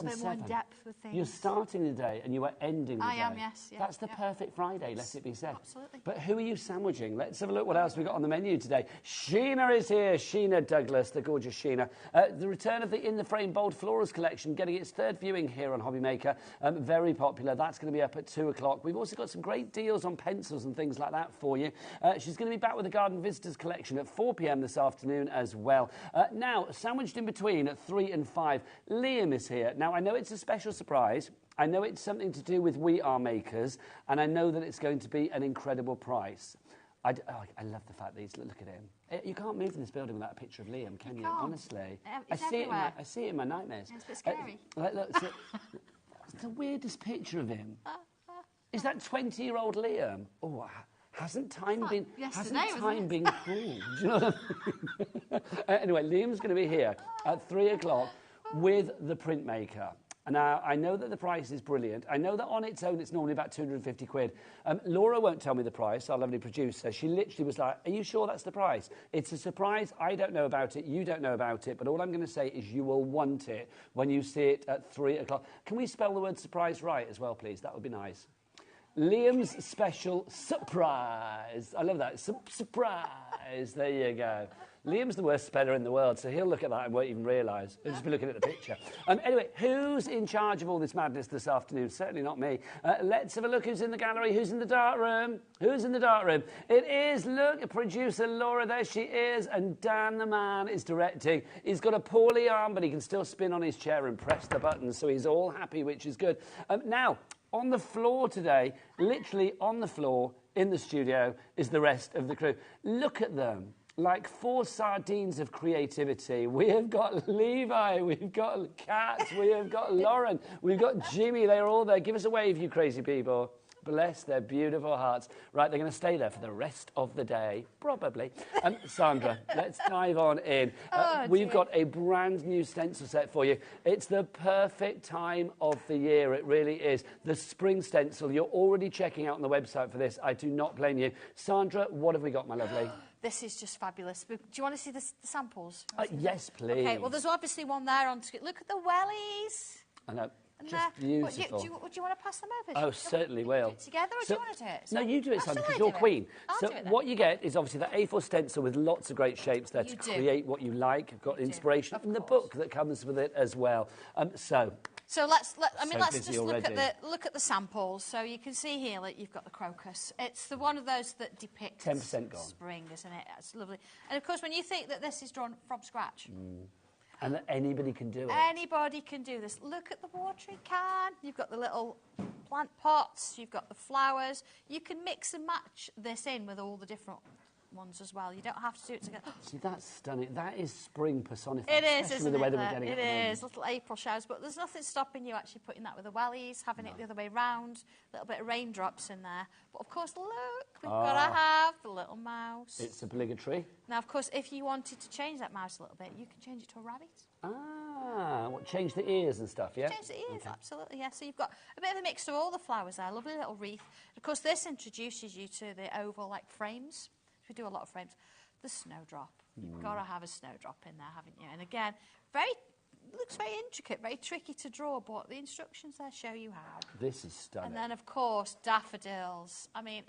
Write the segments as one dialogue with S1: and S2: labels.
S1: a little bit more in depth with things.
S2: You're starting the day and you are ending the day.
S1: I am, yes. Yeah,
S2: That's the perfect Friday, let it be said.
S1: Absolutely.
S2: But who are you sandwiching? Let's have a look what else we've got on the menu today. Sheena is here. Sheena Douglas, the gorgeous Sheena. The return of the In the Frame Bold Florals collection, getting its third viewing here on HobbyMaker. Very popular. That's going to be up at 2 o'clock. We've also got some great deals on pencils and things like that for you. She's going to be back with the Garden Visitors collection at 4 p.m. this afternoon as well. Now, sandwiched in between at 3 and 5, Liam is here. Now, I know it's a special surprise. I know it's something to do with We Are Makers, and I know that it's going to be an incredible price. I love the fact that he's, look at him. You can't move in this building without a picture of Liam, can you? Honestly.
S1: I
S2: see it in my nightmares.
S1: It's a bit scary.
S2: Look, it's the weirdest picture of him. Is that 20-year-old Liam? Oh, hasn't time been cruel? Do you know what I mean? Anyway, Liam's going to be here at 3 o'clock with the printmaker. Now, I know that the price is brilliant. I know that on its own, it's normally about 250 quid. Laura won't tell me the price, our lovely producer. She literally was like, are you sure that's the price? It's a surprise. I don't know about it. You don't know about it. But all I'm going to say is you will want it when you see it at 3 o'clock. Can we spell the word surprise right as well, please? That would be nice. Liam's special surprise. I love that. Surprise. There you go. Liam's the worst speller in the world, so he'll look at that and won't even realise. He'll just be looking at the picture. Anyway, who's in charge of all this madness this afternoon? Certainly not me. Let's have a look who's in the gallery, who's in the dark room. Who's in the dark room? It is, look, producer Laura, there she is, and Dan the man is directing. He's got a poorly arm, but he can still spin on his chair and press the buttons, so he's all happy, which is good. Now, on the floor today, literally on the floor in the studio, is the rest of the crew. Look at them. Like 4 sardines of creativity. We have got Levi, we've got Kat, we have got Lauren, we've got Jimmy. They're all there. Give us a wave, you crazy people. Bless their beautiful hearts. Right, they're going to stay there for the rest of the day, probably. Sandra, let's dive on in. We've got a brand new stencil set for you. It's the perfect time of the year, it really is. The spring stencil, you're already checking out on the website for this. I do not blame you. Sandra, what have we got, my lovely?
S1: This is just fabulous. Do you want to see the samples?
S2: Yes, please.
S1: Okay, well, there's obviously one there on screen. Look at the wellies.
S2: I know. Just beautiful.
S1: Do you want to pass them over?
S2: Oh, certainly will.
S1: Do it together, or do you want to do it?
S2: No, you do it, Sandra, because you're queen. So what you get is obviously that A4 stencil with lots of great shapes there to create what you like. You've got inspiration from the book that comes with it as well.
S1: So let's just look at the samples. So you can see here that you've got the crocus. It's one of those that depicts
S2: 10% gone.
S1: Spring, isn't it? It's lovely. And of course, when you think that this is drawn from scratch.
S2: And that anybody can do it.
S1: Anybody can do this. Look at the watering can. You've got the little plant pots. You've got the flowers. You can mix and match this in with all the different ones as well. You don't have to do it together.
S2: See, that's stunning. That is spring personified.
S1: It is, isn't
S2: with the weather we're getting.
S1: It is. Little April showers. But there's nothing stopping you actually putting that with the wellies, having it the other way round, a little bit of raindrops in there. But of course, look, we've got to have the little mouse.
S2: It's obligatory.
S1: Now, of course, if you wanted to change that mouse a little bit, you can change it to a rabbit.
S2: Change the ears and stuff, yeah?
S1: Change the ears, absolutely, yeah. So you've got a bit of a mix of all the flowers there, lovely little wreath. Of course, this introduces you to the oval, like, frames. We do a lot of frames. The snowdrop. You've got to have a snowdrop in there, haven't you? And again, looks very intricate, very tricky to draw, but the instructions there show you how.
S2: This is stunning.
S1: And then, of course, daffodils. I mean,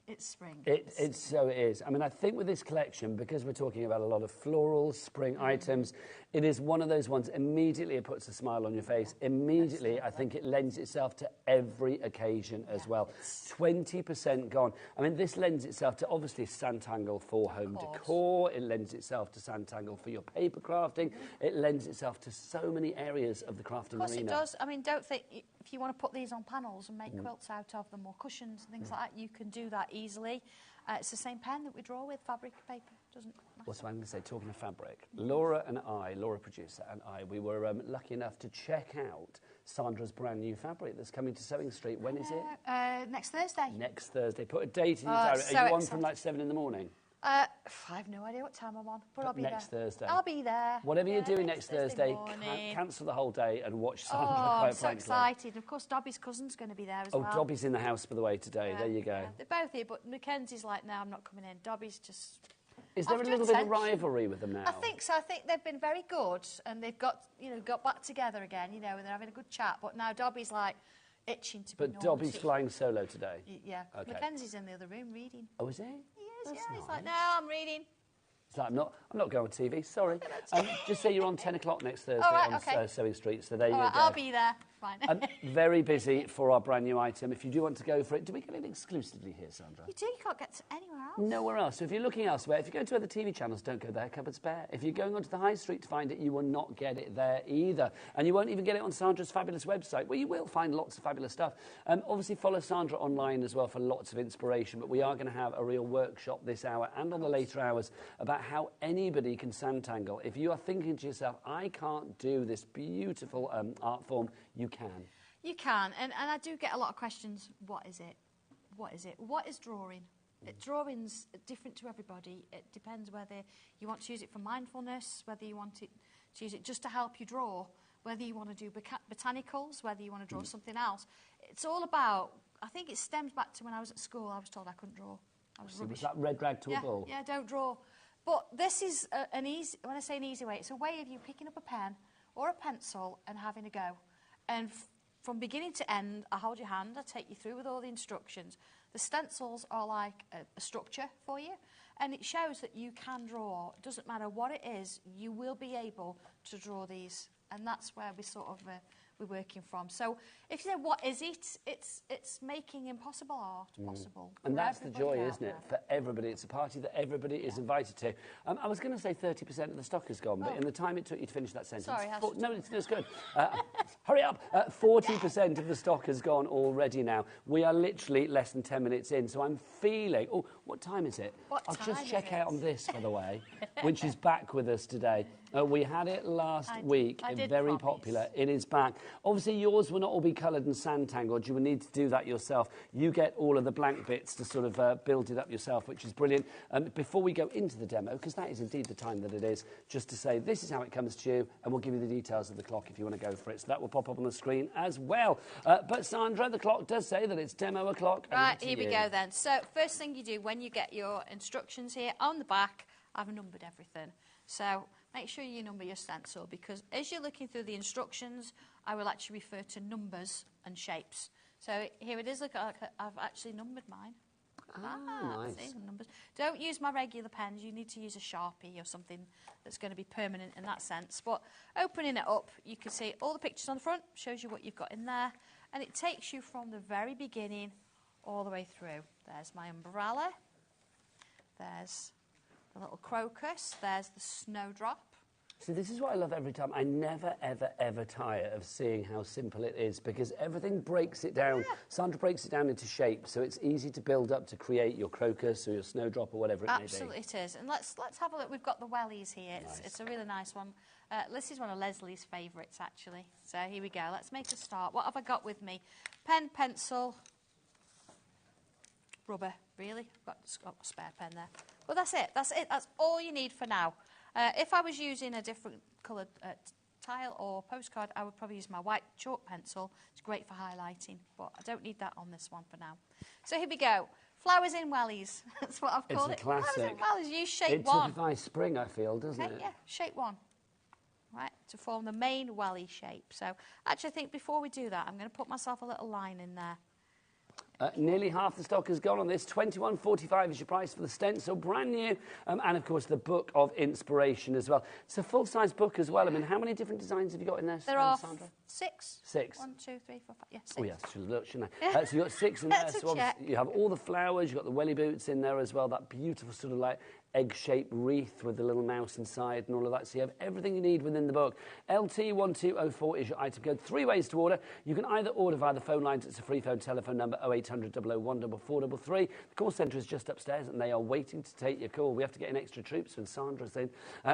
S1: it's spring.
S2: It is. I mean, I think with this collection, because we're talking about a lot of florals, spring items, it is one of those ones, immediately it puts a smile on your face. Immediately, I think it lends itself to every occasion as well. 20% gone. I mean, this lends itself to, obviously, Sanntangle for home decor. It lends itself to Sanntangle for your paper crafting. It lends itself to so many areas of the crafting arena.
S1: Of course it does. I mean, don't think, if you want to put these on panels and make quilts out of them or cushions and things like that, you can do that easily. It's the same pen that we draw with, fabric paper, doesn't matter.
S2: Well, so I'm going to say, talking of fabric, Laura producer, and I, we were lucky enough to check out Sandra's brand new fabric that's coming to Sewing Street. When is it?
S1: Next Thursday.
S2: Next Thursday. Put a date in your diary. Are you on from like 7 in the morning?
S1: I have no idea what time I'm on, but I'll be
S2: next
S1: there.
S2: Thursday.
S1: I'll be there.
S2: Whatever you're doing next Thursday, cancel the whole day and watch Sandra.
S1: I'm so excited. Of course, Dobby's cousin's going to be there as well.
S2: Oh, Dobby's in the house, by the way, today. There you go.
S1: Yeah. They're both here, but Mackenzie's like, no, I'm not coming in. Dobby's just...
S2: Is there a little bit of rivalry with them now?
S1: I think so. I think they've been very good, and they've got back together again, and they're having a good chat. But now Dobby's like itching to be naughty.
S2: But Dobby's flying solo today?
S1: Yeah.
S2: Okay.
S1: Mackenzie's in the other room reading.
S2: Oh, is he?
S1: He is,
S2: That's
S1: yeah.
S2: nice.
S1: He's like, no, I'm reading.
S2: It's like, I'm not going on TV, sorry. Just say you're on 10 o'clock next Thursday on Sewing Street, so there you go.
S1: I'll be there. Fine.
S2: Very busy for our brand new item. If you do want to go for it, do we get it exclusively here, Sandra?
S1: You do, you can't get to anywhere else.
S2: Nowhere else. So if you're looking elsewhere, if you go to other TV channels, don't go there, cupboard's bare. If you're going onto the high street to find it, you will not get it there either. And you won't even get it on Sandra's fabulous website, where you will find lots of fabulous stuff. Obviously, follow Sandra online as well for lots of inspiration, but we are going to have a real workshop this hour and on the later hours about how anybody can sand tangle. If you are thinking to yourself, I can't do this beautiful art form, you can.
S1: You can, and I do get a lot of questions. What is it? What is it? What is drawing? Drawing's different to everybody. It depends whether you want to use it for mindfulness, whether you want to use it just to help you draw, whether you want to do botanicals, whether you want to draw something else. It's all about, I think it stems back to when I was at school. I was told I couldn't draw. I was rubbish.
S2: Was that red rag to a bull?
S1: Yeah, don't draw. But this is an easy, when I say an easy way, it's a way of you picking up a pen or a pencil and having a go. And from beginning to end, I hold your hand, I take you through with all the instructions. The stencils are like a structure for you, and it shows that you can draw. It doesn't matter what it is, you will be able to draw these, and that's where we sort of we're working from. So if you say, what is it? It's making impossible art possible.
S2: And that's the joy, isn't it, for everybody. It's a party that everybody is invited to. I was going to say 30% of the stock is gone, but in the time it took you to finish that sentence...
S1: Sorry,
S2: no, it's good. Hurry up. 40% of the stock has gone already now. We are literally less than 10 minutes in, so I'm feeling... Oh, what time is it? I'll just check out on this, by the way, which is back with us today. We had it last week. It's very popular. It is back. Obviously, yours will not all be coloured and sand tangled. You will need to do that yourself. You get all of the blank bits to sort of build it up yourself, which is brilliant. Before we go into the demo, because that is indeed the time that it is, just to say this is how it comes to you, and we'll give you the details of the clock if you want to go for it. So that will pop up on the screen as well. But Sandra, the clock does say that it's demo o'clock.
S1: Right, here we go then. So first thing you do when you get your instructions here on the back, I've numbered everything. So make sure you number your stencil, because as you're looking through the instructions, I will actually refer to numbers and shapes. So here it is. Look, I've actually numbered mine.
S2: Nice.
S1: See, numbers. Don't use my regular pens. You need to use a Sharpie or something that's going to be permanent in that sense. But opening it up, you can see all the pictures on the front, shows you what you've got in there, and it takes you from the very beginning all the way through. There's my umbrella. There's the little crocus. There's the snowdrop.
S2: See, this is what I love every time. I never, ever, ever tire of seeing how simple it is, because everything breaks it down. Yeah. Sandra breaks it down into shape, so it's easy to build up to create your crocus or your snowdrop or whatever it may be.
S1: Absolutely it is. And let's have a look. We've got the wellies here.
S2: Nice.
S1: It's a really nice one. This is one of Leslie's favourites, actually. So here we go. Let's make a start. What have I got with me? Pen, pencil, rubber. Really? I've got a spare pen there. Well, that's it. That's it. That's all you need for now. If I was using a different coloured tile or postcard, I would probably use my white chalk pencil. It's great for highlighting, but I don't need that on this one for now. So here we go. Flowers in wellies. That's what I've called it.
S2: It's a classic.
S1: Flowers in wellies. Use shape
S2: one.
S1: It
S2: typifies spring, I feel, doesn't it?
S1: Yeah, shape one. Right, to form the main welly shape. So actually, I think before we do that, I'm going to put myself a little line in there.
S2: Nearly half the stock has gone on this. $21.45 is your price for the stencil, brand new. And, of course, the book of inspiration as well. It's a full-size book as well. I mean, how many different designs have you got in there,
S1: There are
S2: Sandra?
S1: 6.
S2: 6.
S1: 1, 2, 3, 4, 5. Yeah, 6.
S2: Oh, yes, I should have looked, shouldn't I? So you've got 6 in there. So you have all the flowers. You've got the welly boots in there as well. That beautiful sort of like egg-shaped wreath with the little mouse inside and all of that. So you have everything you need within the book. LT1204 is your item code. 3 ways to order. You can either order via the phone lines. It's a free phone telephone number, 0800 001 4433. The call centre is just upstairs and they are waiting to take your call. We have to get in extra troops when Sandra's in.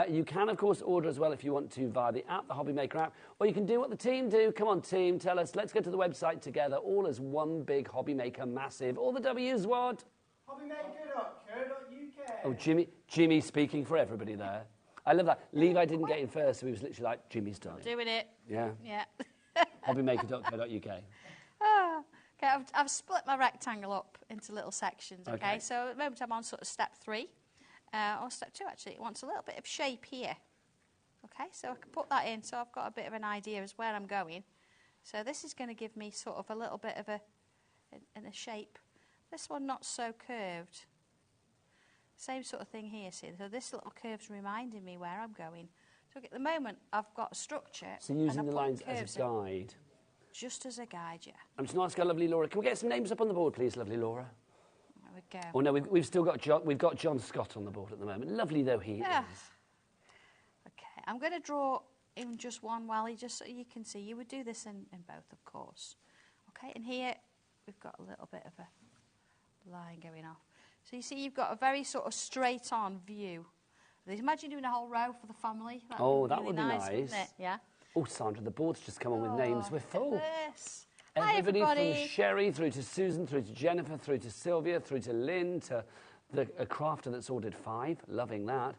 S2: You can, of course, order as well if you want to via the app, the HobbyMaker app, or you can do what the team do. Come on, team, tell us. Let's go to the website together, all as one big HobbyMaker massive. All the W's, what?
S3: HobbyMaker.co.uk.
S2: Oh, Jimmy speaking for everybody there. I love that. Levi didn't get in first, so he was literally like, Jimmy's done it.
S1: Doing it.
S2: Yeah.
S1: Yeah.
S2: HobbyMaker.co.uk.
S1: Okay, I've split my rectangle up into little sections, okay?
S2: Okay.
S1: So at the moment I'm on sort of step 3. or step 2 actually, it wants a little bit of shape here. Okay, so I can put that in, so I've got a bit of an idea as where I'm going. So this is going to give me sort of a little bit of a shape. This one not so curved. Same sort of thing here, see, so this little curve's reminding me where I'm going. So at the moment, I've got a structure.
S2: So using the lines as a guide.
S1: Just as a guide, yeah.
S2: I'm just going to ask our lovely Laura, can we get some names up on the board, please, lovely Laura?
S1: There we go.
S2: Oh, no, we've still got John Scott on the board at the moment. Lovely though he is.
S1: Okay, I'm going to draw in just one Wally, just so you can see. You would do this in both, of course. Okay, and here we've got a little bit of a line going off. So you see you've got a very sort of straight-on view. Imagine doing a whole row for the family. That would be nice. Wouldn't it? Yeah.
S2: Oh, Sandra, the board's just come on with names. We're full.
S1: Yes.
S2: Everybody
S1: Hi, everybody.
S2: From Sherry through to Susan, through to Jennifer, through to Sylvia, through to Lynn, to a crafter that's ordered 5. Loving that.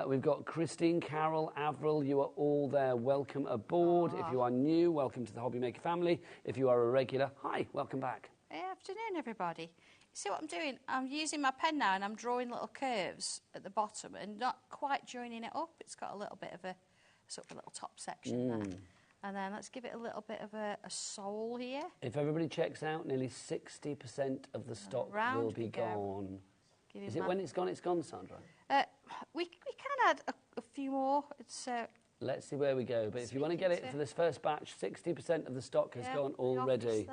S2: We've got Christine, Carol, Avril. You are all there. Welcome aboard. If you are new, welcome to the HobbyMaker family. If you are a regular, hi, welcome back.
S1: Good afternoon, everybody. See what I'm doing? I'm using my pen now and I'm drawing little curves at the bottom and not quite joining it up. It's got a little bit of a sort of a little top section there. And then let's give it a little bit of a soul here. If
S2: everybody checks out, nearly 60% of the stock will be gone. Is it when it's gone, Sandra?
S1: We can add a few more. It's
S2: let's see where we go. But if you want to get it for this first batch, 60% of the stock has gone already.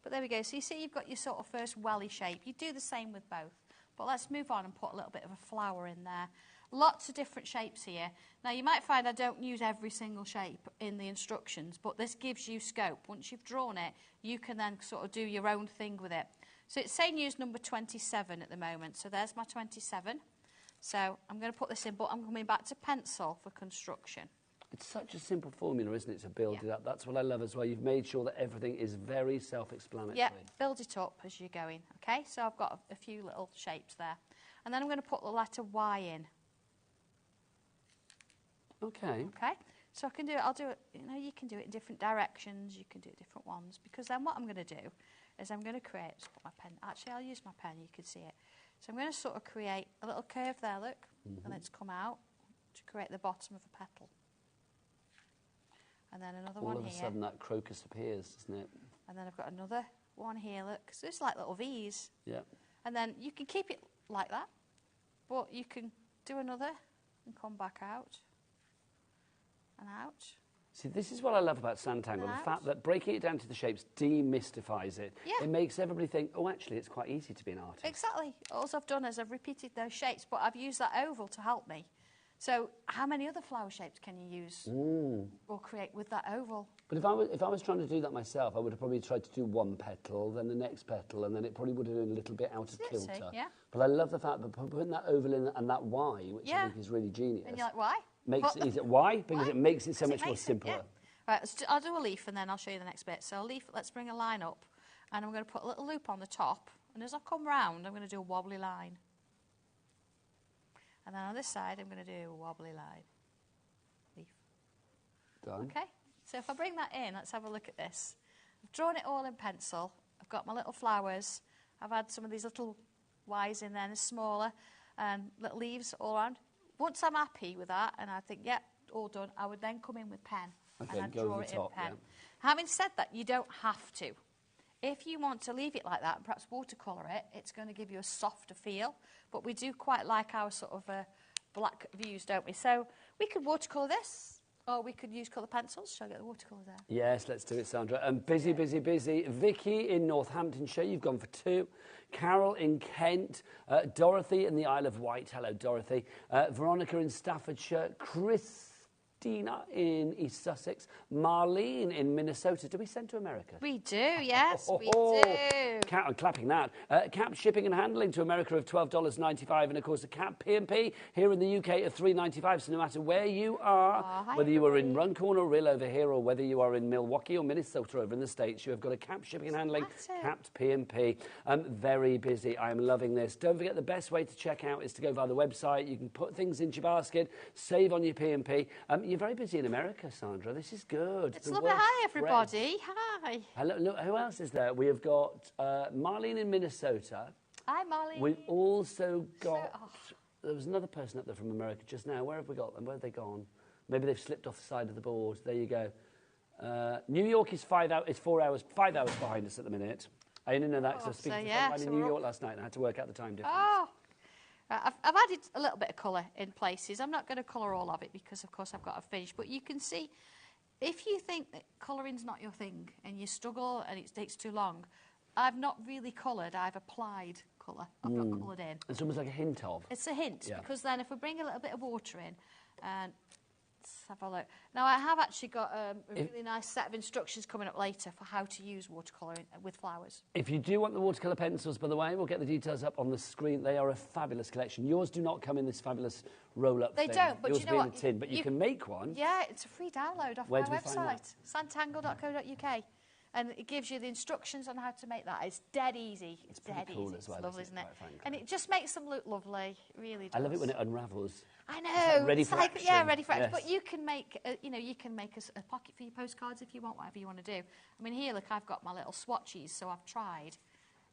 S1: But there we go. So you see you've got your sort of first welly shape. You do the same with both. But let's move on and put a little bit of a flower in there. Lots of different shapes here. Now you might find I don't use every single shape in the instructions, but this gives you scope. Once you've drawn it, you can then sort of do your own thing with it. So it's saying use number 27 at the moment. So there's my 27. So I'm going to put this in, but I'm coming back to pencil for construction.
S2: It's such a simple formula, isn't it, to build it up? That's what I love as well. You've made sure that everything is very self-explanatory.
S1: Yeah, build it up as you're going. Okay, so I've got a few little shapes there. And then I'm going to put the letter Y in.
S2: Okay.
S1: Okay, so I can do it, I'll do it, you can do it in different directions, you can do it different ones, because then what I'm going to do is I'm going to create, just put my pen, actually I'll use my pen, you can see it. So I'm going to sort of create a little curve there, look, and it's come out to create the bottom of a petal. And then another one here.
S2: All of a sudden that crocus appears, doesn't it?
S1: And then I've got another one here, look. So it's like little V's.
S2: Yeah.
S1: And then you can keep it like that, but you can do another and come back out and out.
S2: See, this is what I love about Sanntangle, the fact that breaking it down to the shapes demystifies it. Yeah. It makes everybody think, oh, actually, it's quite easy to be an artist.
S1: Exactly. All I've done is I've repeated those shapes, but I've used that oval to help me. So how many other flower shapes can you use or create with that oval?
S2: But if I was trying to do that myself, I would have probably tried to do one petal, then the next petal, and then it probably would have been a little bit out of kilter.
S1: Yeah.
S2: But I love the fact that putting that oval in and that Y, which I think is really genius.
S1: And you're like, why?
S2: Makes it easier. Why? Because it makes it so much more simpler.
S1: Yeah. Right, I'll do a leaf and then I'll show you the next bit. So a leaf, let's bring a line up, and I'm going to put a little loop on the top, and as I come round, I'm going to do a wobbly line. And then on this side, I'm going to do a wobbly line. Leaf.
S2: Done.
S1: Okay, so if I bring that in, let's have a look at this. I've drawn it all in pencil. I've got my little flowers. I've had some of these little Y's in there, and smaller, and little leaves all around. Once I'm happy with that, and I think, yeah, all done, I would then come in with pen.
S2: Okay,
S1: and I'd
S2: go
S1: draw
S2: over
S1: it
S2: the top,
S1: in pen.
S2: Yeah.
S1: Having said that, you don't have to. If you want to leave it like that and perhaps watercolour it, it's going to give you a softer feel. But we do quite like our sort of black views, don't we? So we could watercolour this, or we could use colour pencils. Shall I get the watercolour there?
S2: Yes, let's do it, Sandra. Busy. Vicky in Northamptonshire, you've gone for 2. Carol in Kent. Dorothy in the Isle of Wight. Hello, Dorothy. Veronica in Staffordshire. Christina in East Sussex. Marlene in Minnesota. Do we send to America?
S1: We do, yes, we do.
S2: I'm clapping that. Cap shipping and handling to America of $12.95, and of course a cap P&P here in the UK of $3.95. So no matter where you are, whether you are in Runcorn or Rill over here, or whether you are in Milwaukee or Minnesota over in the States, you have got a cap shipping and handling, capped P&P. Very busy. I am loving this. Don't forget, the best way to check out is to go via the website. You can put things into your basket, save on your P&P. You're very busy in America, Sandra. This is good.
S1: It's lovely. Hi, everybody. Hi.
S2: Hello. Look, who else is there? We have got Marlene in Minnesota.
S1: Hi, Marlene.
S2: We've also got there was another person up there from America just now. Where have we got them? Where have they gone? Maybe they've slipped off the side of the board. There you go. New York is 5 hours behind us at the minute. I only know that because I was speaking to somebody in New York last night and I had to work out the time difference.
S1: Oh, I've added a little bit of colour in places. I'm not going to colour all of it because, of course, I've got to finish. But you can see, if you think that colouring's not your thing and you struggle and it takes too long, I've not really coloured. I've applied colour. I've not coloured in.
S2: It's almost like a hint of.
S1: It's a hint because then if we bring a little bit of water in and let's have a look. Now, I have actually got a really nice set of instructions coming up later for how to use watercolour with flowers.
S2: If you do want the watercolour pencils, by the way, we'll get the details up on the screen. They are a fabulous collection. Yours do not come in this fabulous roll-up thing.
S1: They don't, but
S2: yours
S1: you know what?
S2: in a tin, but you can make one.
S1: Yeah, it's a free download off
S2: Where
S1: my
S2: do we find
S1: website, santangle.co.uk. And it gives you the instructions on how to make that. It's dead easy. It's dead
S2: cool
S1: easy.
S2: as well,
S1: it's lovely, isn't it?
S2: frankly.
S1: And it just makes them look lovely. It really does.
S2: I love it when it unravels.
S1: I know.
S2: Like ready for action.
S1: Yeah, ready for action.
S2: Yes.
S1: But you can make, you can make a pocket for your postcards if you want, whatever you want to do. I mean, here, look, I've got my little swatches, so I've tried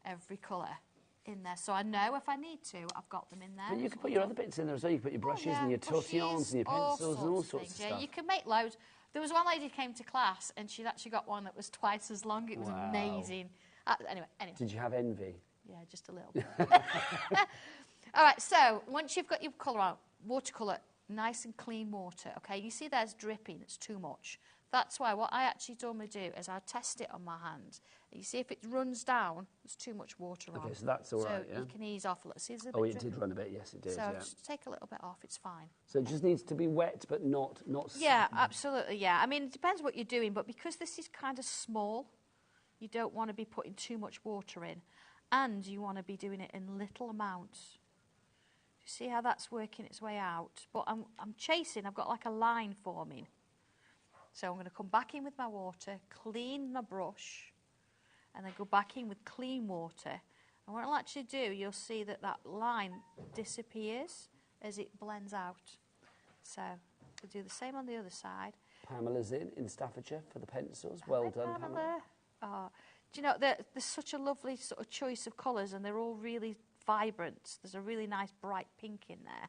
S1: every colour in there. So I know if I need to, I've got them in there.
S2: But you can put your other bits in there as well. You can put your brushes and your tortillons and your pencils and all sorts of stuff.
S1: Yeah, you can make loads. There was one lady who came to class and she'd actually got one that was twice as long. It was amazing. Anyway.
S2: Did you have envy?
S1: Yeah, just a little bit. All right, so once you've got your colour out, watercolour, nice and clean water, okay? You see there's dripping, it's too much. That's why what I actually normally do is I test it on my hand. You see if it runs down, there's too much water on.
S2: Okay, so that's all right, yeah?
S1: So you can ease off a little. See, there's a bit
S2: Oh, it
S1: dripping.
S2: did run a bit, yes, it did,
S1: So
S2: yeah.
S1: just take a little bit off, it's fine.
S2: So it just needs to be wet, but not
S1: Yeah, absolutely, yeah. I mean, it depends what you're doing, but because this is kind of small, you don't want to be putting too much water in, and you want to be doing it in little amounts. You see how that's working its way out? But I'm chasing, I've got like a line forming. So I'm going to come back in with my water, clean my brush, and then go back in with clean water. And what I'll actually do, you'll see that that line disappears as it blends out. So we'll do the same on the other side.
S2: Pamela's in Staffordshire for the pencils. Well done, Pamela.
S1: Oh, do you know, there's such a lovely sort of choice of colours and they're all really vibrant. There's a really nice bright pink in there.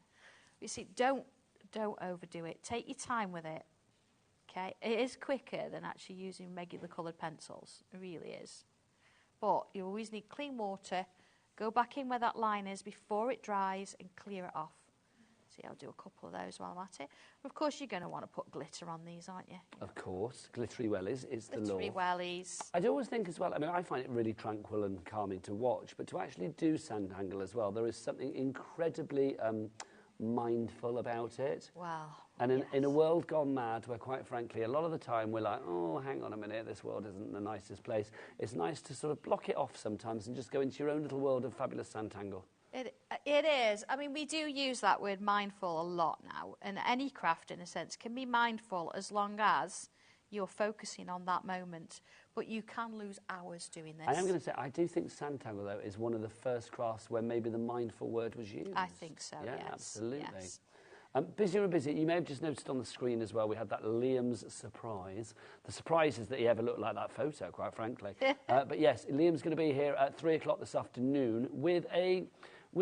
S1: You see, don't overdo it. Take your time with it. Okay, it is quicker than actually using regular coloured pencils. It really is. But you always need clean water. Go back in where that line is before it dries and clear it off. See, I'll do a couple of those while I'm at it. But of course, you're going to want to put glitter on these, aren't you?
S2: Of course, glittery wellies is the law.
S1: Glittery wellies.
S2: I do always think as well, I mean, I find it really tranquil and calming to watch, but to actually do Sandangle as well, there is something incredibly mindful about it.
S1: Wow.
S2: And in a world gone mad, where quite frankly, a lot of the time we're like, oh, hang on a minute, this world isn't the nicest place. It's nice to sort of block it off sometimes and just go into your own little world of fabulous Santangle.
S1: It is. I mean, we do use that word mindful a lot now, and any craft, in a sense, can be mindful as long as you're focusing on that moment. But you can lose hours doing this.
S2: I am going to say, I do think Santangle, though, is one of the first crafts where maybe the mindful word was used.
S1: I think so,
S2: yeah,
S1: yes.
S2: Absolutely.
S1: Yes.
S2: Busier and busy. You may have just noticed on the screen as well, we had that Liam's surprise. The surprise is that he ever looked like that photo, quite frankly. But yes, Liam's going to be here at 3 o'clock this afternoon with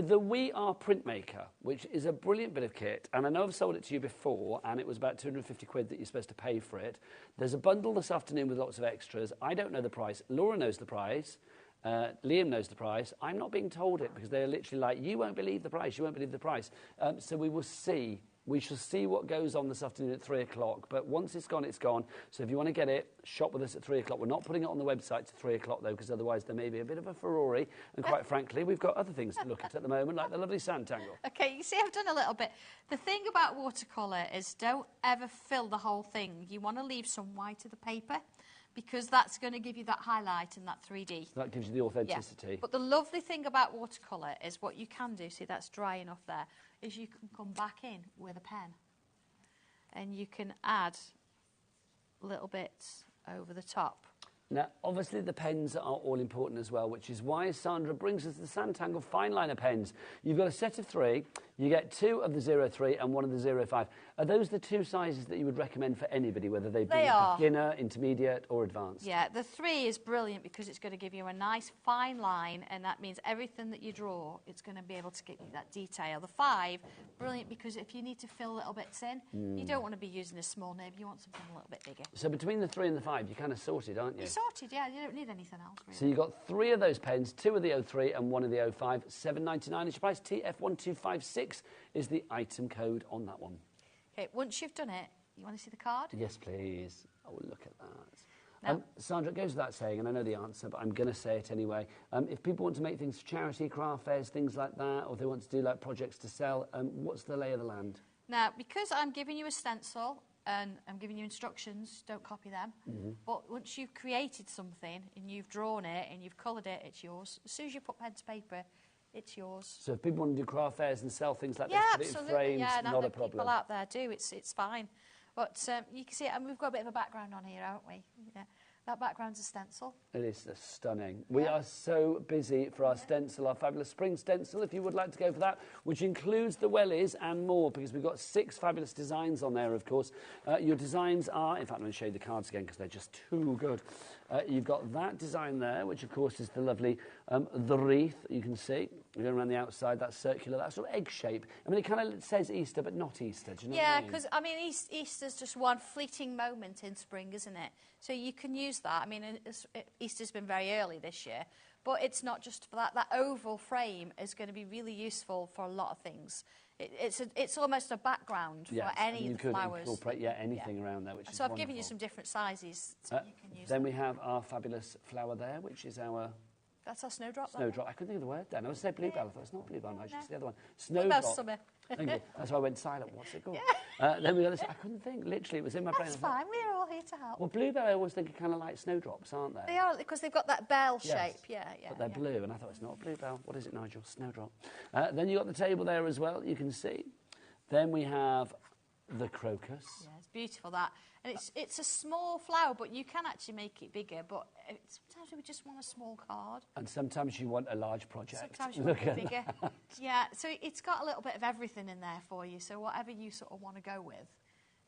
S2: the We Are Printmaker, which is a brilliant bit of kit. And I know I've sold it to you before, and it was about 250 quid that you're supposed to pay for it. There's a bundle this afternoon with lots of extras. I don't know the price. Laura knows the price. Liam knows the price. I'm not being told it because they're literally like, you won't believe the price, you won't believe the price. So we will see. We shall see what goes on this afternoon at 3 o'clock. But once it's gone, it's gone. So if you want to get it, shop with us at 3 o'clock. We're not putting it on the website at 3 o'clock, though, because otherwise there may be a bit of a Ferrari. And quite frankly, we've got other things to look at the moment, like the lovely Santangle.
S1: Okay, you see, I've done a little bit. The thing about watercolour is don't ever fill the whole thing. You want to leave some white of the paper, because that's going to give you that highlight and that 3D.
S2: So that gives you the authenticity.
S1: Yeah. But the lovely thing about watercolour is what you can do, see that's drying off there, is you can come back in with a pen and you can add little bits over the top.
S2: Now, obviously, the pens are all important as well, which is why Sandra brings us the Santangle fine liner pens. You've got a set of 3. You get 2 of the 03 and 1 of the 05. Are those the 2 sizes that you would recommend for anybody, whether they be beginner, intermediate or advanced?
S1: Yeah, the 3 is brilliant because it's going to give you a nice fine line, and that means everything that you draw, it's going to be able to give you that detail. The 5, brilliant because if you need to fill little bits in, you don't want to be using a small nib, you want something a little bit bigger.
S2: So between the 3 and the 5, you're kind of sorted, aren't you?
S1: You're sorted, yeah, you don't need anything else, really.
S2: So you've got 3 of those pens, 2 of the 03 and 1 of the 05, $7.99 is your price. TF1256 is the item code on that one.
S1: Okay, once you've done it, you want to see the card?
S2: Yes, please. Oh, look at that. Sandra, it goes without saying, and I know the answer, but I'm going to say it anyway. If people want to make things for charity, craft fairs, things like that, or they want to do like projects to sell, what's the lay of the land?
S1: Now, because I'm giving you a stencil and I'm giving you instructions, don't copy them. But once you've created something and you've drawn it and you've coloured it, it's yours. As soon as you put pen to paper, it's yours.
S2: So if people want to do craft fairs and sell things like this, put it in frames, not a problem.
S1: People out there do. It's fine. But you can see it, and we've got a bit of a background on here, haven't we? Yeah. That background's a stencil.
S2: It is stunning. We are so busy for our stencil, our fabulous spring stencil, if you would like to go for that, which includes the wellies and more, because we've got 6 fabulous designs on there, of course. Your designs are, in fact, I'm going to show you the cards again because they're just too good. You've got that design there, which, of course, is the lovely the wreath, you can see. You're going around the outside, that circular, that sort of egg shape. I mean, it kind of says Easter, but not Easter. Do you know what I mean?
S1: Yeah, because, I mean, Easter's just one fleeting moment in spring, isn't it? So you can use that. I mean, Easter's been very early this year, but it's not just for that. That oval frame is going to be really useful for a lot of things. It's almost a background for any of the flowers.
S2: Incorporate anything around there, which is
S1: So I've
S2: wonderful.
S1: given you some different sizes so you can use
S2: Then
S1: them.
S2: we have our fabulous flower there, which is our...
S1: That's our snowdrop.
S2: Snowdrop. I couldn't think of the word then. I was saying bluebell. I thought it's not bluebell. No, it's just the other one.
S1: Bluebell
S2: Snowdrop.
S1: summer.
S2: Thank you. That's why I went silent. What's it called? Then we got this. I couldn't think. Literally, it was in my brain.
S1: That's fine. We're all here to help.
S2: Well, bluebell, I always think are kind of like snowdrops, aren't they?
S1: They are, because they've got that bell shape. Yeah.
S2: But they're blue, and I thought it's not a bluebell. What is it, Nigel? Snowdrop. Then you got the table there as well. You can see. Then we have the crocus.
S1: Yeah, it's beautiful, that. And it's a small flower, but you can actually make it bigger. But sometimes we just want a small card.
S2: And sometimes you want a large project.
S1: Sometimes you want it bigger. Yeah, so it's got a little bit of everything in there for you. So whatever you sort of want to go with,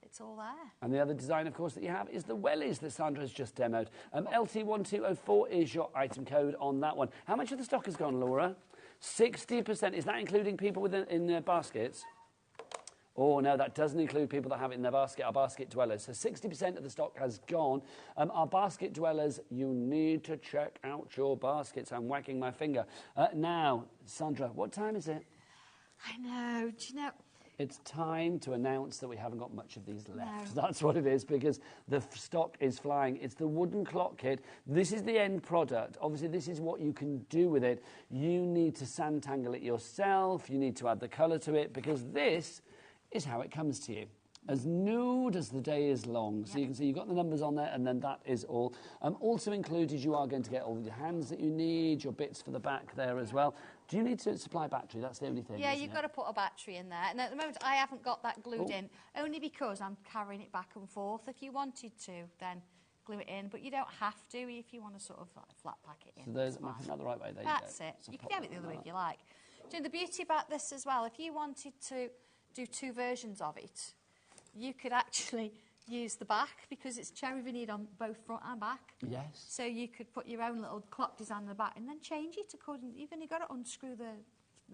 S1: it's all there. And
S2: the other design, of course, that you have is the wellies that Sandra's just demoed. LT1204 is your item code on that one. How much of the stock has gone, Laura? 60%. Is that including people in their baskets? Oh, no, that doesn't include people that have it in their basket, our basket dwellers. So 60% of the stock has gone. Our basket dwellers, you need to check out your baskets. I'm wagging my finger. Now, Sandra, what time is it?
S1: I know. Do you know...
S2: It's time to announce that we haven't got much of these left. No. That's what it is, because the stock is flying. It's the wooden clock kit. This is the end product. Obviously, this is what you can do with it. You need to sand-tangle it yourself. You need to add the colour to it, because this is how it comes to you. As nude as the day is long. So you can see you've got the numbers on there, and then that is all. Also included, you are going to get all the hands that you need, your bits for the back there as well. Do you need to supply battery? That's the only thing.
S1: Yeah, you've got to put a battery in there. And at the moment, I haven't got that glued in, only because I'm carrying it back and forth. If you wanted to, then glue it in, but you don't have to if you want to sort of like flat pack it in.
S2: So there's not the right way. There
S1: That's
S2: you go.
S1: it. So you can have it the other way if you like. Do you know the beauty about this as well? If you wanted to do 2 versions of it, you could actually use the back, because it's cherry veneered on both front and back.
S2: Yes.
S1: So you could put your own little clock design on the back and then change it according. You've only got to unscrew the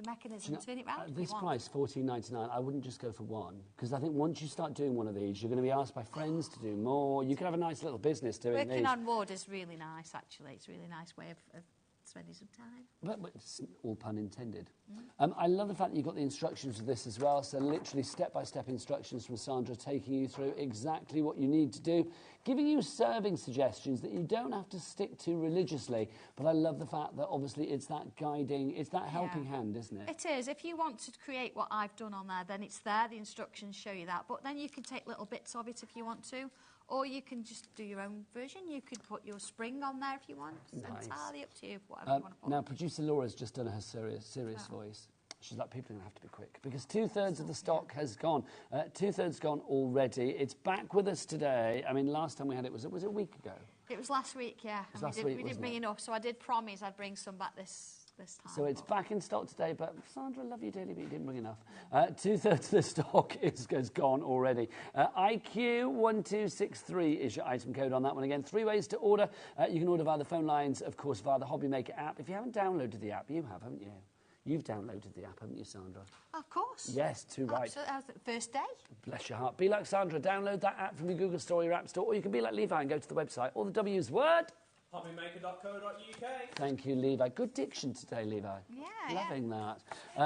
S1: mechanism and turn it round.
S2: At this price, $14.99, I wouldn't just go for one, because I think once you start doing one of these, you're going to be asked by friends to do more. You could have a nice little business doing these.
S1: Working on wood is really nice, actually. It's a really nice way of spending some time.
S2: But it's all pun intended. I love the fact that you've got the instructions for this as well. So literally step-by-step instructions from Sandra, taking you through exactly what you need to do, giving you serving suggestions that you don't have to stick to religiously. But I love the fact that obviously it's that guiding, it's that helping hand, isn't it?
S1: It is. If you want to create what I've done on there, then it's there. The instructions show you that. But then you can take little bits of it if you want to. Or you can just do your own version. You could put your spring on there if you want. It's entirely up to you, whatever you want to put.
S2: Now, producer Laura's just done her serious voice. She's like, people are going to have to be quick, because 2/3 of the stock has gone. 2/3 gone already. It's back with us today. I mean, last time we had it, was it a week ago?
S1: It was last week, yeah.
S2: We didn't
S1: bring enough, so I did promise I'd bring some back this this time.
S2: So it's back in stock today, but Sandra, I love you dearly, but you didn't bring enough. 2/3 of the stock is gone already. IQ1263 is your item code on that one. Again, 3 ways to order. You can order via the phone lines, of course, via the HobbyMaker app. If you haven't downloaded the app, you have, haven't you? You've downloaded the app, haven't you, Sandra?
S1: Of course.
S2: Yes, too right.
S1: Absolutely. That was the first day.
S2: Bless your heart. Be like Sandra. Download that app from your Google Store, your App Store, or you can be like Levi and go to the website. All the W's word.
S3: HobbyMaker.co.uk.
S2: Thank you, Levi. Good diction today, Levi.
S1: Yeah.
S2: Loving that.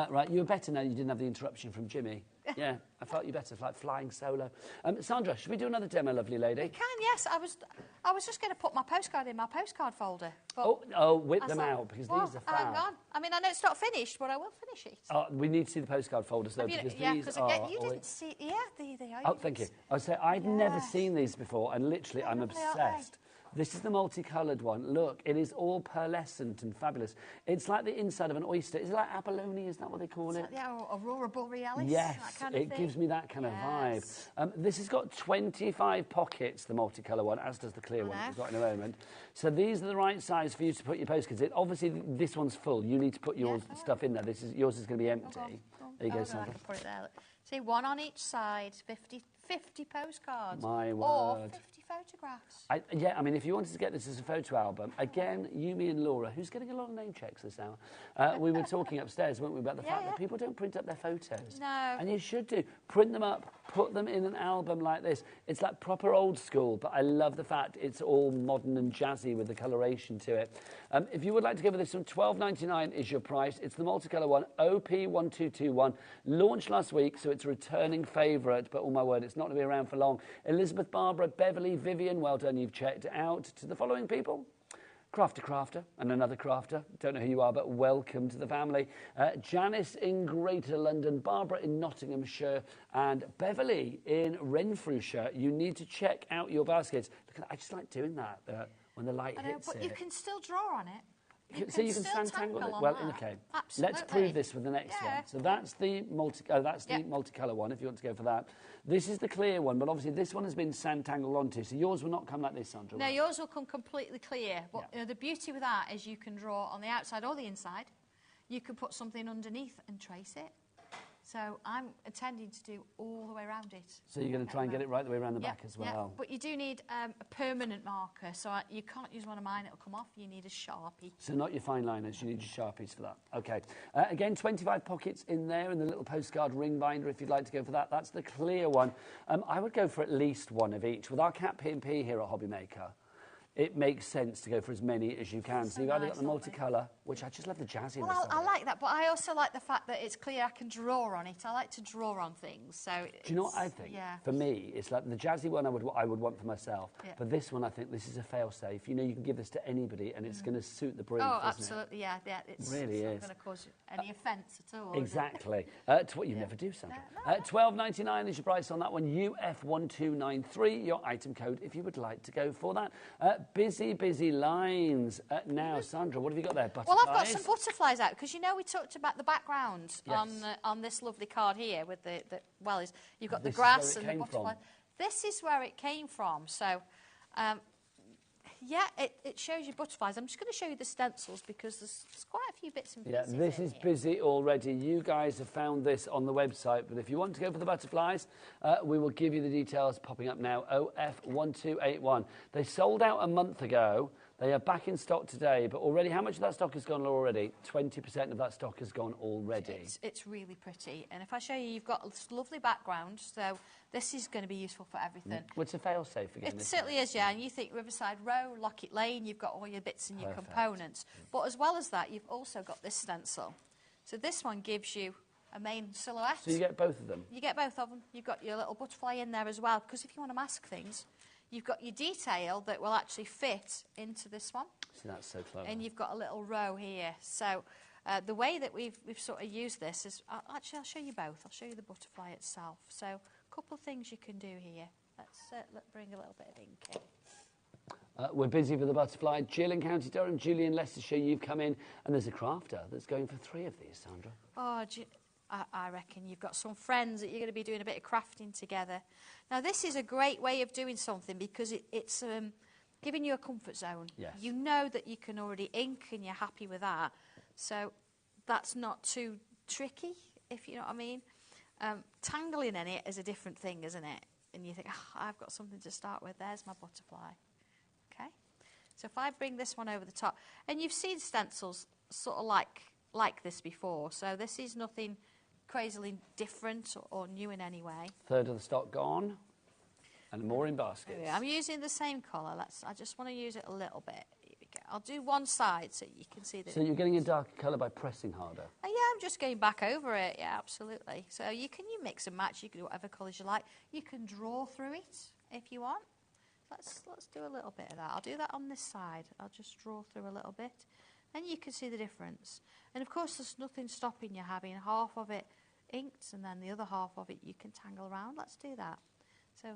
S2: Right, you were better now you didn't have the interruption from Jimmy. Yeah, I felt you better, like flying solo. Sandra, should we do another demo, lovely lady?
S1: We can, yes. I was just going to put my postcard in my postcard folder.
S2: Whip them out, because these are fab.
S1: Hang on. I mean, I know it's not finished, but I will finish it.
S2: We need to see the postcard folders, though, because these are...
S1: you didn't see... Yeah, they are.
S2: Oh, thank you. I was saying, I'd never seen these before, and literally, I'm obsessed. This is the multicoloured one. Look, it is all pearlescent and fabulous. It's like the inside of an oyster. Is it like abalone? Is that what they call it?
S1: Yeah, Aurora Borealis.
S2: Yes,
S1: that kind of
S2: it
S1: thing.
S2: gives me that kind of vibe. This has got 25 pockets, the multicolour one, as does the clear one we've got in a moment. So these are the right size for you to put your postcards in. Obviously, this one's full. You need to put your stuff in there. Yours is going to be empty. There you go, Sandra.
S1: I can put it there. See, 1 on each side, 50 postcards.
S2: My word.
S1: Or 50 photographs.
S2: I mean, if you wanted to get this as a photo album, again, you, me and Laura, who's getting a lot of name checks this hour, we were talking upstairs, weren't we, about the fact that people don't print up their photos.
S1: No.
S2: And you should do. Print them up, put them in an album like this. It's like proper old school, but I love the fact it's all modern and jazzy with the coloration to it. If you would like to go for this one, $12.99 is your price. It's the multicolour one, OP1221. Launched last week, so it's a returning favourite, but oh my word, it's not going to be around for long. Elizabeth, Barbara, Beverly, Vivian, well done, you've checked it out. To the following people. Crafter, and another crafter. Don't know who you are, but welcome to the family. Janice in Greater London, Barbara in Nottinghamshire, and Beverly in Renfrewshire. You need to check out your baskets. Look, I just like doing that when the light hits it.
S1: But you can still draw on it. You
S2: so you can Santangle it. Well, okay. Absolutely. Let's prove this with the next one. So that's the multicolour one, if you want to go for that. This is the clear one, but obviously this one has been Santangled onto, so yours will not come like this, Sandra.
S1: No, yours will come completely clear. But the beauty with that is you can draw on the outside or the inside. You can put something underneath and trace it. So I'm intending to do all the way around it. So
S2: you're going to try and get it right the way around the back as well.
S1: Yeah, but you do need a permanent marker, so you can't use one of mine, it'll come off. You need a Sharpie.
S2: So not your fine liners, you need your Sharpies for that. Okay. Again, 25 pockets in there in the little postcard ring binder if you'd like to go for that. That's the clear one. I would go for at least one of each. With our Cat P&P here at HobbyMaker, it makes sense to go for as many as you can. So you've either got the multicolour, which I just love the jazziness.
S1: Well, I like that, but I also like the fact that it's clear I can draw on it. I like to draw on things. So
S2: do you know what I think?
S1: Yeah.
S2: For me, it's like the jazzy one I would want for myself. Yeah. But this one, I think this is a fail-safe. You know, you can give this to anybody, and it's going to suit the brief. Oh,
S1: absolutely, yeah. It's
S2: really
S1: not going to cause any offence at all.
S2: Exactly. To what you never do, Sandra. $12.99 is your price on that one. UF1293, your item code, if you would like to go for that. Busy lines. Now, Sandra, what have you got there? Butterflies?
S1: Well, I've got some butterflies out, because you know we talked about the background on this lovely card here with you've got the grass and the butterflies. This is where it came from. So, it shows you butterflies. I'm just going to show you the stencils because there's quite a few bits and pieces.
S2: Yeah, this is busy already. You guys have found this on the website, but if you want to go for the butterflies, we will give you the details popping up now. OF1281. They sold out a month ago. They are back in stock today, but already, how much of that stock has gone already? 20% of that stock has gone already.
S1: It's really pretty. And if I show you, you've got this lovely background, so this is going to be useful for everything.
S2: What's a fail-safe again?
S1: It certainly is, yeah. And you think Riverside Row, Lockett Lane, you've got all your bits and your components. But as well as that, you've also got this stencil. So this one gives you a main silhouette.
S2: So you get both of them?
S1: You get both of them. You've got your little butterfly in there as well, because if you want to mask things, you've got your detail that will actually fit into this one.
S2: See, that's so clever.
S1: And you've got a little row here. So the way that we've sort of used this is... Actually, I'll show you both. I'll show you the butterfly itself. So a couple of things you can do here. Let's bring a little bit of ink in.
S2: We're busy with the butterfly. Jill in County Durham, Julie in Leicestershire, you've come in. And there's a crafter that's going for 3 of these, Sandra.
S1: Oh, I reckon you've got some friends that you're going to be doing a bit of crafting together. Now, this is a great way of doing something because it's giving you a comfort zone.
S2: Yes.
S1: You know that you can already ink and you're happy with that. So that's not too tricky, if you know what I mean. Tangling in it is a different thing, isn't it? And you think, oh, I've got something to start with. There's my butterfly. Okay. So if I bring this one over the top, and you've seen stencils sort of like this before, so this is nothing crazily different or new in any way.
S2: Third of the stock gone, and more in baskets.
S1: Yeah, I'm using the same colour. I just want to use it a little bit. Here we go. I'll do one side so you can see that.
S2: So you're getting a darker colour by pressing harder?
S1: Yeah, I'm just going back over it. Yeah, absolutely. So you mix and match. You can do whatever colours you like. You can draw through it if you want. Let's do a little bit of that. I'll do that on this side. I'll just draw through a little bit. And you can see the difference. And of course, there's nothing stopping you having half of it inked and then the other half of it you can tangle around. Let's do that. So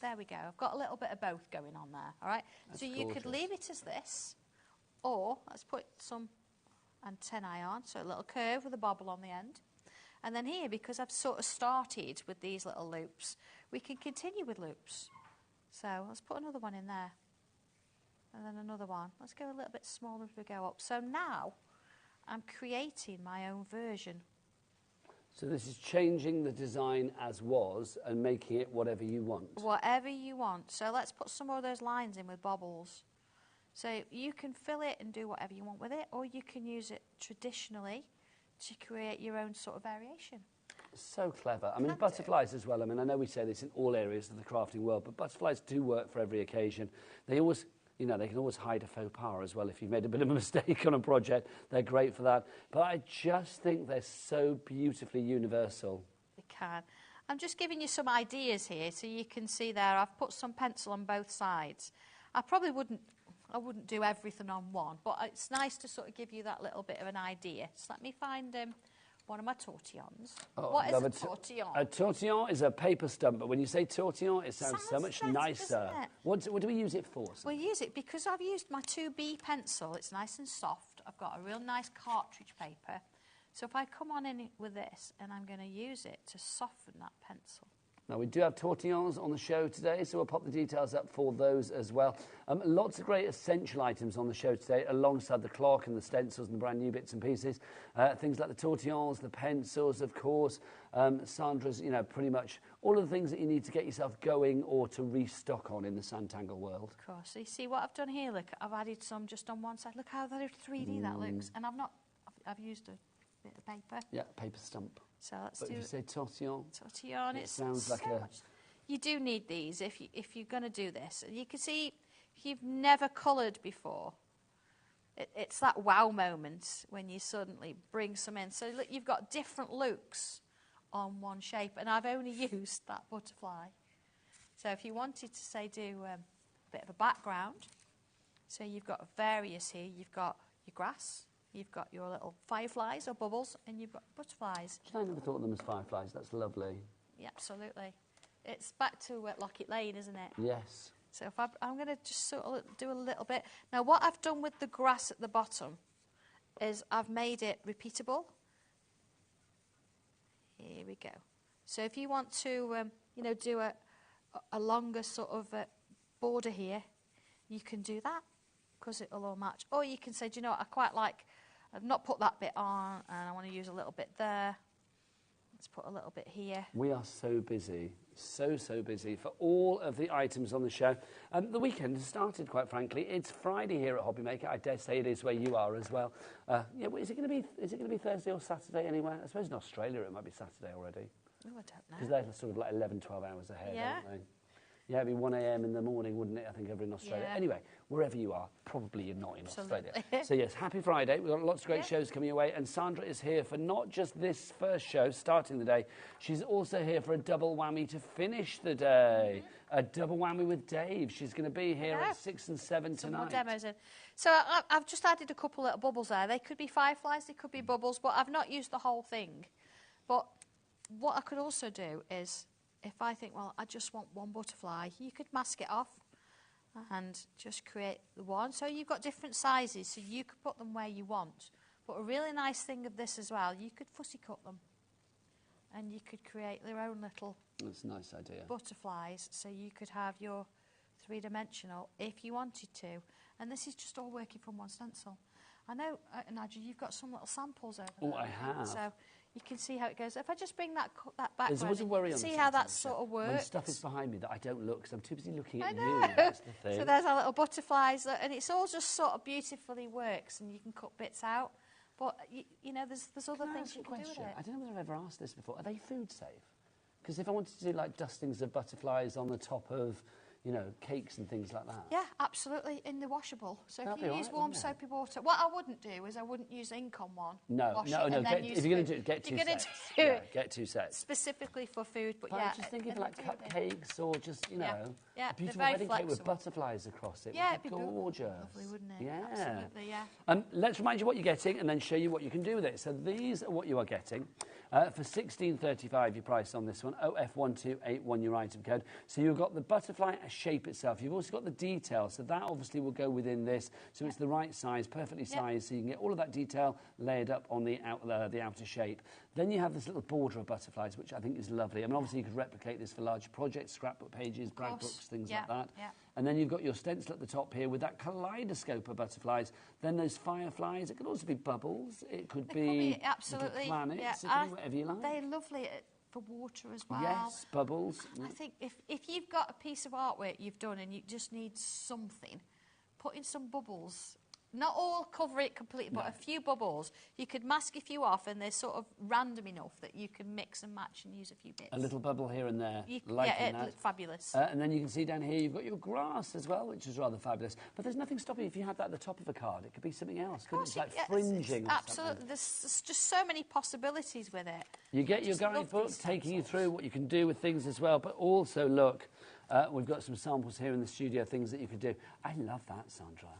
S1: there we go. I've got a little bit of both going on there. All right.
S2: That's
S1: so you could leave it as this, or let's put some antennae on, so a little curve with a bobble on the end. And then here, because I've sort of started with these little loops, we can continue with loops. So let's put another one in there. And then another one. Let's go a little bit smaller as we go up. So now I'm creating my own version.
S2: So this is changing the design as was and making it whatever you want.
S1: Whatever you want. So let's put some more of those lines in with bobbles. So you can fill it and do whatever you want with it, or you can use it traditionally to create your own sort of variation.
S2: So clever. I mean, butterflies as well. I mean, I know we say this in all areas of the crafting world, but butterflies do work for every occasion. They always... You know, they can always hide a faux pas as well if you've made a bit of a mistake on a project. They're great for that. But I just think they're so beautifully universal.
S1: They can. I'm just giving you some ideas here so you can see there. I've put some pencil on both sides. I wouldn't do everything on one, but it's nice to sort of give you that little bit of an idea. So let me find one of my tortillons.
S2: Oh,
S1: what is a tortillon?
S2: A tortillon is a paper stump, but when you say tortillon, it sounds so much
S1: better,
S2: nicer. What do we use it for?
S1: We'll use it because I've used my 2B pencil. It's nice and soft. I've got a real nice cartridge paper. So if I come on in with this, and I'm going to use it to soften that pencil.
S2: Now, we do have tortillons on the show today, so we'll pop the details up for those as well. Lots of great essential items on the show today, alongside the clock and the stencils and the brand new bits and pieces. Things like the tortillons, the pencils, of course. Sandra's, you know, pretty much all of the things that you need to get yourself going or to restock on in the Sanntangle world.
S1: Of course. So you see what I've done here? Look, I've added some just on one side. Look how 3D that looks. And I've used a bit of paper.
S2: Yeah, paper stump.
S1: So let's
S2: but
S1: do.
S2: If you say tortillon,
S1: it
S2: sounds like a.
S1: You do need these if you're going to do this. You can see if you've never coloured before. It's that wow moment when you suddenly bring some in. So look, you've got different looks on one shape, and I've only used that butterfly. So if you wanted to say do a bit of a background, so you've got various here. You've got your grass. You've got your little fireflies or bubbles, and you've got butterflies.
S2: I never thought of them as fireflies. That's lovely.
S1: Yeah, absolutely. It's back to Lockett Lane, isn't it?
S2: Yes.
S1: So if I'm going to just sort of do a little bit. Now, what I've done with the grass at the bottom is I've made it repeatable. Here we go. So if you want to, do a longer sort of border here, you can do that because it'll all match. Or you can say, do you know what, I quite like... I've not put that bit on, and I want to use a little bit there. Let's put a little bit here.
S2: We are so busy, so busy for all of the items on the show. The weekend has started, quite frankly. It's Friday here at HobbyMaker. I dare say it is where you are as well. Is it going to be Thursday or Saturday anywhere? I suppose in Australia it might be Saturday already.
S1: Oh, I don't know.
S2: Because they're sort of like 11, 12 hours ahead,
S1: yeah.
S2: aren't they? Yeah, it'd be 1 a.m. in the morning, wouldn't it, I think, over in Australia.
S1: Yeah.
S2: Anyway, wherever you are, probably you're not in
S1: Absolutely.
S2: Australia. So, yes, happy Friday. We've got lots of great shows coming your way. And Sandra is here for not just this first show, starting the day. She's also here for a double whammy to finish the day. A double whammy with Dave. She's going to be here at 6 and 7
S1: Some
S2: tonight.
S1: more demos in. So I've just added a couple little bubbles there. They could be fireflies, they could be bubbles, but I've not used the whole thing. But what I could also do is... If I think, well, I just want one butterfly, you could mask it off and just create the one. So you've got different sizes, so you could put them where you want. But a really nice thing of this as well, you could fussy cut them. And you could create their own little
S2: That's a nice idea.
S1: Butterflies. So you could have your three-dimensional if you wanted to. And this is just all working from one stencil. I know, Nigel, you've got some little samples over
S2: there.
S1: Oh,
S2: I have.
S1: So you can see how it goes. If I just bring that back,
S2: there's always a worry on
S1: see how that sort of works.
S2: When stuff is behind me that I don't look, because I'm too busy looking at you. That's the thing.
S1: So there's our little butterflies, and it's all just sort of beautifully works, and you can cut bits out. But, you know, there's other things you can do with it.
S2: I don't know whether I've ever asked this before. Are they food safe? Because if I wanted to do, like, dustings of butterflies on the top of, you know, cakes and things like that.
S1: Yeah, absolutely, in the washable. So if you use
S2: right,
S1: warm soapy water, what I wouldn't do is I wouldn't use ink on one.
S2: No. If you're going to do it, get two sets. Get two sets.
S1: Specifically for food, but
S2: I was just thinking of like cupcakes or just, you know, a beautiful wedding cake with butterflies across it.
S1: Yeah, it'd be
S2: gorgeous.
S1: Lovely, wouldn't it?
S2: Yeah.
S1: Absolutely, yeah.
S2: Let's remind you what you're getting and then show you what you can do with it. So these are what you are getting. For $16.35 your price on this one, OF1281 your item code. So you've got the butterfly shape itself. You've also got the detail, so that obviously will go within this. So it's the right size, perfectly sized, so you can get all of that detail layered up on the outer shape. Then you have this little border of butterflies, which I think is lovely. I mean, obviously you could replicate this for larger projects, scrapbook pages, brag books, things like that. Yeah. And then you've got your stencil at the top here with that kaleidoscope of butterflies. Then those fireflies. It could also be bubbles. It could be
S1: absolutely
S2: planets.
S1: Yeah.
S2: It could be whatever you like.
S1: They're lovely for water as well.
S2: Yes, bubbles.
S1: I think if you've got a piece of artwork you've done and you just need something, put in some bubbles. Not all cover it completely, but a few bubbles. You could mask a few off, and they're sort of random enough that you can mix and match and use a few bits.
S2: A little bubble here and there,
S1: it looks fabulous.
S2: And then you can see down here you've got your grass as well, which is rather fabulous. But there's nothing stopping you if you had that at the top of a card. It could be something else, couldn't it? It's like fringing.
S1: Absolutely. There's just so many possibilities with it.
S2: You get your guidebook taking you through what you can do with things as well, but also look, we've got some samples here in the studio, things that you could do. I love that, Sandra.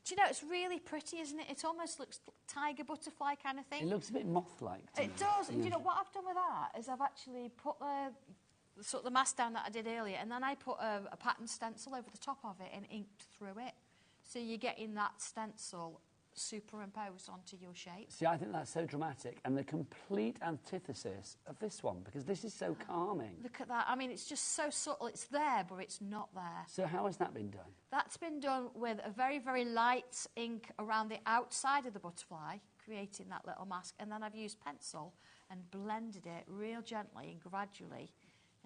S1: Do you know, it's really pretty, isn't it? It almost looks tiger butterfly kind of thing.
S2: It looks a bit moth-like.
S1: It does. And do you know what I've done with that is I've actually put the mask down that I did earlier, and then I put a pattern stencil over the top of it and inked through it. So you're getting that stencil superimposed onto your shape.
S2: See, I think that's so dramatic and the complete antithesis of this one, because this is so calming.
S1: Look at that. I mean, it's just so subtle. It's there, but it's not there.
S2: So how has that been done?
S1: That's been done with a very, very light ink around the outside of the butterfly, creating that little mask, and then I've used pencil and blended it real gently and gradually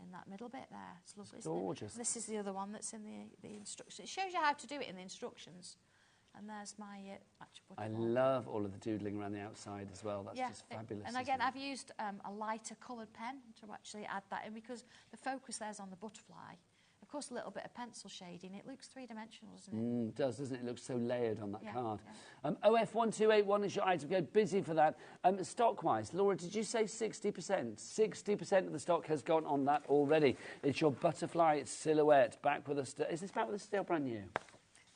S1: in that middle bit there. It's lovely, isn't it?
S2: Gorgeous.
S1: This is the other one that's in the instructions. It shows you how to do it in the instructions. And there's my actual butterfly.
S2: I love all of the doodling around the outside as well. That's just fabulous.
S1: And again, I've used a lighter coloured pen to actually add that in, because the focus there's on the butterfly. Of course, a little bit of pencil shading. It looks three-dimensional, doesn't it?
S2: It does, doesn't it? It looks so layered on that card. Yeah. OF1281 is your item code. Busy for that. Stock-wise, Laura, did you say 60%? 60% of the stock has gone on that already. It's your butterfly silhouette. Back with us. Is this back with us still brand new?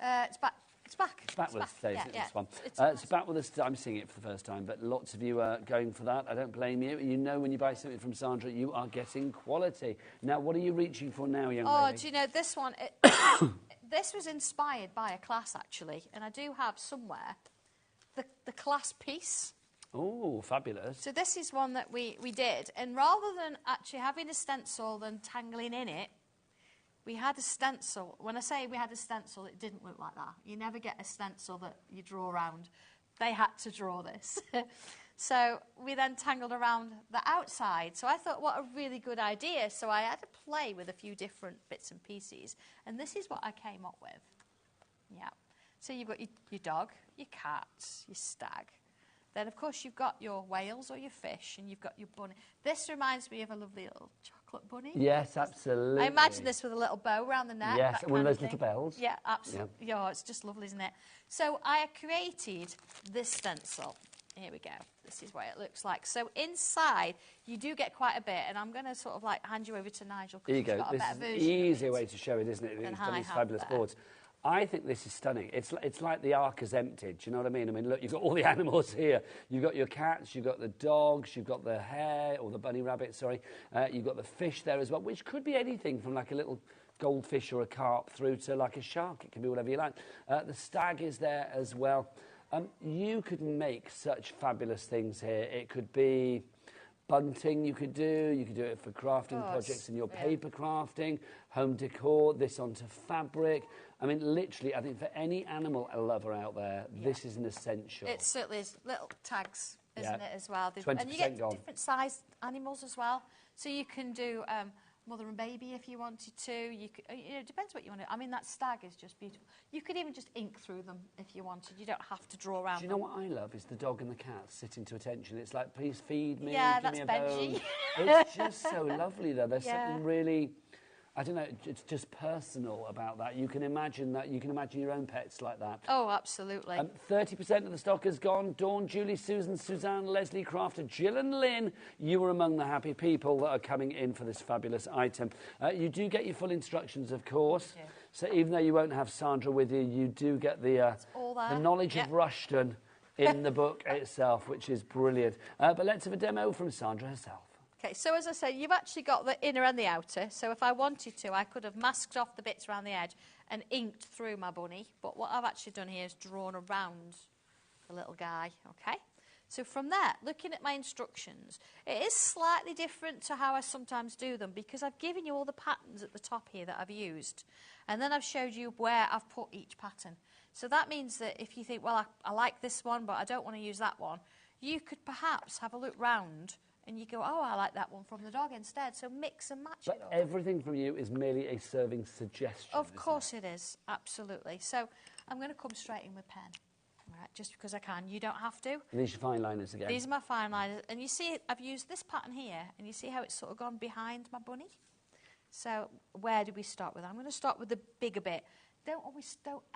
S1: It's back. It's back.
S2: It's back with us today, isn't it, this one?
S1: It's
S2: back with us. I'm seeing it for the first time, but lots of you are going for that. I don't blame you. You know, when you buy something from Sandra, you are getting quality. Now, what are you reaching for now, young lady?
S1: Oh, do you know, this one, this was inspired by a class, actually, and I do have somewhere the class piece.
S2: Oh, fabulous.
S1: So this is one that we did, and rather than actually having a stencil and tangling in it, we had a stencil. When I say we had a stencil, it didn't look like that. You never get a stencil that you draw around. They had to draw this. So we then tangled around the outside. So I thought, what a really good idea. So I had to play with a few different bits and pieces. And this is what I came up with. Yeah. So you've got your dog, your cat, your stag. Then, of course, you've got your whales or your fish, and you've got your bunny. This reminds me of a lovely little chocolate bunny.
S2: Yes, absolutely.
S1: I imagine this with a little bow around the neck.
S2: Yes, one of those little bells.
S1: Yeah, absolutely. Yeah, it's just lovely, isn't it? So I created this stencil. Here we go. This is what it looks like. So inside, you do get quite a bit, and I'm going to sort of like hand you over to Nigel.
S2: Here you go. This is an easier way to show it, isn't it?
S1: It's
S2: done these fabulous boards. I think this is stunning. It's like the ark has emptied. Do you know what I mean? I mean, look, you've got all the animals here. You've got your cats, you've got the dogs, you've got the hare, or the bunny rabbit, sorry. You've got the fish there as well, which could be anything from like a little goldfish or a carp through to like a shark. It can be whatever you like. The stag is there as well. You could make such fabulous things here. It could be bunting you could do it for crafting projects in your paper crafting, home decor, this onto fabric. I mean, literally, I think for any animal lover out there, this is an essential.
S1: It certainly is. Little tags, isn't it, as well?
S2: 20%
S1: and you get
S2: gone.
S1: different sized animals as well. So you can do mother and baby if you wanted to. You could, it depends what you want to. I mean, that stag is just beautiful. You could even just ink through them if you wanted. You don't have to draw around them.
S2: Do you know what I love? Is the dog and the cat sitting to attention. It's like, please feed me,
S1: yeah,
S2: give me a
S1: Benji.
S2: bone. It's just so lovely, though. There's something really, I don't know, it's just personal about that. You can imagine that. You can imagine your own pets like that.
S1: Oh, absolutely.
S2: 30% of the stock is gone. Dawn, Julie, Susan, Suzanne, Leslie, Crafter, Jill and Lynn, you are among the happy people that are coming in for this fabulous item. You do get your full instructions, of course. So even though you won't have Sandra with you, you do get the knowledge of Rushton in the book itself, which is brilliant. But let's have a demo from Sandra herself.
S1: Okay, so as I say, you've actually got the inner and the outer. So if I wanted to, I could have masked off the bits around the edge and inked through my bunny. But what I've actually done here is drawn around the little guy, okay? So from there, looking at my instructions, it is slightly different to how I sometimes do them because I've given you all the patterns at the top here that I've used. And then I've showed you where I've put each pattern. So that means that if you think, well, I like this one, but I don't want to use that one, you could perhaps have a look round and you go, oh, I like that one from the dog instead. So mix and match it up.
S2: Everything from you is merely a serving suggestion.
S1: Of course it is, absolutely. So I'm going to come straight in with pen, right, just because I can. You don't have to.
S2: And these are fine liners again.
S1: These are my fine liners. And you see, I've used this pattern here, and you see how it's sort of gone behind my bunny? So where do we start with? I'm going to start with the bigger bit. Don't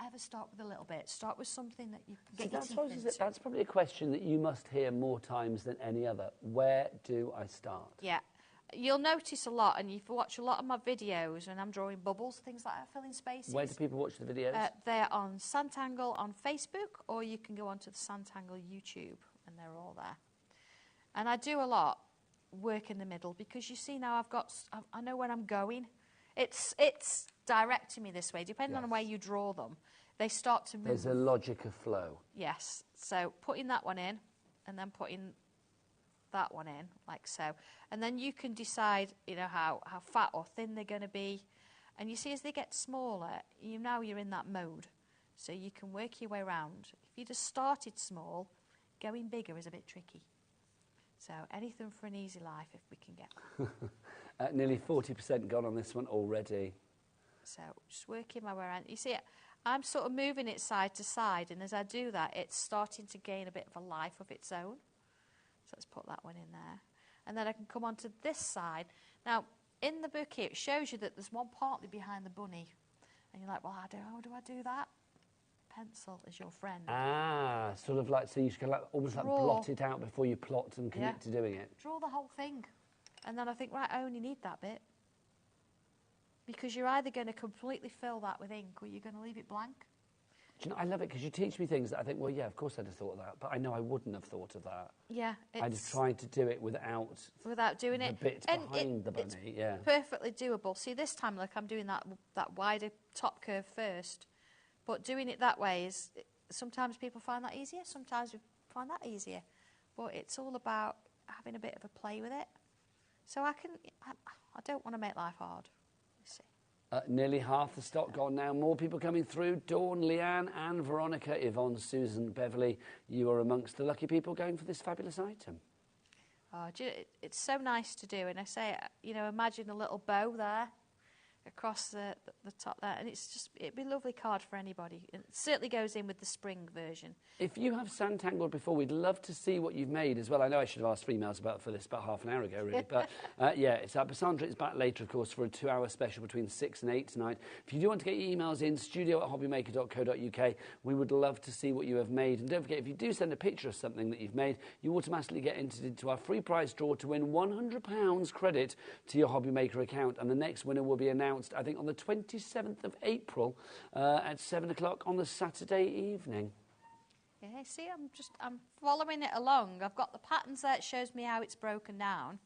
S1: ever start with a little bit. Start with something that you can get your teeth into.
S2: That's probably a question that you must hear more times than any other. Where do I start?
S1: Yeah. You'll notice a lot, and you've watched a lot of my videos, and I'm drawing bubbles, things like that, filling spaces.
S2: Where do people watch the videos?
S1: They're on Santangle on Facebook, or you can go onto the Santangle YouTube, and they're all there. And I do a lot work in the middle, because you see now I know where I'm going. It's directing me this way. Depending on where you draw them, they start to move.
S2: There's a logic of flow.
S1: Yes. So putting that one in, and then putting that one in, like so. And then you can decide, how fat or thin they're going to be. And you see, as they get smaller, you're in that mode. So you can work your way around. If you just started small, going bigger is a bit tricky. So anything for an easy life if we can get.
S2: Nearly 40% gone on this one already.
S1: So just working my way around. You see, I'm sort of moving it side to side, and as I do that, it's starting to gain a bit of a life of its own. So let's put that one in there. And then I can come on to this side. Now, in the book here, it shows you that there's one partly behind the bunny. And you're like, well, how do I do that? Pencil is your friend.
S2: Ah, sort of like, so you can almost like blot it out before you plot and commit to doing it.
S1: Draw the whole thing. And then I think, right, I only need that bit. Because you're either going to completely fill that with ink or you're going to leave it blank.
S2: Do you know, I love it because you teach me things that I think, well, yeah, of course I'd have thought of that, but I know I wouldn't have thought of that.
S1: Yeah.
S2: I'd have tried to do it without
S1: doing it.
S2: The bit behind the bunny,
S1: it's perfectly doable. See, this time, look, I'm doing that wider top curve first. But doing it that way is, sometimes people find that easier, sometimes we find that easier. But it's all about having a bit of a play with it. So I don't want to make life hard.
S2: Nearly half the stock gone now. More people coming through. Dawn, Leanne, Anne, Veronica, Yvonne, Susan, Beverly. You are amongst the lucky people going for this fabulous item.
S1: Oh, it's so nice to do. And I say, imagine a little bow there across the top there. And it'd be a lovely card for anybody. It certainly goes in with the spring version.
S2: If you have Santangled before, we'd love to see what you've made as well. I know I should have asked for emails for this about half an hour ago, really. But yeah, it's up. Sandra is back later, of course, for a 2-hour special between 6 and 8 tonight. If you do want to get your emails in, studio@hobbymaker.co.uk. We would love to see what you have made. And don't forget, if you do send a picture of something that you've made, you automatically get entered into our free prize draw to win £100 credit to your HobbyMaker account. And the next winner will be announced, I think, on the 27th of April at 7 o'clock on the Saturday evening.
S1: Yeah, see, I'm following it along. I've got the patterns there. It shows me how it's broken down.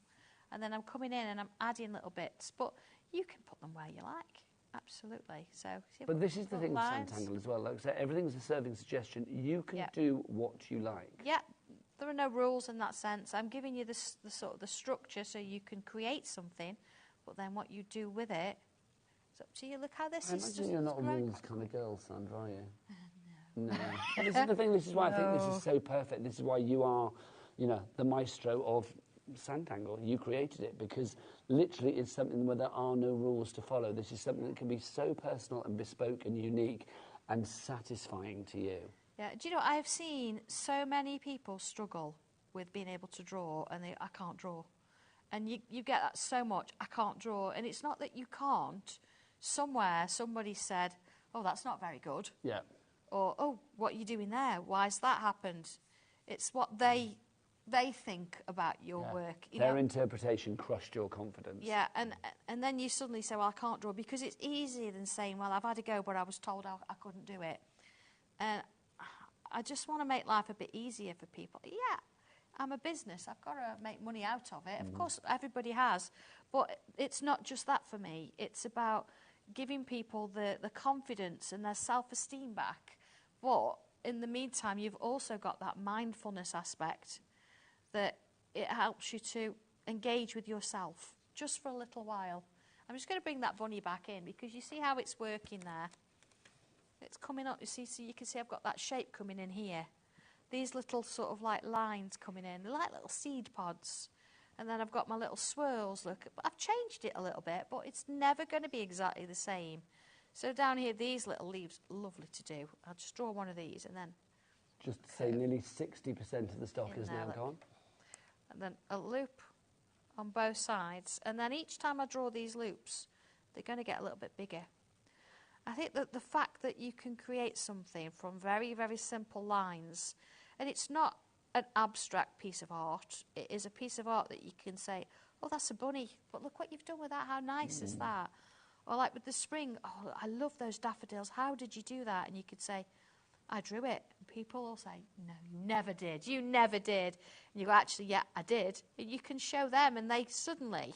S1: And then I'm coming in and I'm adding little bits. But you can put them where you like. Absolutely. So,
S2: but this is the thing with Santangle as well. Like I said, everything's a serving suggestion. You can do what you like.
S1: Yeah. There are no rules in that sense. I'm giving you the sort of the structure so you can create something, but then what you do with it, it's up to you. Look how this is just... I
S2: imagine you're not a rules kind of girl, Sandra, are you? No. But this is the thing, this is why I think this is so perfect. This is why you are, you know, the maestro of Sanntangle. You created it because literally it's something where there are no rules to follow. This is something that can be so personal and bespoke and unique and satisfying to you.
S1: Yeah, do you know, I've seen so many people struggle with being able to draw and I can't draw. And you get that so much, I can't draw. And it's not that you can't. Somewhere somebody said, oh, that's not very good.
S2: Yeah.
S1: Or, oh, what are you doing there? Why's that happened? It's what they think about your work.
S2: Their interpretation crushed your confidence.
S1: Yeah, and then you suddenly say, well, I can't draw, because it's easier than saying, well, I've had a go, but I was told I couldn't do it. And I just want to make life a bit easier for people. Yeah, I'm a business. I've got to make money out of it. Of course, everybody has. But it's not just that for me. It's about giving people the confidence and their self-esteem back. But in the meantime, you've also got that mindfulness aspect that it helps you to engage with yourself just for a little while. I'm just going to bring that bunny back in because you see how it's working there. It's coming up, you see, so you can see I've got that shape coming in here. These little sort of like lines coming in, they're like little seed pods. And then I've got my little swirls, look. I've changed it a little bit, but it's never going to be exactly the same. So down here, these little leaves, lovely to do. I'll just draw one of these and then...
S2: Just to say nearly 60% of the stock is now gone.
S1: And then a loop on both sides. And then each time I draw these loops, they're going to get a little bit bigger. I think that the fact that you can create something from very, very simple lines, and it's not an abstract piece of art, it is a piece of art that you can say, oh, that's a bunny, but look what you've done with that, how nice is that? Or like with the spring, oh, I love those daffodils, how did you do that? And you could say, I drew it. And people will say, no, you never did, you never did. And you go, actually, yeah, I did. And you can show them, and they suddenly,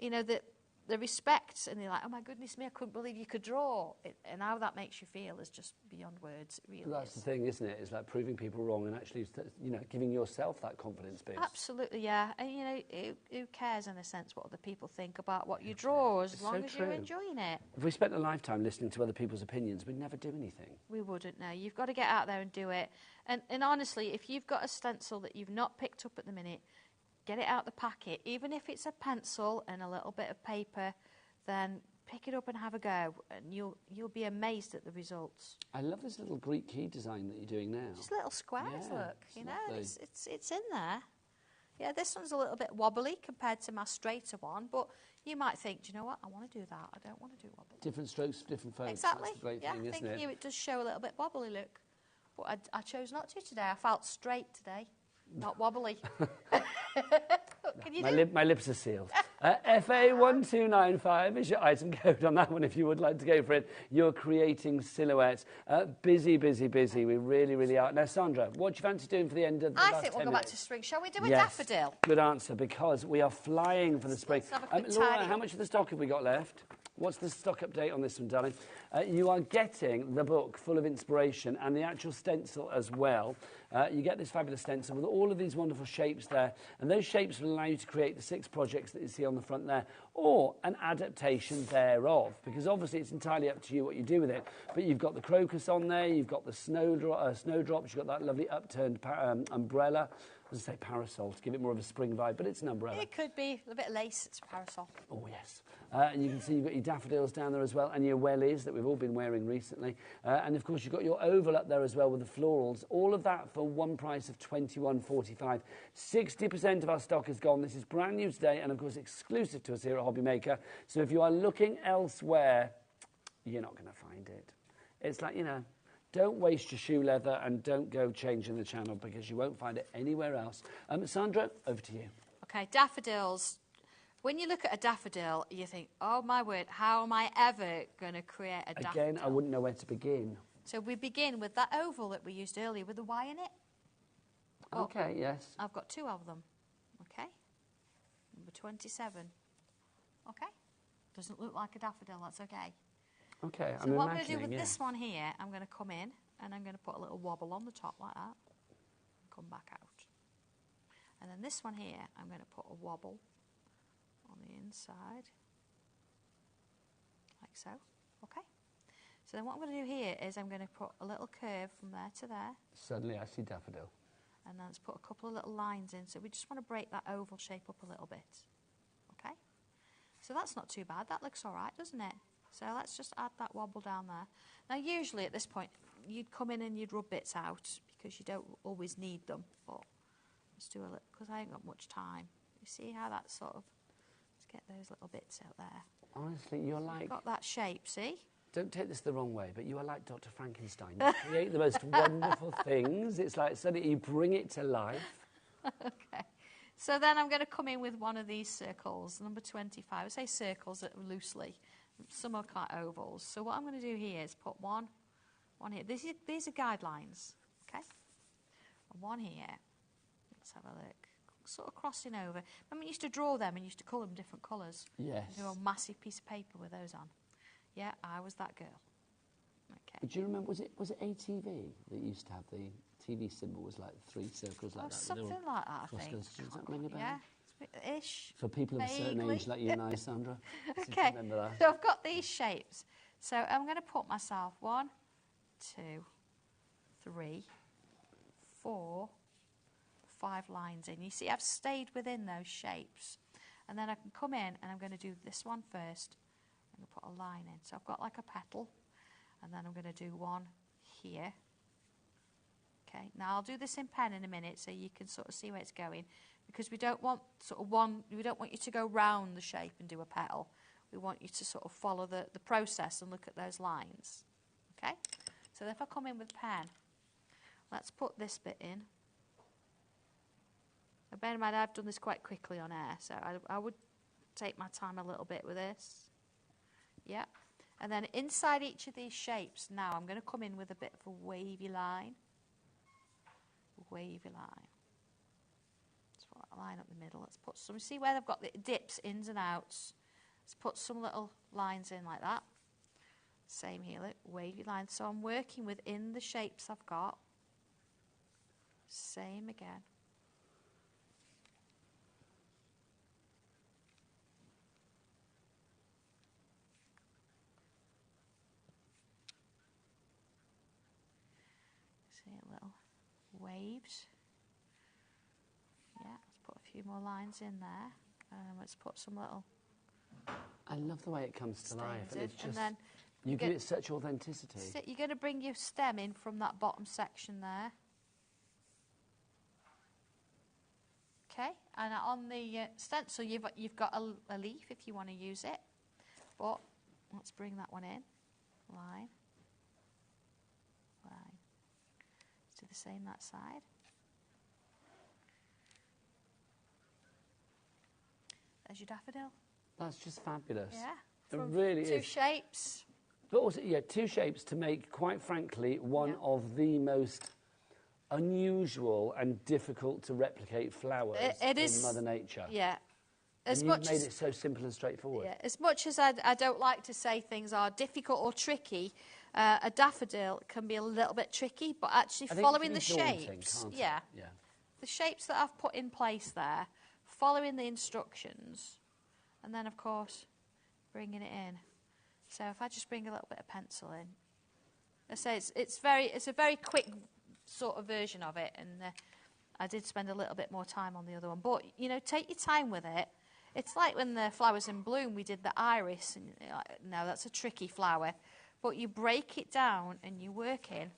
S1: you know, the respect, and they're like, oh my goodness me, I couldn't believe you could draw. And how that makes you feel is just beyond words, it really
S2: That's the thing, isn't it? It's like proving people wrong and actually, you know, giving yourself that confidence boost.
S1: Absolutely, yeah. And, you know, who cares, in a sense, what other people think about what you draw, as long as you're enjoying it.
S2: If we spent a lifetime listening to other people's opinions, we'd never do anything.
S1: We wouldn't, no. You've got to get out there and do it. And honestly, if you've got a stencil that you've not picked up at the minute, get it out the packet. Even if it's a pencil and a little bit of paper, then pick it up and have a go, and you'll be amazed at the results.
S2: I love this little Greek key design that you're doing now.
S1: Just little squares, look, you know, it's in there. Yeah, this one's a little bit wobbly compared to my straighter one, but you might think, do you know what, I want to do that, I don't want to do wobbly.
S2: Different strokes for different folks.
S1: Exactly.
S2: That's the great thing, isn't it?
S1: It does show a little bit wobbly, look. But I chose not to today. I felt straight today, not wobbly. Can you
S2: my lips are sealed. FA1295 is your item code on that one if you would like to go for it. You're creating silhouettes. Busy, busy, busy. We really, really are. Now, Sandra, what do you fancy doing for the end of the last 10 minutes?
S1: I think we'll go back to spring. Shall we do a daffodil?
S2: Good answer, because we are flying for the spring. Laura, how much of the stock have we got left? What's the stock update on this one, darling? You are getting the book full of inspiration and the actual stencil as well. You get this fabulous stencil with all of these wonderful shapes there, and those shapes will allow you to create the 6 projects that you see on the front there, or an adaptation thereof, because obviously it's entirely up to you what you do with it. But you've got the crocus on there, you've got the snowdrops, you've got that lovely upturned umbrella. As I say, parasol, to give it more of a spring vibe, but it's an umbrella.
S1: It could be a bit of lace, it's a parasol.
S2: Oh, yes. And you can see you've got your daffodils down there as well, and your wellies that we've all been wearing recently. And, of course, you've got your oval up there as well with the florals. All of that for one price of $21.45. 60% of our stock is gone. This is brand new today, and, of course, exclusive to us here at HobbyMaker. So if you are looking elsewhere, you're not going to find it. It's like, you know... Don't waste your shoe leather and don't go changing the channel because you won't find it anywhere else. Sandra, over to you.
S1: OK, daffodils. When you look at a daffodil, you think, oh, my word, how am I ever going to create a daffodil?
S2: Again, I wouldn't know where to begin.
S1: So we begin with that oval that we used earlier with the Y in it.
S2: OK, yes.
S1: I've got 2 of them. OK. Number 27. OK. Doesn't look like a daffodil, that's OK.
S2: OK,
S1: so what I'm going to do with this one here, I'm going to come in and I'm going to put a little wobble on the top like that and come back out. And then this one here, I'm going to put a wobble on the inside, like so. Okay. So then what I'm going to do here is I'm going to put a little curve from there to there.
S2: Suddenly I see daffodil.
S1: And then let's put a couple of little lines in. So we just want to break that oval shape up a little bit. Okay. So that's not too bad. That looks all right, doesn't it? So let's just add that wobble down there. Now usually at this point you'd come in and you'd rub bits out because you don't always need them. But let's do a little, because I ain't got much time. You see how that sort of, let's get those little bits out there.
S2: Honestly, you're
S1: so
S2: like...
S1: You've got that shape, see?
S2: Don't take this the wrong way, but you are like Dr. Frankenstein. You create the most wonderful things. It's like suddenly you bring it to life.
S1: Okay. So then I'm going to come in with one of these circles, number 25. I say circles loosely. Some are quite ovals. So what I'm going to do here is put one here. These are guidelines, okay? And one here. Let's have a look. Sort of crossing over. Remember, we used to draw them and used to colour them different colours.
S2: Yes.
S1: Do a massive piece of paper with those on. Yeah, I was that girl. Okay.
S2: Do you remember, was it ATV that used to have the TV symbol was like 3 circles like that?
S1: Something like that, I think.
S2: Does that ring a bell?
S1: Yeah, ish.
S2: For people of a certain age like you and I, Sandra.
S1: Okay,
S2: remember that.
S1: so I've got these shapes. So I'm going to put myself 1, 2, 3, 4, 5 lines in. You see, I've stayed within those shapes. And then I can come in and I'm going to do this one first. I'm going to put a line in. So I've got like a petal. And then I'm going to do one here. Okay, now I'll do this in pen in a minute so you can sort of see where it's going, because we don't want we don't want you to go round the shape and do a petal. We want you to sort of follow the process and look at those lines. Okay, so if I come in with pen, let's put this bit in. Now bear in mind I've done this quite quickly on air, so I would take my time a little bit with this. Yeah, and then inside each of these shapes now I'm going to come in with a bit of a wavy line. Wavy line. Let's put a line up the middle. Let's put some, see where they've got the dips, ins and outs. Let's put some little lines in like that. Same here, look, wavy lines. So I'm working within the shapes I've got. Same again. See a little waves. Yeah, let's put a few more lines in there. Let's put some little...
S2: I love the way it comes to life. And it's just,
S1: and then
S2: you give it such authenticity.
S1: You're going to bring your stem in from that bottom section there. Okay, and on the stencil you've got a leaf if you want to use it. But let's bring that one in. Line. Line. Let's do the same that side. There's your daffodil.
S2: That's just fabulous.
S1: Yeah.
S2: It really
S1: two
S2: is.
S1: Shapes.
S2: But also, yeah, 2 shapes to make, quite frankly, one of the most unusual and difficult to replicate flowers in Mother Nature.
S1: Yeah.
S2: You've made it so simple and straightforward.
S1: Yeah. As much as I don't like to say things are difficult or tricky, a daffodil can be a little bit tricky, but actually following the shapes, yeah, the shapes that I've put in place there, following the instructions, and then of course bringing it in. So if I just bring a little bit of pencil in, I say it's a very quick sort of version of it, and I did spend a little bit more time on the other one. But you know, take your time with it. It's like when the flowers in bloom, we did the iris, and you're like, no, that's a tricky flower. But you break it down and you work in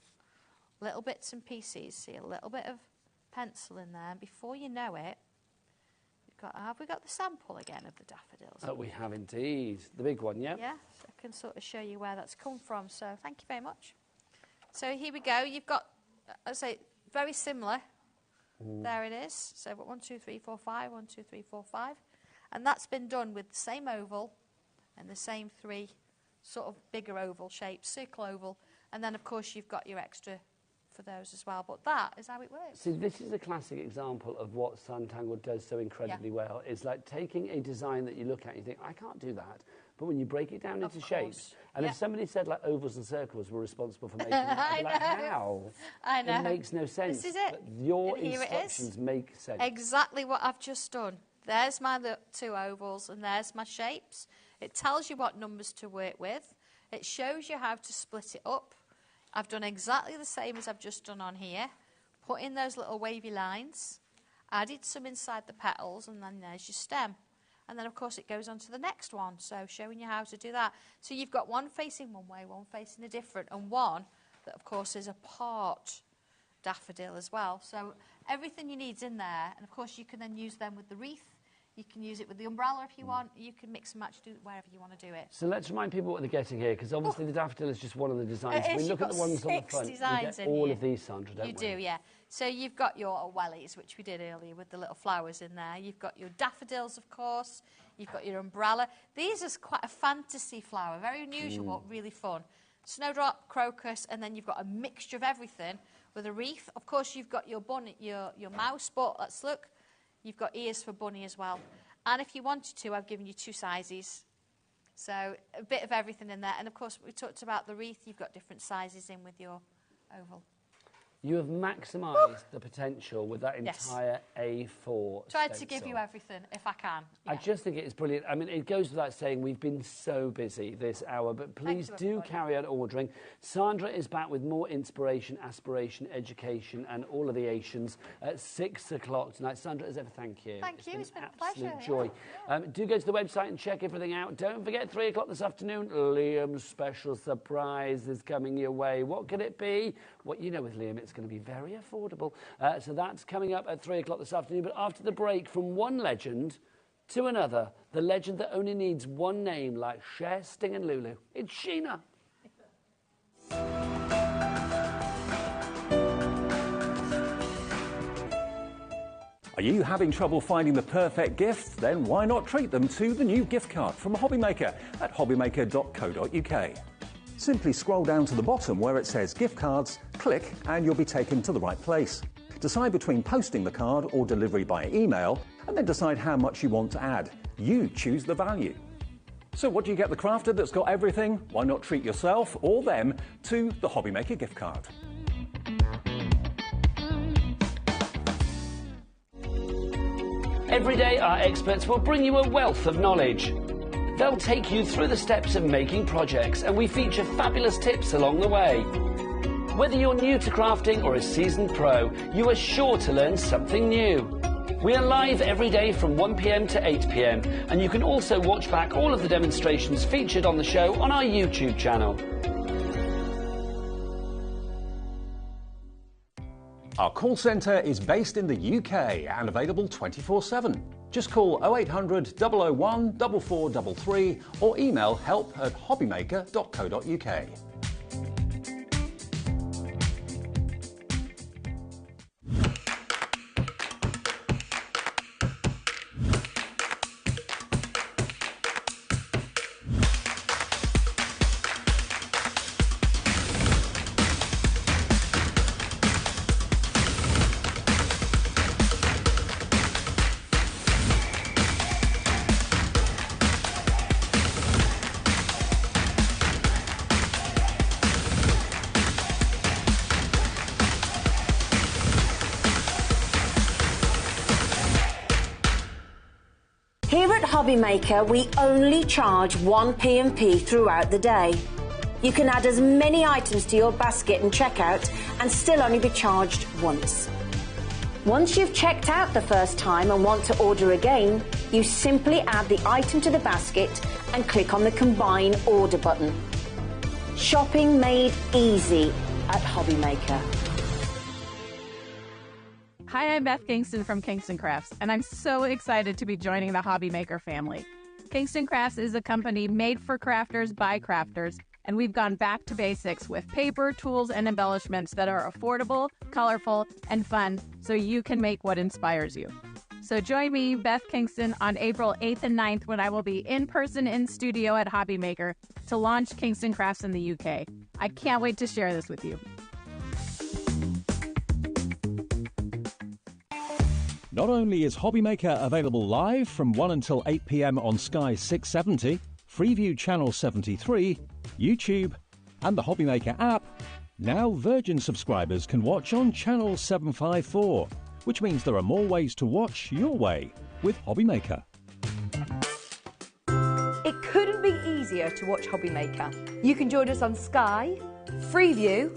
S1: little bits and pieces. See a little bit of pencil in there, and before you know it, have we got the sample again of the daffodils?
S2: Oh, we have indeed. The big one, yeah?
S1: Yeah, so I can sort of show you where that's come from. So thank you very much. So here we go. You've got, I say, very similar. There it is. So we've got 1, 2, 3, 4, 5, 1, 2, 3, 4, 5. And that's been done with the same oval and the same 3 sort of bigger oval shapes, circle oval. And then, of course, you've got your extra for those as well. But that is how it works.
S2: See, this is a classic example of what Suntangle does so incredibly well. It's like taking a design that you look at and you think, I can't do that. but when you break it down into shapes, and if somebody said like ovals and circles were responsible for making it, I'd be like, how?
S1: I know.
S2: It makes no sense.
S1: This is it.
S2: But your instructions make sense.
S1: Exactly what I've just done. There's my 2 ovals and there's my shapes. It tells you what numbers to work with. It shows you how to split it up. I've done exactly the same as I've just done on here. Put in those little wavy lines, added some inside the petals, and then there's your stem. And then, of course, it goes on to the next one, so showing you how to do that. So you've got one facing one way, one facing a different, and one that, of course, is a part daffodil as well. So everything you need's in there, and, of course, you can then use them with the wreath. You can use it with the umbrella if you want. You can mix and match, do it wherever you want to do it.
S2: So let's remind people what they're getting here, because obviously the daffodil is just one of the designs. We look at the ones on the front. You get all of these, Sandra, don't we?
S1: You do, yeah. So you've got your wellies, which we did earlier with the little flowers in there. You've got your daffodils, of course. You've got your umbrella. These are quite a fantasy flower, very unusual, really fun. Snowdrop, crocus, and then you've got a mixture of everything with a wreath. Of course, you've got your bunny, your mouse, but let's look. You've got ears for bunny as well. And if you wanted to, I've given you 2 sizes. So a bit of everything in there. And, of course, we talked about the wreath. You've got different sizes in with your oval.
S2: You have maximised the potential with that entire A4
S1: Tried to give you everything, if I can. Yeah.
S2: I just think it's brilliant. I mean, it goes without saying we've been so busy this hour, but please do carry on ordering. Sandra is back with more inspiration, aspiration, education, and all of the Asians at 6 o'clock tonight. Sandra, as ever, thank you.
S1: Thank you. It's been a
S2: absolute
S1: pleasure.
S2: joy. Do go to the website and check everything out. Don't forget, 3 o'clock this afternoon, Liam's special surprise is coming your way. What could it be? What you know with Liam, it's going to be very affordable. So that's coming up at 3 o'clock this afternoon. But after the break, from one legend to another, the legend that only needs one name, like Cher, Sting and Lulu. It's Sheena.
S3: Are you having trouble finding the perfect gift? Then why not treat them to the new gift card from HobbyMaker at hobbymaker.co.uk. Simply scroll down to the bottom where it says gift cards, click and you'll be taken to the right place. Decide between posting the card or delivery by email and then decide how much you want to add. You choose the value. So what do you get the crafter that's got everything? Why not treat yourself or them to the HobbyMaker gift card?
S2: Every day, our experts will bring you a wealth of knowledge. They'll take you through the steps of making projects, and we feature fabulous tips along the way. Whether you're new to crafting or a seasoned pro, you are sure to learn something new. We are live every day from 1 p.m. to 8 p.m, and you can also watch back all of the demonstrations featured on the show on our YouTube channel.
S3: Our call centre is based in the UK and available 24/7. Just call 0800 001 4433 or email help@hobbymaker.co.uk.
S4: Here at HobbyMaker, we only charge 1 P&P throughout the day. You can add as many items to your basket and checkout and still only be charged once. Once you've checked out the first time and want to order again, you simply add the item to the basket and click on the Combine Order button. Shopping made easy at HobbyMaker.
S5: Hi, I'm Beth Kingston from Kingston Crafts, and I'm so excited to be joining the HobbyMaker family. Kingston Crafts is a company made for crafters by crafters, and we've gone back to basics with paper, tools, and embellishments that are affordable, colorful, and fun, so you can make what inspires you. So join me, Beth Kingston, on April 8th and 9th when I will be in person in studio at HobbyMaker to launch Kingston Crafts in the UK. I can't wait to share this with you.
S3: Not only is HobbyMaker available live from 1 until 8 p.m. on Sky 670, Freeview Channel 73, YouTube, and the HobbyMaker app, now Virgin subscribers can watch on Channel 754, which means there are more ways to watch your way with HobbyMaker.
S6: It couldn't be easier to watch HobbyMaker. You can join us on Sky, Freeview,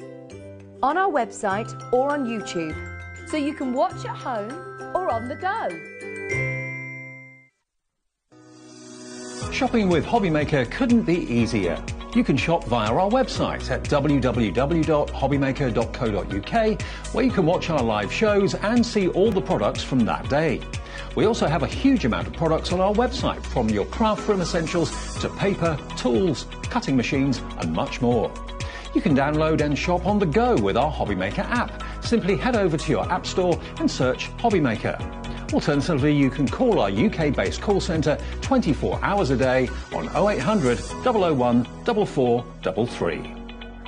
S6: on our website or on YouTube. So you can watch at home or on the go.
S3: Shopping with HobbyMaker couldn't be easier. You can shop via our website at www.hobbymaker.co.uk, where you can watch our live shows and see all the products from that day. We also have a huge amount of products on our website, from your craft room essentials to paper, tools, cutting machines and much more. You can download and shop on the go with our HobbyMaker app. Simply head over to your app store and search HobbyMaker. Alternatively, you can call our UK-based call centre 24 hours a day on 0800 001 4433.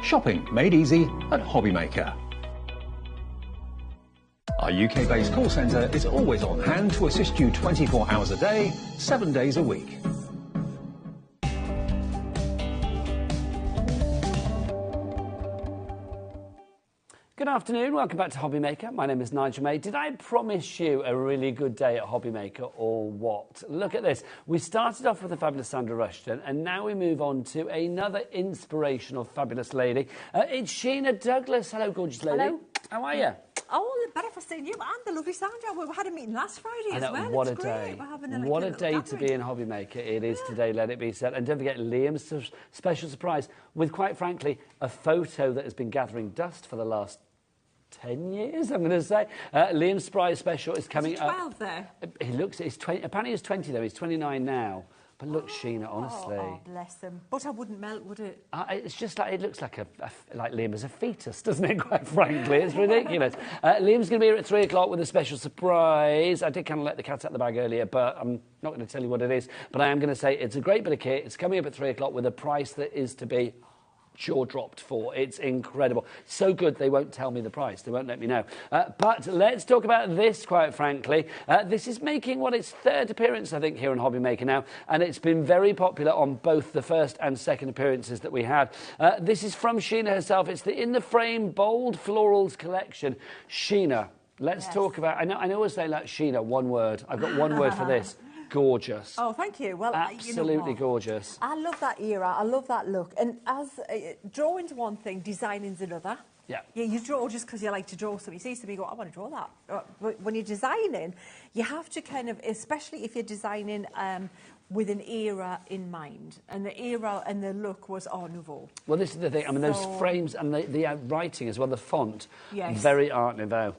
S3: Shopping made easy at HobbyMaker. Our UK-based call centre is always on hand to assist you 24 hours a day, 7 days a week.
S2: Good afternoon, welcome back to HobbyMaker. My name is Nigel May. Did I promise you a really good day at HobbyMaker or what? Look at this. We started off with the fabulous Sandra Rushton and now we move on to another inspirational, fabulous lady. It's Sheena Douglas. Hello, gorgeous lady.
S7: Hello.
S2: How are you?
S7: Oh, the better for seeing you and the lovely Sandra. We had a meeting last Friday as well.
S2: What
S7: it's
S2: a day.
S7: We're having a,
S2: what a day to be in HobbyMaker. It is today, let it be said. And don't forget Liam's special surprise with, quite frankly, a photo that has been gathering dust for the last 10 years, I'm going to say. Liam's surprise special is coming up.
S7: 12 there.
S2: He looks, he's 20, apparently he's 20 though, he's 29 now. But look, Sheena, honestly.
S7: Oh, bless them. Butter wouldn't melt, would it?
S2: It's just like, it looks like like Liam is a fetus, doesn't it, quite frankly? It's ridiculous. Liam's going to be here at 3 o'clock with a special surprise. I did kind of let the cat out of the bag earlier, but I'm not going to tell you what it is. But I am going to say it's a great bit of kit. It's coming up at 3 o'clock with a price that is to be jaw-dropped for. It's incredible. So good they won't tell me the price. They won't let me know. But let's talk about this, quite frankly. This is making its third appearance, I think, here on HobbyMaker now, and it's been very popular on both the first and second appearances that we had. This is from Sheena herself. It's the In the Frame Bold Florals collection. Sheena, let's talk about... I always say, like, Sheena, one word. I've got one word for this. Gorgeous.
S7: Oh, thank you. Well,
S2: absolutely gorgeous.
S7: I love that era. I love that look. And as drawing's one thing, designing's another.
S2: Yeah.
S7: You draw just because you like to draw something. You see something, you go, I want to draw that. But when you're designing, you have to kind of, especially if you're designing with an era in mind. And the era and the look was Art Nouveau. Well, this is the thing. I mean, those frames and the writing as well, the font, very Art Nouveau.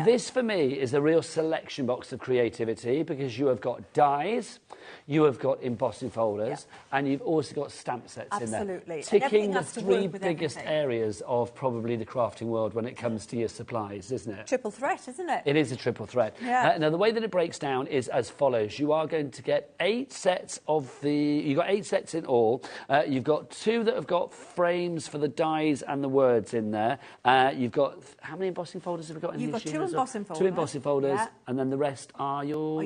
S7: This, for me, is a real selection box of creativity because you have got dies, you have got embossing folders, and you've also got stamp sets in there. Absolutely. Ticking the three biggest areas of probably the crafting world when it comes to your supplies, isn't it? Triple threat, isn't it? It is a triple threat. Yeah. Now, the way that it breaks down is as follows. You are going to get 8 sets of you've got 8 sets in all. You've got 2 that have got frames for the dies and the words in there. You've got, how many embossing folders have we got in here? You've got 2 embossing folders. 2 embossing folders, and then the rest are your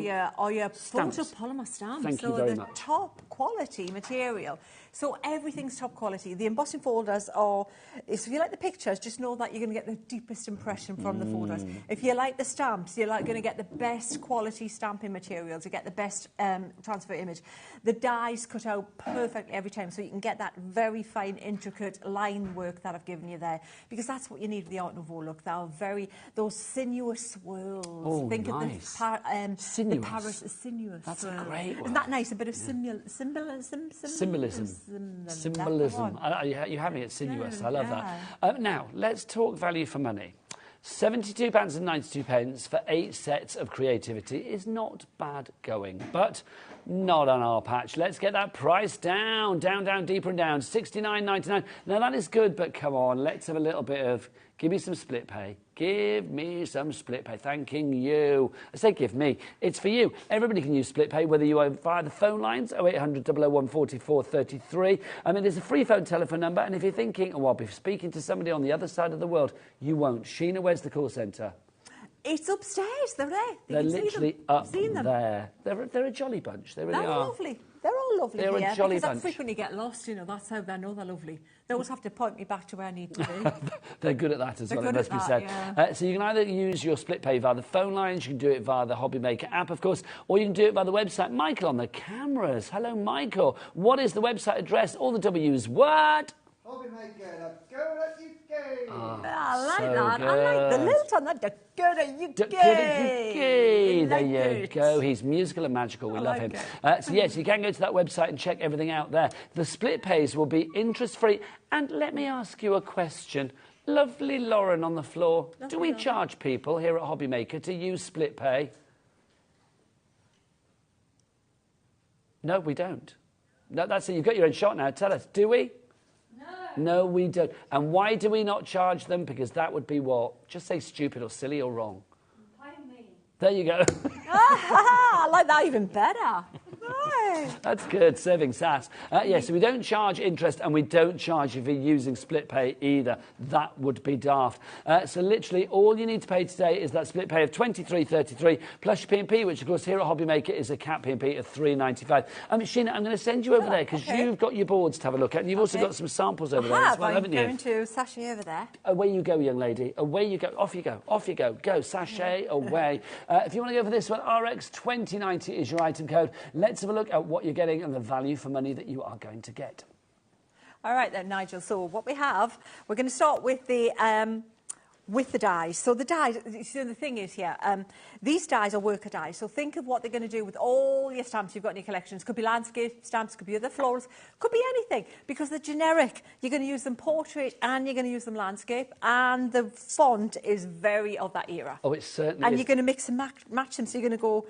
S7: stamps. Photopolymer stamps. Thank you very much. Top quality material. So everything's top quality. The embossing folders are, if you like the pictures, just know that you're going to get the deepest impression from the folders. If you like the stamps, you're going to get the best quality stamping materials, you get the best transfer image. The dies cut out perfectly every time, so you can get that very fine, intricate line work that I've given you there, because that's what you need for the Art Nouveau look. Those sinuous swirls. Oh, think nice. Of the sinuous. The Paris sinuous. That's a great one. Isn't that nice? A bit of symbolism. You're having it sinuous. I love that. Now, let's talk value for money. £72.92 for 8 sets of creativity is not bad going, but not on our patch. Let's get that price down, deeper and down. £69.99. Now, that is good, but come on, let's have a little bit of... Give me some split pay. Give me some split pay. Thanking you. I say give me. It's for you. Everybody can use split pay, whether you are via the phone lines, 0800 001 4433. I mean, there's a free phone telephone number, and if you're thinking, oh, I'll be speaking to somebody on the other side of the world, you won't. Sheena, where's the call centre? It's upstairs. They're there.
S2: They're literally up
S7: them.
S2: there. They're a jolly bunch. They really
S7: They're
S2: are.
S7: lovely. They're all lovely
S2: They're
S7: here.
S2: a jolly
S7: because
S2: bunch.
S7: I frequently get lost, you know. That's how they know they're lovely. They always have to point me back to where I need to be.
S2: They're good at that as well, it must be said.
S7: Yeah.
S2: So you can either use your split pay via the phone lines, you can do it via the HobbyMaker app, of course, or you can do it via the website. Michael on the cameras. Hello, Michael. What is the website address? All the W's. What?
S8: HobbyMaker.co.uk.
S7: I like
S2: So
S7: that.
S2: good.
S7: I like the lilt on that. UK.
S2: There you go. He's musical and magical. We love him. So yes, you can go to that website and check everything out there. The split pays will be interest-free. And let me ask you a question. Lovely Lauren on the floor. Do we charge people here at HobbyMaker to use split pay? No, we don't. No, that's it. You've got your own shot now. Tell us. Do we? No, we don't. And why do we not charge them? Because that would be what? Just say stupid or silly or wrong. There you go.
S7: I like that even better. Right.
S2: That's good, serving sass. Yeah, so we don't charge interest and we don't charge you for using split pay either. That would be daft. So literally all you need to pay today is that split pay of $23.33 plus your P&P, which of course here at HobbyMaker is a cap P&P of $3.95. Sheena, I'm going to send you over there because you've got your boards to have a look at and you've also got some samples over there as well, haven't you?
S7: I'm going to sashay over there.
S2: Away you go, young lady. Away you go. Off you go. Off you go. Go, sachet, away. If you want to go for this one, RX2090 is your item code. Let's have a look at what you're getting and the value for money that you are going to get.
S7: All right then, Nigel. So what we have, we're going to start with the dies. So the dies, so the thing is here, these dies are worker dies. So think of what they're going to do with all your stamps you've got in your collections. Could be landscape stamps, could be other florals, could be anything. Because they're generic. You're going to use them portrait and you're going to use them landscape. And the font is very of that era.
S2: Oh, it certainly
S7: and
S2: is.
S7: You're going to mix and match them. So you're going to go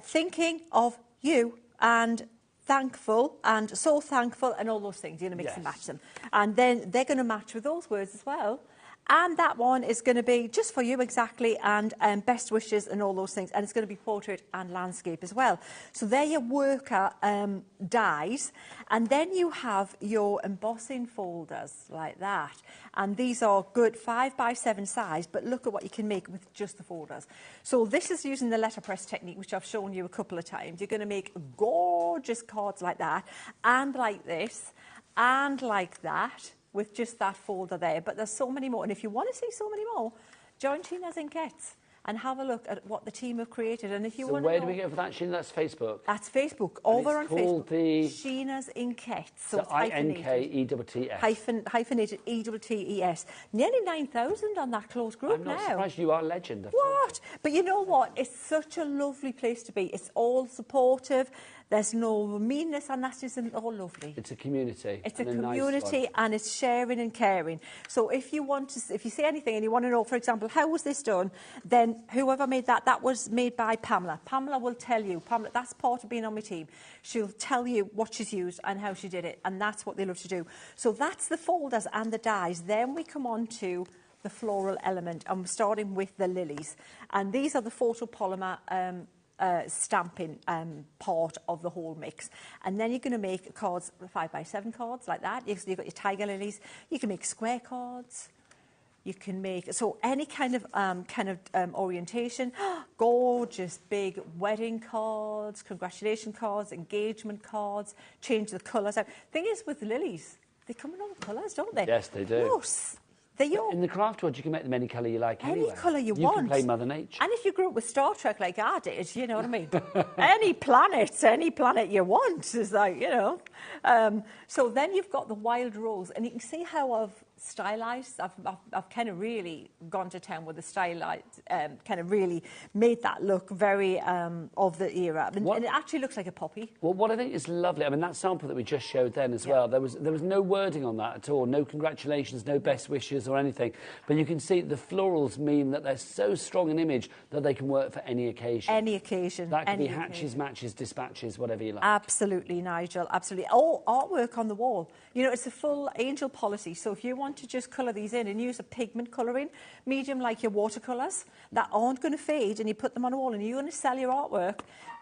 S7: thinking of you and thankful and so thankful and all those things. You're going to mix and match them. And then they're going to match with those words as well. And that one is going to be just for you exactly and best wishes and all those things. And it's going to be portrait and landscape as well. So they're your worker dies. And then you have your embossing folders like that. And these are good 5x7 size, but look at what you can make with just the folders. So this is using the letterpress technique, which I've shown you a couple of times. You're going to make gorgeous cards like that, and like this, and like that, with just that folder there. But there's so many more. And if you want to see so many more, join Sheena's Inkettes and have a look at what the team have created. And if you want to
S2: where do we go for that, Sheena? That's Facebook.
S7: That's Facebook. Over on Facebook.
S2: The
S7: Sheena's Inkettes.
S2: So I-N-K-E-T-T-S.
S7: Hyphenated E-T-T-E-S. Nearly 9,000 on that closed group
S2: I'm
S7: now.
S2: not surprised. You are a legend.
S7: What? But you know what? It's such a lovely place to be. It's all supportive. There's no meanness and nastiness, and it's all lovely.
S2: It's a community.
S7: It's a community, and it's sharing and caring. So if you want to, if you see anything and you want to know, for example, how was this done, then whoever made that, that was made by Pamela. Pamela will tell you. Pamela, that's part of being on my team. She'll tell you what she's used and how she did it, and that's what they love to do. So that's the folders and the dies. Then we come on to the floral element, and we're starting with the lilies. And these are the photopolymer stamping part of the whole mix. And then you're going to make cards, 5x7 cards like that. You've got your tiger lilies. You can make square cards. You can make, so any kind of orientation. Gorgeous big wedding cards, congratulation cards, engagement cards, change the colours out. Thing is with lilies, they come in all colours, don't they?
S2: Yes, they do.
S7: Yes. In
S2: the craft world, you can make them any colour you like anyway.
S7: Any colour you want.
S2: You can play Mother Nature.
S7: And if you grew up with Star Trek like I did, you know what I mean? any planet you want is like, you know. So then you've got the wild rose, and you can see how I've stylised. I've kind of really gone to town with the stylised, kind of really made that look very of the era. And it actually looks like a poppy.
S2: Well, what I think is lovely, I mean, that sample that we just showed then as well, there was no wording on that at all, no congratulations, no best wishes or anything. But you can see the florals mean that they're so strong an image that they can work for any occasion.
S7: Any occasion.
S2: That could be hatches, matches, dispatches, whatever you like.
S7: Absolutely, Nigel, absolutely. All artwork on the wall. You know, it's a full angel policy. So if you want to just colour these in and use a pigment colouring medium like your watercolours that aren't going to fade, and you put them on a wall and you're going to sell your artwork,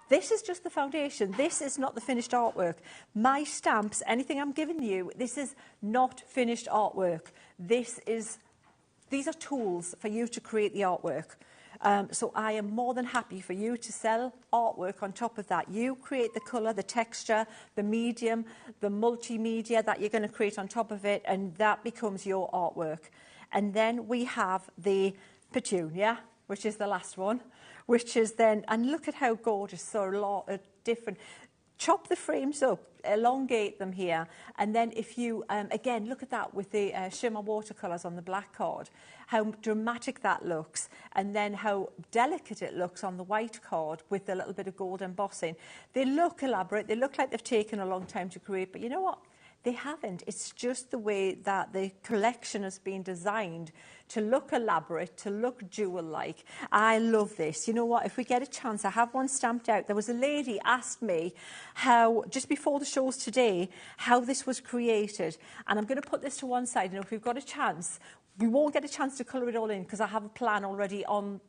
S7: this is just the foundation. This is not the finished artwork. My stamps, anything I'm giving you, this is not finished artwork. This is these are tools for you to create the artwork. So I am more than happy for you to sell artwork on top of that. You create the colour, the texture, the medium, the multimedia that you're going to create on top of it, and that becomes your artwork. And then we have the petunia, which is the last one, which is then, and look at how gorgeous, so a lot of different. Chop the frames up, elongate them here, and then if you, again, look at that with the shimmer watercolours on the black card, how dramatic that looks, and then how delicate it looks on the white card with a little bit of gold embossing. They look elaborate, they look like they've taken a long time to create, but you know what? They haven't. It's just the way that the collection has been designed to look elaborate, to look jewel-like. I love this. You know what? If we get a chance, I have one stamped out. There was a lady asked me how, just before the shows today, how this was created. And I'm going to put this to one side, and if we've got a chance, we won't get a chance to colour it all in because I have a plan already on...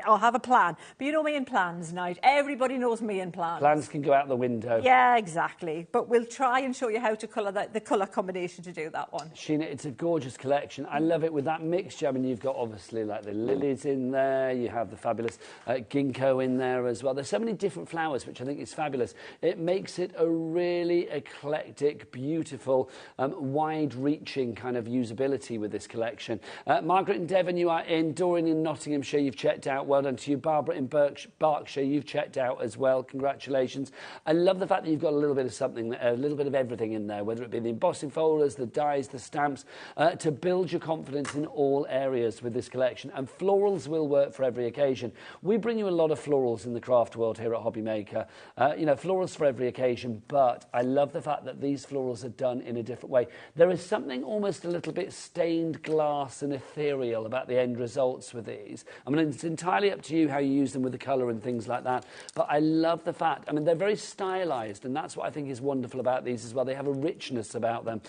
S7: I'll have a plan. But you know me and plans, Nigel. Everybody knows me and plans.
S2: Plans can go out the window.
S7: Yeah, exactly. But we'll try and show you how to colour the colour combination to do that one.
S2: Sheena, it's a gorgeous collection. I love it with that mixture. I mean, you've got obviously like the lilies in there. You have the fabulous ginkgo in there as well. There's so many different flowers, which I think is fabulous. It makes it a really eclectic, beautiful, wide-reaching kind of usability with this collection. Margaret in Devon, you are in. Doreen in Nottinghamshire, you've checked out. Well done to you. Barbara in Berkshire, you've checked out as well. Congratulations. I love the fact that you've got a little bit of something, a little bit of everything in there, whether it be the embossing folders, the dies, the stamps, to build your confidence in all areas with this collection. And florals will work for every occasion. We bring you a lot of florals in the craft world here at HobbyMaker. You know, florals for every occasion, but I love the fact that these florals are done in a different way. There is something almost a little bit stained glass and ethereal about the end results with these. I mean, it's entirely up to you how you use them with the colour and things like that, but I love the fact, I mean, they're very stylised, and that's what I think is wonderful about these as well. They have a richness about them.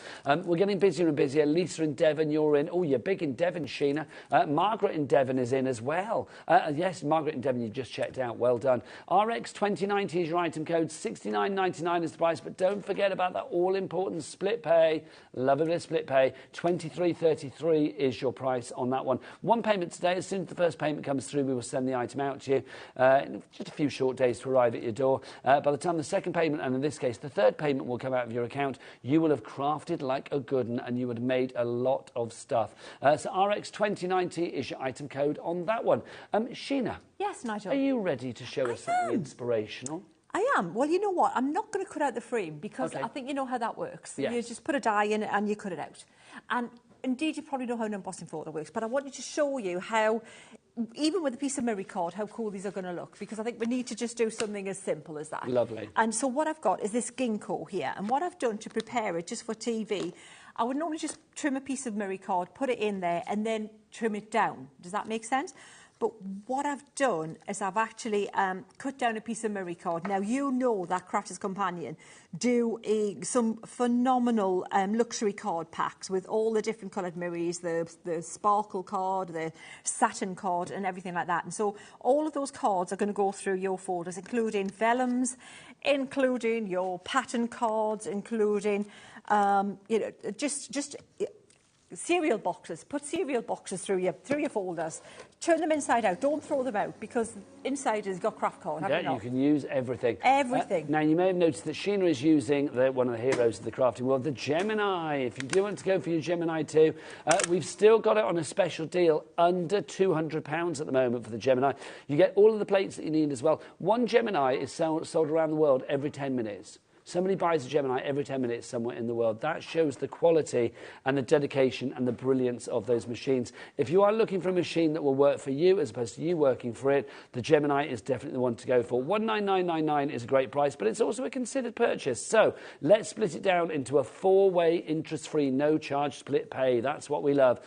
S2: We're getting busier and busier. Lisa in Devon, you're in. Oh, you're big in Devon, Sheena. Margaret in Devon is in as well. Yes, Margaret in Devon, you've just checked out. Well done. RX2090 is your item code. $69.99 is the price, but don't forget about that all-important split pay. Love a bit of split pay. $23.33 is your price on that one. One payment today. As soon as the first payment comes through, we will send the item out to you in just a few short days to arrive at your door. By the time the second payment, and in this case the third payment, will come out of your account, you will have crafted like a good one, and you would have made a lot of stuff. So RX2090 is your item code on that one. Sheena.
S7: Yes, Nigel.
S2: Are you ready to show us something inspirational?
S7: I am. Well, you know what? I'm not going to cut out the frame because I think you know how that works.
S2: Yes.
S7: You just put a die in it and you cut it out. And indeed, you probably know how an embossing folder works, but I want you to show you how, even with a piece of memory card, how cool these are going to look, because I think we need to just do something as simple as that.
S2: Lovely.
S7: And so what I've got is this ginkgo here, and what I've done to prepare it just for TV, I would normally just trim a piece of memory card, put it in there, and then trim it down. Does that make sense? But what I've done is I've actually cut down a piece of memory card. Now, you know that Crafters Companion do some phenomenal luxury card packs with all the different coloured mirrors, the sparkle card, the satin card, and everything like that. And so all of those cards are going to go through your folders, including vellums, including your pattern cards, including, you know, just cereal boxes. Put cereal boxes through your folders. Turn them inside out. Don't throw them out, because inside has got craft card.
S2: Yeah, you can use everything.
S7: Everything.
S2: Now, you may have noticed that Sheena is using one of the heroes of the crafting world, the Gemini. If you do want to go for your Gemini too, we've still got it on a special deal, under £200 at the moment for the Gemini. You get all of the plates that you need as well. One Gemini is sold around the world every 10 minutes. Somebody buys a Gemini every 10 minutes somewhere in the world. That shows the quality and the dedication and the brilliance of those machines. If you are looking for a machine that will work for you as opposed to you working for it, the Gemini is definitely the one to go for. $199.99 is a great price, but it's also a considered purchase. So let's split it down into a 4-way interest-free, no-charge split pay. That's what we love.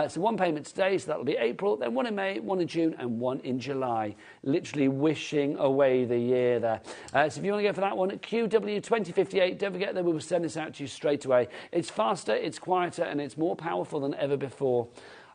S2: So one payment today, so that'll be April, then one in May, one in June, and one in July. Literally wishing away the year there. So if you want to go for that one, QW2058, don't forget that we will send this out to you straight away. It's faster, it's quieter, and it's more powerful than ever before.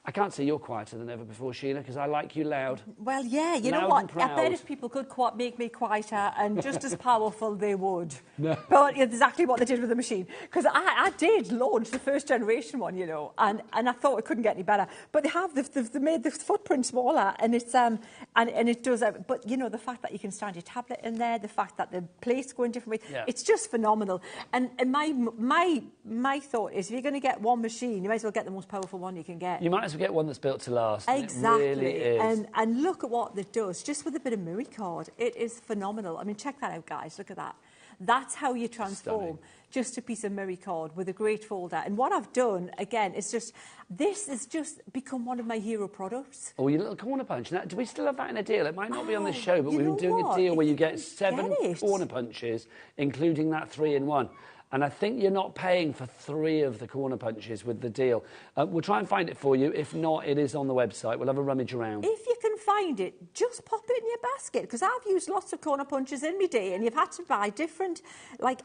S2: I can't say you're quieter than ever before, Sheena, because I like you loud.
S7: Well, yeah, you know
S2: Loud
S7: what?
S2: and proud.
S7: I bet if people could make me quieter and just as powerful, they would.
S2: No.
S7: But exactly what they did with the machine. Because I did launch the first generation one, you know, and I thought it couldn't get any better. But they've made the footprint smaller, and it's and it does. But you know, the fact that you can stand your tablet in there, the fact that the plates go in different ways, it's just phenomenal. And my thought is, if you're going to get one machine, you might as well get the most powerful one you can get.
S2: You might as well get one that's built to last.
S7: Exactly.
S2: It really is.
S7: And look at what it does, just with a bit of Murray cord. It is phenomenal. I mean, check that out, guys. Look at that. That's how you transform just a piece of Murray cord with a great folder. And what I've done, again, is just, this has just become one of my hero products.
S2: Oh, your little corner punch. Now, do we still have that in a deal? It might not be on this show, but we've been doing a deal where you get 7 corner punches, including that 3-in-1. And I think you're not paying for 3 of the corner punches with the deal. We'll try and find it for you. If not, it is on the website. We'll have a rummage around.
S7: If you can find it, just pop it in your basket, because I've used lots of corner punches in my day, and you've had to buy different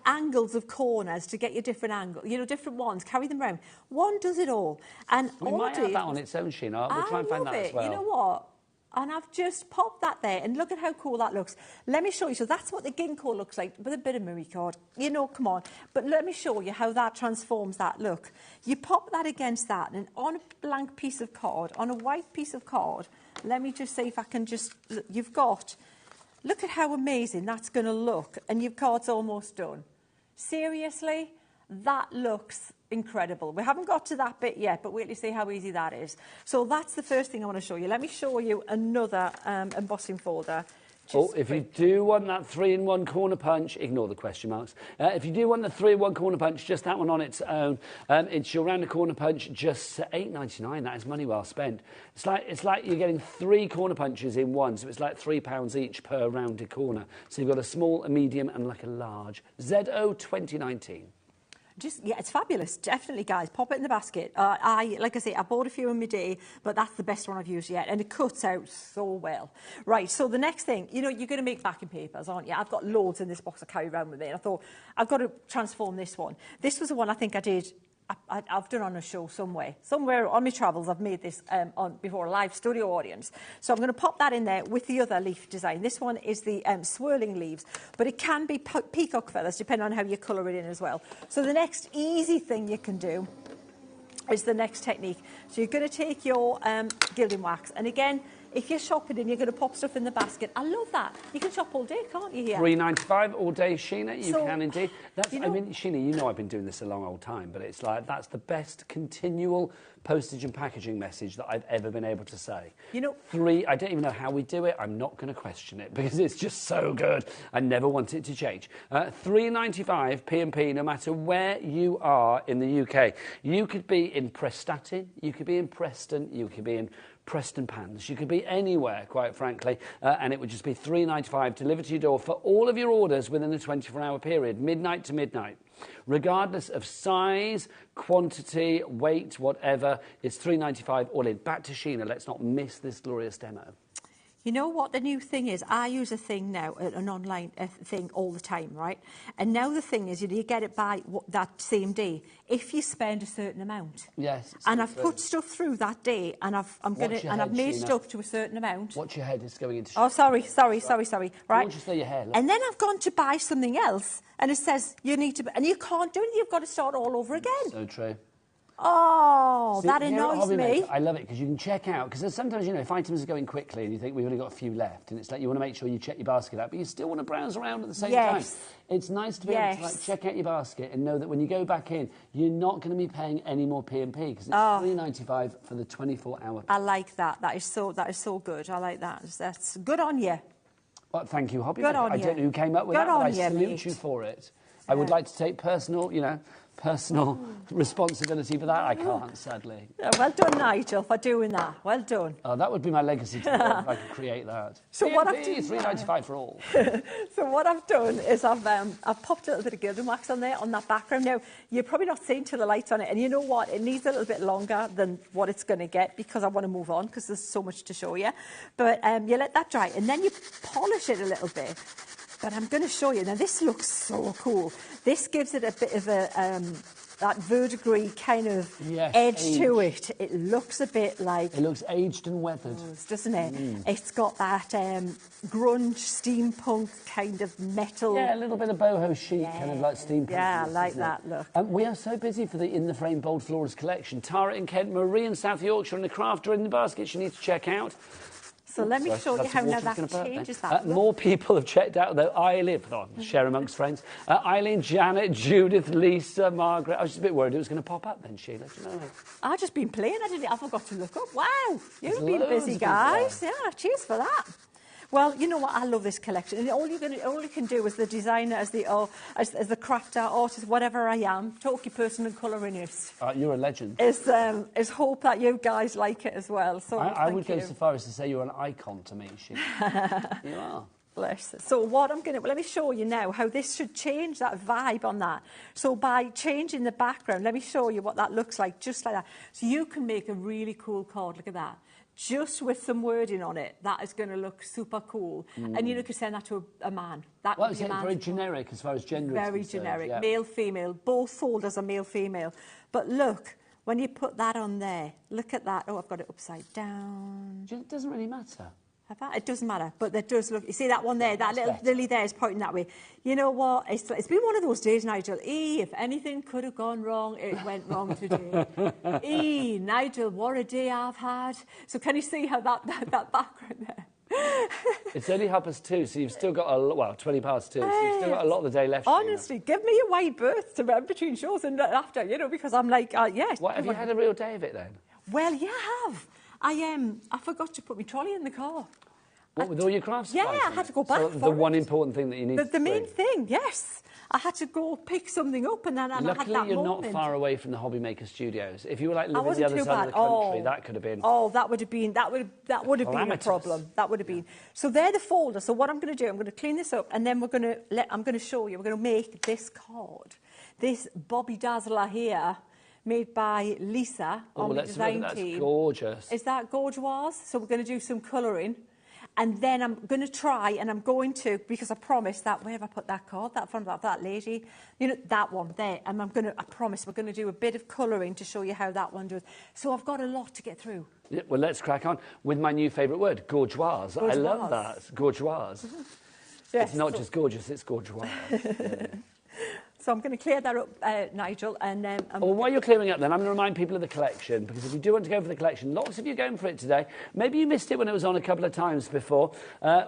S7: angles of corners to get your different angle, you know, different ones, carry them around. One does it all. And
S2: we might have that on its own, Sheena. We'll try and find that as well.
S7: You know what? And I've just popped that there, and look at how cool that looks. Let me show you. So that's what the ginkgo looks like with a bit of Murray cord. You know, come on. But let me show you how that transforms that look. You pop that against that, and on a blank piece of card, on a white piece of card, let me just see if I can just, you've got, look at how amazing that's going to look, and your card's almost done. Seriously, that looks incredible. We haven't got to that bit yet, but wait till you see how easy that is. So that's the first thing I want to show you. Let me show you another embossing folder.
S2: If you do want that 3-in-1 corner punch, ignore the question marks. If you do want the 3-in-1 corner punch, just that one on its own, it's your rounded corner punch, just £8.99. That is money well spent. It's like you're getting 3 corner punches in one, so it's like £3 each per rounded corner. So you've got a small, a medium, and like a large. ZO 2019.
S7: Yeah, it's fabulous. Definitely, guys, pop it in the basket. Like I say, I bought a few in my day, but that's the best one I've used yet, and it cuts out so well. Right, so the next thing, you know, you're going to make backing papers, aren't you? I've got loads in this box I carry around with me, and I thought, I've got to transform this one. This was the one I think I did. I've done on a show somewhere on my travels. I've made this before a live studio audience. So I'm going to pop that in there with the other leaf design. This one is the swirling leaves, but it can be peacock feathers depending on how you colour it in as well. So the next easy thing you can do is the next technique. So you're going to take your gilding wax, and again, if you're shopping and you're going to pop stuff in the basket, I love that. You can shop all day, can't you, here?
S2: £3.95 all day, Sheena. You can indeed. I mean, Sheena, you know I've been doing this a long old time, but it's like that's the best continual postage and packaging message that I've ever been able to say.
S7: You know,
S2: I don't even know how we do it. I'm not going to question it because it's just so good. I never want it to change. £3.95 P&P, no matter where you are in the UK. You could be in Prestatyn, you could be in Preston, you could be in Preston Pans. You could be anywhere, quite frankly, and it would just be £3.95 delivered to your door for all of your orders within a 24-hour period, midnight to midnight. Regardless of size, quantity, weight, whatever, it's £3.95 all in. Back to Sheena. Let's not miss this glorious demo.
S7: You know what the new thing is? I use a thing now, an online thing all the time, right? And now the thing is, you get it by that same day if you spend a certain amount.
S2: Yes.
S7: And I've put stuff through that day, and I've made stuff to a certain amount.
S2: Watch your head, it's going into.
S7: Oh, sorry. Right.
S2: Don't just lay your hair. Look.
S7: And then I've gone to buy something else, and it says you need to, and you can't do it. You've got to start all over again.
S2: So true.
S7: Oh,
S2: See,
S7: that annoys me.
S2: I love it because you can check out, because sometimes, you know, if items are going quickly and you think we've only got a few left, and it's like you want to make sure you check your basket out, but you still want to browse around at the same time. It's nice to be able to check out your basket and know that when you go back in, you're not going to be paying any more P&P because it's £3.95 for the 24-hour.
S7: I like that. That is so good. I like that. That's good on you.
S2: Well, thank you, HobbyMaker.
S7: Good on you.
S2: I don't know who came up with that, but I salute you for it. I would like to take personal responsibility for that. I can't, sadly.
S7: Well done, Nigel, for doing that. Well done.
S2: Oh, that would be my legacy to if I could create that.
S7: So what I've done,
S2: £3.95 for all.
S7: So what I've done is I've popped a little bit of gilding wax on there on that background. Now you're probably not seeing till the light's on it, and you know what? It needs a little bit longer than what it's going to get because I want to move on because there's so much to show you. But you let that dry, and then you polish it a little bit. But I'm going to show you. Now, this looks so cool. This gives it a bit of a verdigris kind of edge to it. It looks a bit like...
S2: It looks aged and weathered.
S7: Doesn't it? It's got that grunge, steampunk kind of metal...
S2: Yeah, a little bit of boho chic, kind of like steampunk.
S7: Yeah, I like that look.
S2: We are so busy for the In the Frame Bold Florals collection. Tara in Kent, Marie in South Yorkshire, and the crafter in the basket you need to check out.
S7: So let me show you how now that changes that.
S2: More people have checked out, though. Eileen, share amongst friends. Eileen, Janet, Judith, Lisa, Margaret. I was just a bit worried it was going to pop up then, Sheila. Do you know?
S7: I've just been playing. I forgot to look up. Wow, you've been busy, guys. Yeah, cheers for that. Well, you know what? I love this collection, and all you can do as the designer, as the crafter, artist, whatever I am, talkie person and colorinist.
S2: You're a legend.
S7: Is hope that you guys like it as well. So
S2: I would go so far as to say you're an icon to me, Sheila. You are.
S7: Bless. So what I'm going to... let me show you now how this should change that vibe on that. So by changing the background, let me show you what that looks like, just like that. So you can make a really cool card. Look at that. Just with some wording on it, that is going to look super cool. And you could send that to a man. That
S2: well, it's very generic as far as gender is concerned.
S7: Very generic. Male, female. Both folders are male, female. But look, when you put that on there, look at that. Oh, I've got it upside down.
S2: It doesn't really matter.
S7: It doesn't matter, but it does look... You see that one there? That little lily there is pointing that way. You know what? It's been one of those days, Nigel. If anything could have gone wrong, it went wrong today. Nigel, what a day I've had. So can you see how that background there?
S2: It's only 2:30, so you've still got 20 past 2, so you've still got a lot of the day left.
S7: Honestly, give me a wide berth to between shows and after, because I'm like, yes.
S2: What, have you had a real day of it then?
S7: Well, yeah, I have. I forgot to put my trolley in the car.
S2: What, with all your craft supplies?
S7: Yeah, I had to go back
S2: the one important thing that you need
S7: the main thing, yes. I had to go pick something up and then I had that moment.
S2: Luckily, you're not far away from the HobbyMaker studios. If you were like living the other side of the country, that could have been...
S7: Oh, that would have been a problem. That would have been. So they're the folders. So what I'm going to do, I'm going to clean this up and then I'm going to show you, we're going to make this card. This Bobby Dazzler here, made by Lisa on the design team.
S2: That's gorgeous.
S7: Is that gorgeous? So we're going to do some colouring. And then I'm going to try, and I'm going to, because I promised that, where have I put that card? That front of that lady. That one there. And I promise we're going to do a bit of colouring to show you how that one does. So I've got a lot to get through.
S2: Yeah, well, let's crack on with my new favourite word, gorgeoise. I love that. Gorgeoise. Yes, it's not just gorgeous, it's gorgeoise. Yeah.
S7: So I'm going to clear that up, Nigel, and then...
S2: Well, while you're clearing up then, I'm going to remind people of the collection, because if you do want to go for the collection, lots of you are going for it today. Maybe you missed it when it was on a couple of times before.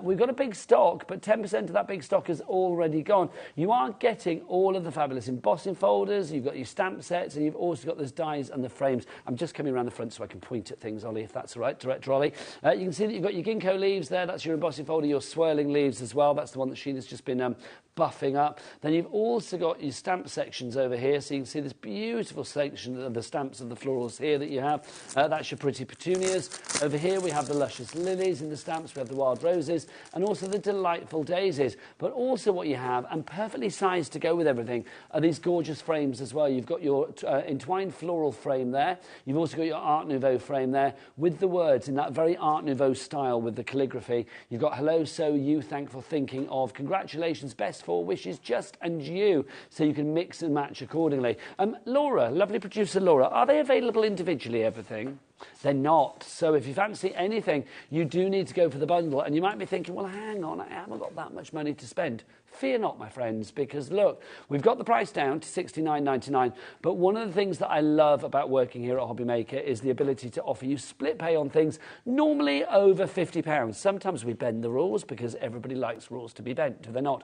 S2: We've got a big stock, but 10% of that big stock is already gone. You are getting all of the fabulous embossing folders, you've got your stamp sets, and you've also got those dies and the frames. I'm just coming around the front so I can point at things, Ollie, if that's all right, Director Ollie. You can see that you've got your ginkgo leaves there, that's your embossing folder, your swirling leaves as well. That's the one that Sheena's just been buffing up. Then you've also got your stamp sections over here, so you can see this beautiful section of the stamps of the florals here that you have. That's your pretty petunias. Over here we have the luscious lilies in the stamps, we have the wild roses, and also the delightful daisies. But also what you have, and perfectly sized to go with everything, are these gorgeous frames as well. You've got your entwined floral frame there. You've also got your Art Nouveau frame there with the words in that very Art Nouveau style with the calligraphy. You've got hello, so you, thankful, thinking of, congratulations, best 4 wishes, just and you, so you can mix and match accordingly. Laura, lovely producer Laura, are they available individually, everything? They're not. So if you fancy anything, you do need to go for the bundle. And you might be thinking, well, hang on, I haven't got that much money to spend. Fear not, my friends, because look, we've got the price down to $69.99. But one of the things that I love about working here at HobbyMaker is the ability to offer you split pay on things normally over £50. Sometimes we bend the rules because everybody likes rules to be bent, do they not?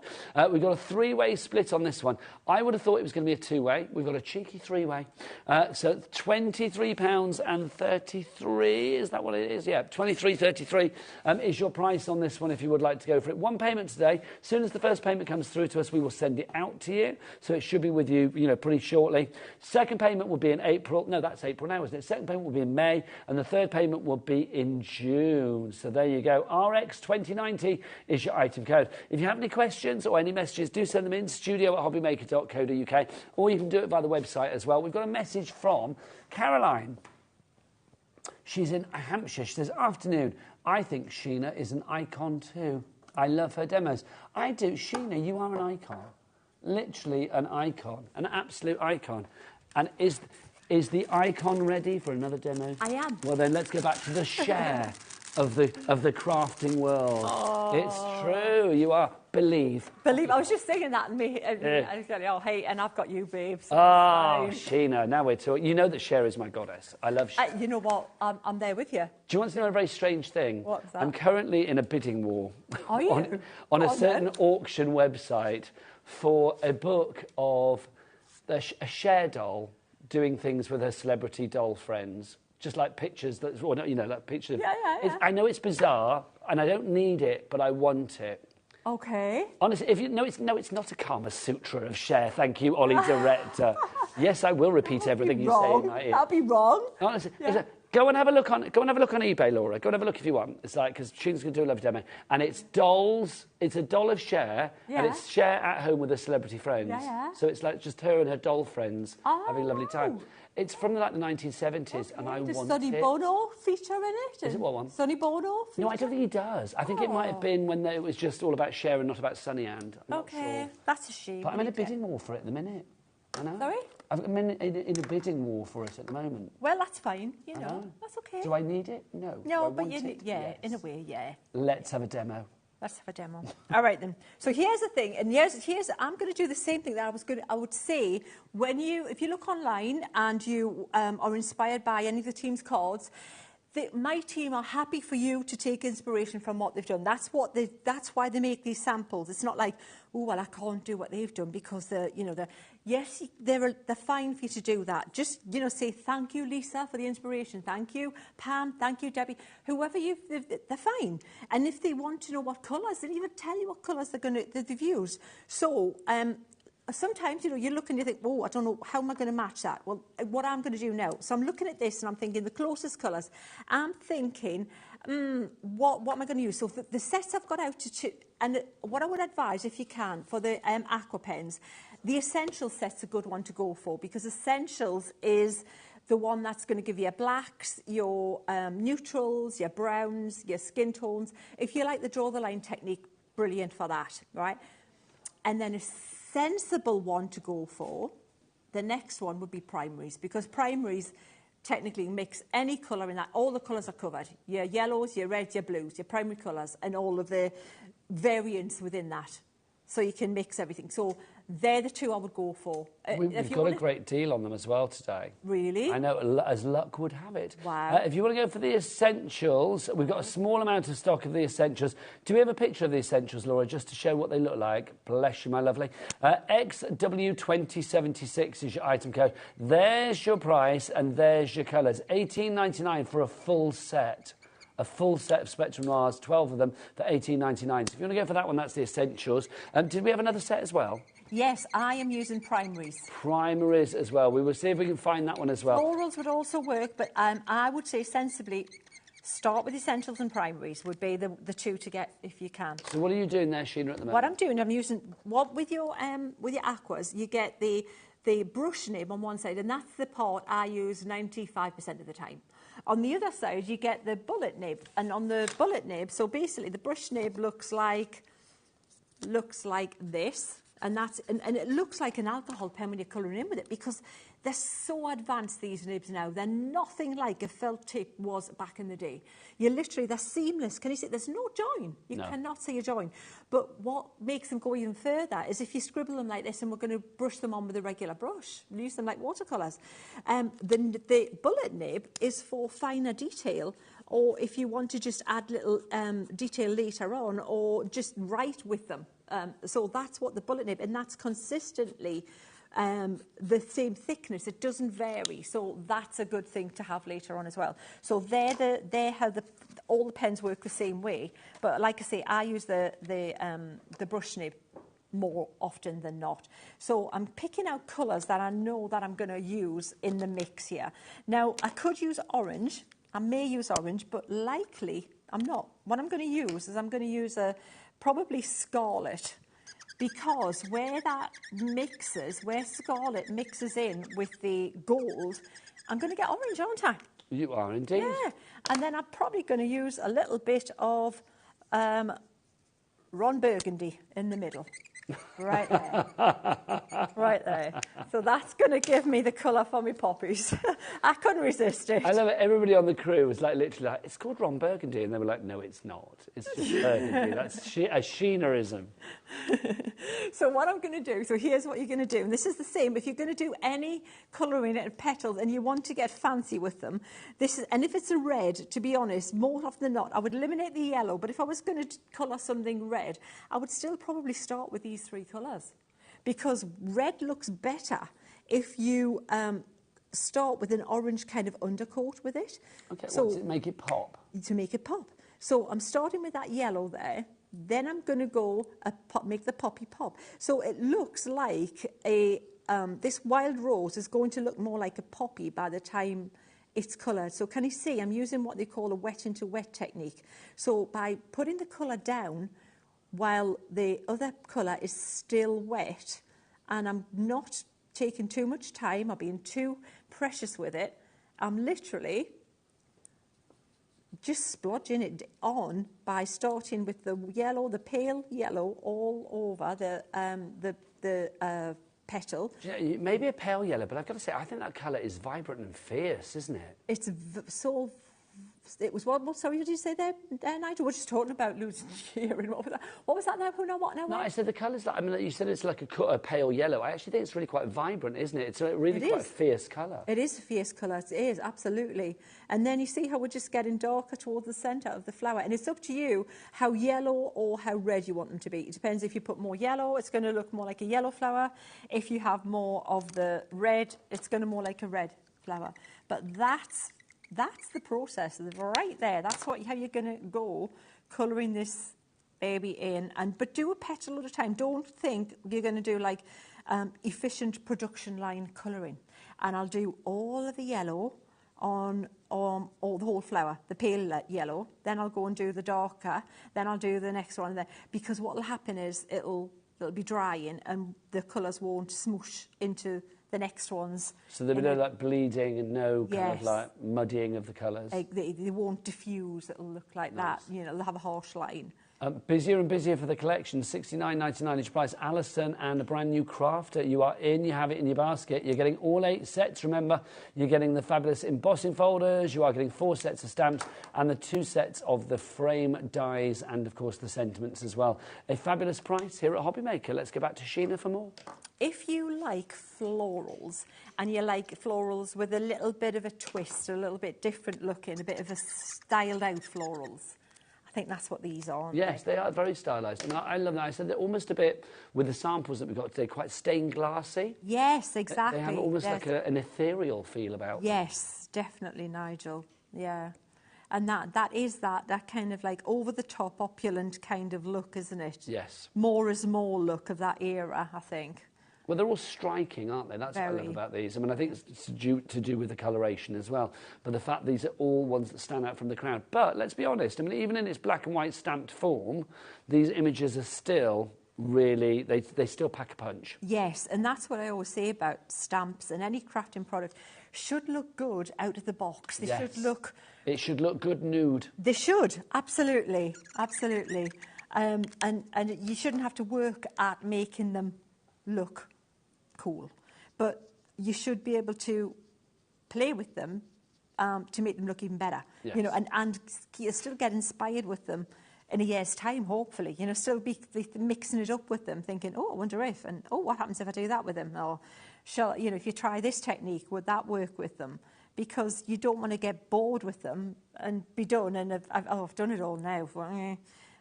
S2: We've got a 3-way split on this one. I would have thought it was going to be a 2-way. We've got a cheeky 3-way. So £23.33, is that what it is? Yeah, $23.33 is your price on this one if you would like to go for it. 1 payment today. As soon as the first payment comes through to us, we will send it out to you. So it should be with you, pretty shortly. Second payment will be in April. No, that's April now, isn't it? Second payment will be in May, and the third payment will be in June. So there you go. RX2090 is your item code. If you have any questions or any messages, do send them in, studio@hobbymaker.co.uk, or you can do it by the website as well. We've got a message from Caroline. She's in Hampshire. She says, afternoon, I think Sheena is an icon too. I love her demos. I do. Sheena, you are an icon. Literally an icon. An absolute icon. And is the icon ready for another demo?
S7: I am.
S2: Well, then let's go back to the share of the crafting world.
S7: Oh.
S2: It's true. You are. Believe.
S7: I was just thinking that, and I was going, oh, hey, and I've got you, babe. So
S2: Sheena, now we're talking. You know that Cher is my goddess. I love Cher.
S7: You know what? I'm there with you.
S2: Do you want to know a very strange thing?
S7: What's that?
S2: I'm currently in a bidding war
S7: Are you?
S2: on a certain auction website for a book of a Cher doll doing things with her celebrity doll friends. Just like pictures, like pictures.
S7: Yeah.
S2: I know it's bizarre, and I don't need it, but I want it.
S7: Okay.
S2: Honestly, if you know, it's not a Kama Sutra of Cher. Thank you, Ollie, director. Yes, I will repeat everything you say in my ear.
S7: That'd be wrong.
S2: Honestly, go and have a look on eBay, Laura. Go and have a look if you want. It's like because Sheena's going to do a lovely demo, and it's dolls. It's a doll of Cher, and it's Cher at home with her celebrity friends.
S7: Yeah.
S2: So it's like just her and her doll friends having a lovely time. It's from the 1970s, and I want it.
S7: Does Sonny Bono feature in it?
S2: Is it what one?
S7: Sonny Bono?
S2: No, I don't think he does. I think it might have been when it was just all about Cher and not about Sonny and. I'm not sure.
S7: That's a shame.
S2: But I'm in a bidding war for it at the minute. I know.
S7: Sorry?
S2: I'm in a bidding war for it at the moment.
S7: Well, that's fine. You know, that's okay.
S2: Do I need it? No.
S7: No, but yes. In a way, yeah.
S2: Let's have a demo.
S7: Let's have a demo. All right then. So here's the thing, and here's I'm going to do the same thing that I would say if you look online and you are inspired by any of the team's cards. My team are happy for you to take inspiration from what they've done. That's why they make these samples. It's not like, oh well, I can't do what they've done because they're fine for you to do that. Just say thank you, Lisa, for the inspiration. Thank you, Pam. Thank you, Debbie. Whoever they're fine. And if they want to know what colours, they'll even tell you what colours that they've used. So. Sometimes, you look and you think, oh, I don't know, how am I going to match that? Well, what I'm going to do now, so I'm looking at this and I'm thinking the closest colours. I'm thinking, what am I going to use? So the sets I've got out and what I would advise, if you can, for the aqua pens, the essential set's a good one to go for because essentials is the one that's going to give you your blacks, your neutrals, your browns, your skin tones. If you like the draw the line technique, brilliant for that, right? And then a sensible one to go for, the next one would be primaries, because primaries technically mix any colour in that. All the colours are covered. Your yellows, your reds, your blues, your primary colours, and all of the variants within that. So you can mix everything. So they're the two I would go for.
S2: We've got a great deal on them as well today.
S7: Really?
S2: I know, as luck would have it.
S7: Wow.
S2: If you want to go for the essentials, we've got a small amount of stock of the essentials. Do we have a picture of the essentials, Laura, just to show what they look like? Bless you, my lovely. XW2076 is your item code. There's your price and there's your colours. $18.99 for a full set. A full set of Spectrum Noirs, 12 of them for $18.99. So if you want to go for that one, that's the essentials. Did we have another set as well?
S7: Yes, I am using primaries.
S2: Primaries as well. We will see if we can find that one as well.
S7: Florals would also work, but I would say sensibly start with essentials and primaries would be the two to get if you can.
S2: So what are you doing there, Sheena, at the moment?
S7: What I'm doing, I'm using with your aquas, you get the brush nib on one side, and that's the part I use 95% of the time. On the other side, you get the bullet nib, and on the bullet nib, so basically the brush nib looks like this, and it looks like an alcohol pen when you're colouring in with it because they're so advanced, these nibs now. They're nothing like a felt tip was back in the day. They're seamless. Can you see? There's no join. You cannot see a join. But what makes them go even further is if you scribble them like this, and we're going to brush them on with a regular brush, use them like watercolours. The bullet nib is for finer detail, or if you want to just add little detail later on, or just write with them. So that's what the bullet nib, and that's consistently the same thickness. It doesn't vary, so that's a good thing to have later on as well. So they're how all the pens work the same way. But like I say, I use the brush nib more often than not. So I'm picking out colours that I know that I'm going to use in the mix here. Now I could use orange. I may use orange, but likely I'm not. What I'm going to use is I'm going to use probably scarlet. Because where scarlet mixes in with the gold, I'm going to get orange, aren't I?
S2: You are indeed.
S7: Yeah. And then I'm probably going to use a little bit of Ron Burgundy in the middle. Right there. Right there. So that's going to give me the colour for my poppies. I couldn't resist it.
S2: I love it. Everybody on the crew was like, literally like, it's called Ron Burgundy. And they were like, no, it's not. It's just Burgundy. That's a Sheenerism.
S7: So what I'm going to do, so here's what you're going to do. And this is the same. If you're going to do any colouring and petals and you want to get fancy with them, and if it's a red, to be honest, more often than not, I would eliminate the yellow. But if I was going to colour something red, I would still probably start with these three colours. Because red looks better if you start with an orange kind of undercoat with it.
S2: Okay,
S7: so
S2: to make it pop?
S7: To make it pop. So I'm starting with that yellow there. Then I'm going to go make the poppy pop. So it looks like this wild rose is going to look more like a poppy by the time it's coloured. So can you see I'm using what they call a wet into wet technique. So by putting the colour down while the other colour is still wet, and I'm not taking too much time or being too precious with it, I'm literally just splodging it on by starting with the yellow, the pale yellow, all over the petal.
S2: Yeah, maybe a pale yellow, but I've got to say, I think that colour is vibrant and fierce, isn't it?
S7: It's so. It was what? Sorry, what did you say there, Nigel? We're just talking about losing hearing. What was that? What was that now? Who know what now?
S2: No, I said the colours. I mean, you said it's like a pale yellow. I actually think it's really quite vibrant, isn't it? It's a really quite a fierce colour.
S7: It is a fierce colour. It is, absolutely. And then you see how we're just getting darker towards the centre of the flower. And it's up to you how yellow or how red you want them to be. It depends. If you put more yellow, it's going to look more like a yellow flower. If you have more of the red, it's going to more like a red flower. But that's the process right there. That's how you're going to go colouring this baby in. But do a petal at a time. Don't think you're going to do like efficient production line colouring. And I'll do all of the yellow on the whole flower, the pale yellow. Then I'll go and do the darker. Then I'll do the next one. Because what will happen is it'll be drying and the colours won't smoosh into the next ones.
S2: So there'll be no like bleeding and no kind of like muddying of the colours.
S7: They won't diffuse. It'll look like that. You know, they'll have a harsh line.
S2: Busier and busier for the collection. $69.99 each price. Alison and a brand new crafter. You are in. You have it in your basket. You're getting all 8 sets. Remember, you're getting the fabulous embossing folders. You are getting 4 sets of stamps and the 2 sets of the frame dies and, of course, the sentiments as well. A fabulous price here at HobbyMaker. Let's go back to Sheena for more.
S7: If you like florals and you like florals with a little bit of a twist, a little bit different looking, a bit of a styled out florals, I think that's what these are, aren't
S2: yes, they are very stylised. And I love that. I said they're almost a bit, with the samples that we've got today, quite stained glassy.
S7: Yes, exactly.
S2: They have almost like an ethereal feel about them.
S7: Yes, definitely, Nigel. Yeah. And that is that kind of like over-the-top, opulent kind of look, isn't it?
S2: Yes.
S7: More is more look of that era, I think.
S2: Well, they're all striking, aren't they? That's what I love about these. I mean, I think it's to do with the coloration as well. But the fact these are all ones that stand out from the crowd. But let's be honest, I mean, even in its black and white stamped form, these images are still really, they still pack a punch.
S7: Yes, and that's what I always say about stamps and any crafting product. Should look good out of the box. They should look...
S2: It should look good nude.
S7: They should, absolutely, absolutely. And you shouldn't have to work at making them look cool, but you should be able to play with them to make them look even better.
S2: Yes.
S7: You know, and you still get inspired with them in a year's time, hopefully. You know, still be mixing it up with them, thinking, oh, I wonder if, and oh, what happens if I do that with them? Or, you know, if you try this technique, would that work with them? Because you don't want to get bored with them and be done, and I've done it all now.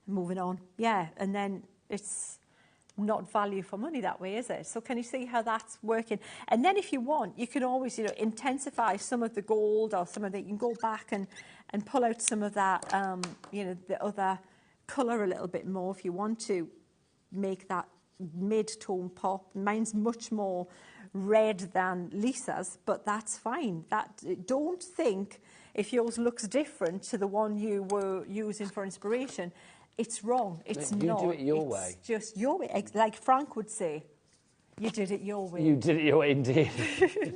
S7: Moving on. Yeah, and then it's not value for money that way, is it? So can you see how that's working? And then if you want, you can always, you know, intensify some of the gold or some of the, you can go back and pull out some of that, you know, the other colour a little bit more if you want to make that mid-tone pop. Mine's much more red than Lisa's, but that's fine. Don't think if yours looks different to the one you were using for inspiration, it's wrong. It's not.
S2: You do it your way.
S7: It's just your way. Like Frank would say, you did it your way.
S2: You did it your way, indeed.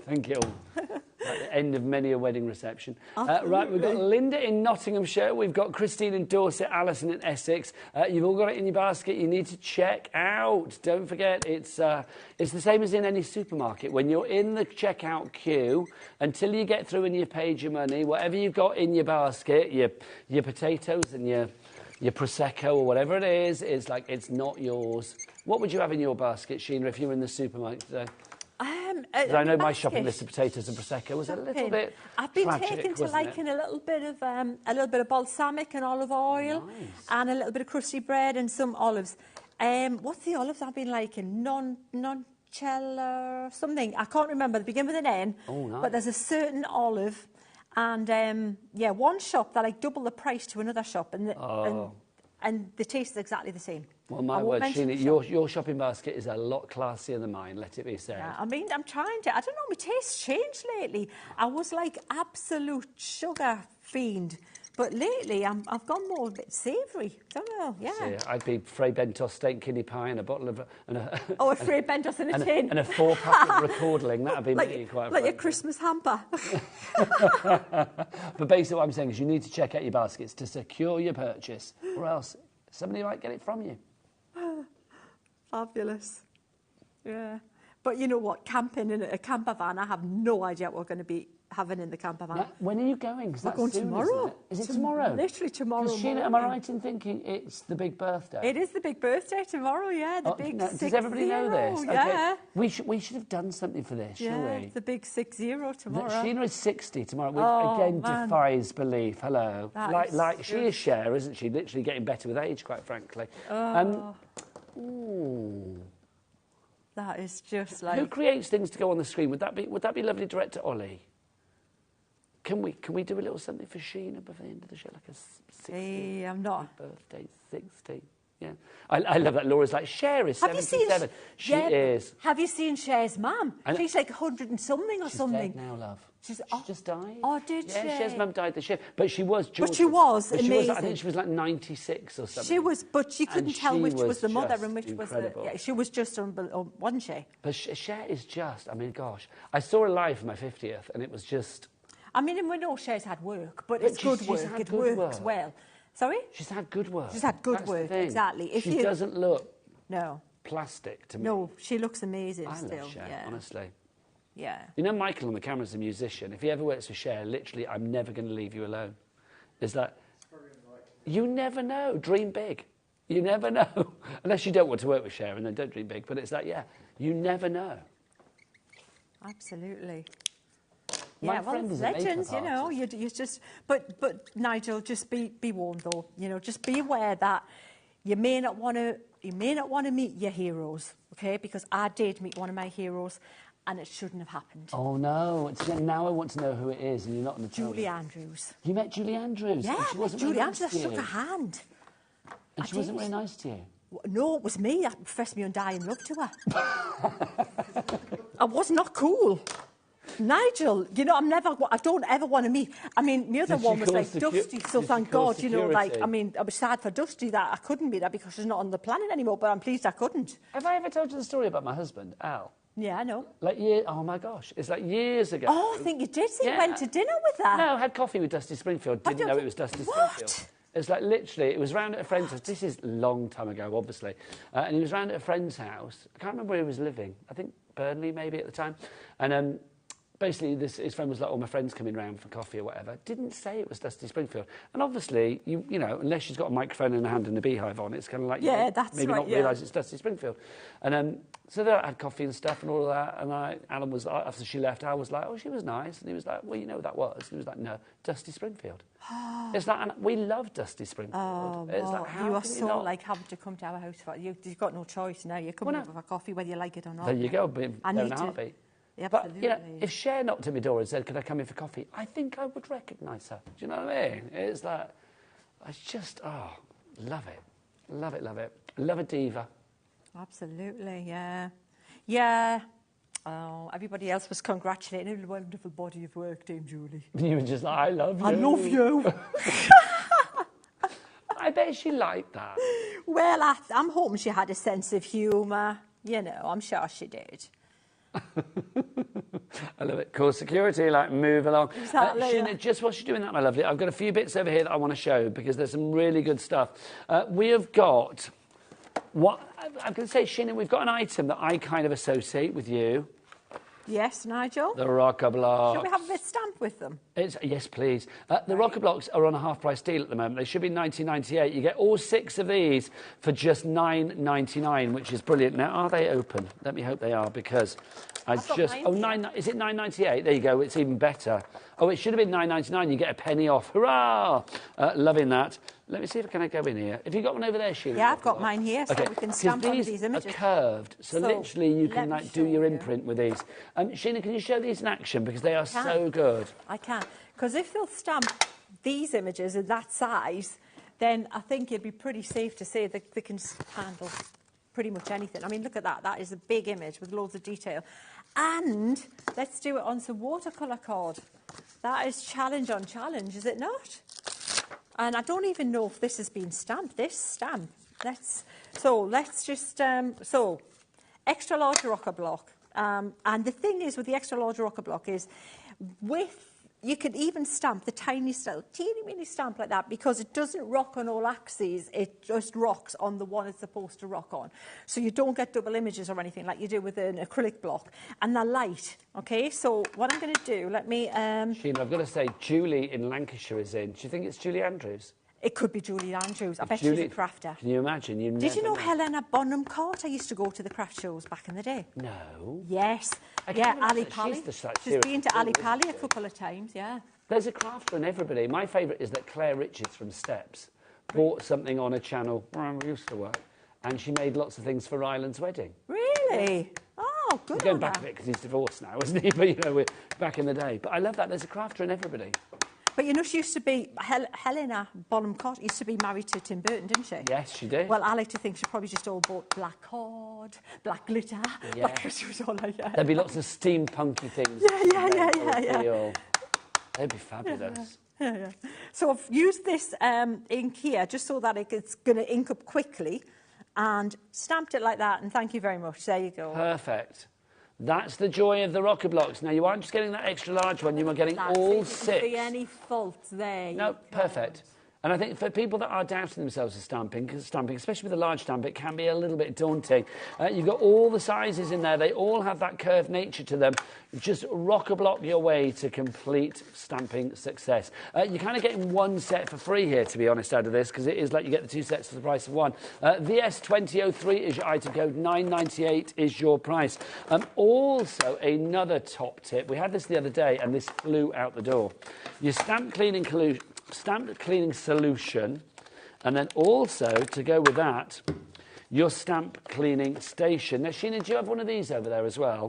S2: Thank you. At the end of many a wedding reception. Right, we've got Linda in Nottinghamshire. We've got Christine in Dorset, Alison in Essex. You've all got it in your basket. You need to check out. Don't forget, it's the same as in any supermarket. When you're in the checkout queue, until you get through and you've paid your money, whatever you've got in your basket, your potatoes and your Prosecco or whatever it is, it's not yours. What would you have in your basket, Sheena, if you were in the supermarket today? I know my shopping list of potatoes and Prosecco was a little bit
S7: I've been
S2: tragic,
S7: taken to liking a little bit of balsamic and olive oil, and a little bit of crusty bread and some olives. What's the olives I've been liking? Nonchella something. I can't remember. They begin with an N.
S2: Oh, nice.
S7: But there's a certain olive, and yeah, one shop that like double the price to another shop, and the taste is exactly the same.
S2: Well, my word, Sheena, your shopping basket is a lot classier than mine, let it be said.
S7: Yeah, I mean, I'm trying to... I don't know, my taste's changed lately. I was like absolute sugar fiend, but lately I've gone more a bit savoury. Don't know, yeah.
S2: See, I'd be Fray Bentos steak kidney pie and a bottle of...
S7: a Fray Bentos in a tin.
S2: And a 4-pack of Recordling, that'd be me, quite
S7: like your Christmas hamper.
S2: But basically what I'm saying is you need to check out your baskets to secure your purchase, or else somebody might get it from you.
S7: Fabulous. Yeah. But you know what? Camping in a camper van, I have no idea what we're going to be having in the camper van.
S2: Now, when are you going?
S7: We're going tomorrow.
S2: Is it tomorrow?
S7: Literally tomorrow.
S2: Sheena, am I right in thinking it's the big birthday?
S7: It is the big birthday tomorrow, yeah. The big 60.
S2: Does everybody know this?
S7: Yeah.
S2: Okay. We should have done something for this, shouldn't we?
S7: The big 60 tomorrow.
S2: Sheena is 60 tomorrow, which again defies belief. Hello. Like she is Cher, isn't she? Literally getting better with age, quite frankly. Ooh.
S7: That is just like...
S2: Who creates things to go on the screen? Would that be lovely director Ollie? Can we do a little something for Sheena before the end of the show, like a 60?
S7: Hey, I'm not.
S2: Birthday 60. Yeah, I love that. Laura's like, Cher is 77. She is.
S7: Have you seen Cher's mum? She's like 100 and something or something.
S2: She's dead now, love. She just died.
S7: Oh, did she?
S2: Yeah, Cher's mum died this year. But she was George's.
S7: But she was amazing.
S2: I think she was like 96 or something.
S7: She was, but you couldn't tell which was the mother and which
S2: incredible.
S7: was the... Yeah, she was just, wasn't she?
S2: But Cher is just, I mean, gosh. I saw her live for my 50th and it was just...
S7: I mean, and we know Cher's had work, but it's good work. It works well. Sorry?
S2: She's had good work.
S7: She's had good work, exactly.
S2: She doesn't look plastic to me.
S7: No, she looks amazing still.
S2: I love Cher, honestly.
S7: Yeah.
S2: You know, Michael on the camera is a musician. If he ever works for Cher, literally, I'm never going to leave you alone. Is that... You never know. Dream big. You never know. Unless you don't want to work with Cher, and then don't dream big. But it's like, yeah, you never know.
S7: Absolutely.
S2: My
S7: yeah, well,
S2: friend is
S7: legends, you know, you just... But Nigel, just be warned, though. You know, just be aware that you may not want to meet your heroes, okay? Because I did meet one of my heroes, and it shouldn't have happened.
S2: Oh, no. Now I want to know who it is, and you're not going to tell me.
S7: Julie Andrews.
S2: You met Julie Andrews?
S7: Yeah,
S2: she wasn't
S7: Julie
S2: nice
S7: Andrews.
S2: to
S7: I shook her hand.
S2: And she wasn't very nice to you?
S7: No, it was me. I professed my undying love to her. I was not cool. Nigel, you know, I don't ever want to meet. I mean, the other one was like Dusty, so thank God, you know, like, I mean, I was sad for Dusty that I couldn't meet her because she's not on the planet anymore, but I'm pleased I couldn't.
S2: Have I ever told you the story about my husband, Al?
S7: Yeah, I know.
S2: Like, oh my gosh, it's like years ago.
S7: Oh, I think you did. So you went to dinner with her.
S2: No, I had coffee with Dusty Springfield, didn't know it was Dusty Springfield. It's like literally, it was round at a friend's house. This is a long time ago, obviously. And he was round at a friend's house. I can't remember where he was living. I think Burnley maybe at the time. And basically, his friend was like, oh, my friend's coming round for coffee or whatever. Didn't say it was Dusty Springfield. And obviously, you know, unless she's got a microphone in her hand and a beehive on, it's kind of like, maybe not realise it's Dusty Springfield. And so they had coffee and stuff and all of that. And Alan was, after she left, I was like, oh, she was nice. And he was like, well, you know who that was? And he was like, no, Dusty Springfield. It's like, and we love Dusty Springfield.
S7: Oh,
S2: it's like, how
S7: you are so like having to come to our house. You've got no choice now. You're coming over for coffee, whether you like it or not.
S2: There you go, I need a heartbeat.
S7: Yeah,
S2: but, you know, if Cher knocked at my door and said, could I come in for coffee, I think I would recognise her. Do you know what I mean? It's like, I just, love it. Love it, love it. Love a diva.
S7: Absolutely, yeah. Yeah. Oh, everybody else was congratulating a wonderful body of work, Dame Julie.
S2: You were just like, I love you.
S7: I love you.
S2: I bet she liked that.
S7: Well, I'm hoping she had a sense of humour. You know, I'm sure she did.
S2: I love it. Cool security, like move along.
S7: Exactly.
S2: Sheena, just whilst you're doing that, my lovely, I've got a few bits over here that I want to show because there's some really good stuff. We have got, what I'm going to say, Sheena, we've got an item that I kind of associate with you.
S7: Yes, Nigel.
S2: The rocker blocks.
S7: Should we have a bit stamp with them?
S2: Yes, please. The rocker blocks are on a half-price deal at the moment. They should be $19.98. You get all 6 of these for just $9.99, which is brilliant. Now, are they open? Let me hope they are, because is it $9.98? There you go. It's even better. Oh, it should have been $9.99. You get a penny off. Hurrah! Loving that. Let me see if I can go in here. Have you got one over there, Sheila?
S7: Yeah, I've got mine here, so we can stamp on these images.
S2: These are curved, so literally you can like do your imprint with these. Sheila, can you show these in action because they are so good?
S7: I can, because if they'll stamp these images in that size, then I think it'd be pretty safe to say that they can handle pretty much anything. I mean, look at that. That is a big image with loads of detail. And let's do it on some watercolour card. That is challenge on challenge, is it not? And I don't even know if this has been stamped. This stamp. Let's just extra large rocker block. And the thing is with the extra large rocker block is you could even stamp the tiniest little teeny weeny stamp like that because it doesn't rock on all axes. It just rocks on the one it's supposed to rock on. So you don't get double images or anything like you do with an acrylic block. And they're light. Okay, so what I'm going to do, let me...
S2: Sheena, I've got to say, Julie in Lancashire is in. Do you think it's Julie Andrews?
S7: It could be Julie Andrews. I bet she's a crafter.
S2: Can you imagine?
S7: Did you know Helena Bonham Carter used to go to the craft shows back in the day?
S2: No.
S7: Yes. Yeah, Ali Pali. She's been to Ali Pali a couple of times, yeah.
S2: There's a crafter in everybody. My favourite is that Claire Richards from Steps bought something on a channel where I used to work, and she made lots of things for Ryland's wedding.
S7: Really? Oh, good.
S2: He's going back a bit because he's divorced now, isn't he? But, you know, we're back in the day. But I love that. There's a crafter in everybody.
S7: But you know, she used to be, Helena Bonham Carter used to be married to Tim Burton, didn't she?
S2: Yes, she did.
S7: Well, I like to think she probably just all bought black cord, black glitter.
S2: Yeah.
S7: She was all like that.
S2: There'd be lots of steampunky things.
S7: Yeah.
S2: They'd be fabulous.
S7: Yeah. So I've used this ink here just so that it's going to ink up quickly and stamped it like that. And thank you very much. There you go.
S2: Perfect. That's the joy of the rocker blocks. Now, you aren't just getting that extra large one, you are getting all 6.
S7: If you see any faults there.
S2: No, perfect. And I think for people that are doubting themselves of stamping, especially with a large stamp, it can be a little bit daunting. You've got all the sizes in there. They all have that curved nature to them. Just rocker block your way to complete stamping success. You're kind of getting one set for free here, to be honest, out of this, because it is like you get the 2 sets for the price of one. VS2003 is your item code. $9.98 is your price. Also, another top tip. We had this the other day, and this flew out the door. Your stamp cleaning solution, and then also, to go with that, your stamp cleaning station. Now, Sheena, do you have one of these over there as well?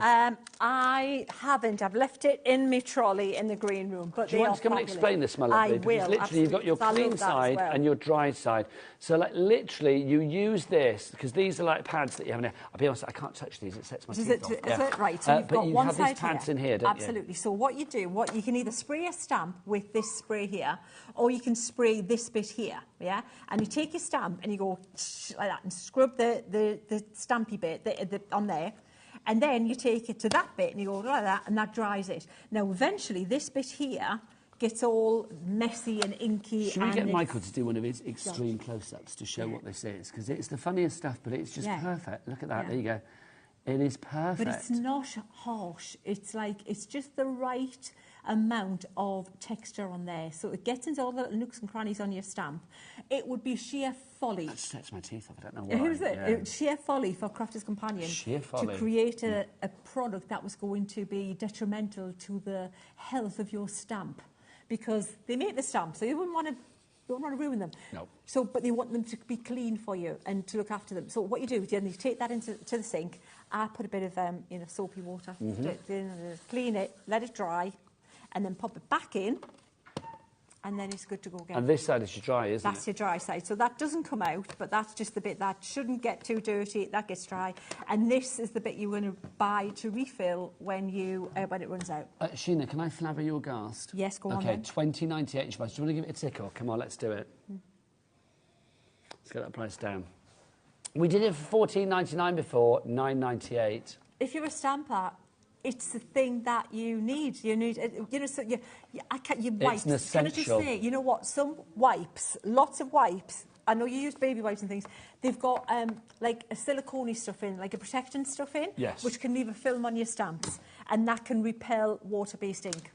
S7: I haven't. I've left it in my trolley in the green room. But
S2: do you want to come and explain this, my lovely?
S7: I will.
S2: Because literally, you've got your clean side and your dry side. So, like, literally, you use this because these are like pads that you have in here. I'll be honest, I can't touch these. It sets my teeth off.
S7: Is it right? So you've got one side here.
S2: But you have these pads in here, don't you?
S7: Absolutely. So what you do, you can either spray a stamp with this spray here, or you can spray this bit here. Yeah, and you take your stamp and you go like that and scrub the stampy bit on there, and then you take it to that bit and you go like that, and that dries it. Now, eventually, this bit here gets all messy and inky.
S2: Should we get Michael to do one of his extreme close-ups to show what this is? Because it's the funniest stuff, but it's just perfect. Look at that. There you go. It is perfect.
S7: But it's not harsh. It's like, it's just the right amount of texture on there. So it gets into all the little nooks and crannies on your stamp. It would be sheer folly.
S2: That sets my teeth off. I don't know why.
S7: Who's it? It was sheer folly for Crafter's Companion to create a product that was going to be detrimental to the health of your stamp. Because they make the stamp, so you wouldn't want to ruin them.
S2: No.
S7: So, but they want them to be clean for you and to look after them. So what you do is you take that into the sink. I put a bit of soapy water, clean it, let it dry, and then pop it back in, and then it's good to go again.
S2: And this side is your dry, isn't it?
S7: That's your dry side. So that doesn't come out, but that's just the bit that shouldn't get too dirty. That gets dry. And this is the bit you're going to buy to refill when it runs out.
S2: Sheena, can I flabber your ghast?
S7: Yes, go on
S2: then.
S7: then.
S2: Okay, $20.98 each price. Do you want to give it a tickle? Come on, let's do it. Let's get that price down. We did it for $14.99 before, $9.98.
S7: If you're a stamper, it's the thing that you need. You need, you know, so you wipes.
S2: It's an essential.
S7: Can I just say, you know what? Some wipes, lots of wipes. I know you use baby wipes and things. They've got like a silicone stuff in, like a protectant stuff in,
S2: yes,
S7: which can leave a film on your stamps, and that can repel water-based ink.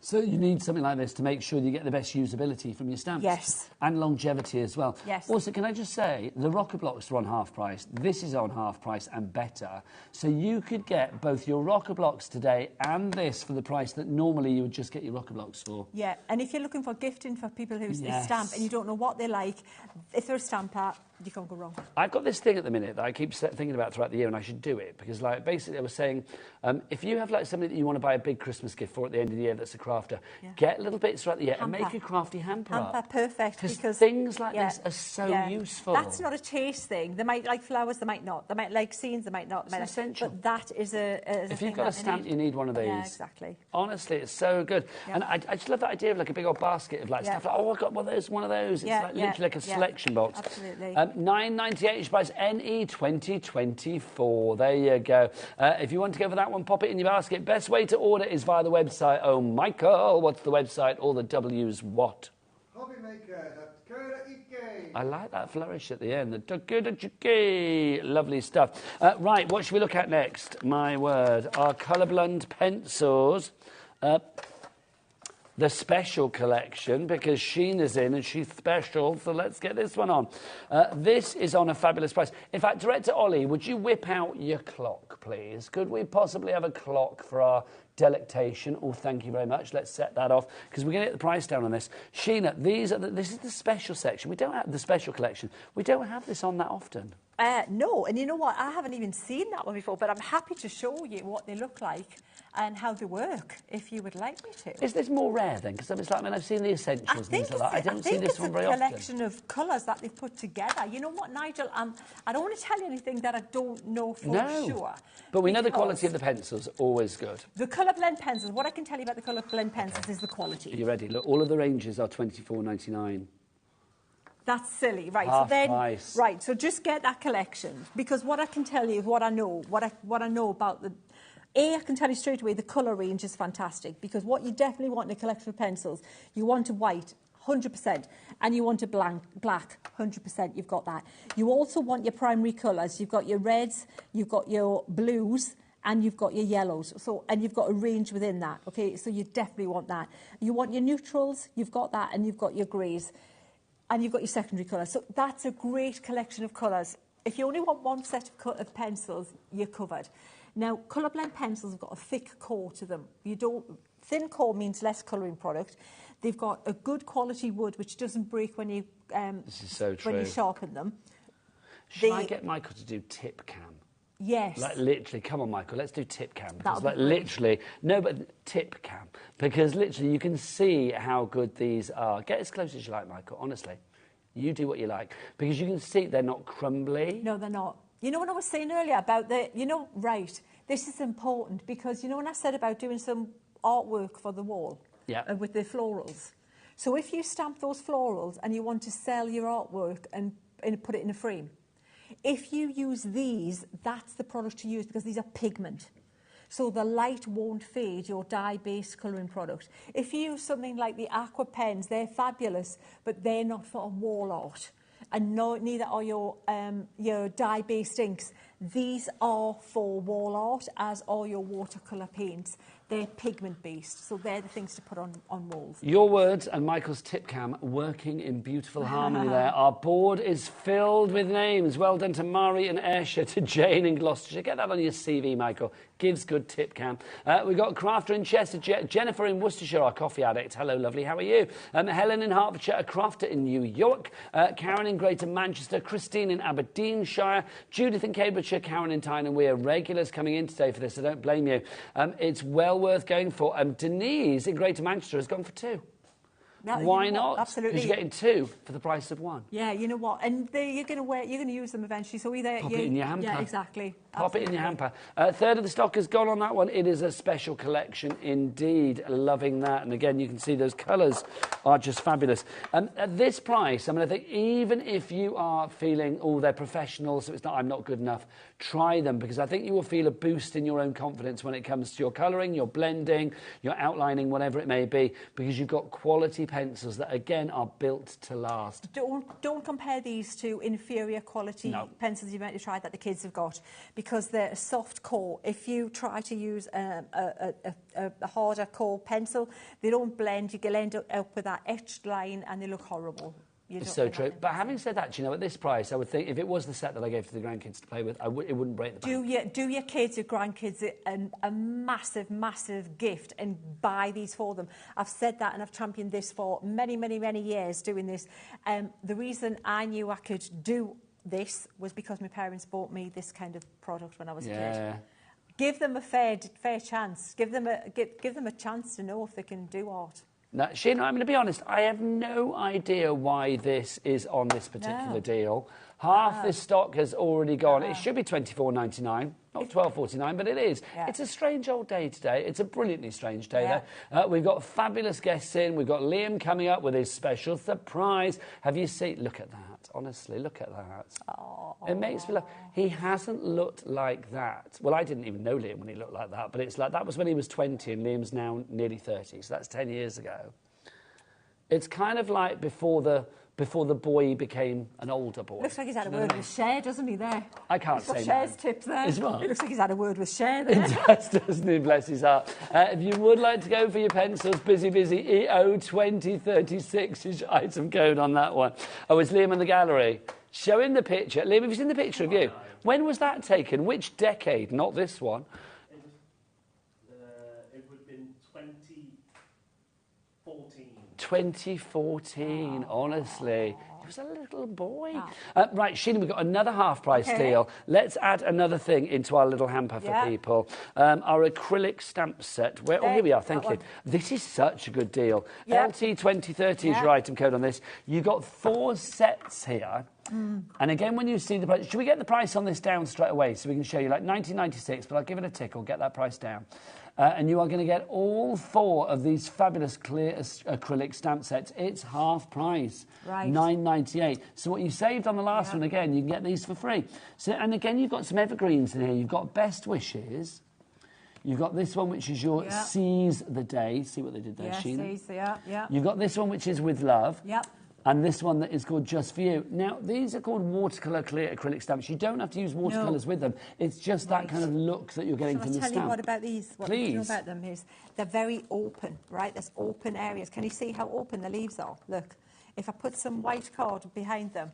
S2: So you need something like this to make sure you get the best usability from your stamps.
S7: Yes.
S2: And longevity as well.
S7: Yes.
S2: Also, can I just say, the rocker blocks are on half price. This is on half price and better. So you could get both your rocker blocks today and this for the price that normally you would just get your rocker blocks for.
S7: Yeah, and if you're looking for gifting for people who
S2: Yes.
S7: stamp and you don't know what they like, if they're a stamper, you can't go wrong.
S2: I've got this thing at the minute that I keep thinking about throughout the year, and I should do it because, like, basically I was saying, if you have like something that you want to buy a big Christmas gift for at the end of the year that's a crafter, get little bits throughout the year and make a crafty hamper up.
S7: Perfect, because
S2: things like this are so useful.
S7: That's not a taste thing. They might like flowers, they might not. They might like scenes, they might not.
S2: It's essential.
S7: But that is a
S2: if you've got a stamp, you need one of these.
S7: Yeah, exactly.
S2: Honestly, it's so good. Yeah. And I just love that idea of like a big old basket of like stuff like, oh, I've got one of those. It's like literally like a selection box.
S7: Absolutely.
S2: £9.98 each price, NE 2024. There you go. If you want to go for that one, pop it in your basket. Best way to order is via the website. Oh, Michael, what's the website? All the W's what?
S8: HobbyMaker.co.uk.
S2: I like that flourish at the end. The lovely stuff. Right, what should we look at next? My word. Our colour blend pencils. The special collection, because Sheena's in and she's special, so let's get this one on. This is on a fabulous price. In fact, Director Ollie, would you whip out your clock, please? Could we possibly have a clock for our delectation? Oh, thank you very much. Let's set that off, because we're going to get the price down on this. Sheena, this is the special section. We don't have the special collection. We don't have this on that often.
S7: No, and you know what? I haven't even seen that one before, but I'm happy to show you what they look like and how they work, if you would like me to.
S2: Is this more rare then? Because it's like, I've seen the essentials and things like that. I don't see this one very often.
S7: I think it's a collection of colours that they've put together. You know what, Nigel? I don't want to tell you anything that I don't know for sure.
S2: But we know the quality of the pencils, always good.
S7: The colour blend pencils, what I can tell you about the colour blend pencils is the quality.
S2: Are you ready? Look, all of the ranges are £24.99.
S7: That's silly, right?
S2: Half
S7: so then,
S2: price.
S7: Right. So just get that collection, because what I can tell you is what I know. What I know about the. I can tell you straight away the colour range is fantastic, because what you definitely want in a collection of pencils, you want a white, 100%, and you want a black, 100%. You've got that. You also want your primary colours. You've got your reds, you've got your blues, and you've got your yellows. So, and you've got a range within that. Okay, so you definitely want that. You want your neutrals. You've got that, and you've got your greys. And you've got your secondary colours. So that's a great collection of colours. If you only want one set of pencils, you're covered. Now, colour blend pencils have got a thick core to them. Thin core means less colouring product. They've got a good quality wood, which doesn't break when you
S2: this is so true.
S7: when you sharpen them.
S2: Should I get Michael to do tip cam?
S7: Yes.
S2: Like literally, come on, Michael, let's do tip cam.
S7: Because
S2: like literally, no, but tip cam. Because literally, you can see how good these are. Get as close as you like, Michael, honestly. You do what you like. Because you can see they're not crumbly.
S7: No, they're not. You know what I was saying earlier about right, this is important, because you know when I said about doing some artwork for the wall with the florals. So if you stamp those florals and you want to sell your artwork and put it in a frame, if you use these, that's the product to use, because these are pigment. So the light won't fade your dye-based colouring product. If you use something like the aqua pens, they're fabulous, but they're not for wall art. And neither are your dye-based inks. These are for wall art, as are your watercolour paints. They're pigment-based, so they're the things to put on walls.
S2: Your words and Michael's tip cam working in beautiful harmony there. Our board is filled with names. Well done to Mari and Ayrshire, to Jane in Gloucestershire. Get that on your CV, Michael. Gives good tip cam. We've got Crafter in Chester, Jennifer in Worcestershire, our coffee addict. Hello, lovely. How are you? Helen in Hertfordshire, a crafter in New York. Karen in Greater Manchester. Christine in Aberdeenshire. Judith in Cambridgeshire. Karen in Tyne. And we are regulars coming in today for this, so don't blame you. It's well worth going for. Denise in Greater Manchester has gone for 2. Why not?
S7: Absolutely.
S2: Because you're getting 2 for the price of 1.
S7: Yeah, you know what? And you're going to use them eventually. So either
S2: Pop it in your hamper.
S7: Yeah, exactly.
S2: Pop it in your hamper. Third of the stock has gone on that one. It is a special collection indeed. Loving that. And again, you can see those colours are just fabulous. At this price, I mean, I think even if you are feeling, oh, they're professional, so I'm not good enough, try them, because I think you will feel a boost in your own confidence when it comes to your colouring, your blending, your outlining, whatever it may be, because you've got quality pencils that, again, are built to last.
S7: Don't compare these to inferior quality pencils you might have tried that the kids have got, because they're a soft core. If you try to use a harder core pencil, they don't blend. You'll end up with that etched line and they look horrible.
S2: It's so true. But having said that, you know, at this price, I would think if it was the set that I gave to the grandkids to play with, it wouldn't break the bank.
S7: Do your kids, your grandkids, a massive, massive gift and buy these for them. I've said that and I've championed this for many, many, many years doing this. The reason I knew I could do this was because my parents bought me this kind of product when I was a kid. Give them a fair chance. Give them a chance to know if they can do art.
S2: Now, Sheena, I'm going to be honest, I have no idea why this is on this particular deal. Half this stock has already gone. It should be $24.99, not $12.49, but it is. It's a strange old day today. It's a brilliantly strange day there. We've got fabulous guests in. We've got Liam coming up with his special surprise. Have you seen? Look at that. Honestly, look at that. It makes me laugh. He hasn't looked like that. Well, I didn't even know Liam when he looked like that, but it's like that was when he was 20 and Liam's now nearly 30, so that's 10 years ago. It's kind of like before the boy became an older boy.
S7: Looks like he's had a word with Cher, doesn't he, there?
S2: I can't say
S7: Cher's tips there.
S2: Is what?
S7: It looks like he's had a word with Cher there.
S2: It does, doesn't it? Bless his heart. If you would like to go for your pencils, busy, EO2036 is your item code on that one. Oh, it's Liam in the gallery. Show him the picture. Liam, have you seen the picture of you? When was that taken? Which decade? Not this one.
S9: It would have been 2014.
S2: 2014, honestly. He was a little boy. Right, Sheena, we've got another half-price deal. Let's add another thing into our little hamper for people. Our acrylic stamp set. Here we are, thank you. This is such a good deal. LT2030 is your item code on this. You've got 4 sets here. And again, when you see the price, should we get the price on this down straight away so we can show you, like $19.96, but I'll give it a tickle, get that price down. And you are going to get all 4 of these fabulous clear acrylic stamp sets. It's half price, $9.98. So what you saved on the last one, again, you can get these for free. So, and again, you've got some evergreens in here. You've got Best Wishes. You've got this one, which is your Seize the Day. See what they did there, Sheena? You've got this one, which is With Love. And this one that is called Just For You. Now, these are called watercolour clear acrylic stamps. You don't have to use watercolours with them. It's just that kind of look that you're getting from the stamp.
S7: Shall I tell you what about these? What
S2: Please.
S7: you know about them is they're very open, right? There's open areas. Can you see how open the leaves are? Look, if I put some white card behind them.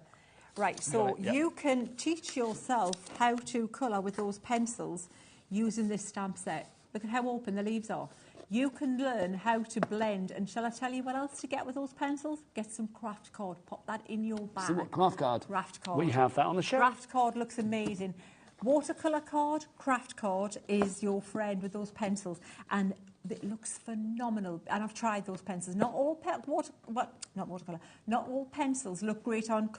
S7: Right, so you can teach yourself how to colour with those pencils using this stamp set. Look at how open the leaves are. You can learn how to blend, and shall I tell you what else to get with those pencils? Get some craft card, pop that in your bag.
S2: So what, craft card?
S7: Craft card.
S2: We have that on the shelf.
S7: Craft card looks amazing. Watercolour card, craft card is your friend with those pencils, and it looks phenomenal. And I've tried those pencils. Not all not all pencils look great on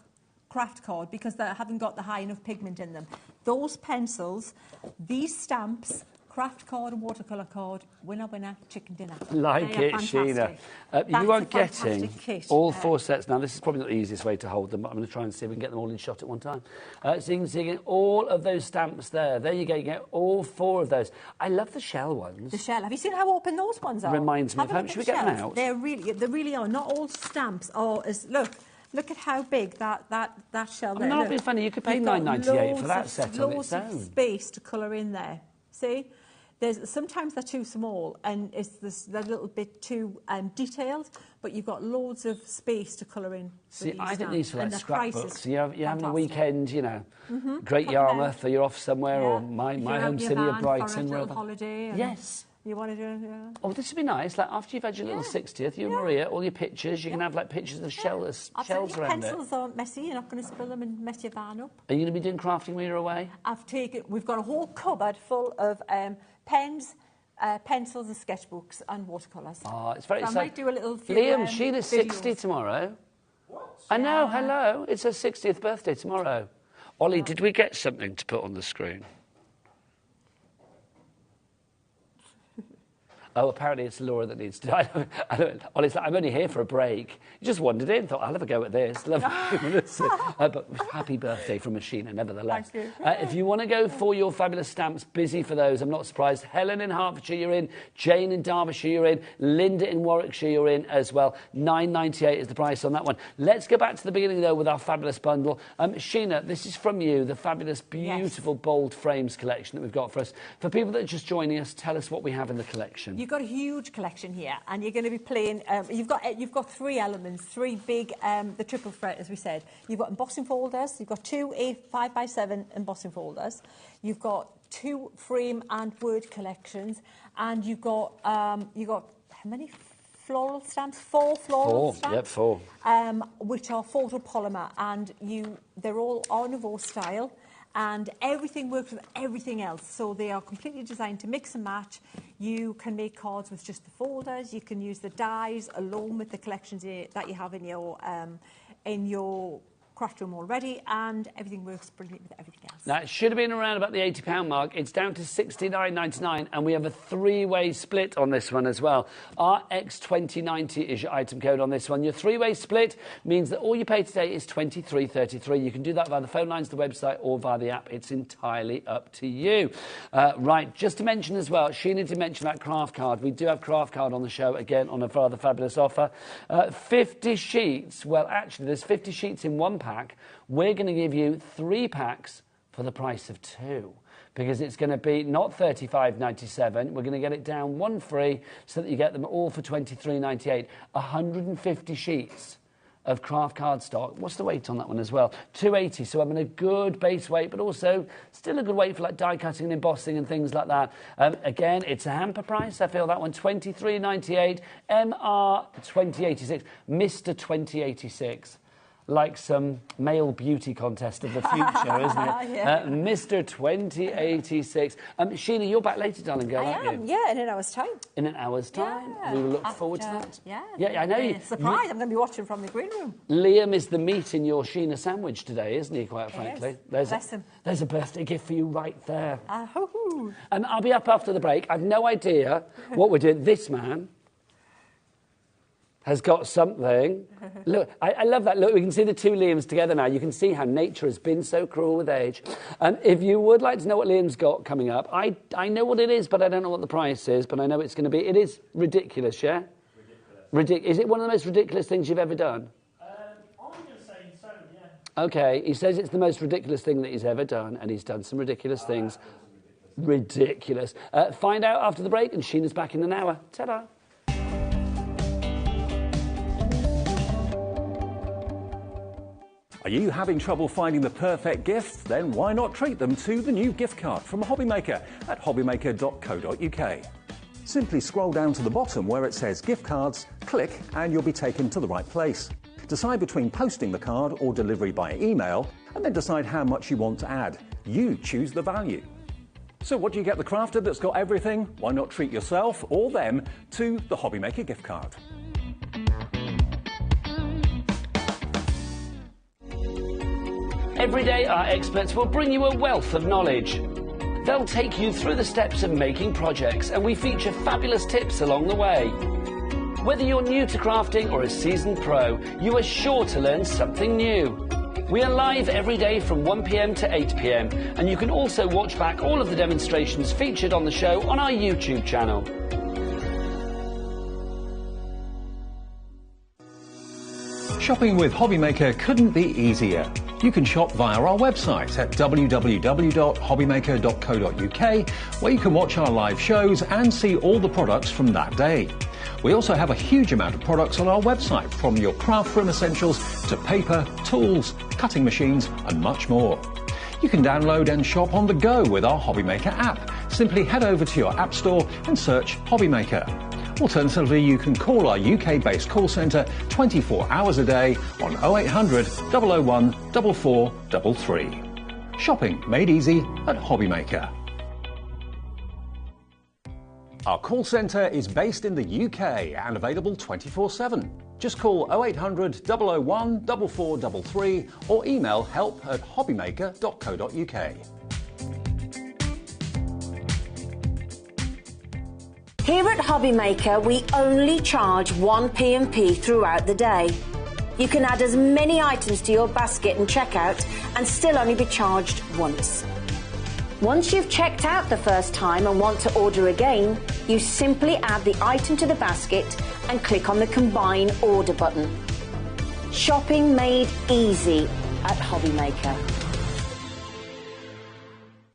S7: craft card because they haven't got the high enough pigment in them. Those pencils, these stamps, craft card and watercolour card, winner, winner, chicken dinner.
S2: Like it, Sheena. You are getting all 4 sets. Now, this is probably not the easiest way to hold them, but I'm going to try and see if we can get them all in shot at one time. So you can see again, all of those stamps there. There you go. You get all 4 of those. I love the shell ones.
S7: The shell. Have you seen how open those ones are?
S2: Reminds me of how. Should we get them out?
S7: They really are. Not all stamps are as... Look at how big that shell there.
S2: I'm not being funny. You could pay $9.98 for that set on its own.
S7: Loads of space to colour in there. See? Sometimes they're too small and they're a little bit too detailed, but you've got loads of space to colour in.
S2: See, I think these are like scrapbooks. You're having a weekend, you know,
S7: Mm-hmm.
S2: Great Yarmouth, or you're off somewhere, or my home city of Brighton.
S7: For a holiday.
S2: Yes.
S7: You want to do it?
S2: Oh, this would be nice. Like after you've had your little 60th, you and Maria, all your pictures, you can have like pictures of shells around it.
S7: Pencils aren't messy. You're not going to spill them and mess your van up.
S2: Are you going to be doing crafting when you're away?
S7: We've got a whole cupboard full of pens, pencils and sketchbooks and watercolours.
S2: Oh, it's very
S7: so
S2: exciting.
S7: I might do a little few,
S2: Liam, Sheena's
S7: videos.
S2: 60 tomorrow. What? I know, hello. It's her 60th birthday tomorrow. Ollie, did we get something to put on the screen? Oh, apparently it's Laura that needs to. Ollie's like, I'm only here for a break. You just wandered in, thought, I'll have a go at this. Lovely. But happy birthday from Sheena, nevertheless.
S7: Thank you.
S2: If you want to go for your fabulous stamps, busy for those, I'm not surprised. Helen in Hertfordshire, you're in. Jane in Derbyshire, you're in. Linda in Warwickshire, you're in as well. £9.98 is the price on that one. Let's go back to the beginning, though, with our fabulous bundle. Sheena, this is from you, the fabulous, beautiful, bold frames collection that we've got for us. For people that are just joining us, tell us what we have in the collection.
S7: You've got a huge collection here, and you're going to be playing. You've got three elements, three big, the triple threat, as we said. You've got embossing folders. You've got two 5x7 embossing folders. You've got two frame and word collections, and you've got how many floral stamps? 4 floral stamps.
S2: Yep, 4.
S7: Which are photopolymer, and they're all Art Nouveau style. And everything works with everything else. So they are completely designed to mix and match. You can make cards with just the folders. You can use the dies along with the collections that you have in your craft room already, and everything works brilliantly with everything else.
S2: Now, it should have been around about the £80 mark. It's down to $69.99, and we have a 3-way split on this one as well. RX2090 is your item code on this one. Your 3-way split means that all you pay today is $23.33. You can do that via the phone lines, the website, or via the app. It's entirely up to you. Right, just to mention as well, Sheena did mention that craft card. We do have craft card on the show, again, on a rather fabulous offer. 50 sheets. Well, actually, there's 50 sheets in one pack. We're going to give you 3 packs for the price of 2, because it's going to be not $35.97. We're going to get it down 1 free so that you get them all for $23.98. 150 sheets of craft card stock. What's the weight on that one as well? 280. So having a good base weight, but also still a good weight for like die cutting and embossing and things like that. Again, it's a hamper price. I feel that one $23.98. MR 2086. Mr. 2086. Like some male beauty contest of the future, isn't it?
S7: Yeah.
S2: Mr. 2086. Sheena, you're back later, darling girl, aren't you?
S7: Yeah, in an hour's time.
S2: In an hour's time.
S7: Yeah.
S2: We will look forward to that.
S7: Yeah,
S2: I know you.
S7: Surprise! I'm going to be watching from the green room.
S2: Liam is the meat in your Sheena sandwich today, isn't he, quite frankly?
S7: Bless him.
S2: There's a birthday gift for you right there.
S7: Hoo-hoo.
S2: I'll be up after the break. I've no idea what we're doing. This man has got something. Look, I love that. Look, we can see the 2 Liams together now. You can see how nature has been so cruel with age. If you would like to know what Liam's got coming up, I know what it is, but I don't know what the price is, but I know it's going to be... It is ridiculous, yeah? Ridiculous. Is it one of the most ridiculous things you've ever done?
S9: I'm going to say so, yeah.
S2: OK, he says it's the most ridiculous thing that he's ever done, and he's done some ridiculous things. Ridiculous. Find out after the break, and Sheena's back in an hour. Ta-da.
S3: Are you having trouble finding the perfect gifts? Then why not treat them to the new gift card from HobbyMaker at hobbymaker.co.uk. Simply scroll down to the bottom where it says gift cards, click and you'll be taken to the right place. Decide between posting the card or delivery by email, and then decide how much you want to add. You choose the value. So what do you get the crafter that's got everything? Why not treat yourself or them to the HobbyMaker gift card?
S2: Every day, our experts will bring you a wealth of knowledge. They'll take you through the steps of making projects, and we feature fabulous tips along the way. Whether you're new to crafting or a seasoned pro, you are sure to learn something new. We are live every day from 1 p.m. to 8 p.m, and you can also watch back all of the demonstrations featured on the show on our YouTube channel.
S3: Shopping with HobbyMaker couldn't be easier. You can shop via our website at www.hobbymaker.co.uk, where you can watch our live shows and see all the products from that day. We also have a huge amount of products on our website, from your craft room essentials to paper, tools, cutting machines and much more. You can download and shop on the go with our HobbyMaker app. Simply head over to your app store and search HobbyMaker. Alternatively, you can call our UK-based call centre 24 hours a day on 0800 001 4433. Shopping made easy at HobbyMaker. Our call centre is based in the UK and available 24/7. Just call 0800 001 4433 or email help@hobbymaker.co.uk.
S4: Here at HobbyMaker, we only charge 1 P&P throughout the day. You can add as many items to your basket and checkout and still only be charged once. Once you've checked out the first time and want to order again, you simply add the item to the basket and click on the Combine Order button. Shopping made easy at HobbyMaker.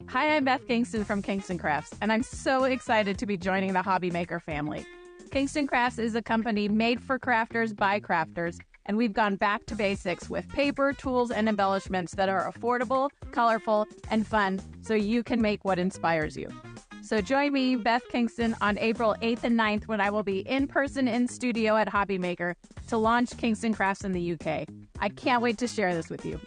S5: Hi, I'm Beth Kingston from Kingston Crafts, and I'm so excited to be joining the HobbyMaker family. Kingston Crafts is a company made for crafters by crafters, and we've gone back to basics with paper, tools, and embellishments that are affordable, colorful, and fun, so you can make what inspires you. So join me, Beth Kingston, on April 8th and 9th when I will be in person in studio at HobbyMaker to launch Kingston Crafts in the UK. I can't wait to share this with you.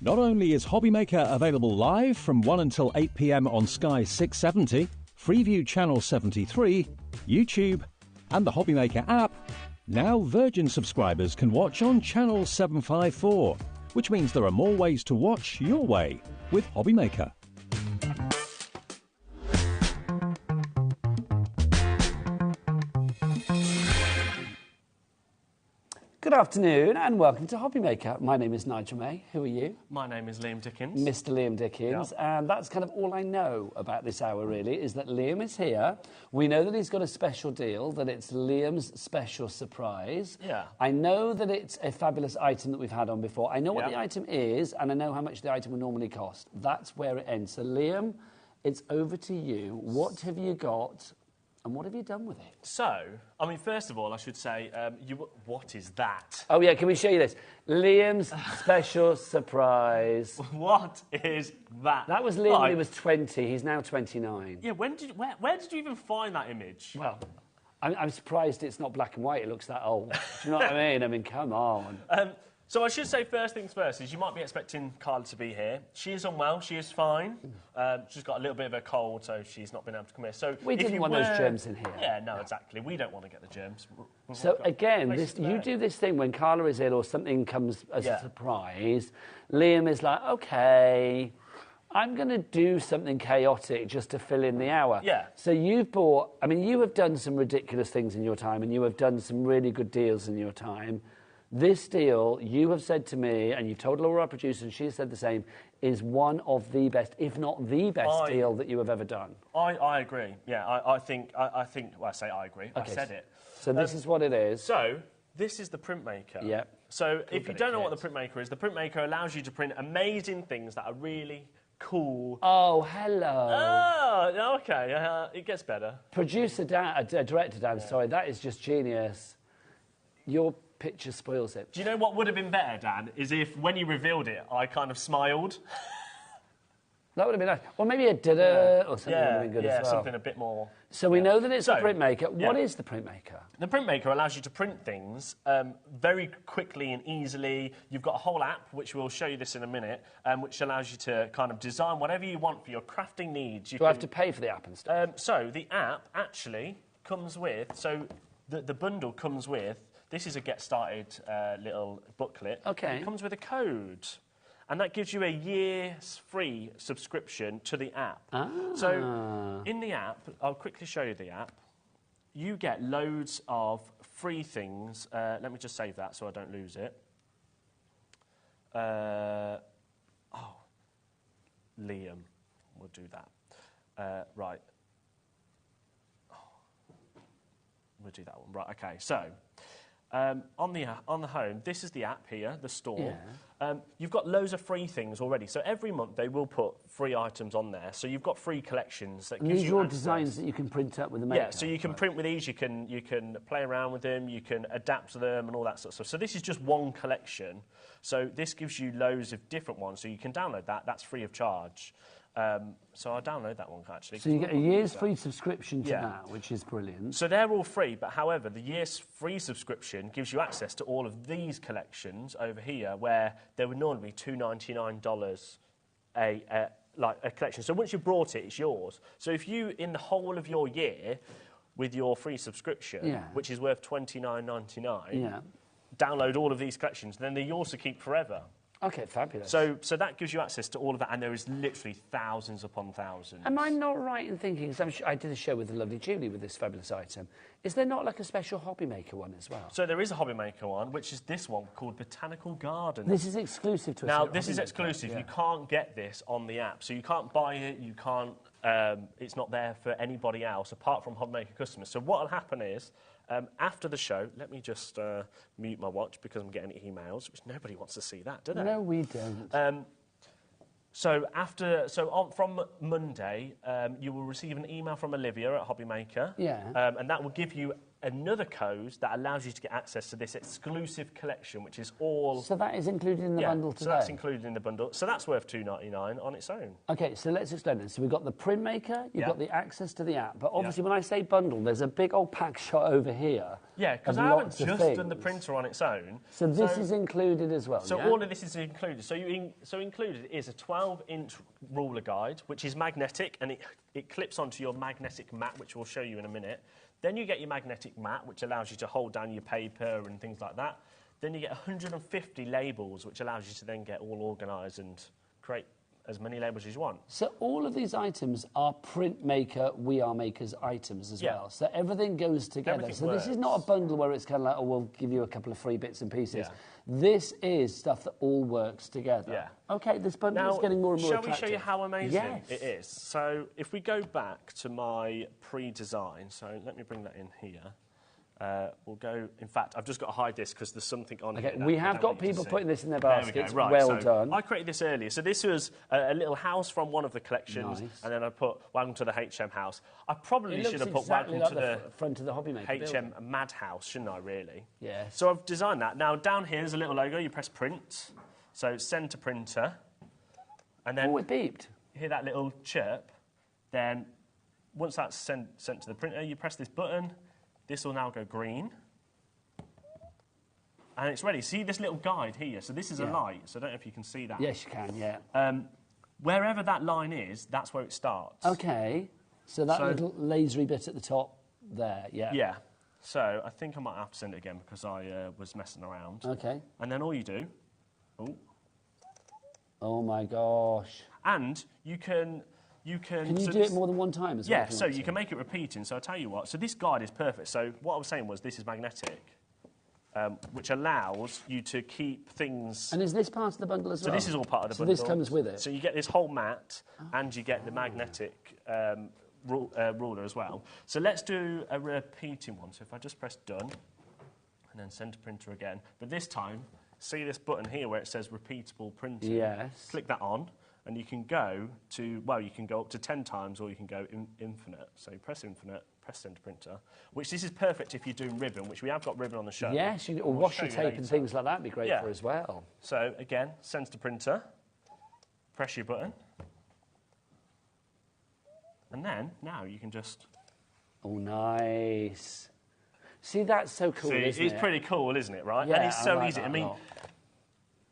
S3: Not only is HobbyMaker available live from 1 until 8 p.m. on Sky 670, Freeview Channel 73, YouTube, and the HobbyMaker app, now Virgin subscribers can watch on Channel 754, which means there are more ways to watch your way with HobbyMaker.
S2: Good afternoon and welcome to HobbyMaker. My name is Nigel May. Who are you?
S9: My name is Liam Dickens.
S2: Mr. Liam Dickens.
S9: Yeah.
S2: And that's kind of all I know about this hour, really, is that Liam is here. We know that he's got a special deal, that it's Liam's special surprise.
S9: Yeah.
S2: I know that it's a fabulous item that we've had on before. I know what the item is, and I know how much the item would normally cost. That's where it ends. So, Liam, it's over to you. What have you got? And what have you done with it?
S9: So, I mean, first of all, I should say, what is that?
S2: Oh, yeah, can we show you this? Liam's special surprise.
S9: What is that?
S2: That was Liam when he was 20. He's now 29.
S9: Yeah, where did you even find that image?
S2: Well, I'm surprised it's not black and white. It looks that old. Do you know what I mean? I mean, come on.
S9: So I should say first things first is you might be expecting Carla to be here. She is unwell. She is fine. She's got a little bit of a cold, so she's not been able to come here. So
S2: we didn't want those germs in here.
S9: Yeah, no, exactly. We don't want to get the germs.
S2: So again, you do this thing when Carla is ill or something comes as a surprise. Liam is like, okay, I'm going to do something chaotic just to fill in the hour.
S9: Yeah.
S2: So you've bought, I mean, you have done some ridiculous things in your time and you have done some really good deals in your time. This deal, you have said to me, and you've told Laura, our producer, and she has said the same, is one of the best, if not the best deal that you have ever done.
S9: I agree. Yeah, I think, well, I say I agree. Okay. I said it.
S2: So this is what it is.
S9: So this is the printmaker.
S2: Yeah.
S9: So if you don't know what the printmaker is, the printmaker allows you to print amazing things that are really cool.
S2: Oh, hello.
S9: Oh, okay. It gets better.
S2: Producer Dan, director Dan, sorry, that is just genius. Your picture spoils it.
S9: Do you know what would have been better, Dan? Is if when you revealed it, I kind of smiled.
S2: That would have been nice. Or maybe a da-da or something would have been good as well.
S9: Yeah, something a bit more.
S2: So we know that it's a printmaker. What is the printmaker?
S9: The printmaker allows you to print things very quickly and easily. You've got a whole app, which we'll show you this in a minute, which allows you to kind of design whatever you want for your crafting needs.
S2: Do I have to pay for the app and stuff?
S9: So the app actually comes with, so the bundle comes with, this is a get started little booklet.
S2: Okay.
S9: It comes with a code. And that gives you a year's free subscription to the app. So in the app, I'll quickly show you the app. You get loads of free things. Let me just save that so I don't lose it. Liam, we'll do that. Right. we'll do that one. Right, okay. So, on the home, this is the app here, the store.
S2: Yeah.
S9: You've got loads of free things already. So every month they will put free items on there. So you've got free collections that gives
S2: these
S9: you
S2: are all
S9: access.
S2: designs that you can print up with the maker.
S9: Yeah, so you can print with these, you can play around with them, you can adapt to them and all that sort of stuff. So this is just one collection. So this gives you loads of different ones. So you can download that. That's free of charge. So I'll download that one, actually.
S2: So you get a year's free subscription to that, which is brilliant.
S9: So they're all free, but however, the year's free subscription gives you access to all of these collections over here, where there would normally be $2.99 a collection. So once you've brought it, it's yours. So if you, in the whole of your year, with your free subscription, which is worth $29.99, download all of these collections, then they're yours to keep forever.
S2: Okay, fabulous.
S9: So that gives you access to all of that, and there is literally thousands upon thousands.
S2: Am I not right in thinking, because I did a show with the lovely Julie with this fabulous item, is there not like a special HobbyMaker one as well?
S9: So there is a HobbyMaker one, which is this one called Botanical Garden.
S2: This is exclusive to us.
S9: Now, this is exclusive. You can't get this on the app. So you can't buy it, you can't, it's not there for anybody else apart from HobbyMaker customers. So what will happen is, after the show, let me just mute my watch because I'm getting emails, which nobody wants to see that, do they?
S2: No, we don't.
S9: From Monday, you will receive an email from Olivia at HobbyMaker.
S2: Yeah.
S9: And that will give you another code that allows you to get access to this exclusive collection, which is all...
S2: So that is included in the bundle today?
S9: So that's included in the bundle. So that's worth $2.99 on its own.
S2: OK, so let's explain this. So we've got the printmaker, you've got the access to the app, but obviously when I say bundle, there's a big old pack shot over here.
S9: Yeah, because I haven't just done the printer on its own.
S2: So this is included as well,
S9: So all of this is included. So included is a 12-inch ruler guide, which is magnetic, and it clips onto your magnetic mat, which we'll show you in a minute. Then you get your magnetic mat, which allows you to hold down your paper and things like that. Then you get 150 labels, which allows you to then get all organised and create as many labels as you want.
S2: So all of these items are Printmaker, We Are Makers items as well. So everything goes together.
S9: Everything
S2: so
S9: works.
S2: This is not a bundle where it's kind of like, oh, we'll give you a couple of free bits and pieces. This is stuff that all works together.
S9: Yeah.
S2: OK, this bundle is getting more and more
S9: Shall
S2: attractive.
S9: we show you how amazing it is? So if we go back to my pre-design, so let me bring that in here. We'll go... In fact, I've just got to hide this because there's something on here.
S2: We have got people putting this in their baskets.
S9: Right,
S2: well done.
S9: I created this earlier. So this was a little house from one of the collections, and then I put Welcome to the HM house. I probably should have put
S2: exactly
S9: Welcome
S2: like
S9: to the
S2: front of the HobbyMaker
S9: HM Madhouse, shouldn't I, really?
S2: Yes.
S9: So I've designed that. Now, down here is a little logo. You press print. So send to printer. And then...
S2: Oh, it beeped.
S9: You hear that little chirp. Then once that's sent to the printer, you press this button. This will now go green. And it's ready. See this little guide here? So this is a light, so I don't know if you can see that.
S2: Yes, you can, yeah.
S9: Wherever that line is, that's where it starts.
S2: OK. So that little lasery bit at the top there, yeah.
S9: Yeah. So I think I might have to send it again because I was messing around.
S2: OK.
S9: And then all you do...
S2: Oh, my gosh.
S9: And you can...
S2: Can you do it more than one time as well?
S9: Yeah, so you can make it repeating. So I'll tell you what. So this guide is perfect. So what I was saying was this is magnetic, which allows you to keep things...
S2: And is this part of the bundle as well?
S9: So this is all part of the bundle.
S2: So this comes with it?
S9: So you get this whole mat, and you get the magnetic ruler as well. So let's do a repeating one. So if I just press done, and then send to printer again. But this time, see this button here where it says repeatable printing?
S2: Yes.
S9: Click that on. And you can go to, well, you can go up to 10 times or you can go infinite. So you press infinite, press send to printer, which this is perfect if you're doing ribbon, which we have got ribbon on the show.
S2: Yes, or washi tape and things like that would be great for as well.
S9: So again, send to printer, press your button, and then now you can just...
S2: Oh, nice. See, that's so cool, isn't it?
S9: It's pretty cool, isn't it, right?
S2: Yeah,
S9: and it's so
S2: like
S9: easy.
S2: That
S9: I mean...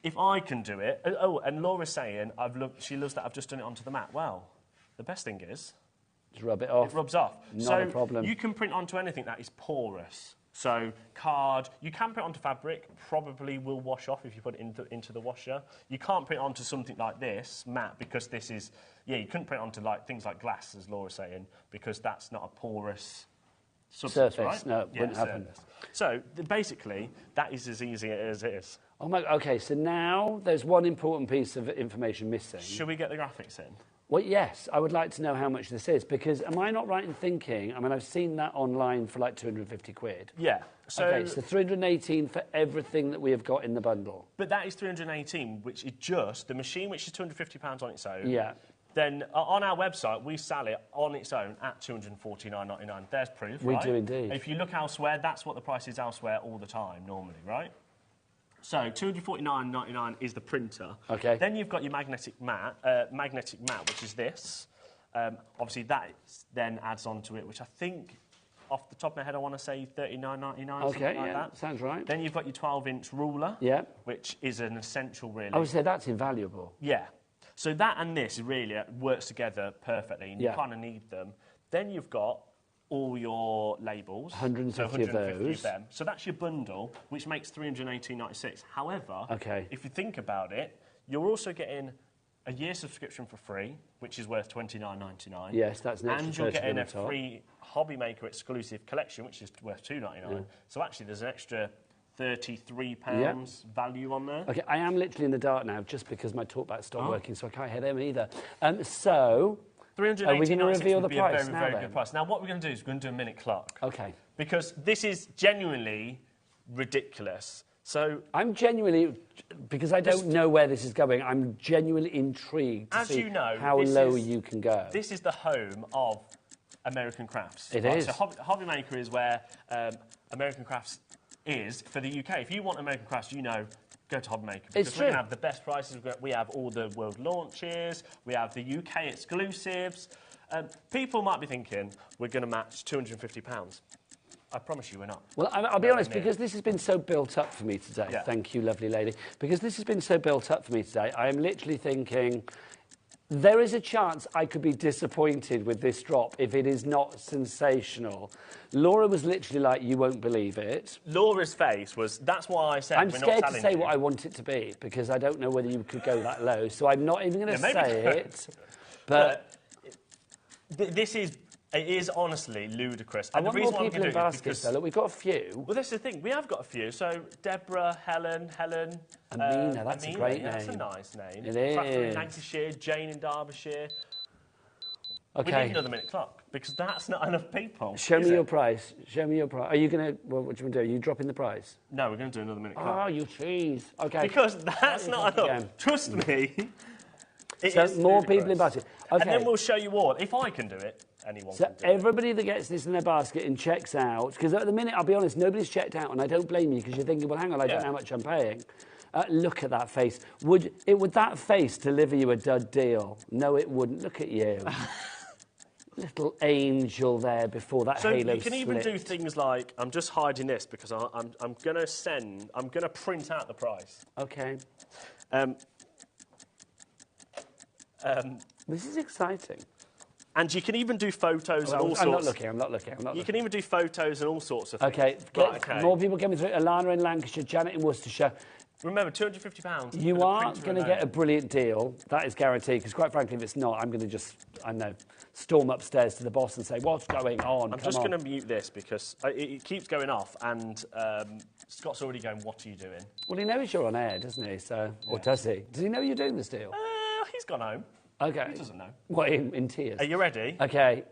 S9: If I can do it... Oh, and Laura's saying she loves that I've just done it onto the mat. Well, the best thing is...
S2: Just rub it off.
S9: It rubs off.
S2: Not a problem.
S9: You can print onto anything that is porous. So, card... You can print onto fabric. Probably will wash off if you put it into the washer. You can't print onto something like this, matte, because this is... Yeah, you couldn't print onto things like glass, as Laura's saying, because that's not a porous substance,
S2: surface.
S9: right?
S2: No, wouldn't happen.
S9: Surface. So basically, that is as easy as it is.
S2: Oh my. Okay, so now there's one important piece of information missing.
S9: Should we get the graphics in?
S2: Well, yes, I would like to know how much this is, because am I not right in thinking, I mean, I've seen that online for like 250 quid.
S9: Yeah. So,
S2: okay, so 318 for everything that we have got in the bundle.
S9: But that is 318, which is just the machine, which is £250 on its own.
S2: Yeah.
S9: Then on our website, we sell it on its own at £249.99. There's proof,
S2: We
S9: right?
S2: do indeed.
S9: If you look elsewhere, that's what the price is elsewhere all the time, normally, right? So £249.99 is the printer.
S2: Okay.
S9: Then you've got your magnetic mat, which is this. Obviously, that then adds on to it, which I think, off the top of my head, I want to say £39.99.
S2: Okay,
S9: like that.
S2: Sounds right.
S9: Then you've got your 12-inch ruler, which is an essential, really.
S2: I would say that's invaluable.
S9: Yeah. So that and this really works together perfectly, and you kind of need them. Then you've got all your labels.
S2: 150 of those.
S9: Of them. So that's your bundle, which makes £318.96. However, if you think about it, you're also getting a year subscription for free, which is worth £29.99.
S2: Yes, that's an extra.
S9: And you're getting a free HobbyMaker exclusive collection, which is worth £2.99.
S2: Yeah.
S9: So actually, there's an extra £33 value on there.
S2: Okay, I am literally in the dark now, just because my talkback stopped working, so I can't hear them either. So, are we going to reveal the price now,
S9: very good price. Now, what we're going to do is we're going to do a minute clock.
S2: Okay.
S9: Because this is genuinely ridiculous. So
S2: I'm genuinely, because I don't know where this is going, I'm genuinely intrigued to see how low you can go.
S9: This is the home of American Crafts.
S2: It is.
S9: So HobbyMaker is where American Crafts is for the UK. If you want American Crafts, go to HobbyMaker. Because
S2: It's
S9: we're going
S2: true.
S9: to have the best prices. We have all the world launches. We have the UK exclusives. People might be thinking we're going to match £250. I promise you we're not.
S2: Well, I'll be honest, because this has been so built up for me today.
S9: Yeah.
S2: Thank you, lovely lady. Because this has been so built up for me today, I am literally thinking there is a chance I could be disappointed with this drop if it is not sensational. Laura was literally like, you won't believe it.
S9: Laura's face was, that's why I said
S2: I'm
S9: we're
S2: scared
S9: not
S2: to
S9: selling
S2: say what I want it to be, because I don't know whether you could go that low. So I'm not even going to say it. But
S9: it is honestly ludicrous.
S2: I
S9: And
S2: want
S9: the reason
S2: more
S9: why
S2: people in baskets, though. Look, we've got a few.
S9: Well, that's the thing. We have got a few. So, Deborah, Helen,
S2: Amina, that's a great name.
S9: That's a nice name.
S2: It is.
S9: Catherine in Lancashire, Jane in Derbyshire.
S2: Okay.
S9: We need another minute clock, because that's not enough people.
S2: Show me your price. Show me your price. Are you going to... Well, what do you want to do? Are you dropping the price?
S9: No, we're going to do another minute clock.
S2: Oh, you cheese. Okay.
S9: Because that's not enough.
S2: Again.
S9: Trust me.
S2: So more people in basket. Okay.
S9: And then we'll show you all. If I can do it, anyone
S2: So
S9: can do it.
S2: everybody that gets this in their basket and checks out, because at the minute, I'll be honest, nobody's checked out, and I don't blame you, because you're thinking, well, hang on, I don't know how much I'm paying. Look at that face. Would that face deliver you a dud deal? No, it wouldn't. Look at you. Little angel there before that halo
S9: So you can even
S2: slipped.
S9: do things like, I'm just hiding this because I'm going to print out the price.
S2: Okay. This is exciting.
S9: And you can even do photos and all sorts.
S2: I'm not looking.
S9: You can even do photos and all sorts of things.
S2: Okay,
S9: Right,
S2: more people coming through. Alana in Lancashire, Janet in Worcestershire.
S9: Remember, £250.
S2: You are going to get a brilliant deal. That is guaranteed, because quite frankly, if it's not, I'm going to just, I don't know, storm upstairs to the boss and say, what's going on?
S9: I'm just going to mute this because it keeps going off, and Scott's already going, what are you doing?
S2: Well, he knows you're on air, doesn't he? So, or does he? Does he know you're doing this deal?
S9: He's gone home.
S2: Okay.
S9: He doesn't know.
S2: What, in tears?
S9: Are you ready?
S2: Okay.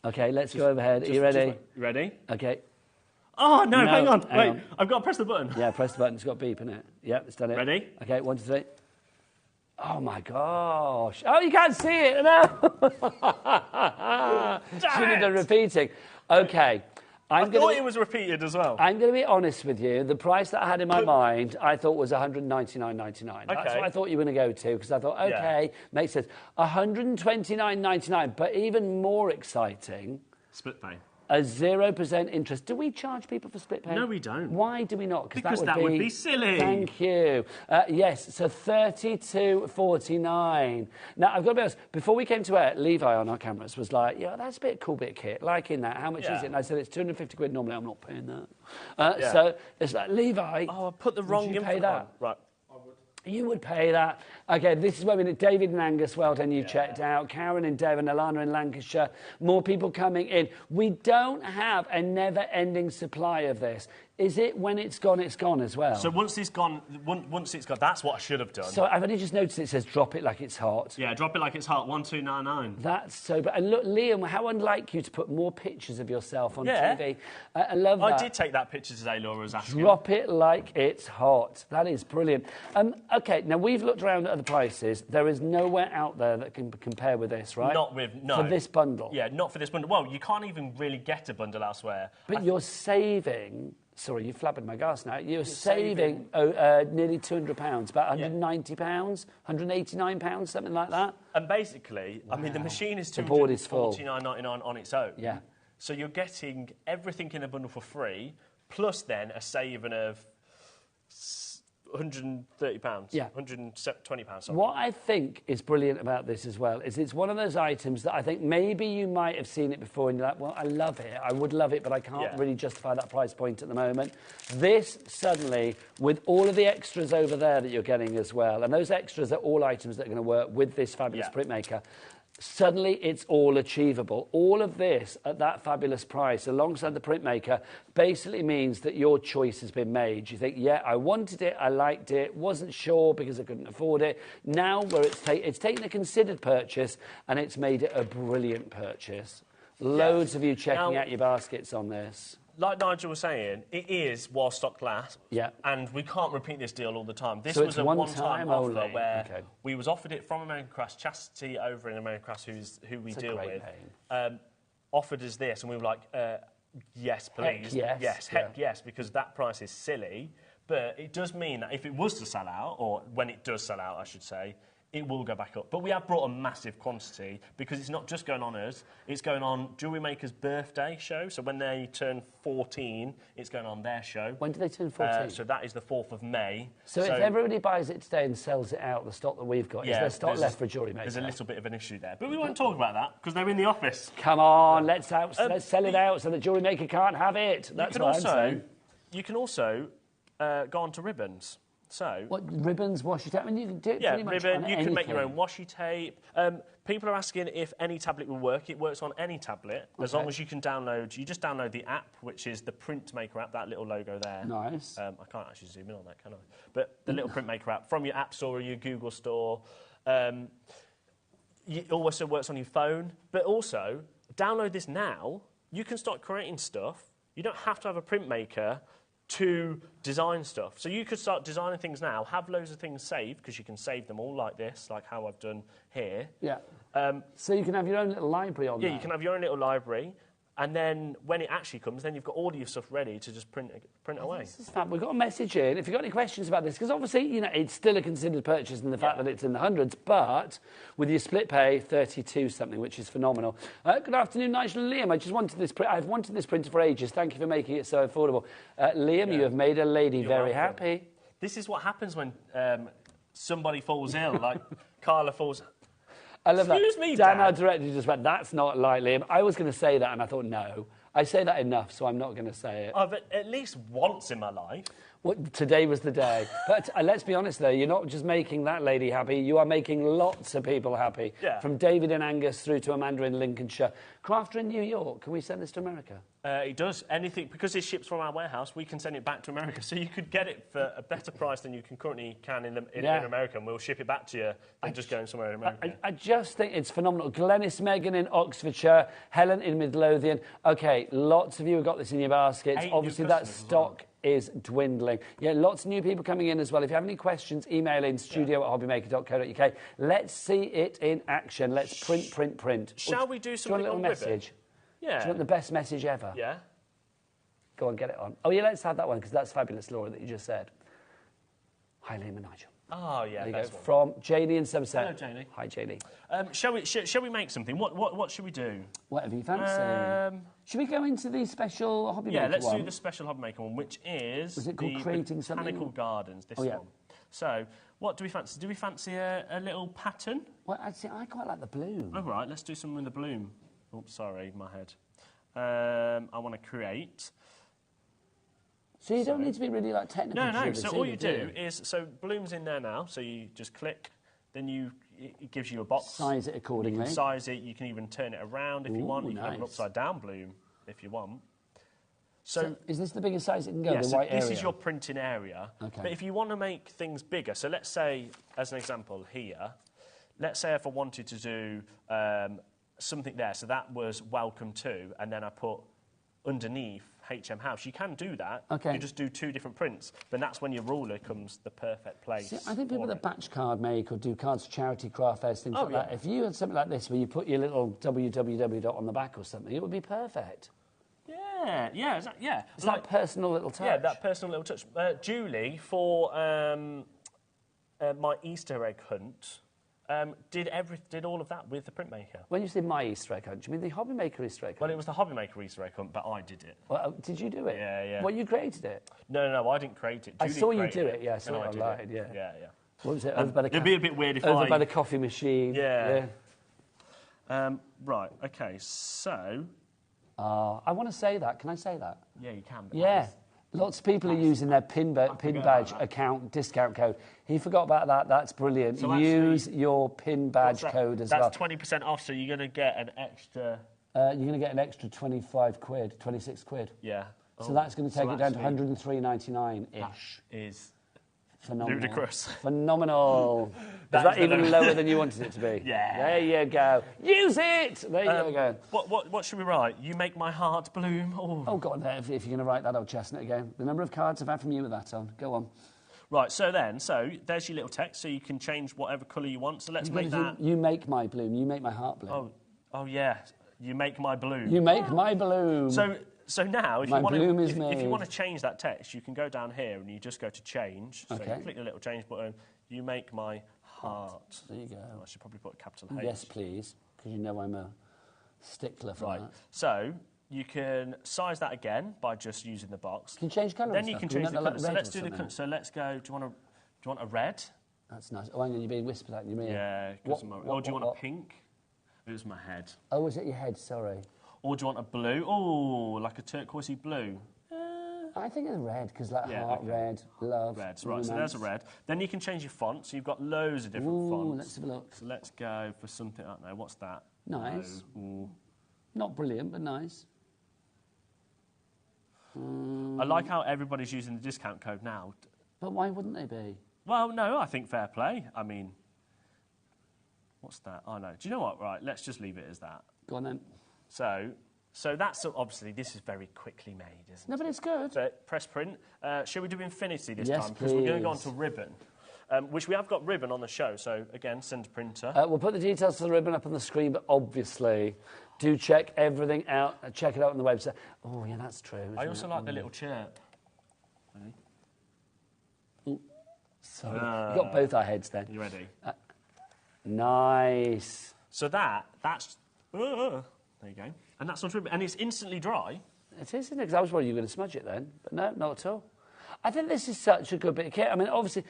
S2: Okay, let's go overhead. Are you ready?
S9: You ready?
S2: Okay.
S9: Oh, no, hang on.
S2: hang
S9: Wait,
S2: on.
S9: I've got to press the button.
S2: Yeah, press the button. It's got beep, isn't it? Yeah, it's done it.
S9: Ready?
S2: Okay, 1, 2, 3. Oh, my gosh. Oh, you can't see it. No. Should have done repeating. Okay.
S9: I thought it was repeated as well.
S2: I'm going to be honest with you. The price that I had in my mind, I thought was $199.99. That's what I thought you were going to go to, because I thought, okay, makes sense. $129.99, but even more exciting...
S9: Split pay.
S2: A 0% interest. Do we charge people for split pay?
S9: No, we don't.
S2: Why do we not?
S9: Because that would be silly.
S2: Thank you. Yes, so $32.49. Now, I've got to be honest, before we came to air, Levi on our cameras was like, yeah, that's a bit cool bit kit. Liking that. How much is it? And I said, it's 250 quid. Normally, I'm not paying that. So it's like, Levi,
S9: oh, I put the wrong
S2: would you
S9: info
S2: pay that?
S9: Right.
S2: You would pay that. Okay, this is where we David and Angus, well done, you checked out. Karen in Devon, Alana in Lancashire. More people coming in. We don't have a never-ending supply of this. Is it when it's gone as well?
S9: So once it's gone, that's what I should have done.
S2: So I've only just noticed it says drop it like it's hot.
S9: Yeah, drop it like it's hot, 1299.
S2: That's so... And look, Liam, how unlike you to put more pictures of yourself on TV. I love that.
S9: I did take that picture today, Laura was asking.
S2: Drop it like it's hot. That is brilliant. OK, now we've looked around at other prices. There is nowhere out there that can compare with this, right?
S9: No.
S2: For this bundle.
S9: Yeah, not for this bundle. Well, you can't even really get a bundle elsewhere.
S2: But you're saving... Sorry, you've flabbered my gas now. You're saving nearly £200, about £190, £189, something like that.
S9: And basically, I mean, the machine is
S2: £249.99
S9: on its own.
S2: Yeah.
S9: So you're getting everything in the bundle for free, plus then a saving of £130, £120.
S2: What I think is brilliant about this as well is it's one of those items that I think maybe you might have seen it before and you're like, well, I love it, I would love it, but I can't really justify that price point at the moment. This suddenly, with all of the extras over there that you're getting as well, and those extras are all items that are going to work with this fabulous printmaker, suddenly it's all achievable. All of this at that fabulous price alongside the printmaker basically means that your choice has been made. You think, yeah, I wanted it, I liked it, wasn't sure because I couldn't afford it. Now where it's taken a considered purchase and it's made it a brilliant purchase. Loads of you checking out your baskets on this.
S9: Like Nigel was saying, it is while stock lasts, and we can't repeat this deal all the time. This was a one-time offer where we was offered it from American Crafts. Chastity over in American Crafts, who we deal with, offered us this, and we were like, yes, please. Heck yes, because that price is silly. But it does mean that if it was to sell out, or when it does sell out, I should say, it will go back up. But we have brought a massive quantity because it's not just going on us, it's going on Jewellery Maker's birthday show. So when they turn 14, it's going on their show.
S2: When do they turn 14?
S9: So that is the 4th of May.
S2: So if everybody buys it today and sells it out, the stock that we've got, is there stock left for Jewellery Maker?
S9: There's a little bit of an issue there. But we won't talk about that because they're in the office.
S2: Come on, let's sell it out so the Jewellery Maker can't have it. That's what I'm saying.
S9: You can also go on to ribbons. So
S2: what, ribbons, washi tape? I mean, you can do it pretty much
S9: ribbon.
S2: on
S9: You
S2: anything.
S9: can make your own washi tape. People are asking if any tablet will work. It works on any tablet as long as you can download. You just download the app, which is the Printmaker app. That little logo there.
S2: Nice.
S9: I can't actually zoom in on that, can I? But the little Printmaker app from your App Store or your Google Store. It also works on your phone. But also, download this now. You can start creating stuff. You don't have to have a Printmaker to design stuff. So you could start designing things now, have loads of things saved, because you can save them all like this, like how I've done here.
S2: Yeah. So you can have your own little library on there.
S9: Yeah, you can have your own little library. And then when it actually comes, then you've got all of your stuff ready to just print away.
S2: This is fab. We've got a message in. If you've got any questions about this, because obviously, you know, it's still a considered purchase in the fact that it's in the hundreds, but with your split pay, 32 something, which is phenomenal. Good afternoon, Nigel and Liam. I've wanted this printer for ages. Thank you for making it so affordable. Liam, you have made a lady very happy.
S9: This is what happens when somebody falls ill, like Carla falls.
S2: I love
S9: Excuse
S2: that.
S9: me,
S2: Dan,
S9: Dad.
S2: our director, just went, that's not like Liam. I was going to say that, and I thought, no. I say that enough, so I'm not going to say it.
S9: I've at least once in my life.
S2: Well, today was the day. But let's be honest, though, you're not just making that lady happy, you are making lots of people happy.
S9: Yeah.
S2: From David and Angus through to Amanda in Lincolnshire. Crafter in New York, can we send this to America?
S9: It does. Anything, because it ships from our warehouse, we can send it back to America. So you could get it for a better price than you can currently in America, and we'll ship it back to you than just going somewhere in America.
S2: I just think it's phenomenal. Glenys Megan in Oxfordshire, Helen in Midlothian. OK, lots of you have got this in your baskets. Obviously, that stock is dwindling. Yeah, lots of new people coming in as well. If you have any questions, email in studio@hobbymaker.co.uk. Let's see it in action. Let's print.
S9: Shall we do something
S2: do you want a little message?
S9: Yeah.
S2: Do you want the best message ever?
S9: Yeah.
S2: Go on, get it on. Oh, yeah, let's have that one, because that's fabulous, Laura, that you just said. Hi, Liam and Nigel.
S9: Oh, yeah,
S2: there
S9: that's
S2: you go. From Janie in Somerset.
S9: Hello, Janie.
S2: Hi, Janie.
S9: Shall we make something? What should we do?
S2: Whatever you fancy. Should we go into the special HobbyMaker one?
S9: Yeah, let's do the special HobbyMaker one, which is
S2: Was it called Creating Something?
S9: Botanical Gardens, this one. So, what do we fancy? Do we fancy a little pattern?
S2: Well, I quite like the bloom.
S9: Oh, right, let's do something with the bloom. Oops, sorry, my head. I want to create
S2: So you don't need to be really like technical.
S9: No. So all you do is, so Bloom's in there now. So you just click, then it gives you a box.
S2: Size it accordingly.
S9: You can size it. You can even turn it around if you want. You can have an
S2: nice.
S9: upside down Bloom if you want.
S2: So is this the biggest size it can go?
S9: Yeah,
S2: the
S9: so
S2: white area?
S9: this is your printing area.
S2: Okay.
S9: But if you want to make things bigger, so let's say, as an example here, let's say if I wanted to do something there, so that was welcome to, and then I put underneath HM House. You can do that.
S2: Okay.
S9: You just do 2 different prints. Then that's when your ruler comes the perfect place.
S2: See, I think people that batch card make or do cards for charity, craft fairs, things like that, if you had something like this where you put your little www dot on the back or something, it would be perfect.
S9: Yeah.
S2: It's like personal little touch.
S9: Yeah, that personal little touch. Julie, for my Easter egg hunt, did all of that with the printmaker.
S2: When you say my Easter egg hunt, do you mean the HobbyMaker Easter egg hunt?
S9: Well, it was the HobbyMaker Easter egg hunt, but I did it.
S2: Well, did you do it?
S9: Yeah.
S2: Well, you created it?
S9: No, I didn't create it.
S2: I
S9: Julie
S2: saw you
S9: created
S2: do it, yeah, I saw it
S9: and
S2: online, yeah.
S9: Yeah.
S2: What was it? Over by the
S9: it'd be a bit weird if
S2: over by the coffee machine.
S9: Yeah. Right, okay, so...
S2: I want to say that. Can I say that?
S9: Yeah, you can.
S2: Yeah. Lots of people are using their pin badge account discount code. He forgot about that. That's brilliant.
S9: So
S2: use your pin badge code as well.
S9: That's 20% off, so you're going to get an extra...
S2: you're going to get an extra 25 quid, 26 quid.
S9: Yeah.
S2: So that's going to take it down to 103.99-ish.
S9: That is...
S2: Phenomenal.
S9: Ludicrous.
S2: Phenomenal. Is that even lower than you wanted it to be?
S9: Yeah.
S2: There you go. Use it! There you go.
S9: What should we write? You make my heart bloom.
S2: Oh, go on there, if you're going to write that old chestnut again. The number of cards I've had from you with that on. Go on.
S9: Right, so there's your little text, so you can change whatever colour you want. So let's make that...
S2: You make my bloom. You make my heart bloom.
S9: Oh yeah. You make my bloom.
S2: You make my bloom.
S9: So now, if you want to change that text, you can go down here and you just go to change. So you click the little change button. You make my heart.
S2: There you go.
S9: I should probably put a capital H.
S2: Yes, please, because you know I'm a stickler for that.
S9: So you can size that again by just using the box.
S2: Can you change colour?
S9: Then you can change the colour. So let's do the colour. So let's go. Do you want a red?
S2: That's nice. Oh, hang on, you're being whispered at in your ear.
S9: Yeah. Or do you want a pink? It was my head.
S2: Oh, was it your head? Sorry.
S9: Or do you want a blue? Oh, like a turquoisey blue.
S2: I think it's red, because heart, red, love,
S9: red. Right, so there's a red. Then you can change your font, so you've got loads of different fonts.
S2: Let's have a look.
S9: So let's go for something, I don't know, what's that?
S2: Nice. Not brilliant, but nice.
S9: I like how everybody's using the discount code now.
S2: But why wouldn't they be?
S9: Well, no, I think fair play. I mean, what's that? Oh, no. Do you know what? Right, let's just leave it as that.
S2: Go on then.
S9: So that's obviously, this is very quickly made, isn't it?
S2: No, but it's good.
S9: But press print. Shall we do infinity this
S2: yes,
S9: time? Because we're going to go on to ribbon, which we have got ribbon on the show. So again, send a printer.
S2: We'll put the details for the ribbon up on the screen, but obviously, do check everything out. Check it out on the website. Oh, yeah, that's true.
S9: I also like the little chirp.
S2: Sorry. You've got both our heads then.
S9: You ready?
S2: Nice.
S9: So that's... there you go. And that's on ribbon. And it's instantly dry.
S2: It is, isn't it? Because I was worried you were going to smudge it then. But no, not at all. I think this is such a good bit of kit. I mean, obviously...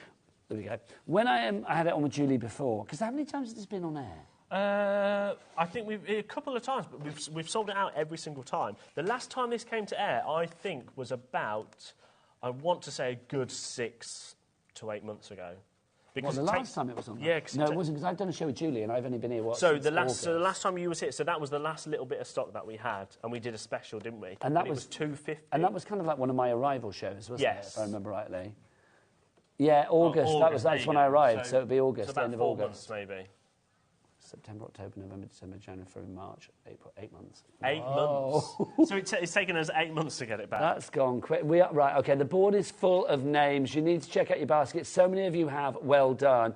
S2: There we go. When I had it on with Julie before, because how many times has this been on air?
S9: I think a couple of times, but we've sold it out every single time. The last time this came to air, I think, was about, I want to say, a good 6 to 8 months ago.
S2: Because the last time it was on there?
S9: Yeah.
S2: No, it wasn't, because I've done a show with Julie and I've only been here,
S9: so the last time you was here, so that was the last little bit of stock that we had, and we did a special, didn't we?
S2: And that
S9: was $2.50.
S2: And that was kind of like one of my arrival shows, wasn't it, if I remember rightly?
S9: Yeah,
S2: August. That's when I arrived, so it would be August,
S9: so
S2: end of August.
S9: 4 months, maybe.
S2: September, October, November, December, January, February, March, April, 8 months.
S9: 8 months. So it's taken us 8 months to get it back.
S2: That's gone quick. Right, OK, the board is full of names. You need to check out your basket. So many of you have. Well done.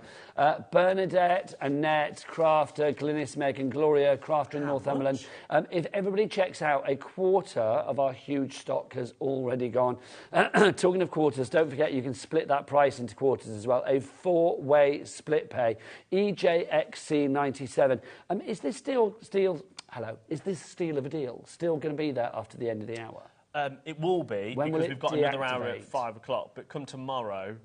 S2: Bernadette, Annette, Crafter, Glynis, Megan, Gloria, Crafter in Northumberland. If everybody checks out, a quarter of our huge stock has already gone. Talking of quarters, don't forget you can split that price into quarters as well. A 4-way split pay. EJXC 97. Is this Is this steal of a deal still going to be there after the end of the hour?
S9: It will be, because we've got another hour at 5 o'clock. But come tomorrow...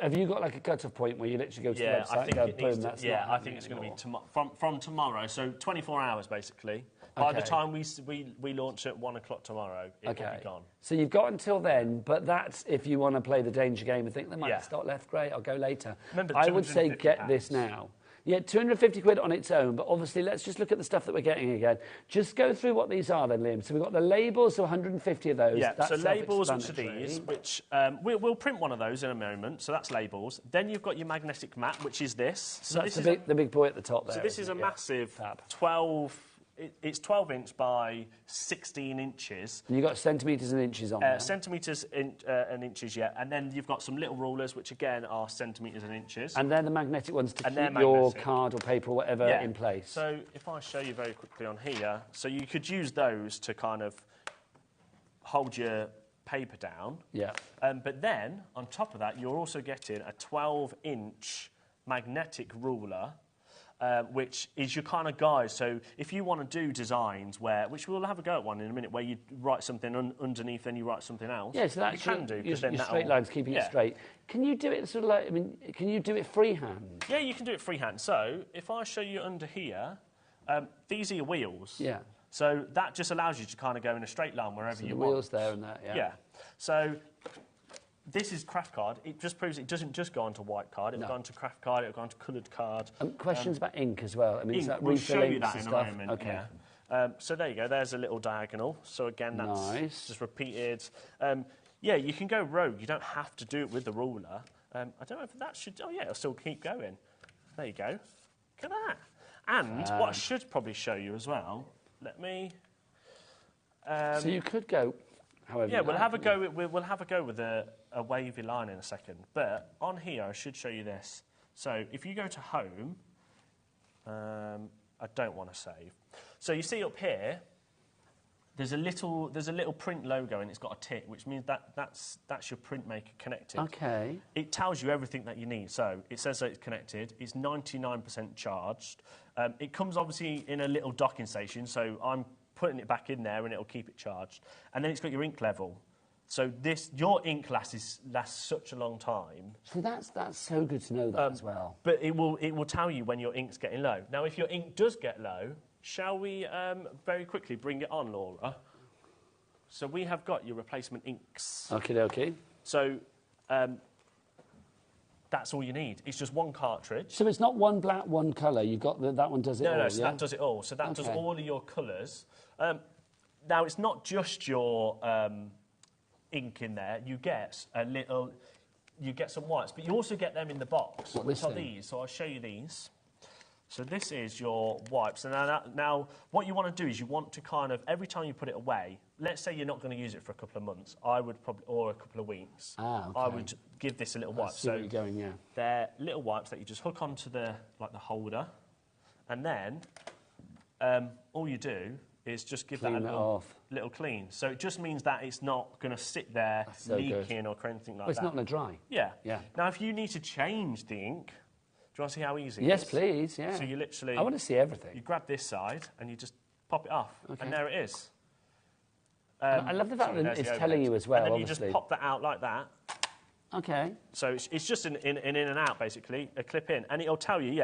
S2: Have you got like a cut-off point where you literally go to the website and go, boom, that's
S9: I think it's going to be from tomorrow, so 24 hours basically. By the time we launch at 1 o'clock tomorrow, it will be gone.
S2: So you've got until then, but that's if you want to play the danger game and think, they might stock left, great, I'll go later.
S9: Remember,
S2: I would say get this now. Yeah, 250 quid on its own, but obviously let's just look at the stuff that we're getting again. Just go through what these are then, Liam. So we've got the labels, so 150 of those.
S9: Yeah,
S2: that's
S9: so labels, which are these, which we'll print one of those in a moment, so that's labels. Then you've got your magnetic mat, which is this.
S2: So that's the big boy at the top there.
S9: So this is a massive 12... It's 12 inch by 16 inches.
S2: And you've got centimetres and inches on there.
S9: Centimetres and inches, yeah. And then you've got some little rulers, which again are centimetres and inches.
S2: And they're the magnetic ones to keep your card or paper or whatever in place.
S9: So if I show you very quickly on here, so you could use those to kind of hold your paper down.
S2: Yeah.
S9: But then, on top of that, you're also getting a 12-inch magnetic ruler, which is your kind of guide. So if you want to do designs which we'll have a go at one in a minute, where you write something underneath, then you write something else.
S2: Yeah, so that's
S9: you can do.
S2: Your straight lines, keeping it straight. Can you do it sort of like, can you do it freehand?
S9: Yeah, you can do it freehand. So if I show you under here, these are your wheels.
S2: Yeah.
S9: So that just allows you to kind of go in a straight line wherever you want.
S2: The wheels there and that, yeah.
S9: Yeah. So this is craft card. It just proves it doesn't just go onto white card. It'll go onto craft card. It'll go onto coloured card.
S2: Questions about ink as well. I mean,
S9: ink,
S2: is that
S9: we'll show you that in
S2: stuff?
S9: a moment.
S2: Okay.
S9: Yeah. So there you go. There's a little diagonal. So again, that's just repeated. Yeah, you can go rogue. You don't have to do it with the ruler. I don't know if that should... Oh, yeah, it'll still keep going. There you go. Look at that. And what I should probably show you as well, let me...
S2: so you could go... However
S9: yeah, we'll have a go with a wavy line in a second. But on here, I should show you this. So if you go to home, I don't want to save. So you see up here, there's a little print logo and it's got a tick, which means that's your printmaker connected.
S2: Okay.
S9: It tells you everything that you need. So it says that it's connected. It's 99% charged. It comes obviously in a little docking station, so I'm putting it back in there and it'll keep it charged. And then it's got your ink level. So your ink lasts such a long time.
S2: So that's so good to know that as well.
S9: But it will tell you when your ink's getting low. Now, if your ink does get low, shall we very quickly bring it on, Laura? So we have got your replacement inks.
S2: Okay.
S9: So that's all you need. It's just one cartridge.
S2: So it's not one black, one colour. You've got that one does it all.
S9: No, so that does it all. So that does all of your colours. Now it's not just your ink in there. You get some whites, but you also get them in the box. Which are these? So I'll show you these. So this is your wipes. And now what you want to do is you want to kind of, every time you put it away, let's say you're not going to use it for a couple of months, or a couple of weeks, I would give this a little wipe.
S2: So where you're going, yeah.
S9: They're little wipes that you just hook onto the holder, and then all you do is just give that a little clean. So it just means that it's not going to sit there leaking or anything like that.
S2: It's not going to dry.
S9: Yeah. Now, if you need to change the ink, do you want to see how easy it is?
S2: Yes, please, yeah.
S9: So you literally...
S2: I want to see everything.
S9: You grab this side and you just pop it off, and there it is.
S2: I love the fact that it's telling you as well,
S9: and then
S2: obviously.
S9: You just pop that out like that.
S2: Okay.
S9: So it's just an in and out, basically, a clip in. And it'll tell you,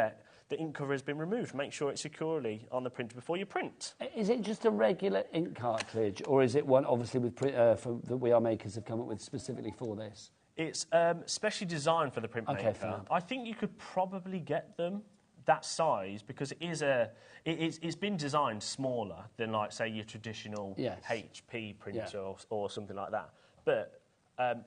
S9: the ink cover has been removed. Make sure it's securely on the printer before you print.
S2: Is it just a regular ink cartridge, or is it one, obviously, that We Are Makers have come up with specifically for this?
S9: It's specially designed for the printmaker.
S2: Okay, fine.
S9: I think you could probably get them that size because it's been designed smaller than, like, say, your traditional HP printer or something like that. But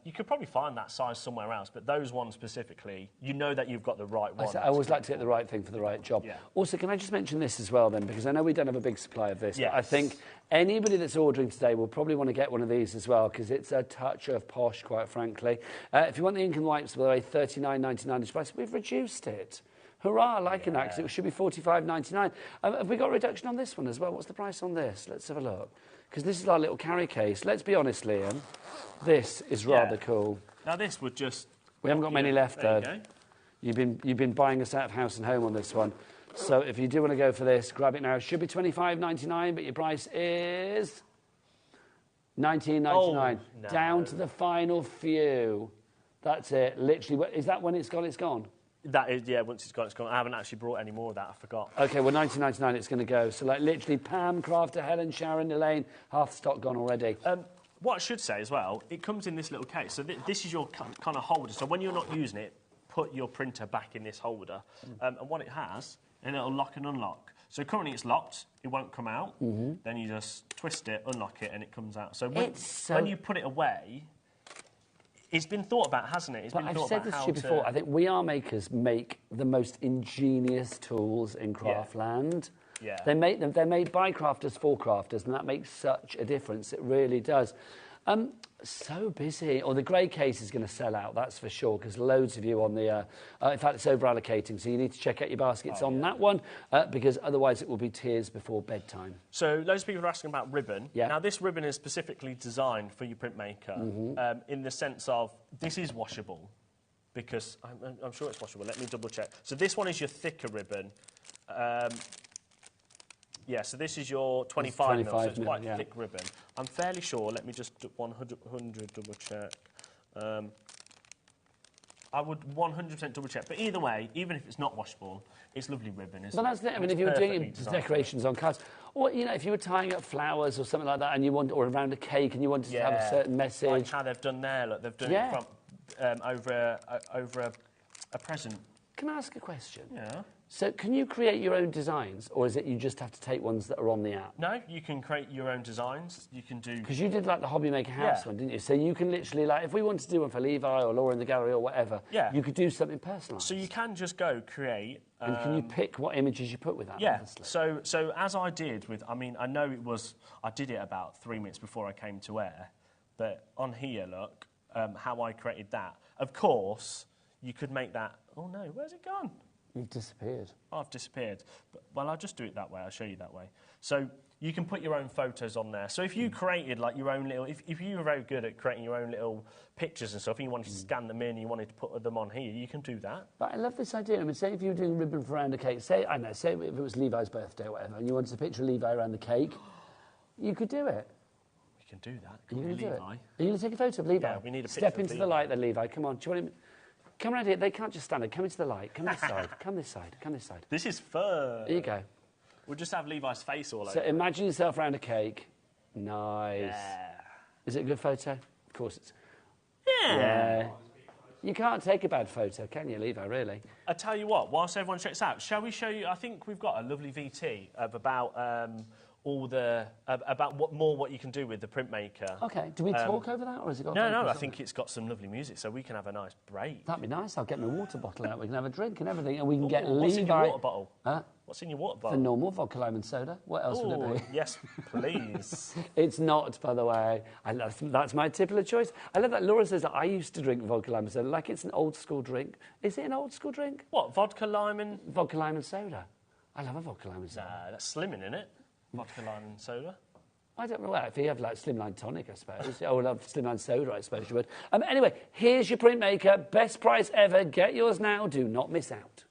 S9: you could probably find that size somewhere else, but those ones specifically, you know that you've got the right one.
S2: I always like to get the right thing for the right job.
S9: Yeah.
S2: Also, can I just mention this as well then, because I know we don't have a big supply of this,
S9: yes.
S2: but I think anybody that's ordering today will probably want to get one of these as well, because it's a touch of posh, quite frankly. If you want the ink and wipes, by the way, $39.99 each price. We've reduced it. Hurrah, I like that, because it should be $45.99. Have we got a reduction on this one as well? What's the price on this? Let's have a look. Because this is our little carry case. Let's be honest, Liam, this is rather cool.
S9: Now this would just...
S2: We haven't got many left, Dad. You've been buying us out of house and home on this one. So if you do want to go for this, grab it now. It should be $25.99, but your price is $19.99.
S9: Oh, no.
S2: Down to the final few. That's it. Literally, is that when it's gone, it's gone?
S9: That is, yeah, once it's gone, it's gone. I haven't actually brought any more of that, I forgot.
S2: OK, well, 19.99 it's going to go. So, like, literally, Pam, Crafter, Helen, Sharon, Elaine, half the stock gone already.
S9: What I should say as well, it comes in this little case. So this is your kind of holder. So when you're not using it, put your printer back in this holder. And what it has, and it'll lock and unlock. So currently it's locked, it won't come out. Then you just twist it, unlock it, and it comes out. So when you put it away, it's been thought about, hasn't it?
S2: I've said this to you before. I think We Are Makers make the most ingenious tools in craftland.
S9: Yeah.
S2: They're made by crafters for crafters, and that makes such a difference. It really does. So busy. Or the grey case is going to sell out, that's for sure, because loads of you on the... in fact, it's over-allocating, so you need to check out your baskets on that one, because otherwise it will be tears before bedtime.
S9: So loads of people are asking about ribbon.
S2: Yeah.
S9: Now, this ribbon is specifically designed for your printmaker in the sense of this is washable, because I'm sure it's washable. Let me double-check. So this one is your thicker ribbon. Yeah, so this is your 25 mil, so it's quite a thick ribbon. I'm fairly sure, let me just 100 double check. I would 100% double check, but either way, even if it's not washable, it's lovely ribbon, isn't it?
S2: Well, that's it. I mean, if you were doing decorations on cards, or, you know, if you were tying up flowers or something like that, and you want, or around a cake, and you wanted to have a certain message.
S9: Like how they've done there, look, they've done it from, over a present.
S2: Can I ask a question?
S9: Yeah.
S2: So can you create your own designs, or is it you just have to take ones that are on the app?
S9: No, you can create your own designs. You can do...
S2: Because you did, like, the HobbyMaker house one, didn't you? So you can literally, like, if we wanted to do one for Levi or Laura in the gallery or whatever, you could do something personalised.
S9: So you can just go create...
S2: and can you pick what images you put with that?
S9: Yeah,
S2: obviously?
S9: so as I did with... I mean, I know it was... I did it about 3 minutes before I came to air, but on here, look, how I created that. Of course, you could make that... Oh, no, where's it gone?
S2: You've disappeared.
S9: Oh, I've disappeared. But, well, I'll just do it that way. I'll show you that way. So you can put your own photos on there. So if you created, like, your own little... If you were very good at creating your own little pictures and stuff, and you wanted to scan them in and you wanted to put them on here, you can do that.
S2: But I love this idea. I mean, say if you were doing ribbon for around a cake, say if it was Levi's birthday or whatever, and you wanted a picture of Levi around the cake, you could do it.
S9: We can do that.
S2: Are you going to do it?
S9: Levi.
S2: Are you going to take a photo of Levi?
S9: Yeah, we need a picture
S2: Step
S9: of
S2: into
S9: Levi.
S2: the light then, Levi. Come on. Do you want him... Come around here. They can't just stand there. Come into the light. Come this side. Come this side. Come this side.
S9: This is fun.
S2: There you go.
S9: We'll just have Levi's face all over.
S2: So imagine yourself around a cake. Nice.
S9: Yeah.
S2: Is it a good photo? Of course it's...
S9: Yeah.
S2: You can't take a bad photo, can you, Levi, really?
S9: I tell you what, whilst everyone checks out, shall we show you... I think we've got a lovely VT of about... all the about what you can do with the printmaker.
S2: Okay. Do we talk over that, or has it got?
S9: No. I think it's got some lovely music, so we can have a nice break.
S2: That'd be nice. I'll get my water bottle out. We can have a drink and everything, and we can get
S9: What's
S2: Levi.
S9: in your water bottle?
S2: Huh?
S9: What's in your water
S2: The
S9: bottle?
S2: normal vodka lime and soda. What else would it be?
S9: Yes, please.
S2: It's not, by the way. That's my typical choice. I love that. Laura says that I used to drink vodka lime and soda like it's an old school drink. Is it an old school drink?
S9: What, vodka lime and...
S2: Vodka lime and soda. I love a vodka lime and soda.
S9: Nah, that's slimming, isn't it? Vodka lime and soda.
S2: I don't know. Well, if you have, like, slimline tonic, I suppose. I would have slimline soda, I suppose you would. Anyway, here's your printmaker. Best price ever. Get yours now. Do not miss out.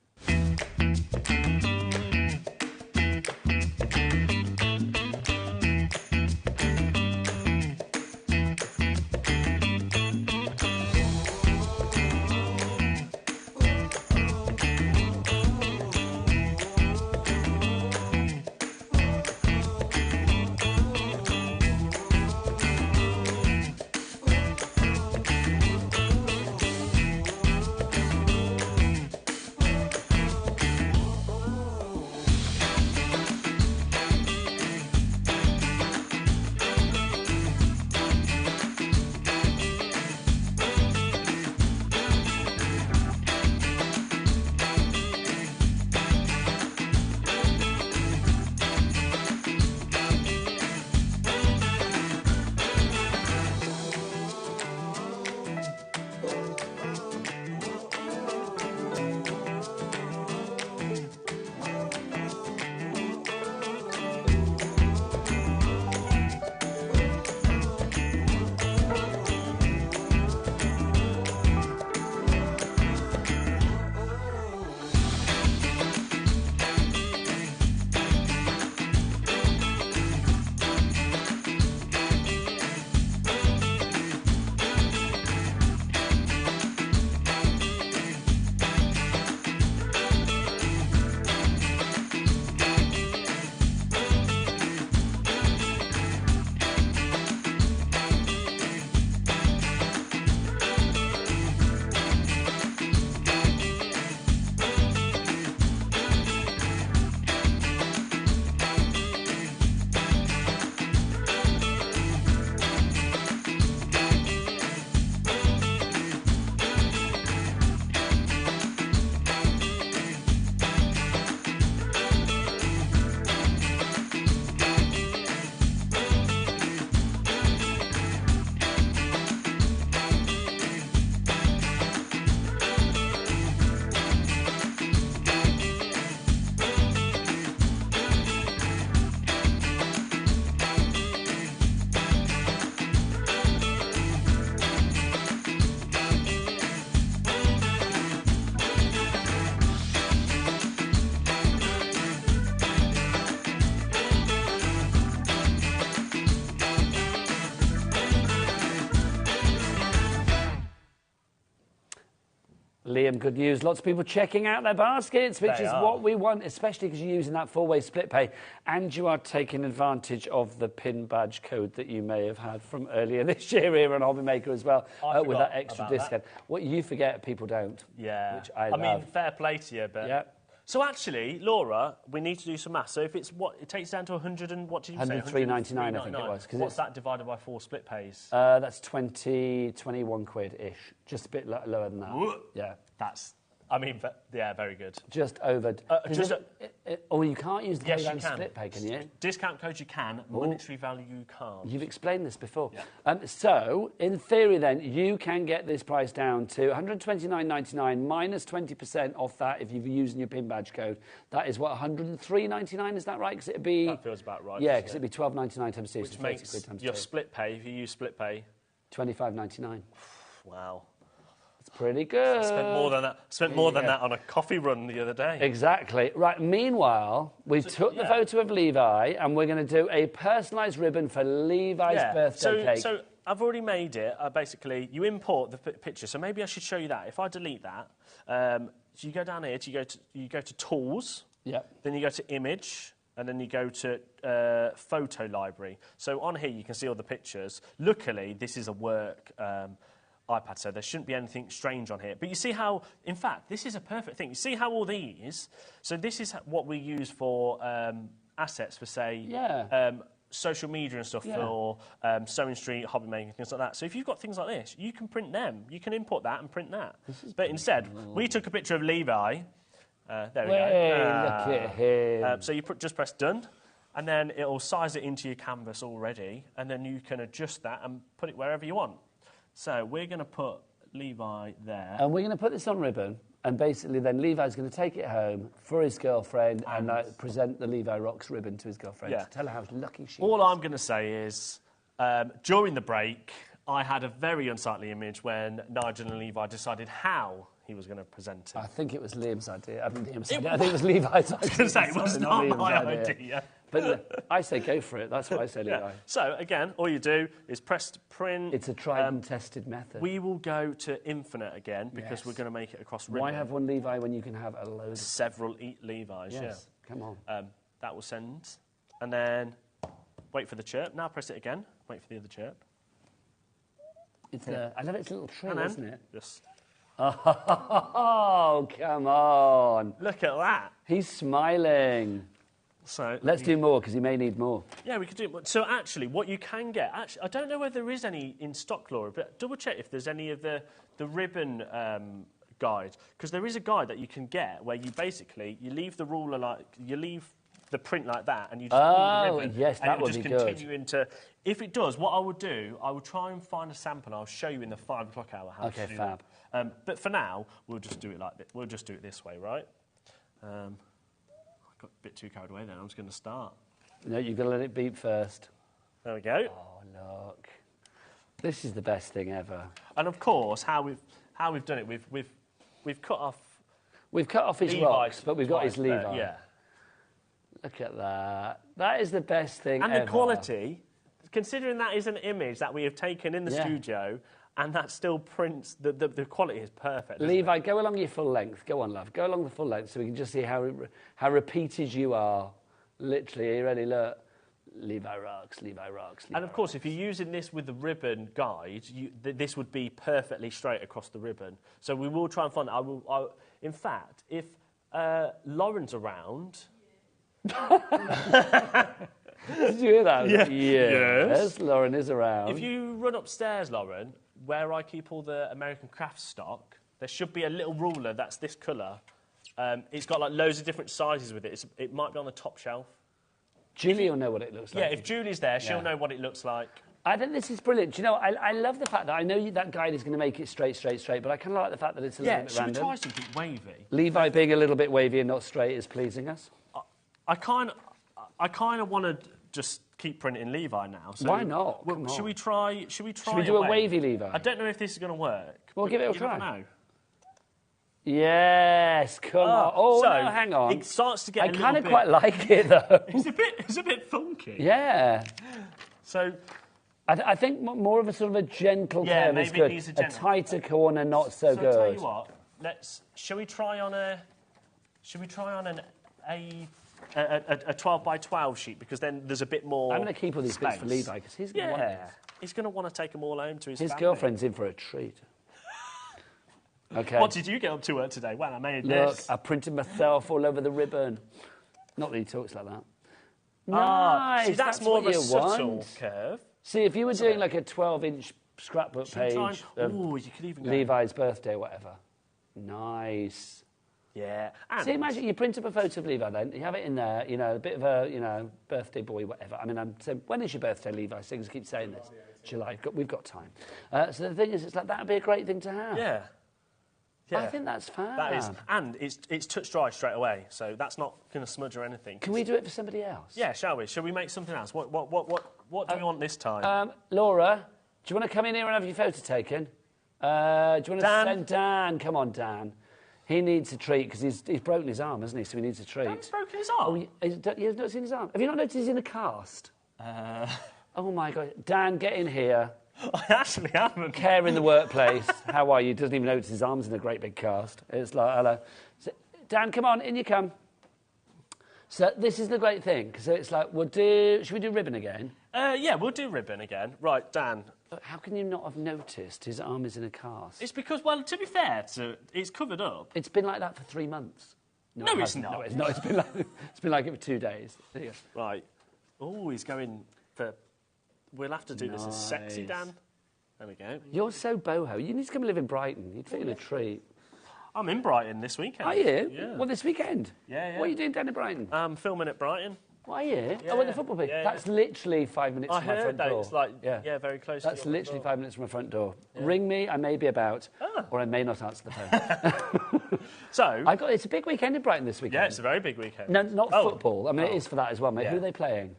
S2: Liam, good news. Lots of people checking out their baskets, which is what we want, especially because you're using that 4-way split pay and you are taking advantage of the pin badge code that you may have had from earlier this year here on HobbyMaker as well, with that extra discount. What you forget, people don't.
S9: Yeah.
S2: Which I love.
S9: mean, fair play to you, but...
S2: Yeah.
S9: So actually, Laura, we need to do some maths. So if it's what it takes down to 100 and what did you say?
S2: 103.99, I think it was.
S9: What's that divided by 4 split pays?
S2: That's 21 quid-ish. Just a bit lower than that. Yeah.
S9: That's, I mean, yeah, very good.
S2: Just over. Or you can't use the
S9: yes,
S2: split pay, can you?
S9: Discount code you can, monetary value you can't.
S2: You've explained this before.
S9: Yeah.
S2: So, in theory then, you can get this price down to £129.99 minus 20% off that if you're using your pin badge code. That is what, £103.99, is that right? Because it'd be...
S9: That feels about right.
S2: Yeah, because it'd be £12.99 times 2.
S9: Which makes your split pay, if you use split pay...
S2: £25.99.
S9: Wow.
S2: Pretty good.
S9: Spent more than that on a coffee run the other day.
S2: Exactly. Right, meanwhile, we took the photo of Levi and we're going to do a personalised ribbon for Levi's birthday cake.
S9: So I've already made it. Basically, you import the picture. So maybe I should show you that. If I delete that, so you go down here, you go to Tools, then you go to Image, and then you go to Photo Library. So on here, you can see all the pictures. Luckily, this is a work... iPad, so there shouldn't be anything strange on here. But you see how, in fact, this is a perfect thing. You see how all these, so this is what we use for assets for, say, social media and stuff for Sewing Street, HobbyMaker, things like that. So if you've got things like this, you can print them. You can import that and print that. But instead, we took a picture of Levi. There we go.
S2: Look at him.
S9: So you just press done, and then it'll size it into your canvas already, and then you can adjust that and put it wherever you want. So we're going to put Levi there.
S2: And we're going to put this on ribbon, and basically then Levi's going to take it home for his girlfriend and present the Levi Rocks ribbon to his girlfriend to tell her how lucky she is.
S9: All I'm going to say is, during the break, I had a very unsightly image when Nigel and Levi decided how he was going to present it.
S2: I think it was Liam's idea. I think it was Levi's idea.
S9: I was going to say, it was not my idea.
S2: But I say go for it. That's what I say, Levi.
S9: So, again, all you do is press print.
S2: It's a tried and tested method.
S9: We will go to infinite again because we're going to make it across ribbon.
S2: Why have one Levi when you can have a load of...
S9: Several Levi's,
S2: yes. Come on.
S9: That will send. And then wait for the chirp. Now press it again. Wait for the other chirp.
S2: I love its little trill, isn't it?
S9: Just...
S2: Oh, come on.
S9: Look at that.
S2: He's smiling.
S9: So
S2: let's do more, because he may need more.
S9: Yeah, we could do it. So actually, what you can get... Actually, I don't know whether there is any in stock, Laura, but double-check if there's any of the ribbon guide, because there is a guide that you can get where you basically... You leave the ruler like... You leave the print like that, and you just pull the ribbon.
S2: Yes, that would be good.
S9: And you just continue into... If it does, what I would do, I would try and find a sample, and I'll show you in the 5 o'clock hour how to do
S2: fab.
S9: That. But for now, we'll just do it like this. We'll just do it this way, right? Got a bit too carried away then. I'm just going to start.
S2: No, you've got to let it beep first.
S9: There we go.
S2: Oh, look. This is the best thing ever.
S9: And of course, how we've done it, we've cut off...
S2: We've cut off his rocks, but we've got his Levi.
S9: Yeah.
S2: Look at that. That is the best thing ever.
S9: And the quality, considering that is an image that we have taken in the studio, and that still prints, the quality is perfect.
S2: Levi, go along your full length. Go on, love. Go along the full length so we can just see how repeated you are. Literally, are you ready? Look. Levi Rocks, Levi Rocks, Levi
S9: And of course, if you're using this with the ribbon guide, this would be perfectly straight across the ribbon. So we will try and find... in fact, if Lauren's around...
S2: Did you hear that?
S9: Yeah.
S2: Yes, Lauren is around.
S9: If you run upstairs, Lauren, where I keep all the American craft stock, there should be a little ruler that's this colour. It's got like loads of different sizes with it. It might be on the top shelf.
S2: Julie will know what it looks like.
S9: Yeah, if Julie's there, she'll know what it looks like.
S2: I think this is brilliant. Do you know, I love the fact that I know that guide is going to make it straight, but I kind of like the fact that it's a little bit random.
S9: Yeah, should we try something wavy?
S2: Levi being a little bit wavy and not straight is pleasing us.
S9: I kind of want to just keep printing Levi now. So
S2: why not?
S9: Should we try?
S2: Should we do a wavy Levi?
S9: I don't know if this is going to work.
S2: Well, give it a try.
S9: You never know.
S2: Yes, come on. Oh,
S9: so
S2: no, hang on.
S9: It starts to get
S2: I kind of quite like it, though.
S9: It's a bit funky.
S2: Yeah.
S9: So...
S2: I think more of a sort of a gentle curve is good. A tighter corner, not so good.
S9: So I'll tell you what, Shall we try on an a 12 by 12 sheet, because then there's a bit more.
S2: I'm going to keep all these
S9: space.
S2: bits for Levi because he's going to want it.
S9: He's going to want to take them all home to his family.
S2: Girlfriend's in for a treat. Okay.
S9: What did you get up to work today? Well, I made
S2: Look,
S9: this.
S2: I printed myself all over the ribbon. Not that he talks like that.
S9: Nice. See, that's more of a
S2: subtle
S9: curve.
S2: See, if you were doing like a 12-inch scrapbook page of
S9: you could even go
S2: Levi's birthday or whatever. Nice.
S9: Yeah.
S2: See, imagine you print up a photo of Levi then, you have it in there, you know, a bit of a, you know, birthday boy, whatever. I mean, I'm saying, when is your birthday, Levi? Singers keep saying this. July. We've got time. So the thing is, it's like, that would be a great thing to have.
S9: Yeah. Yeah.
S2: I think that's fab.
S9: That is, and it's touch dry straight away, so that's not going to smudge or anything.
S2: Can we do it for somebody else?
S9: Yeah, shall we? Shall we make something else? What do we want this time?
S2: Laura, do you want to come in here and have your photo taken? Do you want to send Dan? Come on, Dan. He needs a treat because he's broken his arm, hasn't he? So he needs a treat.
S9: Dan's broken his arm?
S2: Oh, he has not seen his arm. Have you not noticed he's in a cast? Oh, my God. Dan, get in here.
S9: I actually haven't.
S2: Care in the workplace. How are you? Doesn't even notice his arm's in a great big cast. It's like, hello. So, Dan, come on, in you come. So this is the great thing, because it's like, should we do ribbon again?
S9: Yeah, we'll do ribbon again. Right, Dan.
S2: How can you not have noticed his arm is in a cast?
S9: It's because, well, to be fair, it's covered up.
S2: It's been like that for 3 months.
S9: No, it's not.
S2: No, it's not. It's been like it for 2 days. There you
S9: go. Right. Oh, he's going for... We'll have to do this as sexy, Dan. There we go.
S2: You're so boho. You need to come and live in Brighton. You'd fit in a treat.
S9: I'm in Brighton this weekend.
S2: Are you?
S9: Yeah.
S2: Well, this weekend?
S9: Yeah.
S2: What are you doing down in Brighton?
S9: I'm filming at Brighton.
S2: Are you?
S9: Yeah.
S2: Oh, at the football pitch?
S9: Yeah,
S2: That's literally 5 minutes from my front door.
S9: It's like, very close to
S2: That's
S9: your
S2: literally
S9: door.
S2: 5 minutes from my front door. Yeah. Ring me, I may be about, or I may not answer the phone.
S9: So...
S2: It's a big weekend in Brighton this weekend.
S9: Yeah, it's a very big weekend.
S2: No, not football. I mean, it is for that as well, mate.
S9: Yeah.
S2: Who are they playing?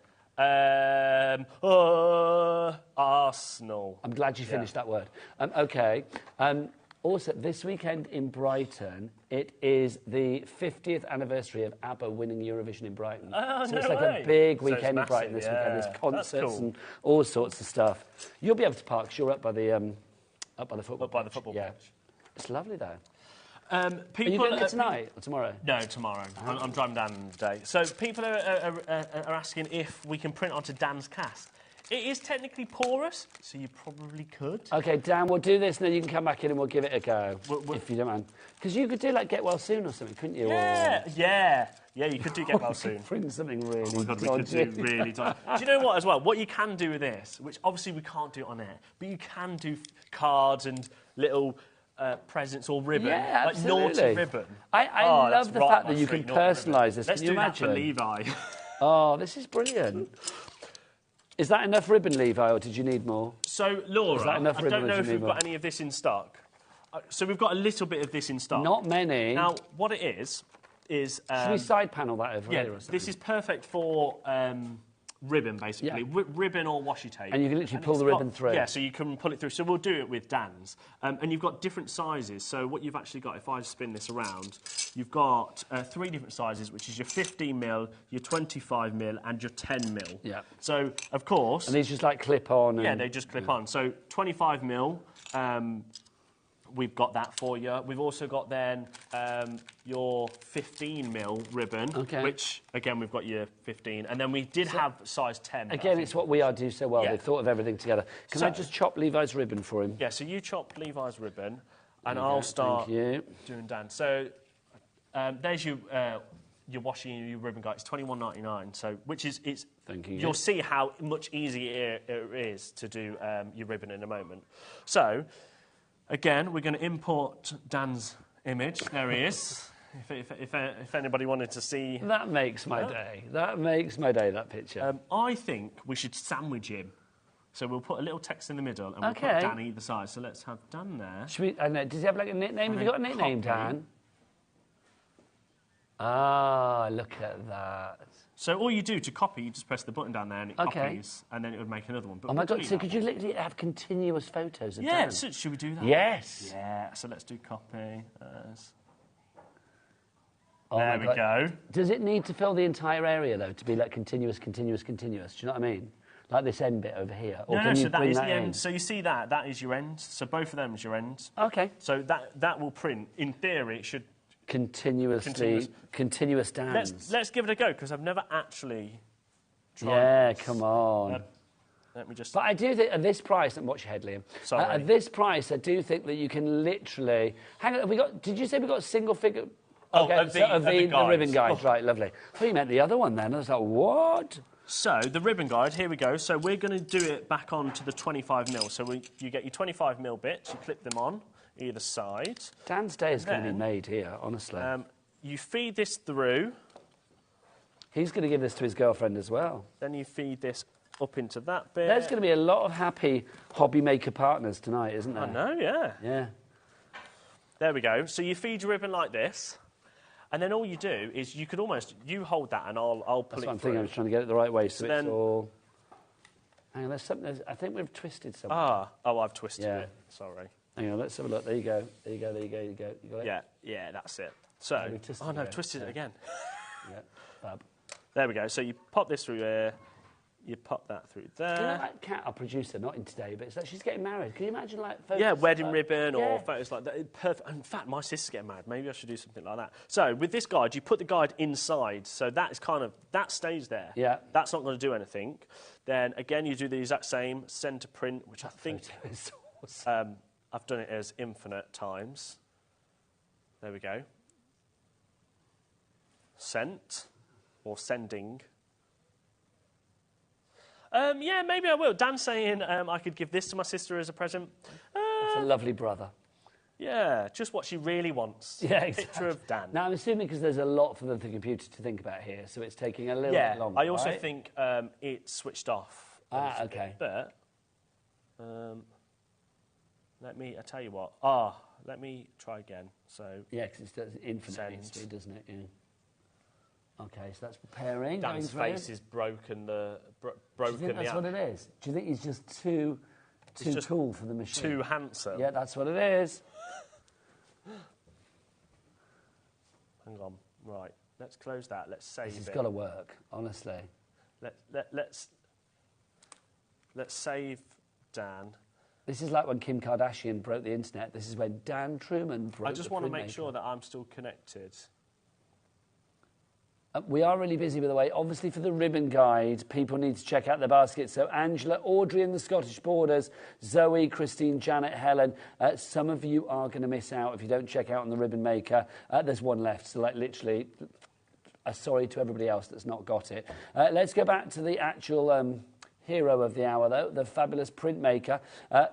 S9: Arsenal.
S2: I'm glad you finished that word. OK. Also, this weekend in Brighton, it is the 50th anniversary of ABBA winning Eurovision in Brighton.
S9: Oh,
S2: so
S9: no
S2: it's like
S9: way.
S2: a big weekend
S9: So
S2: in
S9: it's
S2: Brighton
S9: massive,
S2: this weekend. There's concerts
S9: cool.
S2: and all sorts of stuff. You'll be able to park, 'cause you're up by the football
S9: Up by the football pitch.
S2: It's lovely, though.
S9: People,
S2: are you doing it tonight or tomorrow?
S9: No, tomorrow. I'm driving down today. So people are asking if we can print onto Dan's cast. It is technically porous, so you probably could.
S2: OK, Dan, we'll do this and then you can come back in and we'll give it a go, if you don't mind. Because you could do, like, Get Well Soon or something, couldn't you?
S9: Yeah, you could do Get Well Soon.
S2: Print something really
S9: we could do really dodgy. Do you know what, as well? What you can do with this, which obviously we can't do on air, but you can do cards and little... presents or ribbon,
S2: like
S9: naughty ribbon.
S2: I love the fact that you can personalise this.
S9: Let's
S2: can you
S9: do
S2: imagine?
S9: That for Levi.
S2: Oh, this is brilliant. Is that enough ribbon, Levi, or did you need more?
S9: So, Laura,
S2: I
S9: don't know if we've got any of this in stock. So we've got a little bit of this in stock.
S2: Not many.
S9: Now, what it is...
S2: Should we side panel that over here or something?
S9: This is perfect for... ribbon, basically.
S2: Yeah.
S9: Ribbon or washi tape.
S2: And you can literally pull the ribbon through.
S9: Yeah, so you can pull it through. So we'll do it with Dan's. And you've got different sizes. So what you've actually got, if I spin this around, you've got 3 different sizes, which is your 15mm, your 25mm, and your 10mm.
S2: Yeah.
S9: So, of course...
S2: And these just, like, clip on?
S9: Yeah, they just clip on. So 25mm... we've got that for you. We've also got then your 15mm ribbon, which, again, we've got your 15. And then we did have size 10.
S2: Again, it's what we are do so well.
S9: Yeah.
S2: They've thought of everything together. Can I just chop Levi's ribbon for him?
S9: Yeah, so you chop Levi's ribbon, and I'll start doing Dan. So there's your washi and your ribbon guide. It's $21.99. So, which is you'll see how much easier it is to do your ribbon in a moment. So. Again, we're going to import Dan's image. There he is. If anybody wanted to see...
S2: That makes my day. That makes my day, that picture.
S9: I think we should sandwich him. So we'll put a little text in the middle and we'll put Dan either side. So let's have Dan there.
S2: Should we... I don't know, does he have, like, a nickname? Have you got a nickname, Dan? Ah, look at that.
S9: So all you do to copy, you just press the button down there and it copies, and then it would make another one. But
S2: oh my God, so could you literally have continuous photos of Dan?
S9: Yeah, so should we do that?
S2: Yes.
S9: Yeah, so let's do copy.
S2: Oh
S9: there we go.
S2: Does it need to fill the entire area, though, to be like continuous? Do you know what I mean? like this end bit over here? Or
S9: No,
S2: can you
S9: so that
S2: bring
S9: is
S2: that
S9: the
S2: in?
S9: end. So you see that? That is your end. So both of them is your end.
S2: Okay.
S9: So that will print. In theory, it should...
S2: Continuous dance.
S9: Let's give it a go, because I've never actually tried this.
S2: Come on.
S9: Let me just...
S2: But I do think at this price, and watch your head, Liam.
S9: Sorry.
S2: At this price, I do think that you can literally... Hang on, did you say we got single figure...
S9: Oh,
S2: okay,
S9: of the
S2: ribbon guide. Right, lovely. I thought you meant the other one then. I was like, what?
S9: So, the ribbon guide, here we go. So, we're going to do it back onto the 25mm. So, you get your 25mm bits, you clip them on either side.
S2: Dan's day is going to be made here, honestly.
S9: You feed this through.
S2: He's going to give this to his girlfriend as well.
S9: Then you feed this up into that bit.
S2: There's going to be a lot of happy HobbyMaker partners tonight, isn't there?
S9: I know, yeah.
S2: Yeah.
S9: There we go. So, you feed your ribbon like this. And then all you do is you could almost... You hold that and I'll pull it through.
S2: That's what I'm thinking. I was trying to get it the right way, so it's all... Hang on, there's something... I think we've twisted something.
S9: Oh, I've twisted it. Sorry.
S2: Hang on, let's have a look. There you go. There you go, there you go, there you go. You got it?
S9: Yeah, that's it. So... Oh, no, I've twisted it again.
S2: Yeah, fab.
S9: There we go. So you pop this through here. You pop that through there.
S2: You know that cat, our producer, not in today, but it's like she's getting married. Can you imagine, like, photos?
S9: Yeah, wedding ribbon or photos like that. Perfect. In fact, my sister's getting married. Maybe I should do something like that. So with this guide, you put the guide inside. So that is kind of, that stays there.
S2: Yeah.
S9: That's not going to do anything. Then, again, you do the exact same, send to print, which I think...
S2: Is awesome.
S9: I've done it as infinite times. There we go. Sent or sending. Yeah, maybe I will. Dan's saying I could give this to my sister as a present.
S2: That's a lovely brother.
S9: Yeah, just what she really wants.
S2: Yeah, exactly.
S9: Picture of Dan.
S2: Now, I'm assuming because there's a lot for the computer to think about here, so it's taking a little bit longer,
S9: I also
S2: right?
S9: think it's switched off.
S2: Okay.
S9: But, I tell you what. Let me try again. So
S2: yeah, because it's infinite speed, doesn't it? Yeah. Okay, so that's preparing.
S9: Dan's face is broken.
S2: Do you think that's what it is? Do you think he's just too cool for the machine?
S9: Too handsome.
S2: Yeah, that's what it is.
S9: Hang on. Right. Let's close that. Let's save it.
S2: It's got to work, honestly.
S9: Let's save Dan.
S2: This is like when Kim Kardashian broke the internet. This is when Dan Truman broke.
S9: I just want to make sure that I'm still connected.
S2: We are really busy, by the way. Obviously, for the ribbon guide, people need to check out the basket. So Angela, Audrey and the Scottish Borders, Zoe, Christine, Janet, Helen. Some of you are going to miss out if you don't check out on the Ribbon Maker. There's one left, so like literally, sorry to everybody else that's not got it. Let's go back to the actual hero of the hour, though, the fabulous printmaker.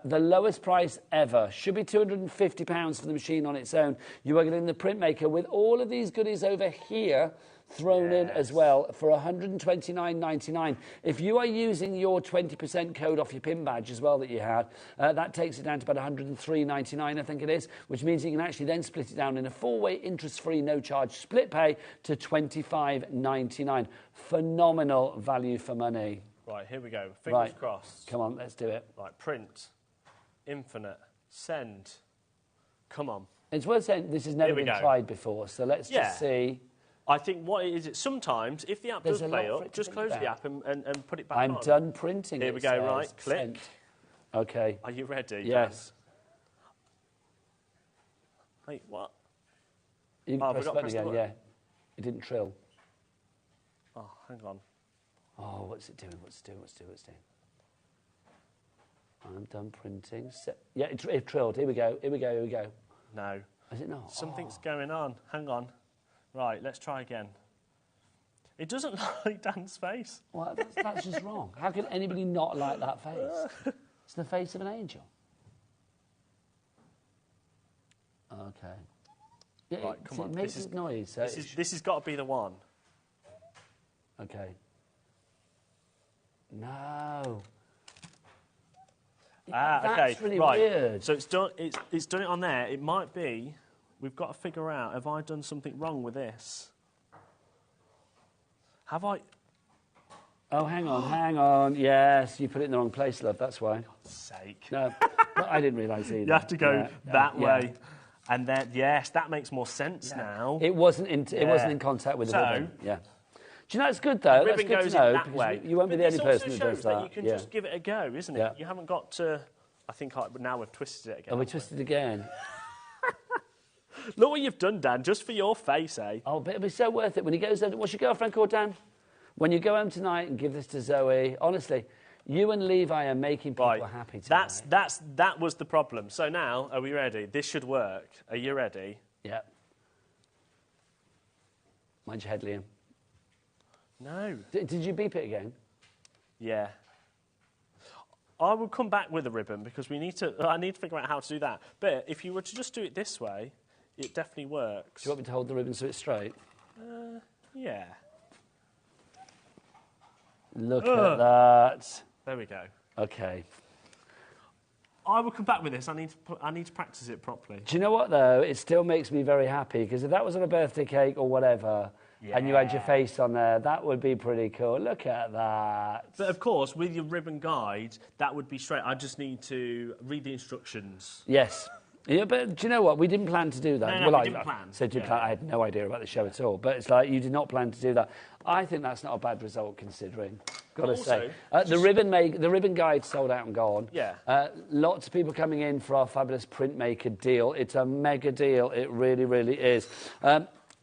S2: The lowest price ever. Should be £250 for the machine on its own. You are getting the printmaker with all of these goodies over here thrown in as well for $129.99. If you are using your 20% code off your pin badge as well that you had, that takes it down to about $103.99, I think it is, which means you can actually then split it down in a 4-way interest-free, no-charge split pay to $25.99. Phenomenal value for money.
S9: Right, here we go. Fingers crossed.
S2: Come on, let's do it.
S9: Right, print, infinite, send. Come on.
S2: It's worth saying this has never been tried before, so let's just see.
S9: I think what it is, sometimes if the app does play up, just close the app and put it back on.
S2: I'm done printing.
S9: Here we go, right, click.
S2: Sent. Okay.
S9: Are you ready?
S2: Yes.
S9: Wait, what?
S2: You can press the button again, yeah. It didn't trill.
S9: Oh, hang on.
S2: Oh, what's it doing? What's it doing? I'm done printing. Yeah, it trilled. Here we go.
S9: No.
S2: Is it not?
S9: Something's going on. Hang on. Right, let's try again. It doesn't like Dan's face.
S2: Well, that's just wrong. How can anybody not like that face? It's the face of an angel. Okay. Yeah,
S9: right, come on.
S2: It makes this noise. So
S9: this has got to be the one.
S2: Okay. No.
S9: That's
S2: really
S9: right.
S2: weird.
S9: So it's done it on there. It might be. We've got to figure out, have I done something wrong with this? Have I?
S2: Oh, hang on. Yes, you put it in the wrong place, love. That's why.
S9: For God's sake.
S2: No, I didn't realise either.
S9: You have to go that way. And then, yes, that makes more sense now.
S2: It wasn't in contact with the ribbon. Yeah. Do Do you know it's good though?
S9: Ribbon
S2: That's good
S9: goes
S2: to know,
S9: in that
S2: because
S9: way.
S2: You won't be the only person who does that.
S9: You can just give it a go, isn't it?
S2: Yeah.
S9: You haven't got to. I think now we've twisted it again.
S2: Oh, we twisted again.
S9: Look what you've done, Dan, just for your face, eh?
S2: Oh, but it'll be so worth it when he goes home. What's your girlfriend called, Dan? When you go home tonight and give this to Zoe, honestly, you and Levi are making people happy tonight.
S9: That was the problem. So now, are we ready? This should work. Are you ready?
S2: Yeah. Mind your head, Liam.
S9: No.
S2: Did you beep it again?
S9: Yeah. I will come back with a ribbon because I need to figure out how to do that. But if you were to just do it this way, it definitely works.
S2: Do you want me to hold the ribbon so it's straight?
S9: Yeah.
S2: Look at that.
S9: There we go.
S2: Okay.
S9: I will come back with this. I need to practice it properly.
S2: Do you know what, though? It still makes me very happy, because if that was on a birthday cake or whatever, and you had your face on there, that would be pretty cool. Look at that.
S9: But, of course, with your ribbon guide, that would be straight. I just need to read the instructions.
S2: Yes. Yeah, but do you know what? We didn't plan to do that.
S9: No, we didn't plan.
S2: I had no idea about the show at all. But it's like, you did not plan to do that. I think that's not a bad result, considering. Got to say. The ribbon guide sold out and gone.
S9: Yeah.
S2: Lots of people coming in for our fabulous printmaker deal. It's a mega deal. It really, really is.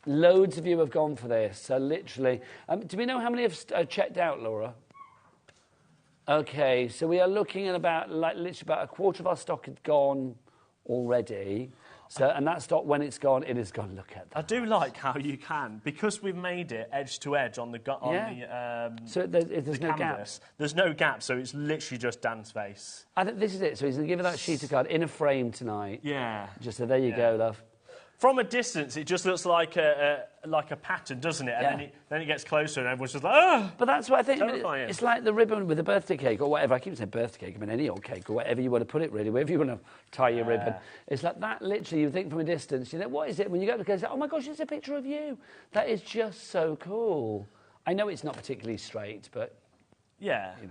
S2: Loads of you have gone for this. So literally. Do we know how many have checked out, Laura? Okay, so we are looking at literally about a quarter of our stock had gone already. So, and that stock, when it's gone, it is gone. Look at that.
S9: I do like how you can, because we've made it edge to edge on the
S2: so there's no
S9: canvas. There's no gap, so it's literally just Dan's face.
S2: I think this is it. So he's going to give her that sheet of card in a frame tonight.
S9: Yeah.
S2: Just so there you go, love.
S9: From a distance, it just looks like a pattern, doesn't it? And then it gets closer, and everyone's just like, oh!
S2: But that's what I think.
S9: Terrifying.
S2: It's like the ribbon with a birthday cake or whatever. I keep saying birthday cake. I mean, any old cake or whatever you want to put it, really. Wherever you want to tie your ribbon. It's like that, literally, you think from a distance, you know, what is it? When you go to say, oh, my gosh, it's a picture of you. That is just so cool. I know it's not particularly straight, but...
S9: Yeah.
S2: You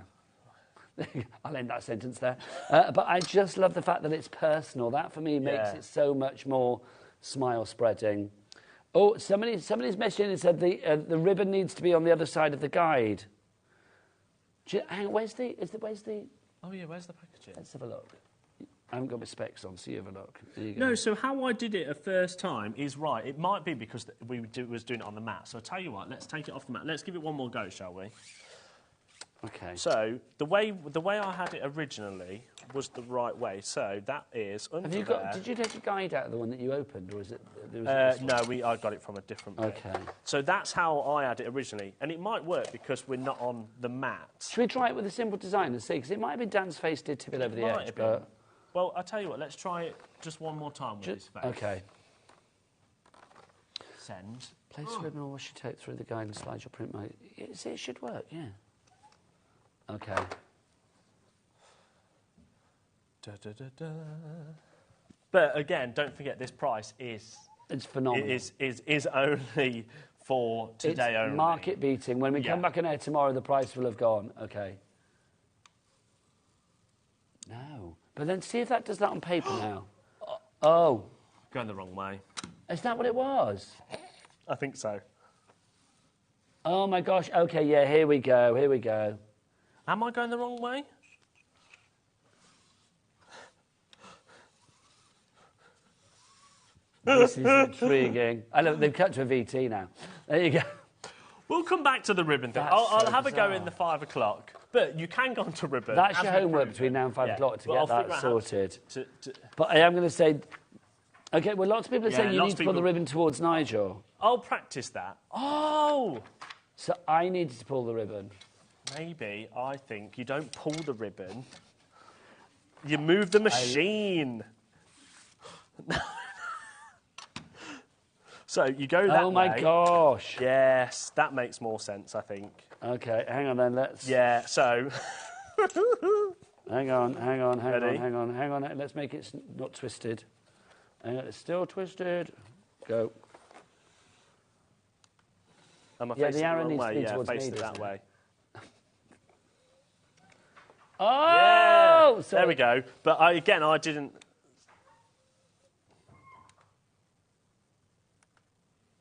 S2: know. I'll end that sentence there. But I just love the fact that it's personal. That, for me, makes it so much more... smile spreading. Oh, somebody's messaged and said the ribbon needs to be on the other side of the guide. Hang on, where's the?
S9: Oh yeah, where's the packaging?
S2: Let's have a look. I haven't got my specs on, so you have a look. There you go.
S9: No, so how I did it a first time is right. It might be because we was doing it on the mat. So I'll tell you what, let's take it off the mat. Let's give it one more go, shall we?
S2: Okay.
S9: So the way I had it originally was the right way. So that is under
S2: Have you got? Did you take a guide out of the one that you opened, or is it?
S9: No, I got it from a different bit.
S2: Okay.
S9: So that's how I had it originally, and it might work because we're not on the mat.
S2: Should we try it with a simple design and see? Because it might have been Dan's face did tip it over the edge, but.
S9: Well, I'll tell you what. Let's try it just one more time with his face.
S2: Okay.
S9: Send.
S2: Place the ribbon or washi tape through the guide and slide your print mode. It should work, yeah. Okay.
S9: Da, da, da, da. But again, don't forget this price is...
S2: It's phenomenal.
S9: Is only for today only.
S2: Market beating. When we come back on air tomorrow, the price will have gone. Okay. No. But then see if that does that on paper now. Oh.
S9: Going the wrong way.
S2: Is that what it was?
S9: I think so.
S2: Oh my gosh. Okay, yeah, here we go. Here we go.
S9: Am I going the wrong way?
S2: This is intriguing. I know they've cut to a VT now. There you go.
S9: We'll come back to the ribbon thing. I'll have a go in the 5 o'clock. But you can go on to ribbon.
S2: That's your homework between now and 5 o'clock to get that sorted. But I am going to say... OK, well, lots of people are saying you need to pull the ribbon towards Nigel.
S9: I'll practice that. Oh!
S2: So I needed to pull the ribbon.
S9: Maybe, I think, you don't pull the ribbon. You move the machine. So you go that way.
S2: Oh, my gosh.
S9: Yes, that makes more sense, I think.
S2: OK, hang on then, let's...
S9: Yeah, so...
S2: hang on. Let's make it not twisted. It's still twisted. Go.
S9: The arrow needs to be towards me, that way.
S2: Oh!
S9: Yeah. There we go. But I didn't...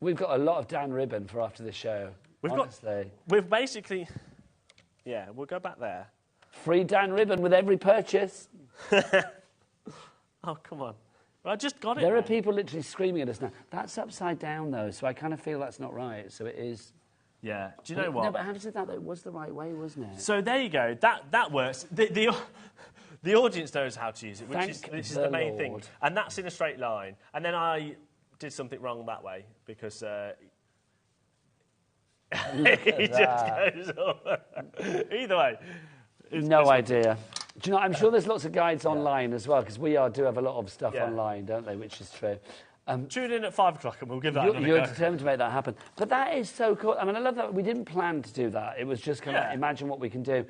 S2: We've got a lot of Dan ribbon for after the show.
S9: We've basically... Yeah, we'll go back there.
S2: Free Dan ribbon with every purchase.
S9: Oh, come on. I just got it.
S2: There are people literally screaming at us now. That's upside down, though, so I kind of feel that's not right. So it is...
S9: Yeah. Do you know what?
S2: No, but having said that, it was the right way, wasn't it?
S9: So there you go. That works. The audience knows how to use it, which is the main thing. And that's in a straight line. And then I did something wrong that way because... he just goes over. Either way.
S2: No idea. Do you know, I'm sure there's lots of guides online as well, because we do have a lot of stuff online, don't they, which is true.
S9: Tune in at 5 o'clock and we'll give that another go.
S2: You're determined to make that happen. But that is so cool. I mean, I love that. We didn't plan to do that. It was just kind of imagine what we can do.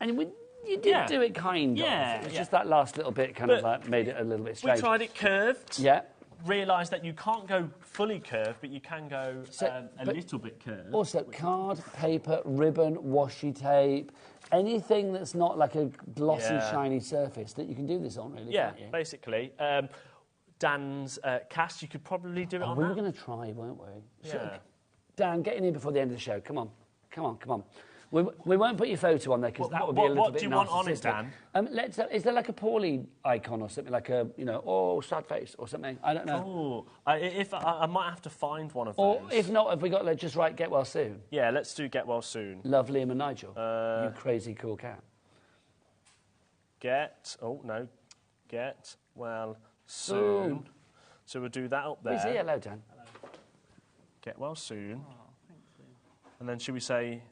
S2: And you did do it kind of. It was just that last little bit kind of like made it a little bit strange.
S9: We tried it curved.
S2: Yeah.
S9: Realised that you can't go fully curved, but you can go a little bit curved.
S2: Also, card, paper, ribbon, washi tape, anything that's not like a glossy, shiny surface that you can do this on, really, can't you?
S9: Basically. Dan's cast, you could probably do it on
S2: We
S9: that.
S2: were going to try, weren't we?
S9: Yeah.
S2: Dan, get in here before the end of the show. Come on. Come on, come on. We won't put your photo on there because that would be a little bit narcissistic. What do you want on it, Dan? Is there like a Paulie icon or something, like a, sad face or something? I don't know.
S9: Oh, I might have to find one of those.
S2: Or if not, have we got, just write get well soon?
S9: Yeah, let's do get well soon.
S2: Love Liam and Nigel. You crazy cool cat.
S9: Get well soon. So we'll do that up there.
S2: Say hello, Dan.
S9: Hello. Get well soon. Oh, thanks, Liam. And then should we say...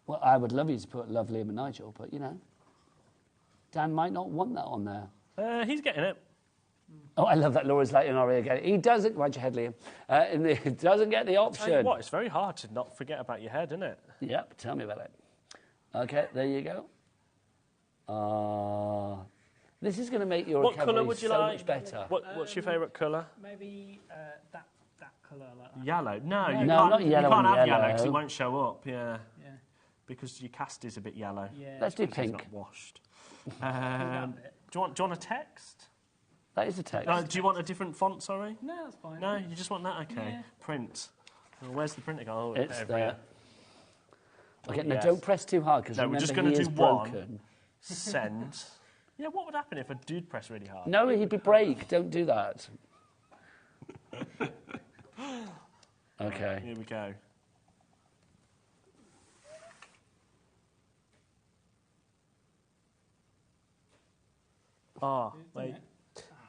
S2: Well, I would love you to put Love Liam and Nigel, but, Dan might not want that on there.
S9: He's getting it.
S2: Oh, I love that Laura's like in our ear again. He doesn't... Why'd your head, Liam? He doesn't get the option.
S9: What? It's very hard to not forget about your head, isn't it?
S2: Yep, tell me about it. OK, there you go. This is going to make your recovery much better.
S9: What's your favourite colour?
S10: Maybe that colour like that.
S9: Yellow? No,
S2: not yellow.
S9: You can't have yellow because it won't show up, because your cast is a bit yellow.
S10: Yeah.
S2: Let's do pink.
S9: It's not washed. Do you want a text?
S2: That is a text.
S9: Do you want a different font, sorry?
S10: No, that's fine.
S9: No, you just want that? OK. Yeah. Print. Well, where's the printer gone? Oh,
S2: it's there. OK, now don't press too hard because
S9: we're just going to do broken. One. Send. Yeah, what would happen if I did press really hard?
S2: No, he'd be break. Don't do that. OK.
S9: Here we go. Oh, wait.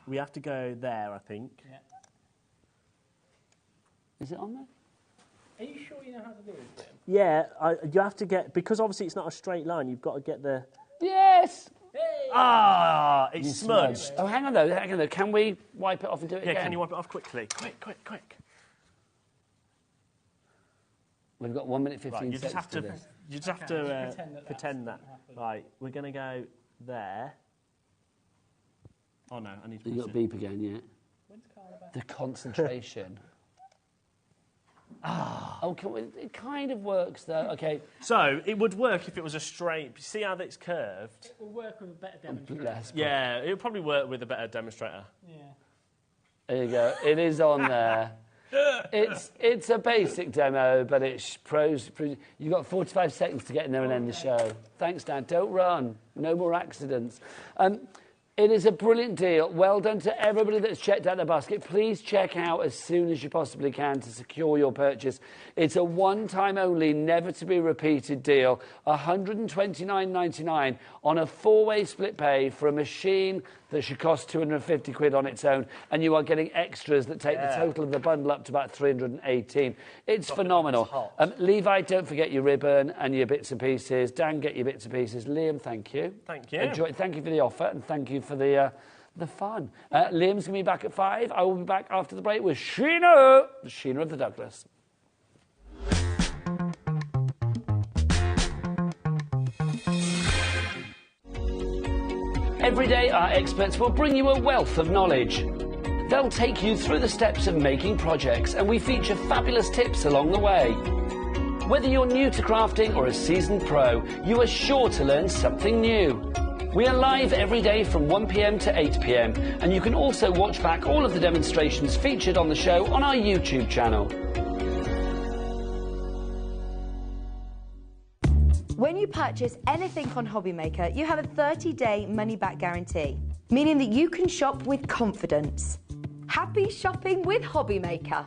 S9: We have to go there, I think.
S10: Yeah.
S2: Is it on there?
S10: Are you sure you know how to do it, Jim?
S9: Yeah, you have to get... Because obviously it's not a straight line, you've got to get the...
S2: Yes!
S10: Hey!
S9: Ah, it's smudged.
S2: Oh, hang on, though. Can we wipe it off and do it again?
S9: Yeah, can you wipe it off quickly? Quick.
S2: We've got 1 minute 15
S9: right,
S2: seconds to this.
S9: You just have to pretend that. Right, we're going to go there. Oh, no, I need to...
S2: You got beep again, yeah? The concentration. It kind of works, though. OK.
S9: So, it would work if it was a straight... See how it's curved?
S10: It will work with a better demonstrator.
S9: Yeah, it would probably work with a better demonstrator.
S10: Yeah.
S2: There you go. It is on there. It's a basic demo, but it's pros. You've got 45 seconds to get in there and end the show. Thanks, Dan. Don't run. No more accidents. It is a brilliant deal. Well done to everybody that's checked out the basket. Please check out as soon as you possibly can to secure your purchase. It's a one-time only, never to be repeated deal. $129.99 on a 4-way split pay for a machine that should cost 250 quid on its own, and you are getting extras that take the total of the bundle up to about 318. It's phenomenal. Levi, don't forget your ribbon and your bits and pieces. Dan, get your bits and pieces. Liam, thank you.
S9: Thank you.
S2: Thank you for the offer, and thank you for the fun. Liam's going to be back at 5. I will be back after the break with Sheena, the Sheena of the Douglas. Every day, our experts will bring you a wealth of knowledge. They'll take you through the steps of making projects, and we feature fabulous tips along the way. Whether you're new to crafting or a seasoned pro, you are sure to learn something new. We are live every day from 1 p.m. to 8 p.m, and you can also watch back all of the demonstrations featured on the show on our YouTube channel.
S6: When you purchase anything on HobbyMaker, you have a 30-day money-back guarantee, meaning that you can shop with confidence. Happy shopping with HobbyMaker.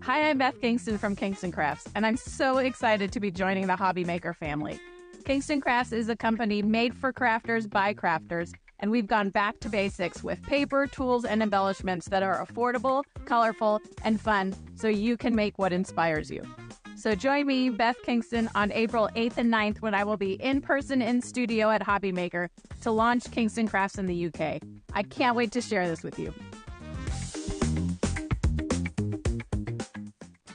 S5: Hi, I'm Beth Kingston from Kingston Crafts, and I'm so excited to be joining the HobbyMaker family. Kingston Crafts is a company made for crafters by crafters, and we've gone back to basics with paper, tools, and embellishments that are affordable, colorful, and fun, so you can make what inspires you. So join me, Beth Kingston, on April 8th and 9th when I will be in person in studio at HobbyMaker to launch Kingston Crafts in the UK. I can't wait to share this with you.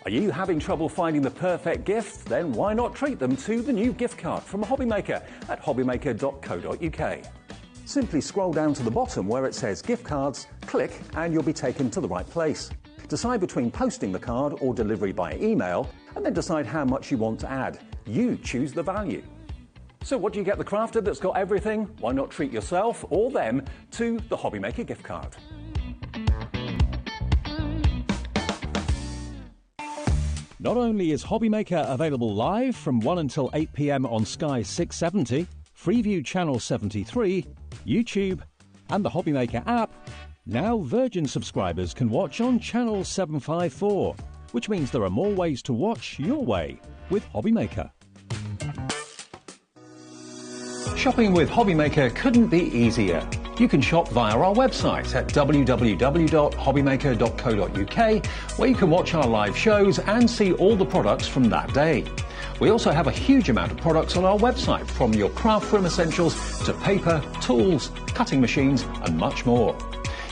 S3: Are you having trouble finding the perfect gift? Then why not treat them to the new gift card from HobbyMaker at hobbymaker.co.uk. Simply scroll down to the bottom where it says gift cards, click and you'll be taken to the right place. Decide between posting the card or delivery by email and then decide how much you want to add. You choose the value. So what do you get the crafter that's got everything? Why not treat yourself or them to the HobbyMaker gift card? Not only is HobbyMaker available live from 1 until 8 p.m. on Sky 670, Freeview Channel 73, YouTube, and the HobbyMaker app, now Virgin subscribers can watch on Channel 754, which means there are more ways to watch your way with HobbyMaker. Shopping with HobbyMaker couldn't be easier. You can shop via our website at www.hobbymaker.co.uk, where you can watch our live shows and see all the products from that day. We also have a huge amount of products on our website, from your craft room essentials to paper, tools, cutting machines and much more.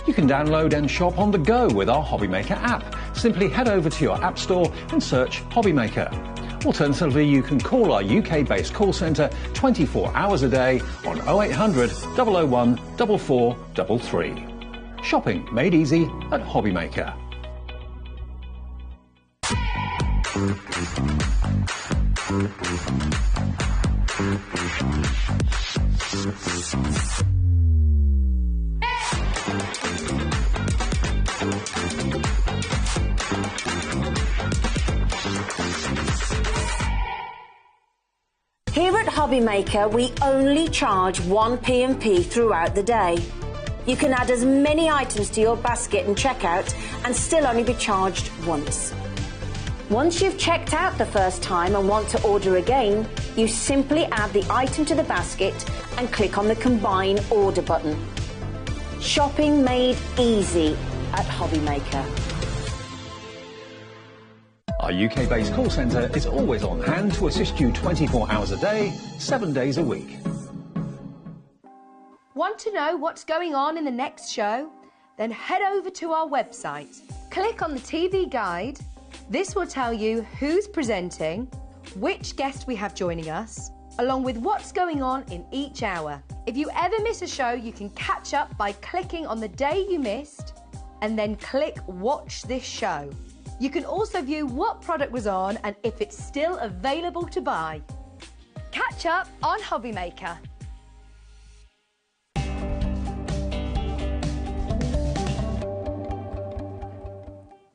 S3: You can download and shop on the go with our HobbyMaker app. Simply head over to your app store and search HobbyMaker. Alternatively, you can call our UK-based call centre 24 hours a day on 0800 001 4433. Shopping made easy at HobbyMaker.
S4: Here at HobbyMaker, we only charge 1 P&P throughout the day. You can add as many items to your basket and checkout and still only be charged once. Once you've checked out the first time and want to order again, you simply add the item to the basket and click on the Combine Order button. Shopping made easy at HobbyMaker.
S3: Our UK-based call centre is always on hand to assist you 24 hours a day, 7 days a week.
S6: Want to know what's going on in the next show? Then head over to our website. Click on the TV guide. This will tell you who's presenting, which guest we have joining us, along with what's going on in each hour. If you ever miss a show, you can catch up by clicking on the day you missed and then click Watch This Show. You can also view what product was on and if it's still available to buy. Catch up on HobbyMaker.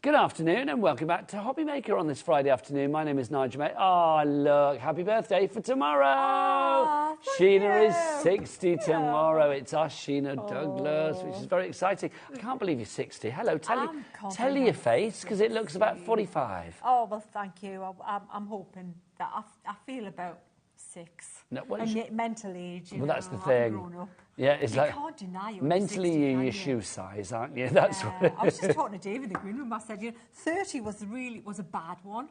S2: Good afternoon and welcome back to HobbyMaker on this Friday afternoon. My name is Nigel May. Oh, look, happy birthday for tomorrow.
S7: Oh,
S2: Sheena is 60 tomorrow. It's our Sheena Douglas, which is very exciting. I can't believe you're 60. Hello, tell your face, because it looks about 45.
S7: Oh, well, thank you. I'm hoping that I feel about 6.
S2: No, well,
S7: and yet mental age,
S2: well, that's the thing.
S7: Grown up.
S2: Yeah, it's
S7: you
S2: like
S7: can't deny you're
S2: mentally
S7: 60,
S2: you're your shoe size, aren't you? That's what
S7: I was just talking to Dave in the green room. I said, 30 was a bad one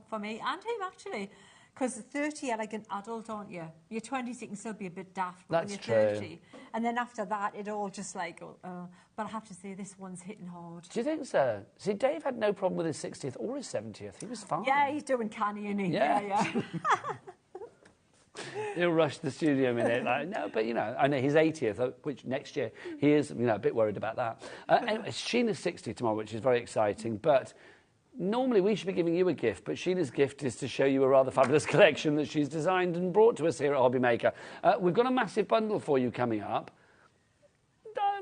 S7: for me and him actually, because 30 you're like an adult, aren't you? You're 20, you can still be a bit daft, but when you're 30, and then after that it all just like. But I have to say this one's hitting hard.
S2: Do you think so? See, Dave had no problem with his 60th or his 70th. He was fine.
S7: Yeah, he's doing canny, isn't he? Yeah.
S2: He'll rush the studio minute. Like, no, but, I know his 80th, which next year he is, a bit worried about that. Anyway, Sheena's 60 tomorrow, which is very exciting. But normally we should be giving you a gift, but Sheena's gift is to show you a rather fabulous collection that she's designed and brought to us here at HobbyMaker. We've got a massive bundle for you coming up.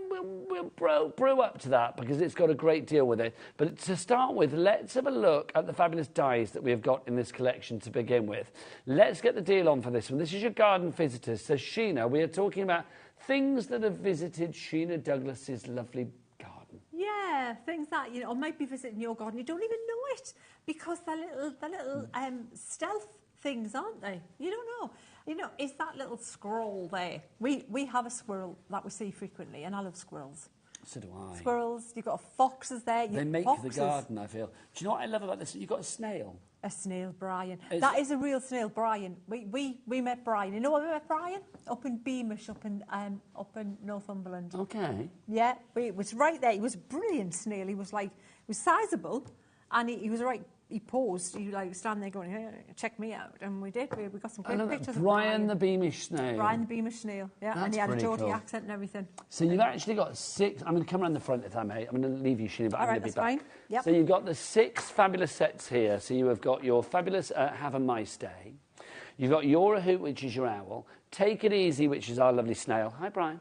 S2: We'll brew up to that because it's got a great deal with it. But to start with, let's have a look at the fabulous dies that we have got in this collection to begin with. Let's get the deal on for this one. This is your garden visitors. So Sheena, we are talking about things that have visited Sheena Douglas's lovely garden.
S7: Yeah, things that, you know, or might be visiting your garden. You don't even know it because they're little stealth things, aren't they? You don't know. You know, is that little squirrel there? We have a squirrel that we see frequently, and I love squirrels.
S2: So do I.
S7: Squirrels, you've got foxes there.
S2: They make the garden, I feel. Do you know what I love about this? You've got a snail.
S7: A snail, Brian. That is a real snail, Brian. We met Brian. You know where we met Brian? Up in Beamish, up in Northumberland.
S2: Okay.
S7: Yeah, it was right there. He was a brilliant snail. He was sizable, and he was right. He paused. He stand there going, hey, check me out, and we did. We got some great pictures.
S2: Brian the Beamish snail.
S7: Brian the Beamish snail. Yeah,
S2: That's
S7: and he had a Geordie
S2: cool.
S7: accent and everything.
S2: So you've actually got 6. I'm going to come around the front if I may. I'm going to leave you, Sheena, but I'm going to be back.
S7: Fine. Yep.
S2: So you've got the 6 fabulous sets here. So you have got your fabulous Have a Mice Day. You've got You're a Hoot, which is your owl. Take It Easy, which is our lovely snail. Hi, Brian.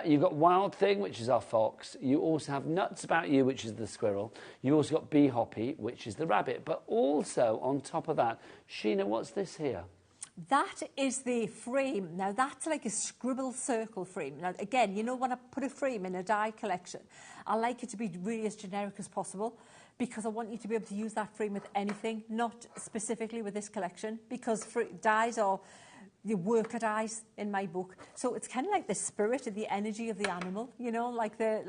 S2: You've got Wild Thing, which is our fox. You also have Nuts About You, which is the squirrel. You've also got Bee Hoppy, which is the rabbit. But also, on top of that, Sheena, what's this here?
S7: That is the frame. Now, that's like a scribble circle frame. Now, again, you know, when I put a frame in a die collection, I like it to be really as generic as possible because I want you to be able to use that frame with anything, not specifically with this collection, because dies are the worker dies in my book. So it's kind of like the spirit and the energy of the animal, you know, like the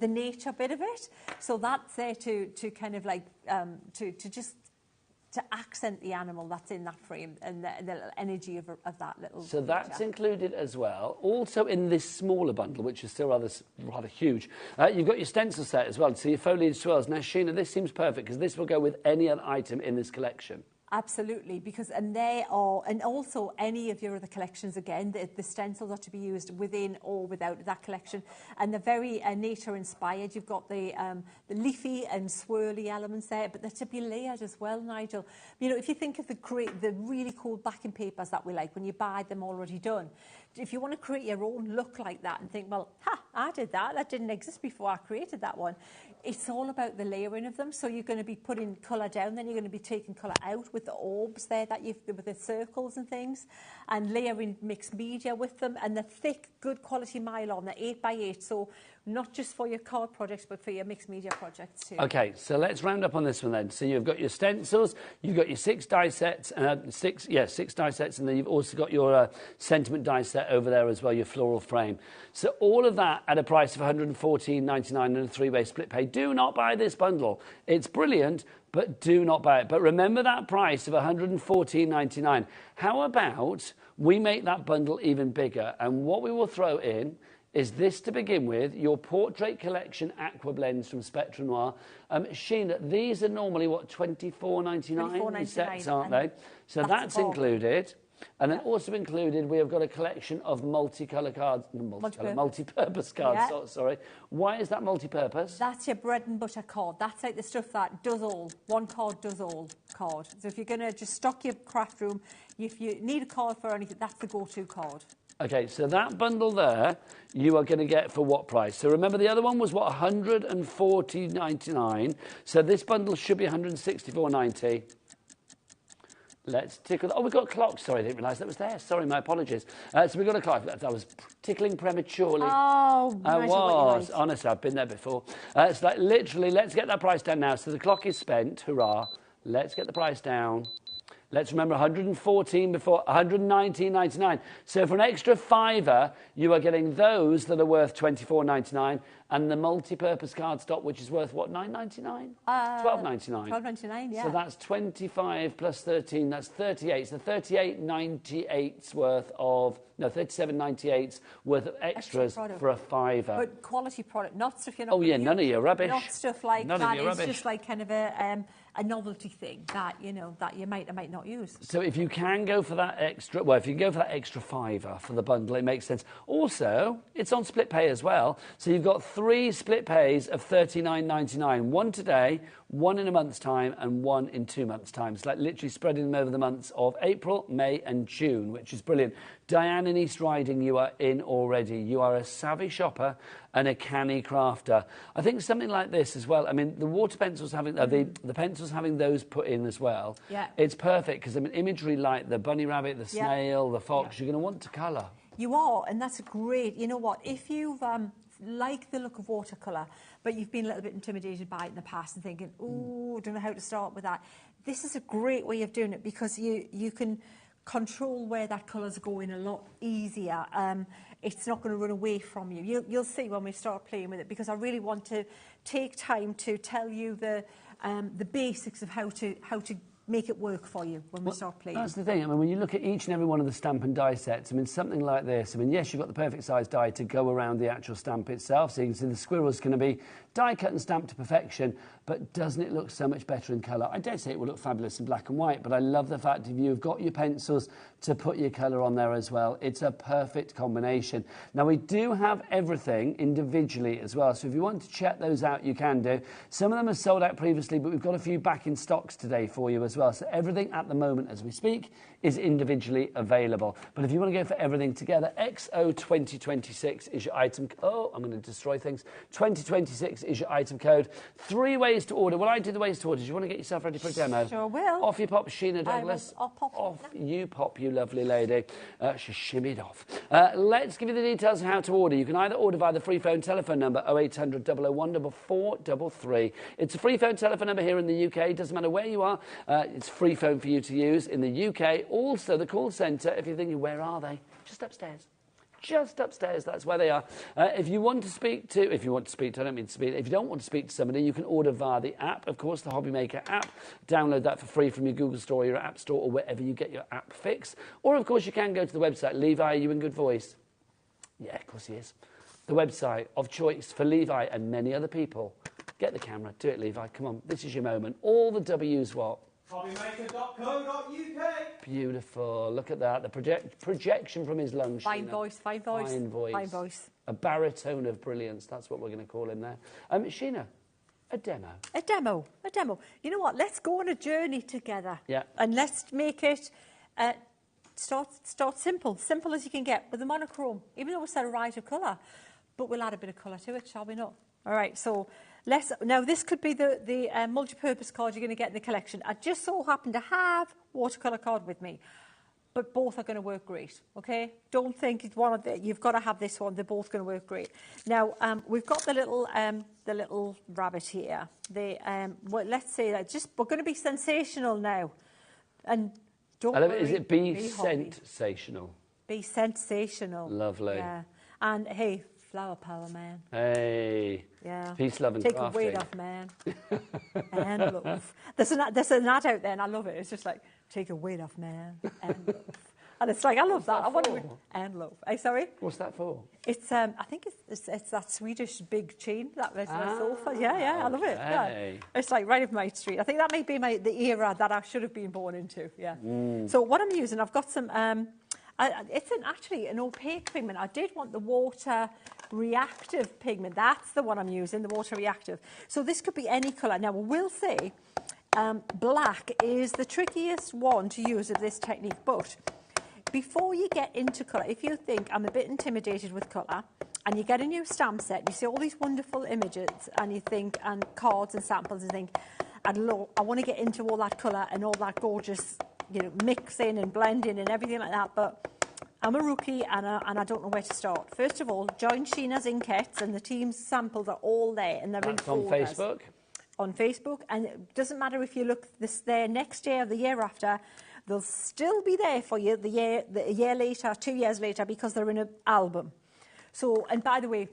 S7: nature bit of it. So that's there to kind of like, to accent the animal that's in that frame and the energy of that little
S2: So that's
S7: creature.
S2: included as well. Also in this smaller bundle, which is still rather huge, you've got your stencil set as well. So your foliage swirls. Now, Sheena, this seems perfect because this will go with any other item in this collection.
S7: Absolutely, because and also any of your other collections, again, the stencils are to be used within or without that collection, and they're very nature inspired. You've got the leafy and swirly elements there, but they're to be layered as well, Nigel. You know, if you think of the really cool backing papers that we like when you buy them already done, if you want to create your own look like that and think, well, I did that. That didn't exist before I created that one. It's all about the layering of them. So you're going to be putting colour down, then you're going to be taking colour out with the orbs there with the circles and things, and layering mixed media with them, and the thick, good quality Mylon, the 8x8. So not just for your card projects, but for your mixed media projects too.
S2: Okay, so let's round up on this one then. So you've got your stencils, you've got your 6 die sets, 6 die sets, and then you've also got your sentiment die set over there as well, your floral frame. So all of that at a price of $114.99 and a 3-way split pay. Do not buy this bundle. It's brilliant, but do not buy it. But remember that price of $114.99. How about we make that bundle even bigger, and what we will throw in is this to begin with, your Portrait Collection Aqua Blends from Spectra Noir. Sheena, these are normally, what, $24.99 sets, aren't they? So that's included. And then also included, we have got a collection of multicolour cards, multi-purpose cards, sorry. Why is that multi-purpose?
S7: That's your bread and butter card. That's like the stuff that does all. One card does all card. So if you're going to just stock your craft room, if you need a card for anything, that's the go-to card.
S2: Okay, so that bundle there, you are going to get for what price? So remember, the other one was, what, $140.99. So this bundle should be $164.90. Let's tickle. Oh, we've got clocks. Sorry, I didn't realise that was there. Sorry, my apologies. So we've got a clock. I was tickling prematurely.
S7: Oh,
S2: I was. Honestly, I've been there before. It's like literally, let's get that price down now. So the clock is spent. Hurrah. Let's get the price down. Let's remember 114 before, 119.99. So for an extra $5, you are getting those that are worth $24.99, and the multi-purpose cardstock, which is worth what, $9.99? $12.99.
S7: $12.99, yeah.
S2: So that's 25 plus 13. That's 38. So 38.98's worth of. No, 37.98's worth of extras for a $5.
S7: But quality product, not stuff you're not.
S2: Oh yeah, none of your rubbish.
S7: Not stuff like
S2: none
S7: that.
S2: Of your
S7: it's
S2: rubbish.
S7: Just like kind of a novelty thing that that you might not use.
S2: So if you can go for that extra, well, if you can go for that extra $5 for the bundle, it makes sense. Also, it's on split pay as well. So you've got 3 split pays of $39.99. One today, one in a month's time and one in 2 months' time. It's like literally spreading them over the months of April, May and June, which is brilliant. Diane in East Riding, you are in already. You are a savvy shopper and a canny crafter. I think something like this as well. I mean, the water pencils having, the pencils having those put in as well.
S7: Yeah.
S2: It's perfect because, I mean, imagery like the bunny rabbit, the snail, the fox, you're going to want to colour.
S7: You are, and that's a great, you know what, if you've like the look of watercolour, but you've been a little bit intimidated by it in the past and thinking, oh, don't know how to start with that, this is a great way of doing it because you can control where that colour's going a lot easier. It's not going to run away from you. You'll see when we start playing with it, because I really want to take time to tell you the basics of how to make it work for you when we start playing.
S2: That's the thing. I mean, when you look at each and every one of the stamp and die sets, I mean, something like this, I mean, yes, you've got the perfect size die to go around the actual stamp itself. So you can see the squirrel's going to be die cut and stamped to perfection, but doesn't it look so much better in colour? I dare say it will look fabulous in black and white, but I love the fact that you've got your pencils to put your colour on there as well. It's a perfect combination. Now, we do have everything individually as well, so if you want to check those out, you can do. Some of them are sold out previously, but we've got a few back in stocks today for you as well. So everything at the moment as we speak is individually available. But if you want to go for everything together, XO 2026 is your item. Oh, I'm going to destroy things. 2026 is your item code. 3 ways to order. Well, I do the ways to order. Do you want to get yourself ready for a demo?
S7: Sure will.
S2: Off you pop, Sheena Douglas.
S7: I'll pop
S2: off you pop, you lovely lady. She shimmied off. Let's give you the details of how to order. You can either order via the free phone telephone number 0800 001 433. It's a free phone telephone number here in the UK. It doesn't matter where you are. It's free phone for you to use in the UK. Also, the call centre, if you're thinking, where are they? Just upstairs. Just upstairs, that's where they are. If you want to speak to, I don't mean to speak, if you don't want to speak to somebody, you can order via the app, of course, the HobbyMaker app. Download that for free from your Google Store, your App Store, or wherever you get your app fix. Or, of course, you can go to the website. Levi, are you in good voice? Yeah, of course he is. The website of choice for Levi and many other people. Get the camera, do it, Levi, come on, this is your moment. All the W's what?
S8: HobbyMaker.co.uk.
S2: Beautiful. Look at that. The projection from his lungs.
S7: Fine voice, fine voice.
S2: Fine voice.
S7: Fine voice.
S2: A baritone of brilliance. That's what we're going to call him there. Sheena, a demo.
S7: A demo. A demo. You know what? Let's go on a journey together.
S2: Yeah.
S7: And let's make it start simple. Simple as you can get with the monochrome. Even though we said a right of colour. But we'll add a bit of colour to it, shall we not? All right, so now this could be the multi-purpose card you're going to get in the collection. I just so happen to have watercolour card with me, but both are going to work great, okay? Don't think it's one of you've got to have this one. They're both going to work great. Now, we've got the little rabbit here. Well, let's say that we're going to be sensational now. And don't worry.
S2: Is it be sensational?
S7: Be sensational.
S2: Lovely.
S7: Yeah. And, hey, flower power, man.
S2: Hey.
S7: Yeah.
S2: Peace, love and
S7: Take
S2: crafting.
S7: a weight off, man. And love. There's an ad out there, and I love it. It's just like, take a weight off, man. And love. And it's like, I love that. I want to... And love. Hey, sorry?
S2: What's that for?
S7: It's, I think it's that Swedish big chain, that sofa. Yeah, I love it. Yeah. It's like right up my street. I think that may be the era that I should have been born into, yeah. So what I'm using, I've got some... it's actually an opaque pigment. I did want the water reactive pigment. That's the one I'm using, the water reactive. So this could be any colour. Now, we will say black is the trickiest one to use of this technique. But before you get into colour, if you think I'm a bit intimidated with colour, and you get a new stamp set, you see all these wonderful images, and you think, and cards and samples, and think, I want to get into all that colour and all that gorgeous, mixing and blending and everything like that, but I'm a rookie and I don't know where to start. First of all, join Sheena's Inkettes, and the team's samples are all there, and they're in folders.
S2: On Facebook? On
S7: Facebook, and it doesn't matter if you look there next year or the year after, they'll still be there for you a year later, 2 years later, because they're in an album. So, and by the way,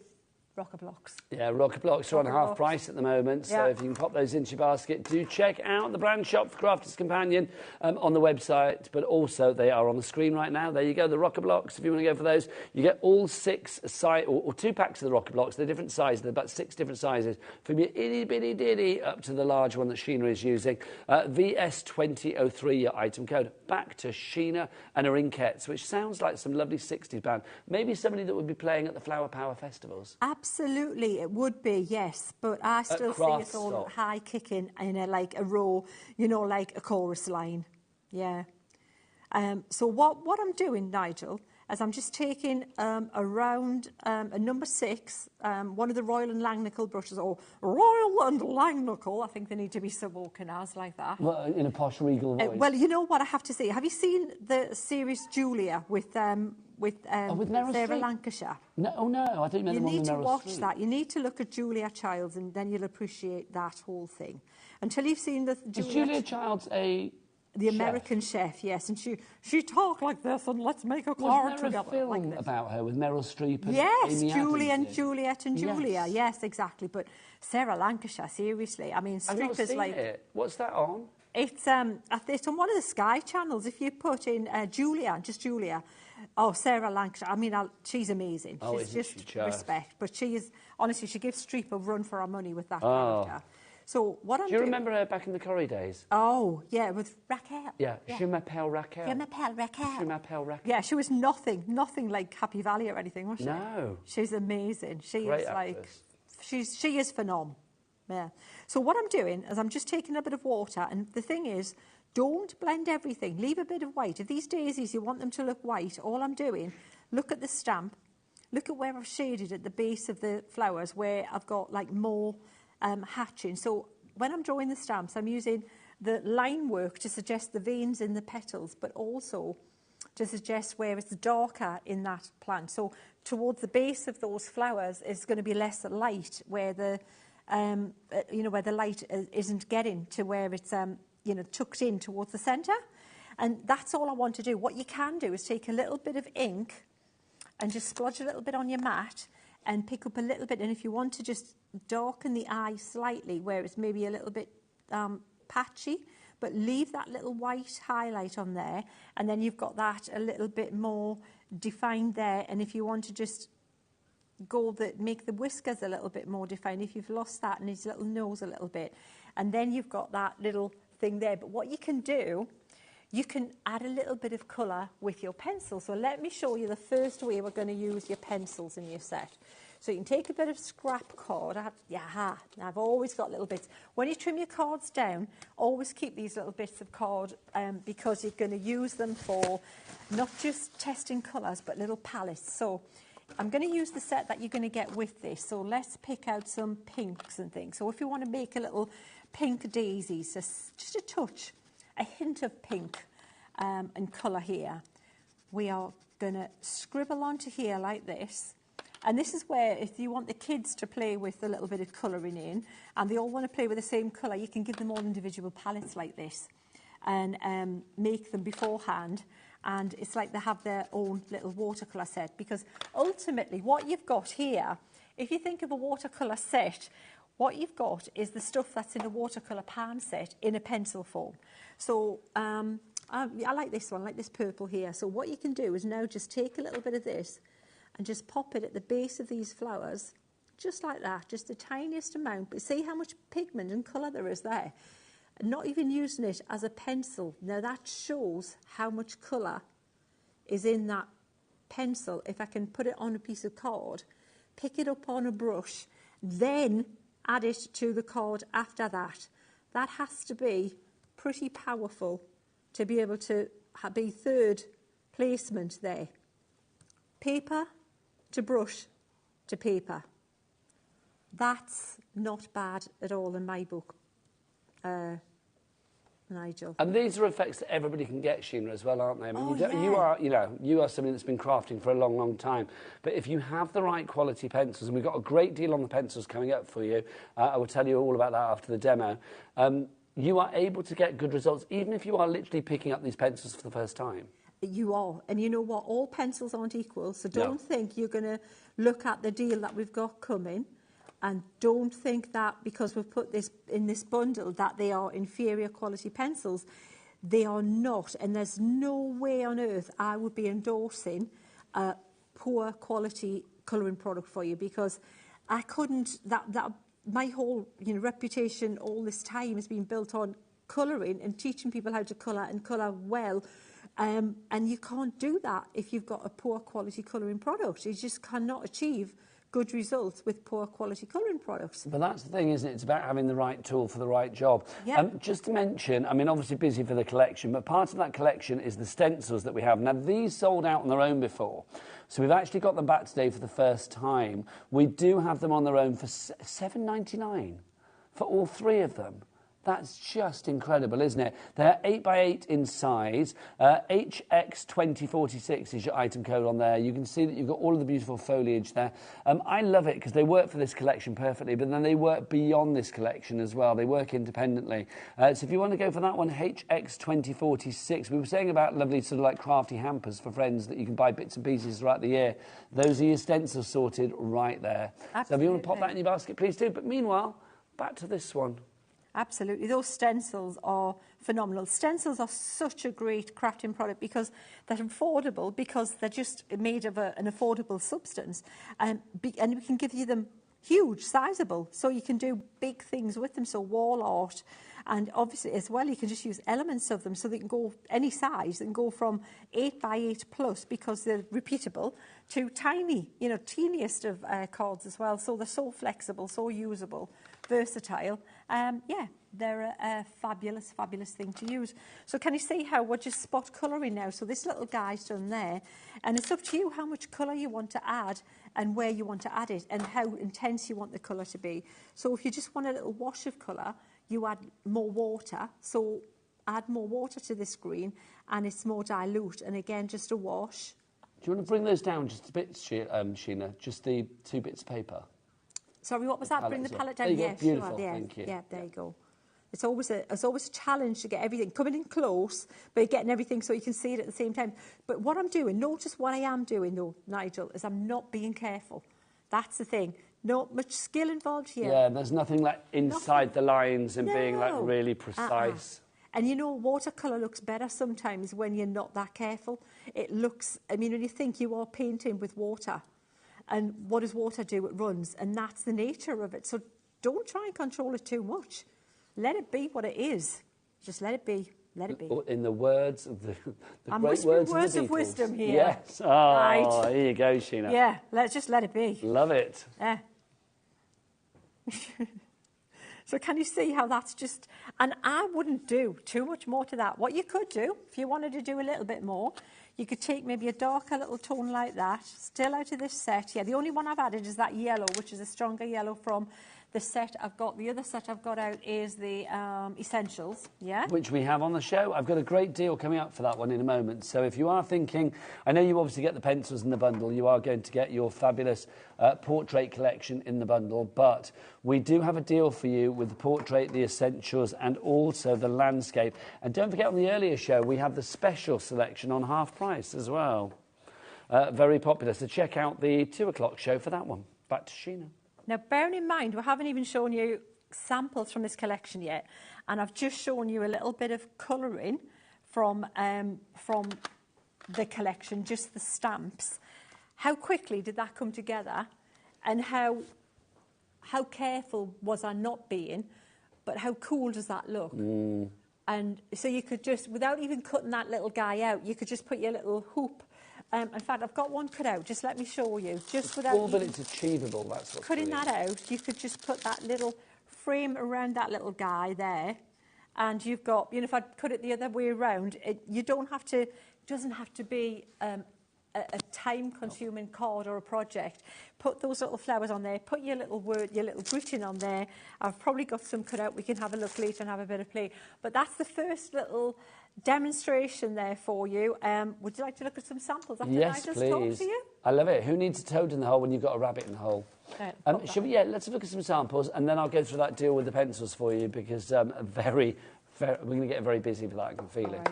S7: Rocker Blocks.
S2: Yeah, Rocker Blocks are on half price at the moment, so if you can pop those into your basket, do check out the brand shop for Crafter's Companion on the website, but also they are on the screen right now. There you go, the Rocker Blocks. If you want to go for those, you get all 6 or 2 packs of the Rocker Blocks. They're different sizes. They're about 6 different sizes, from your itty-bitty-ditty up to the large one that Sheena is using. VS2003, your item code. Back to Sheena and her Inkettes, which sounds like some lovely 60s band. Maybe somebody that would be playing at the Flower Power festivals.
S7: Absolutely. Absolutely, it would be, yes. But I still see it all high kicking in a row, you know, like a chorus line. Yeah. So what I'm doing, Nigel, is I'm just taking around a number 6, one of the Royal and Langnickel brushes, or Royal and Langnickel, I think they need to be spoken as like that.
S2: Well, in a posh regal voice.
S7: Well, you know what I have to say. Have you seen the series Julia with Sarah Lancashire?
S2: No, I don't know.
S7: You need to watch that. You need to look at Julia Childs, and then you'll appreciate that whole thing. Until you've seen the
S2: Julia Childs
S7: the American chef, yes, and she talked like this, and let's make a card together.
S2: Was there a film about her with Meryl Streep? And
S7: yes,
S2: Amy
S7: Julie
S2: Adams
S7: and Juliet and Julia. Yes, exactly. But Sarah Lancashire, seriously, I mean, Streep is like.
S2: It. What's that on?
S7: It's on one of the Sky channels. If you put in Julia, just Julia. Oh, Sarah Lancashire. I mean, she's amazing.
S2: Oh,
S7: she's just respect. But she is honestly, she gives Streep a run for her money with that character. So what I'm doing...
S2: Do you remember her back in the Corrie days?
S7: Oh, yeah, with Raquel.
S2: Yeah, Je m'appelle Raquel.
S7: Je m'appelle Raquel.
S2: Je m'appelle Raquel.
S7: Yeah, she was nothing like Happy Valley or anything, was she?
S2: No.
S7: She's amazing.
S2: Great actress.
S7: She is phenomenal. Yeah. So what I'm doing is I'm just taking a bit of water, and the thing is, don't blend everything. Leave a bit of white. If these daisies, you want them to look white, all I'm doing, look at the stamp, look at where I've shaded at the base of the flowers, where I've got like more hatching. So when I'm drawing the stamps, I'm using the line work to suggest the veins in the petals, but also to suggest where it's darker in that plant. So towards the base of those flowers is going to be less light, where the where the light isn't getting to where it's tucked in towards the centre. And that's all I want to do. What you can do is take a little bit of ink and just splodge a little bit on your mat and pick up a little bit. And if you want to just darken the eye slightly, where it's maybe a little bit patchy, but leave that little white highlight on there, and then you've got that a little bit more defined there. And if you want to just make the whiskers a little bit more defined, if you've lost that, and his little nose a little bit, and then you've got that little thing there. But what you can do, you can add a little bit of colour with your pencil. So let me show you the first way we're going to use your pencils in your set. So you can take a bit of scrap card. I've always got little bits. When you trim your cards down, always keep these little bits of card because you're going to use them for not just testing colours, but little palettes. So I'm going to use the set that you're going to get with this. So let's pick out some pinks and things. So if you want to make a little pink daisies, just a touch, a hint of pink and colour here, we are going to scribble onto here like this. And this is where, if you want the kids to play with a little bit of colouring in, and they all want to play with the same colour, you can give them all individual palettes like this and make them beforehand. And it's like they have their own little watercolour set, because ultimately what you've got here, if you think of a watercolour set, what you've got is the stuff that's in a watercolour pan set in a pencil form. So I like this one, like this purple here. So what you can do is now just take a little bit of this and just pop it at the base of these flowers, just like that, just the tiniest amount. But see how much pigment and colour there is there. Not even using it as a pencil. Now that shows how much colour is in that pencil. If I can put it on a piece of card, pick it up on a brush, then add it to the card after that. That has to be pretty powerful to be able to be third placement there. Paper to brush to paper. That's not bad at all in my book, Nigel.
S2: And these are effects that everybody can get, Sheena, as well, aren't they? I mean,
S7: yeah.
S2: you are somebody that's been crafting for a long, long time. But if you have the right quality pencils, and we've got a great deal on the pencils coming up for you, I will tell you all about that after the demo, you are able to get good results, even if you are literally picking up these pencils for the first time.
S7: You are. And you know what? All pencils aren't equal. So don't think you're going to look at the deal that we've got coming, and don't think that because we've put this in this bundle that they are inferior quality pencils. They are not. And there's no way on earth I would be endorsing a poor quality colouring product for you, because I couldn't, my whole reputation all this time has been built on colouring and teaching people how to colour and colour well. And you can't do that if you've got a poor quality colouring product. You just cannot achieve good results with poor quality colouring products.
S2: But that's the thing, isn't it? It's about having the right tool for the right job.
S7: Yeah.
S2: Just to mention, I mean, obviously busy for the collection, but part of that collection is the stencils that we have. Now, these sold out on their own before, so we've actually got them back today for the first time. We do have them on their own for $7.99 for all 3 of them. That's just incredible, isn't it? They're 8x8 in size. HX2046 is your item code on there. You can see that you've got all of the beautiful foliage there. I love it because they work for this collection perfectly, but then they work beyond this collection as well. They work independently. So if you want to go for that one, HX2046. We were saying about lovely sort of like crafty hampers for friends that you can buy bits and pieces throughout the year. Those are your stencils sorted right there.
S7: Absolutely.
S2: So if you want to pop that in your basket, please do. But meanwhile, back to this one.
S7: Absolutely. Those stencils are phenomenal. Stencils are such a great crafting product because they're affordable, because they're just made of an affordable substance. And we can give you them huge, sizable, so you can do big things with them, so wall art. And obviously as well, you can just use elements of them so they can go any size. They can go from 8x8 plus, because they're repeatable, to tiny, you know, teeniest of cards as well. So they're so flexible, so usable, versatile. Yeah, they're a fabulous, fabulous thing to use. So can you see how we're just spot colouring now? So this little guy's done there, and it's up to you how much colour you want to add and where you want to add it and how intense you want the colour to be. So if you just want a little wash of colour, you add more water. So add more water to this green and it's more dilute. And again, just a wash.
S2: Do you want to bring those down just a bit, Sheena? Just the 2 bits of paper?
S7: Sorry, what was that? Bring the palette down.
S2: Yeah, beautiful.
S7: Sure, yeah,
S2: Thank you.
S7: Yeah, there you go. It's always a challenge to get everything coming in close, but you're getting everything so you can see it at the same time. But what I'm doing, notice what I am doing though, Nigel, is I'm not being careful. That's the thing. Not much skill involved here.
S2: Yeah, there's nothing like inside the lines and being like really precise.
S7: And you know, watercolour looks better sometimes when you're not that careful. It looks, I mean, when you think you are painting with water, and what does water do? It runs, and that's the nature of it. So don't try and control it too much. Let it be what it is. Just let it be. Let it be.
S2: In the words of the
S7: I'm
S2: great
S7: whispering
S2: words
S7: of
S2: the
S7: wisdom here.
S2: Yes. Oh,
S7: right.
S2: Here you go, Sheena.
S7: Yeah, let's let it be.
S2: Love it.
S7: Yeah. So can you see how that's just... And I wouldn't do too much more to that. What you could do, if you wanted to do a little bit more, you could take maybe a darker little tone like that, still out of this set. Yeah, the only one I've added is that yellow, which is a stronger yellow from the set I've got. The other set I've got out is the Essentials, yeah?
S2: Which we have on the show. I've got a great deal coming up for that one in a moment. So if you are thinking, I know you obviously get the pencils in the bundle, you are going to get your fabulous portrait collection in the bundle, but we do have a deal for you with the portrait, the Essentials, and also the landscape. And don't forget, on the earlier show, we have the special selection on half price as well. Very popular. So check out the 2 o'clock show for that one. Back to Sheena.
S7: Now, bearing in mind, we haven't even shown you samples from this collection yet, and I've just shown you a little bit of colouring from the collection, just the stamps. How quickly did that come together, and how careful was I not being, but how cool does that look? And so you could just, without even cutting that little guy out, you could just put your little hoop. In fact, I've got one cut out. Just let me show you. Just without
S2: all that it's achievable. That's what's
S7: cutting
S2: brilliant.
S7: that out. You could just put that little frame around that little guy there, and you've got. You know, if I cut it the other way around, you don't have to. It doesn't have to be a time-consuming card or a project. Put those little flowers on there. Put your little word, your little greeting on there. I've probably got some cut out. We can have a look later and have a bit of play. But that's the first little demonstration there for you. Would you like to look at some samples after
S2: yes,
S7: I just
S2: please.
S7: talk to you?
S2: I love it. Who needs a toad in the hole when you've got a rabbit in the hole? Should we, let's look at some samples, and then I'll go through that deal with the pencils for you, because we're going to get very busy for that. I can feel it.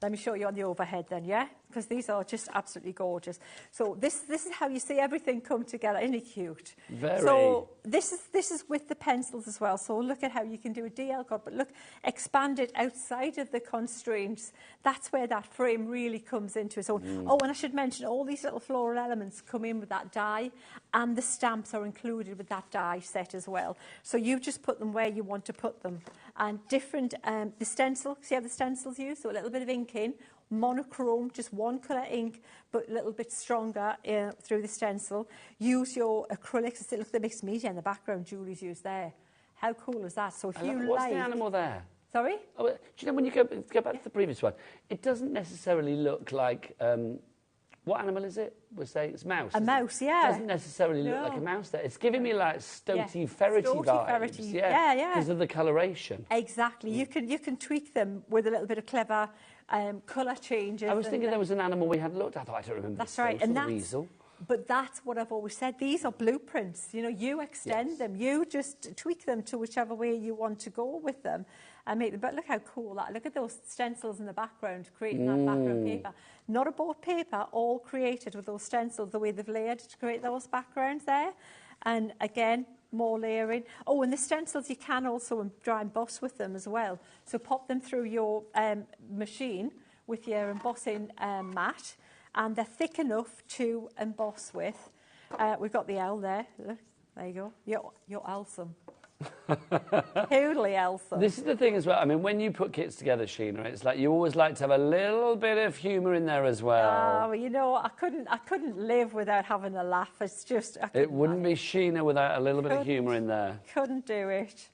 S7: Let me show you on the overhead then, yeah? Because these are just absolutely gorgeous. So this is how you see everything come together. Isn't it cute?
S2: Very.
S7: So this is with the pencils as well. So look at how you can do a DL card, but look, expand it outside of the constraints. That's where that frame really comes into its own. Oh, and I should mention, all these little floral elements come in with that die, and the stamps are included with that die set as well. So you just put them where you want to put them. And different, the stencil, see how the stencils used? So a little bit of ink in, monochrome, just one colour ink, but a little bit stronger through the stencil. Use your acrylics. Look at the mixed media in the background Julie's used there. How cool is that? So if you
S2: What's the animal there?
S7: Sorry?
S2: Oh, do you know, when you go back to the previous one, it doesn't necessarily look like... what animal is it? We're saying it's mouse.
S7: A mouse, yeah.
S2: It doesn't necessarily look like a mouse there. It's giving me like stoaty ferrety vibes.
S7: Yeah.
S2: Because of the coloration.
S7: Exactly. You can tweak them with a little bit of clever colour changes.
S2: I was thinking there was an animal we had looked at. I don't remember.
S7: That's right. And
S2: that's weasel.
S7: But that's what I've always said. These are blueprints. You know, you extend them. You just tweak them to whichever way you want to go with them. And make them. But look how cool that. Look at those stencils in the background, creating that background paper. Not a bought paper, all created with those stencils, the way they've layered to create those backgrounds there. And again, more layering. Oh, and the stencils, you can also dry emboss with them as well. So pop them through your machine with your embossing mat, and they're thick enough to emboss with. We've got the L there. Look, there you go. You're awesome. Totally Elsa.
S2: This is the thing as well. I mean, when you put kits together, Sheena, it's like you always like to have a little bit of humour in there as well.
S7: Oh, you know, I couldn't live without having a laugh. It's just...
S2: It wouldn't be Sheena without a little bit of humour in there.
S7: Couldn't do it.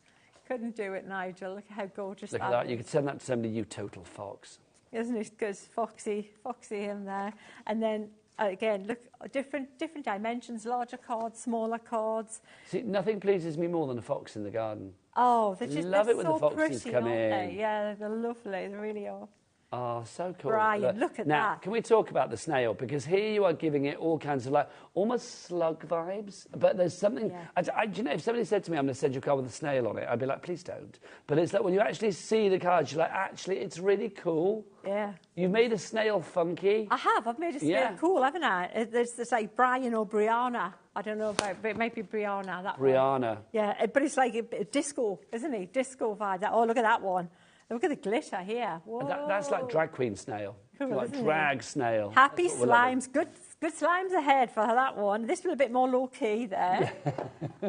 S7: Couldn't do it, Nigel. Look how gorgeous
S2: Look at that. You could send that to somebody, you total fox.
S7: Isn't it good? Foxy him there. And then... again, look, different dimensions, larger cards, smaller cards.
S2: See, nothing pleases me more than a fox in the garden.
S7: Oh, they're just
S2: love it when
S7: so
S2: the foxes
S7: pretty,
S2: come
S7: aren't
S2: in.
S7: They? Yeah, they're lovely. They really are.
S2: Oh, so cool.
S7: Brian, look at
S2: now,
S7: that.
S2: Can we talk about the snail? Because here you are giving it all kinds of like almost slug vibes. But there's something... Yeah. Do you know, if somebody said to me, I'm going to send you a card with a snail on it, I'd be like, please don't. But it's like when you actually see the cards, you're like, actually, it's really cool.
S7: Yeah.
S2: You've made a snail funky.
S7: I have. I've made a snail cool, haven't I? There's like Brian or Brianna. I don't know about, but it might be Brianna. That
S2: Brianna.
S7: One. Yeah, but it's like a disco, isn't it? Disco vibe. Oh, look at that one. Look at the glitter here. Whoa.
S2: That's like drag queen snail.
S7: Cool,
S2: like drag snail.
S7: Happy slimes. Good slimes ahead for that one. This was a bit more low key there.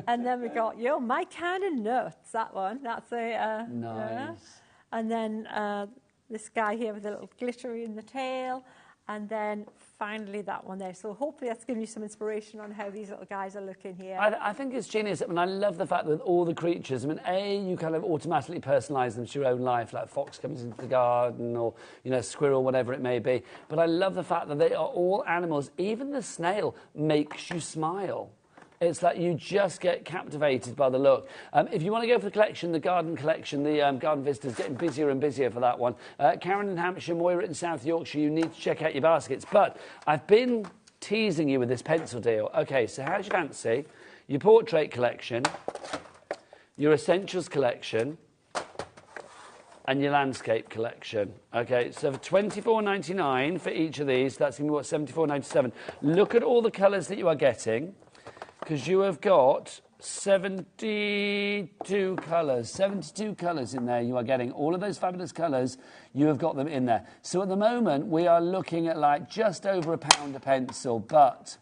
S7: And then we got my kind of nuts. That one. That's a
S2: nice.
S7: And then this guy here with a little glittery in the tail. And then finally that one there. So hopefully that's given you some inspiration on how these little guys are looking here.
S2: I think it's genius. I mean, I love the fact that all the creatures, I mean, you kind of automatically personalise them to your own life, like fox comes into the garden or, you know, squirrel, whatever it may be. But I love the fact that they are all animals. Even the snail makes you smile. It's like you just get captivated by the look. If you want to go for the collection, the garden collection, the garden visitors getting busier and busier for that one. Karen in Hampshire, Moira in South Yorkshire, you need to check out your baskets. But I've been teasing you with this pencil deal. OK, so how's your fancy? Your portrait collection, your essentials collection, and your landscape collection. OK, so for $24.99 for each of these, that's going to be, what, $74.97. Look at all the colours that you are getting. Because you have got 72 colours in there. You are getting all of those fabulous colours. You have got them in there. So at the moment, we are looking at like just over £1 a pencil. But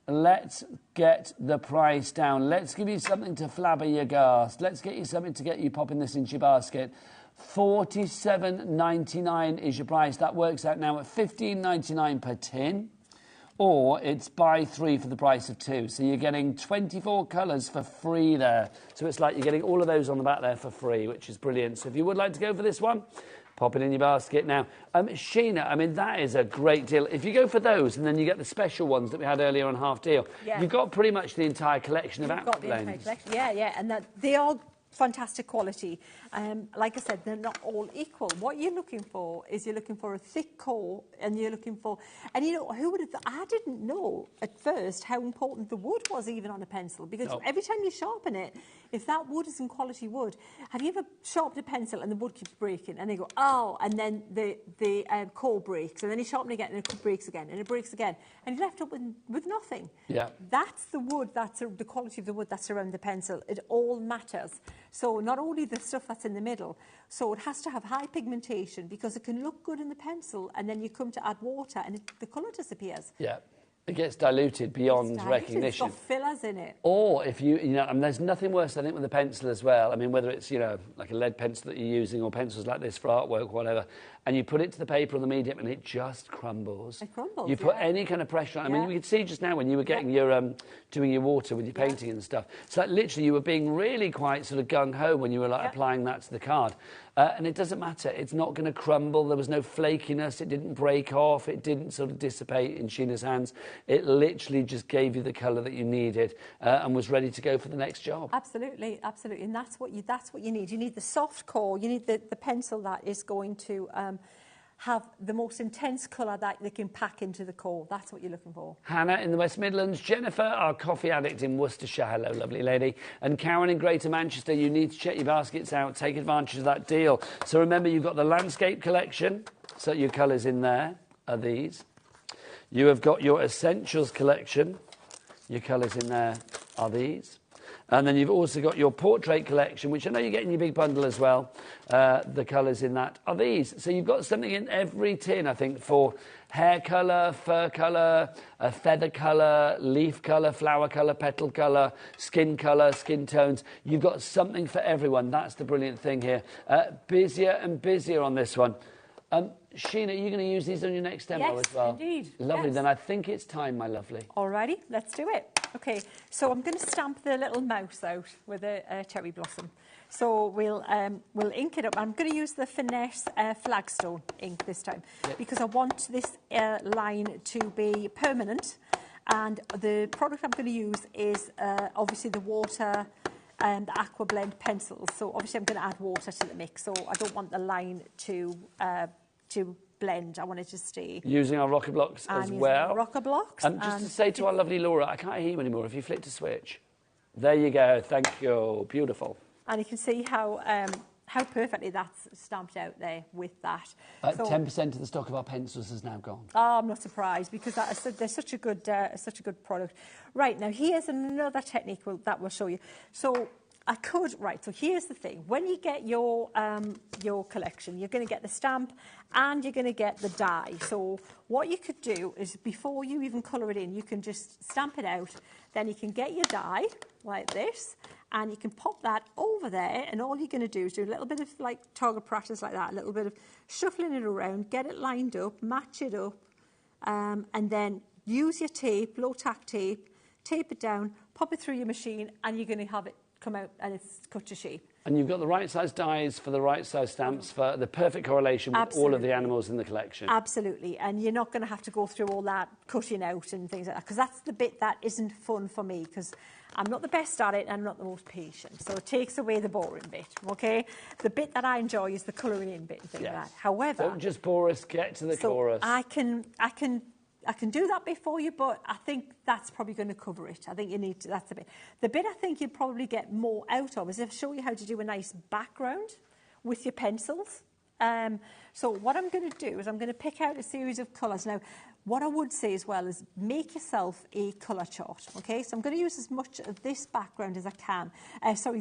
S2: let's get the price down. Let's give you something to flabber your gas. Let's get you something to get you popping this into your basket. $47.99 is your price. That works out now at $15.99 per tin. Or it's buy 3 for the price of 2. So you're getting 24 colours for free there. So it's like you're getting all of those on the back there for free, which is brilliant. So if you would like to go for this one, pop it in your basket now. Sheena, I mean, that is a great deal. If you go for those and then you get the special ones that we had earlier on half deal, you've got pretty much the entire collection of app blends.
S7: Yeah, and that they are fantastic quality. Like I said, they're not all equal. What you're looking for is you're looking for a thick core, and you're looking for, and you know, who would have, I didn't know at first how important the wood was even on a pencil, because every time you sharpen it, if that wood is in quality wood, have you ever sharpened a pencil and the wood keeps breaking and they go, oh, and then the core breaks, and then you sharpen again and it breaks again and it breaks again, and you're left up with nothing.
S2: Yeah.
S7: That's the wood, that's the quality of the wood that's around the pencil. It all matters. So not only the stuff that's in the middle, so it has to have high pigmentation, because it can look good in the pencil and then you come to add water and the colour disappears.
S2: Yeah. It gets diluted beyond recognition.
S7: It's got fillers in it.
S2: Or if you know, and there's nothing worse, I think, with a pencil as well. I mean, whether it's, you know, like a lead pencil that you're using or pencils like this for artwork, whatever, and you put it to the paper on the medium and it just crumbles.
S7: It crumbles,
S2: You put any kind of pressure on. I mean, you could see just now when you were getting your, doing your water with your painting and stuff. So like, literally you were being really quite sort of gung-ho when you were like applying that to the card. And it doesn't matter. It's not going to crumble. There was no flakiness. It didn't break off. It didn't sort of dissipate in Sheena's hands. It literally just gave you the colour that you needed and was ready to go for the next job.
S7: Absolutely, absolutely. And that's what you need. You need the soft core. You need the pencil that is going to have the most intense colour that they can pack into the core. That's what you're looking for.
S2: Hannah in the West Midlands, Jennifer, our coffee addict in Worcestershire, hello lovely lady, and Karen in Greater Manchester, you need to check your baskets out, take advantage of that deal. So remember, you've got the landscape collection, so your colours in there are these. You have got your essentials collection, your colours in there are these. And then you've also got your portrait collection, which I know you get in your big bundle as well. The colours in that are these. So you've got something in every tin, I think, for hair colour, fur colour, feather colour, leaf colour, flower colour, petal colour, skin tones. You've got something for everyone. That's the brilliant thing here. Busier and busier on this one. Sheena, are you going to use these on your next demo as well?
S7: Yes, indeed.
S2: Lovely.
S7: Yes.
S2: Then I think it's time, my lovely.
S7: Alrighty, let's do it. Okay, so I'm going to stamp the little mouse out with a cherry blossom. So we'll ink it up. I'm going to use the Finesse Flagstone ink this time because I want this line to be permanent. And the product I'm going to use is obviously the water and the Aqua Blend pencils. So obviously I'm going to add water to the mix. So I don't want the line to blend. I want it to stay.
S2: Using our rocker blocks as well.
S7: Rocker blocks.
S2: Just to say to our lovely Laura, I can't hear you anymore. If you flick to switch. There you go. Thank you. Beautiful.
S7: And you can see how perfectly that's stamped out there with that.
S2: 10% of the stock of our pencils is now gone.
S7: Oh, I'm not surprised because they're such a good product. Right, now here's another technique that we'll show you. So I could, so here's the thing. When you get your collection, you're going to get the stamp and you're going to get the die. So what you could do is before you even colour it in, you can just stamp it out. Then you can get your die like this and you can pop that over there and all you're going to do is do a little bit of like target practice like that, a little bit of shuffling it around, get it lined up, match it up, and then use your tape, low tack tape, tape it down, pop it through your machine and you're going to have it come out and it's cut to shape.
S2: And you've got the right size dies for the right size stamps for the perfect correlation with all of the animals in the collection.
S7: Absolutely, and you're not going to have to go through all that cutting out and things like that because that's the bit that isn't fun for me because I'm not the best at it and I'm not the most patient, so it takes away the boring bit, okay? The bit that I enjoy is the colouring in bit and things like that. However...
S2: Don't just bore us, get to the chorus.
S7: I can do that bit for you, but I think that's probably going to cover it. I think you need to, that's the bit. The bit I think you'd probably get more out of is if I show you how to do a nice background with your pencils. So what I'm going to do is I'm going to pick out a series of colours. Now, what I would say as well is make yourself a colour chart, okay? So I'm going to use as much of this background as I can,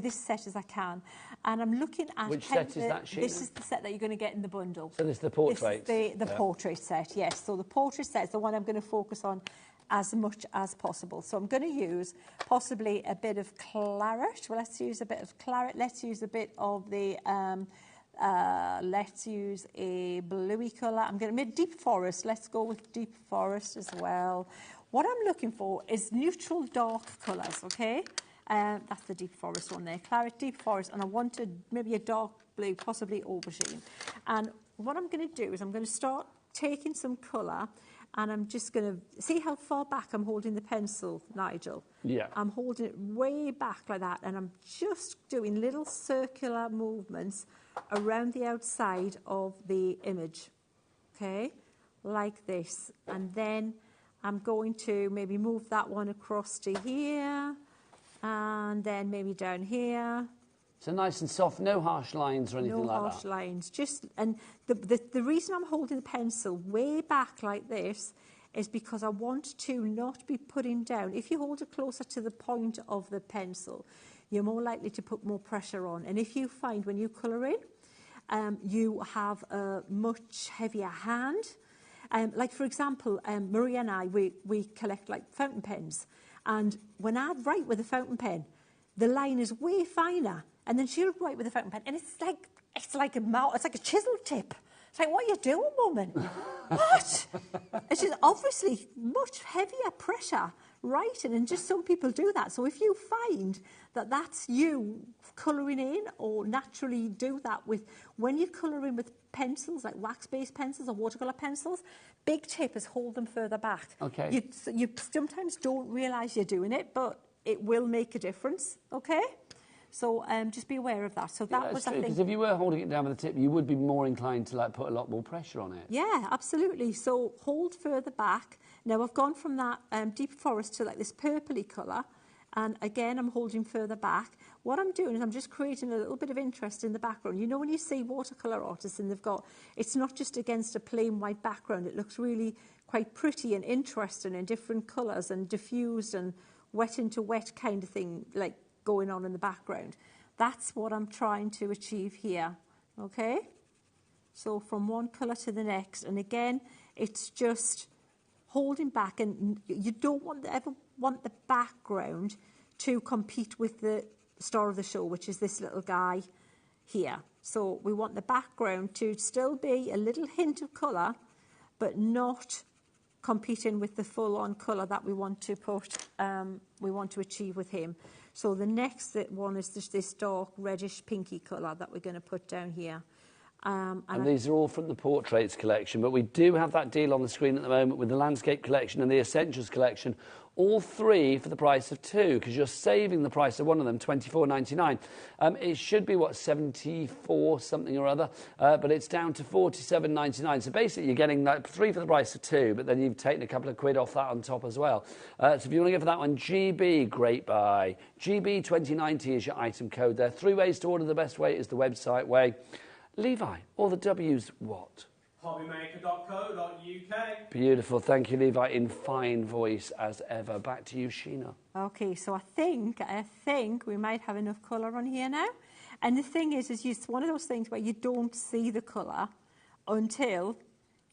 S7: this set as I can. And I'm looking at...
S2: Which set is that, Sheena?
S7: This is the set that you're going to get in the bundle.
S2: So this is the portrait?
S7: This is the portrait set, yes. So the portrait set is the one I'm going to focus on as much as possible. So I'm going to use possibly a bit of claret. Well, let's use a bit of claret. Let's use a bit of the... let's use a bluey colour. I'm going to make deep forest. Let's go with deep forest as well. What I'm looking for is neutral dark colours, okay? That's the deep forest one there. Claret, deep forest, and I wanted maybe a dark blue, possibly aubergine. And what I'm going to do is I'm going to start taking some colour and I'm just going to see how far back I'm holding the pencil, Nigel.
S2: Yeah.
S7: I'm holding it way back like that and I'm just doing little circular movements around the outside of the image, okay, like this. And then I'm going to maybe move that one across to here and then maybe down here.
S2: So nice and soft, no harsh lines or anything like that?
S7: No harsh lines. Just, and the reason I'm holding the pencil way back like this is because I want to not be putting down. If you hold it closer to the point of the pencil, you're more likely to put more pressure on. And if you find when you colour in, you have a much heavier hand, Like, for example, Maria and I, we collect, like, fountain pens. And when I write with a fountain pen, the line is way finer. And then she'll write with a fountain pen, and it's like a chisel tip. It's like, what are you doing, woman? What? It's just obviously much heavier pressure writing, and just some people do that. So if you find that that's you colouring in, or naturally do that with, when you're colouring with pencils, like wax-based pencils or watercolour pencils, big tip is hold them further back.
S2: Okay.
S7: You sometimes don't realise you're doing it, but it will make a difference, okay? So just be aware of that. So that was, I think,
S2: because if you were holding it down with the tip, you would be more inclined to, like, put a lot more pressure on it.
S7: Yeah, absolutely. So hold further back. Now I've gone from that deep forest to, like, this purpley colour, and again I'm holding further back. What I'm doing is I'm just creating a little bit of interest in the background. You know, when you see watercolour artists and they've got, it's not just against a plain white background, it looks really quite pretty and interesting in different colours and diffused and wet into wet kind of thing, like, going on in the background. That's what I'm trying to achieve here, okay? So from one colour to the next, and again, it's just holding back, and you don't ever want the background to compete with the star of the show, which is this little guy here. So we want the background to still be a little hint of colour, but not competing with the full-on colour that we want to put, we want to achieve with him. So the next one is just this dark reddish pinky colour that we're going to put down here. And
S2: these are all from the Portraits collection, but we do have that deal on the screen at the moment with the Landscape collection and the Essentials collection, all three for the price of two, because you're saving the price of one of them, $24.99. It should be, what, 74 something or other, but it's down to $47.99. So basically you're getting like three for the price of two, but then you've taken a couple of quid off that on top as well. So if you want to go for that one, GB, great buy. GB2090 is your item code there. 3 ways to order. The best way is the website way. Levi, all the W's what?
S10: HobbyMaker.co.uk.
S2: Beautiful. Thank you, Levi, in fine voice as ever. Back to you, Sheena.
S7: Okay, so I think we might have enough colour on here now. And the thing is it's one of those things where you don't see the colour until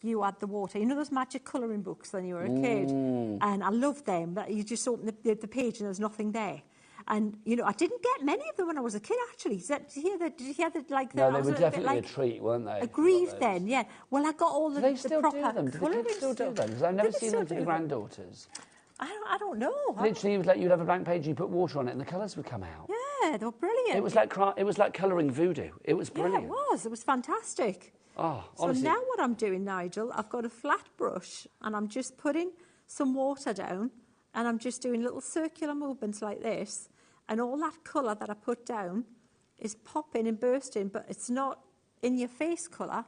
S7: you add the water. You know those magic colouring books when you were a kid? And I love them, but you just open the page and there's nothing there. And, you know, I didn't get many of them when I was a kid, actually. Did you hear the like...
S2: No, they were definitely a treat, weren't they?
S7: Aggrieved then, yeah. Well, I got all the proper...
S2: Do they still do them? Do they still do them? Because I've never seen them for the granddaughters.
S7: I don't know.
S2: Literally, you'd have a blank page, you put water on it, and the colours would come out.
S7: Yeah, they were brilliant.
S2: It was like colouring voodoo. It was brilliant.
S7: Yeah, it was fantastic.
S2: Oh,
S7: so
S2: honestly.
S7: now what I'm doing, Nigel, I've got a flat brush, and I'm just putting some water down, and I'm just doing little circular movements like this, and all that colour that I put down is popping and bursting, but it's not in your face colour,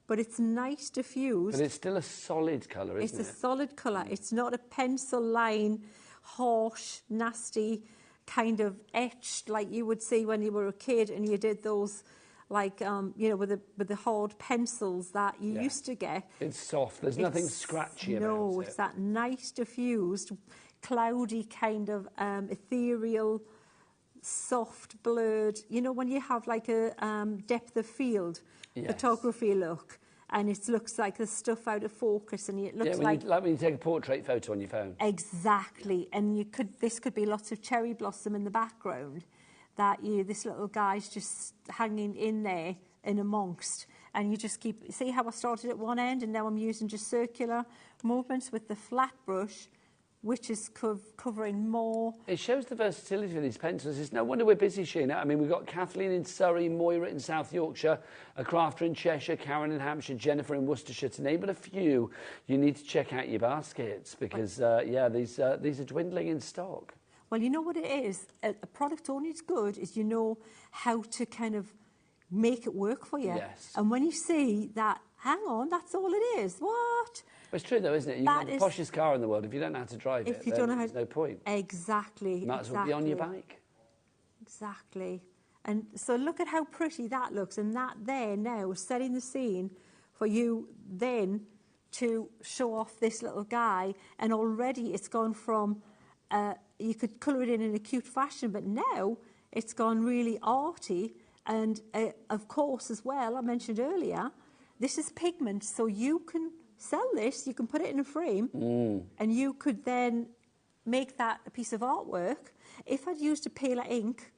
S7: but it's nice diffused.
S2: But it's still a solid colour, isn't it?
S7: It's a solid colour. It's not a pencil line, harsh, nasty, kind of etched like you would see when you were a kid and you did those, like, you know, with the hard pencils that you used to get.
S2: It's soft. There's nothing scratchy about it.
S7: No, it's that nice diffused, cloudy kind of ethereal, soft, blurred. You know, when you have like a depth of field photography look, and it looks like the stuff out of focus, and it looks like
S2: when you take a portrait photo on your phone.
S7: Exactly, and this could be lots of cherry blossom in the background. This little guy's just hanging in there in amongst, and you just see how I started at one end, and now I'm using just circular movements with the flat brush, which is covering more.
S2: It shows the versatility of these pencils. It's no wonder we're busy, Sheena. I mean, we've got Kathleen in Surrey, Moira in South Yorkshire, a crafter in Cheshire, Karen in Hampshire, Jennifer in Worcestershire, to name but a few. You need to check out your baskets because, these are dwindling in stock.
S7: Well, you know what it is? A product only is good is you know how to kind of make it work for you.
S2: Yes.
S7: And when you see that, hang on, that's all it is. What?
S2: Well, it's true, though, isn't it? You can have the poshest car in the world. If you don't know how to drive it, then there's no point.
S7: Exactly.
S2: You might as well be on your bike.
S7: Exactly. And so look at how pretty that looks. And that there now is setting the scene for you then to show off this little guy. And already it's gone from, you could colour it in a cute fashion, but now it's gone really arty. And of course, as well, I mentioned earlier, this is pigment, so you can sell this, you can put it in a frame, and you could then make that a piece of artwork. If I'd used a paler ink,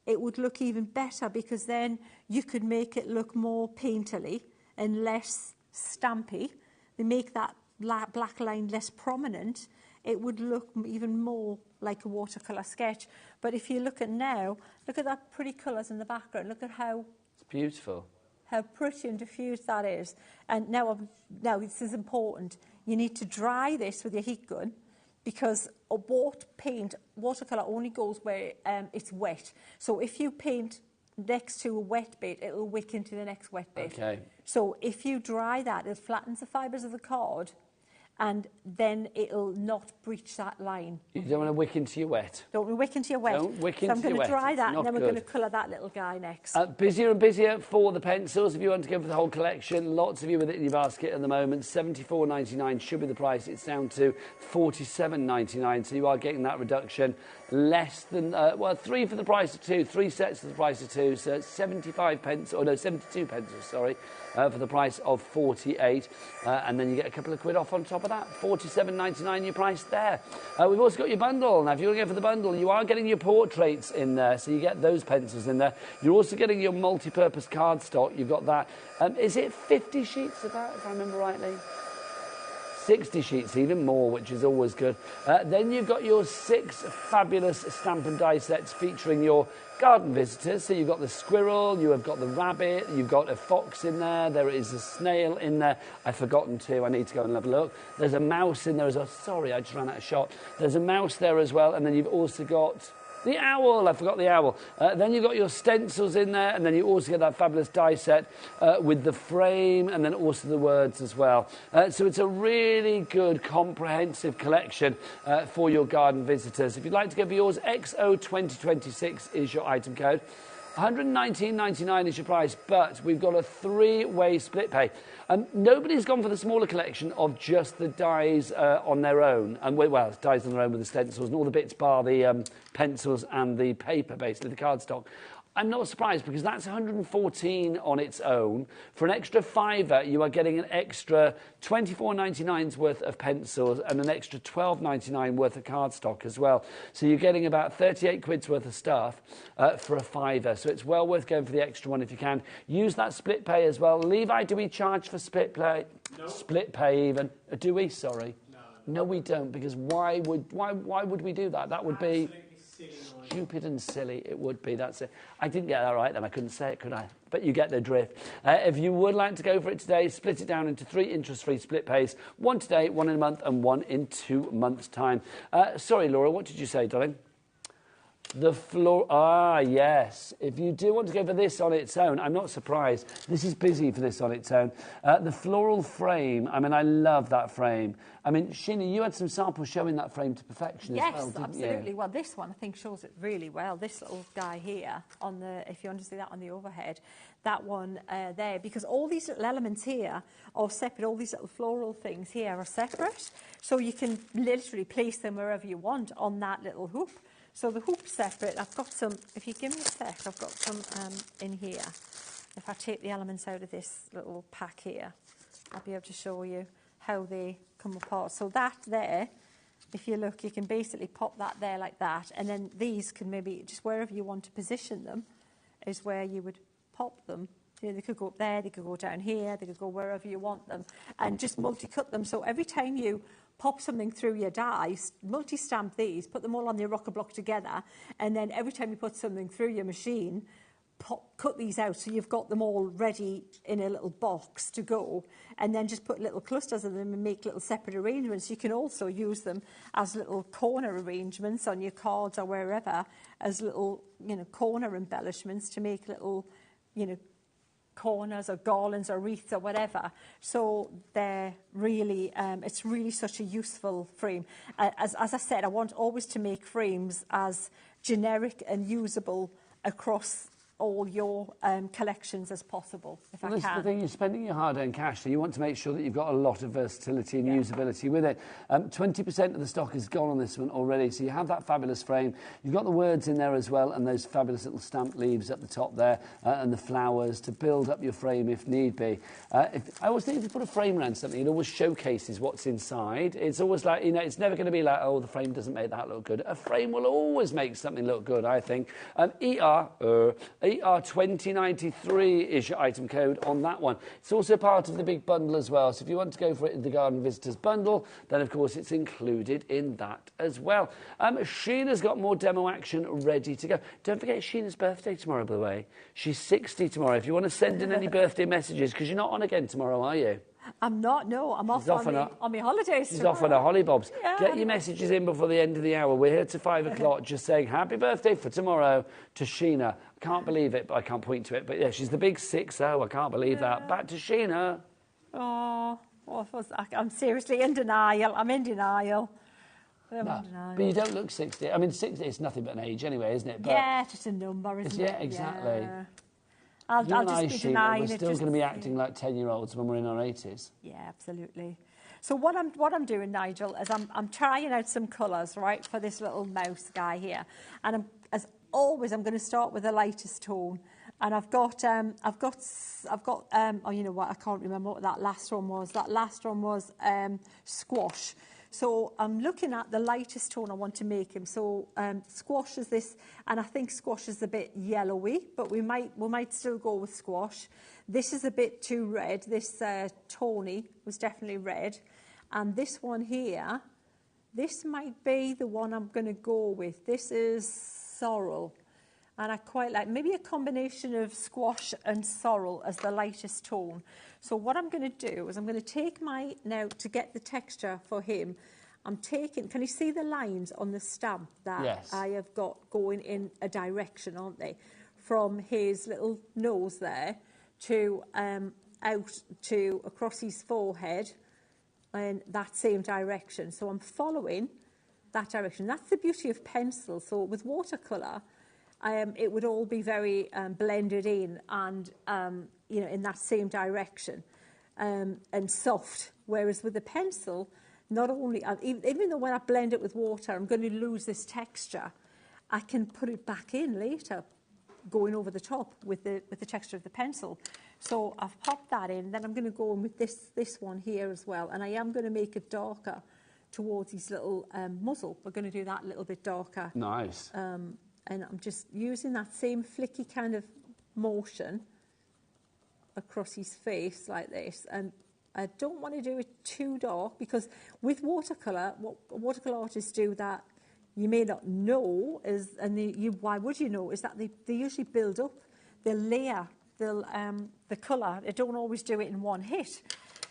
S7: it would look even better, because then you could make it look more painterly and less stampy. They make that black line less prominent. It would look even more like a watercolour sketch. But if you look at now, look at that pretty colours in the background. Look at how...
S2: It's beautiful.
S7: How pretty and diffused that is. And now this is important. You need to dry this with your heat gun, because a watercolour only goes where it's wet. So if you paint next to a wet bit, it'll wick into the next wet bit.
S2: Okay.
S7: So if you dry that, it flattens the fibres of the card, and then it'll not breach that line.
S2: You don't want to wick into your wet.
S7: Don't want to wick into your wet.
S2: Don't wick into
S7: so I'm going
S2: your
S7: to
S2: wet.
S7: dry that,
S2: It's
S7: and then
S2: not
S7: we're going
S2: good.
S7: to colour that little guy next.
S2: Busier and busier for the pencils. If you want to go for the whole collection, lots of you with it in your basket at the moment. $74.99 should be the price. It's down to $47.99, so you are getting that reduction. Less than, well, 3 for the price of 2, 3 sets for the price of 2, so it's 75 pence, or no, 72 pencils, sorry, for the price of 48, and then you get a couple of quid off on top of that. $47.99 your price there. We've also got your bundle. Now, if you want to go for the bundle, you are getting your portraits in there, so you get those pencils in there. You're also getting your multi-purpose cardstock. You've got that. Is it 50 sheets of that, if I remember rightly? 60 sheets, even more, which is always good. Then you've got your 6 fabulous stamp and die sets featuring your garden visitors. So you've got the squirrel, you have got the rabbit, you've got a fox in there, there is a snail in there. I've forgotten to, I need to go and have a look. There's a mouse in there as well. Sorry, I just ran out of shot. There's a mouse there as well, and then you've also got... the owl, I forgot the owl. Then you've got your stencils in there, and then you also get that fabulous die set with the frame, and then also the words as well. So it's a really good, comprehensive collection for your garden visitors. If you'd like to go for yours, XO2026 is your item code. $119.99 is your price, but we've got a 3-way split pay. Nobody's gone for the smaller collection of just the dies on their own. And well, it's dies on their own with the stencils and all the bits bar the pencils and the paper, basically, the cardstock. I'm not surprised, because that's $114 on its own. For an extra $5, you are getting an extra $24.99's worth of pencils and an extra $12.99 worth of cardstock as well. So you're getting about 38 quid's worth of stuff for a $5. So it's well worth going for the extra one if you can. Use that split pay as well. Levi, do we charge for split pay? No. Split pay even? Do we? Sorry. No, we don't, because why would we do that? That would be... stupid and silly, it would be. That's it. I didn't get that right then. I couldn't say it, could I? But you get the drift. If you would like to go for it today, split it down into 3 interest-free split pays. 1 today, 1 in a month, and 1 in 2 months' time. Sorry, Laura, what did you say, darling? The floor. Ah, yes. If you do want to go for this on its own, I'm not surprised. This is busy for this on its own. The floral frame. I mean, I love that frame. I mean, Sheena, you had some samples showing that frame to perfection as well, didn't you?
S7: Yes, absolutely. Well, this one, I think, shows it really well. This little guy here, on the, if you want to see that on the overhead, that one there, because all these little elements here are separate. All these little floral things here are separate. So you can literally place them wherever you want on that little hoop. So the hoop's separate. I've got some, if you give me a sec, I've got some in here. If I take the elements out of this little pack here, I'll be able to show you how they come apart. So that there, if you look, you can basically pop that there like that, and then these can maybe, just wherever you want to position them, is where you would pop them. You know, they could go up there, they could go down here, they could go wherever you want them, and just multi-cut them. So every time you pop something through your die, multi-stamp these, put them all on your rocker block together, and then every time you put something through your machine, cut these out so you've got them all ready in a little box to go, and then just put little clusters of them and make little separate arrangements. You can also use them as little corner arrangements on your cards or wherever, as little, you know, corner embellishments to make little, you know, corners or garlands or wreaths or whatever. So they're really, it's really such a useful frame. As I said, I want always to make frames as generic and usable across all your collections as possible, if I
S2: This is the
S7: can.
S2: thing, you're spending your hard-earned cash, so you want to make sure that you've got a lot of versatility and usability with it. 20% of the stock is gone on this one already, so you have that fabulous frame. You've got the words in there as well, and those fabulous little stamped leaves at the top there, and the flowers to build up your frame if need be. I always think if you put a frame around something, it always showcases what's inside. It's always like, you know, it's never going to be like, oh, the frame doesn't make that look good. A frame will always make something look good, I think. ER2093 is your item code on that one. It's also part of the big bundle as well, so if you want to go for it in the Garden Visitors bundle, then of course it's included in that as well. Sheena's got more demo action ready to go. Don't forget Sheena's birthday tomorrow, by the way. She's 60 tomorrow. If you want to send in any birthday messages, because you're not on again tomorrow, are you?
S7: I'm not, no. I'm off on my holidays
S2: She's
S7: tomorrow.
S2: off on her hollybobs.
S7: Yeah.
S2: Get your messages in before the end of the hour. We're here to 5 o'clock just saying happy birthday for tomorrow to Sheena. I can't believe it, but I can't point to it. But yeah, she's the big 6-0. I can't believe that. Back to Sheena.
S7: Oh, I'm seriously in denial. I'm in denial.
S2: No, but you don't look 60. I mean, 60 is nothing but an age anyway, isn't it? But
S7: yeah, it's just a number, isn't it?
S2: Yeah, exactly.
S7: Yeah. I'll
S2: and
S7: just
S2: I,
S7: be
S2: Sheena,
S7: denying
S2: we're
S7: it.
S2: still going to be acting like 10-year-olds when we're in our 80s.
S7: Yeah, absolutely. So what I'm doing, Nigel, is I'm trying out some colours, right, for this little mouse guy here. And as always, I'm going to start with the lightest tone. And I've got oh, you know what? I can't remember what that last one was. That last one was squash. So I'm looking at the lightest tone I want to make him. So squash is this, and I think squash is a bit yellowy, but we might still go with squash. This is a bit too red. This Tony was definitely red, and this one here, this might be the one I'm going to go with. This is sorrel, and I quite like maybe a combination of squash and sorrel as the lightest tone. So what I'm going to do is I'm going to take now to get the texture for him, I'm taking, can you see the lines on the stamp that
S2: yes.
S7: I have got going in a direction, aren't they? From his little nose there to out to across his forehead in that same direction. So I'm following that direction. That's the beauty of pencil. So with watercolour, it would all be very blended in and you know, in that same direction and soft. Whereas with the pencil, not only even though when I blend it with water, I'm going to lose this texture, I can put it back in later, going over the top with the texture of the pencil. So I've popped that in. Then I'm going to go in with this one here as well, and I am going to make it darker towards his little muzzle. We're going to do that a little bit darker.
S2: Nice.
S7: And I'm just using that same flicky kind of motion across his face like this. And I don't want to do it too dark, because with watercolour, what watercolour artists do that you may not know is, and why would you know, is that they usually build up, they layer the colour. They don't always do it in one hit.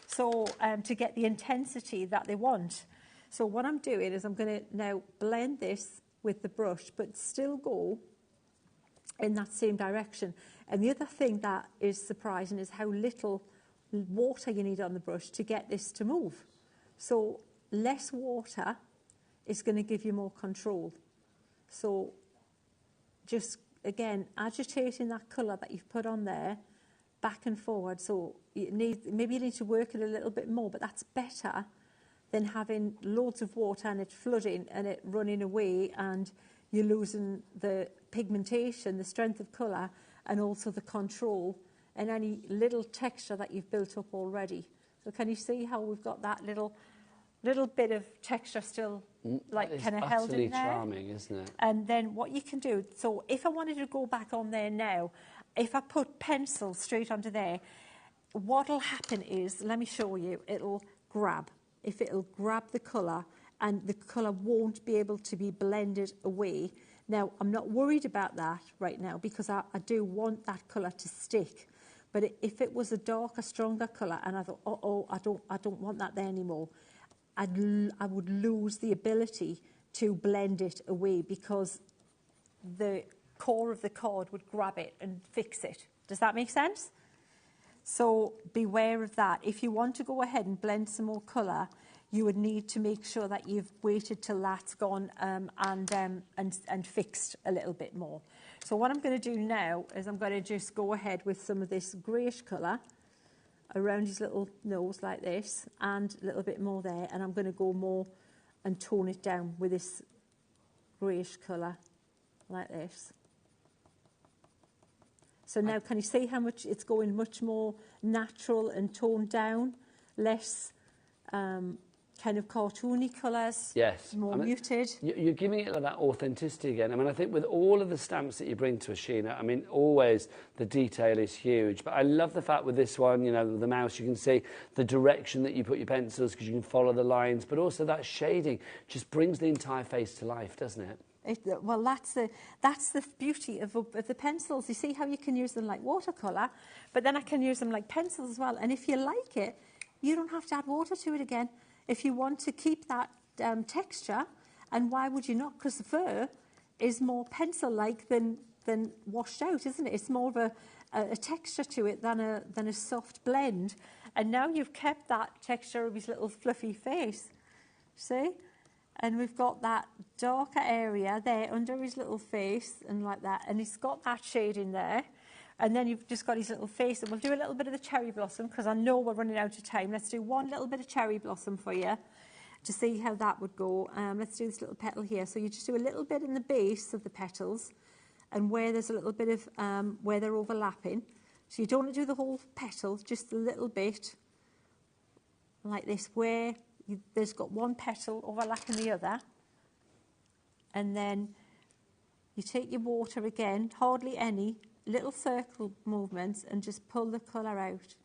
S7: So to get the intensity that they want. So what I'm doing is I'm going to now blend this with the brush, but still go in that same direction. And the other thing that is surprising is how little water you need on the brush to get this to move. So less water is going to give you more control. So just, again, agitating that colour that you've put on there, back and forward. So maybe you need to work it a little bit more, but that's better than having loads of water and it flooding and it running away and you're losing the pigmentation, the strength of colour, and also the control and any little texture that you've built up already. So can you see how we've got that little bit of texture still like kind of held in there?
S2: It's utterly charming, isn't it?
S7: And then what you can do, so if I wanted to go back on there now, if I put pencil straight onto there, what'll happen is, let me show you, it'll grab. If it'll grab the colour and the colour won't be able to be blended away. Now, I'm not worried about that right now because I do want that colour to stick. But if it was a darker, stronger colour and I thought, I don't want that there anymore, I would lose the ability to blend it away because the core of the card would grab it and fix it. Does that make sense? So beware of that. If you want to go ahead and blend some more colour, you would need to make sure that you've waited till that's gone and fixed a little bit more. So what I'm going to do now is I'm going to just go ahead with some of this greyish colour around his little nose like this, and a little bit more there, and I'm going to go more and tone it down with this greyish colour like this. So now can you see how much it's going much more natural and toned down, less kind of cartoony colours,
S2: yes,
S7: more muted.
S2: You're giving it that authenticity again. I mean, I think with all of the stamps that you bring to a Sheena, I mean, always the detail is huge. But I love the fact with this one, you know, with the mouse, you can see the direction that you put your pencils because you can follow the lines, but also that shading just brings the entire face to life, doesn't it?
S7: Well, that's the beauty of the pencils. You see how you can use them like watercolour, but then I can use them like pencils as well. And if you like it, you don't have to add water to it again. If you want to keep that texture, and why would you not? Because the fur is more pencil-like than washed out, isn't it? It's more of a texture to it than a soft blend. And now you've kept that texture of his little fluffy face. See? And we've got that darker area there under his little face and like that. And he's got that shade in there. And then you've just got his little face. And we'll do a little bit of the cherry blossom because I know we're running out of time. Let's do one little bit of cherry blossom for you to see how that would go. Let's do this little petal here. So you just do a little bit in the base of the petals and where there's a little bit of where they're overlapping. So you don't want to do the whole petal, just a little bit like this where there's got one petal overlapping the other. And then you take your water again, hardly any, little circle movements, and just pull the colour out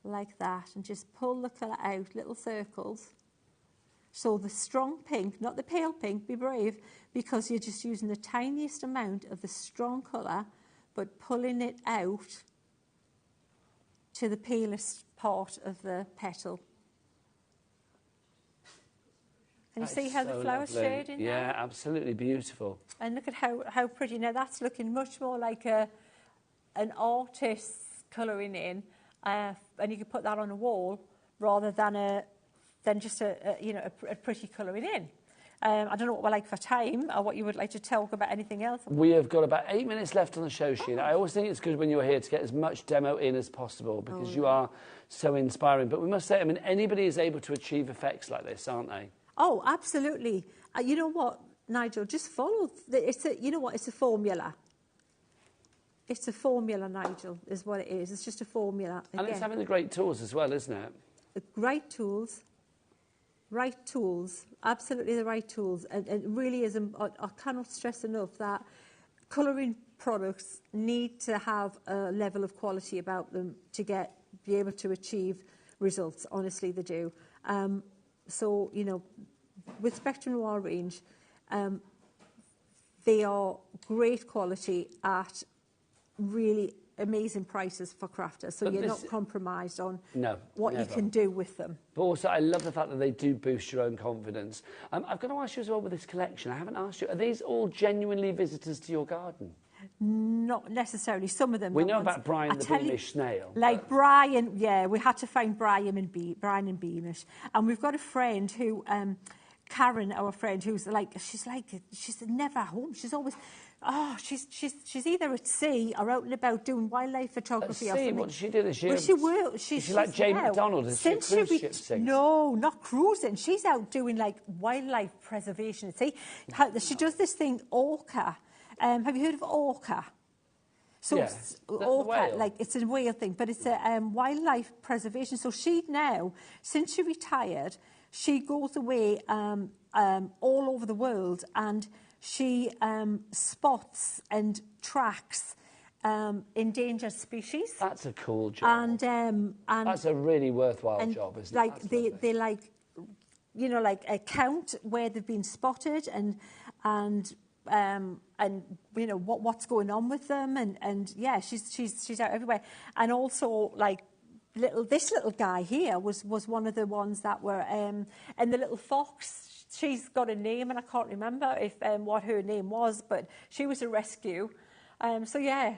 S7: like that, and just pull the colour out, little circles. So the strong pink, not the pale pink, be brave, because you're just using the tiniest amount of the strong colour, but pulling it out to the palest part of the petal. Can you see how the flower's shading there?
S2: Yeah, absolutely beautiful.
S7: And look at how pretty. Now that's looking much more like an artist's colouring in, and you could put that on a wall rather than just a pretty colouring in. I don't know what we're like for time, or what you would like to talk about anything else.
S2: We have got about 8 minutes left on the show, Sheena. I always think it's good when you're here to get as much demo in as possible because you are so inspiring. But we must say, I mean, anybody is able to achieve effects like this, aren't they?
S7: Oh, absolutely. You know what, Nigel? Just follow. It's a formula. It's a formula, Nigel, is what it is. It's just a formula. Again.
S2: And it's having the great tools as well, isn't it?
S7: The great tools. Right tools. Absolutely the right tools. And it really is, I cannot stress enough that colouring products need to have a level of quality about them to be able to achieve results. Honestly, they do. So, you know, with Spectrum Noir range, they are great quality at really amazing prices for crafters. So you're not compromised on what you can do with them.
S2: But also, I love the fact that they do boost your own confidence. I've got to ask you as well with this collection, I haven't asked you, are these all genuinely visitors to your garden?
S7: Not necessarily. Some of them.
S2: We know about Brian the Beamish snail.
S7: Like Brian, yeah, we had to find Brian and Beamish. And we've got a friend who, Karen, our friend, who's like, she's never home. She's always, she's either at sea or out and about doing wildlife photography.
S2: At sea? What does she do this year?
S7: Well, she's
S2: like Jane McDonald, is she a cruise ship singer?
S7: No, not cruising. She's out doing like wildlife preservation. See, she does this thing, orca. Have you heard of orca? So
S2: yes,
S7: orca, like it's a whale thing, but it's a wildlife preservation. So she now, since she retired, she goes away all over the world and she spots and tracks endangered species.
S2: That's a cool job. And that's a really worthwhile job, isn't it?
S7: Like they like, you know, like count where they've been spotted and you know what's going on with them and yeah, she's out everywhere. And also like this little guy here was one of the ones that were and the little fox, she's got a name and I can't remember if what her name was, but she was a rescue. So yeah.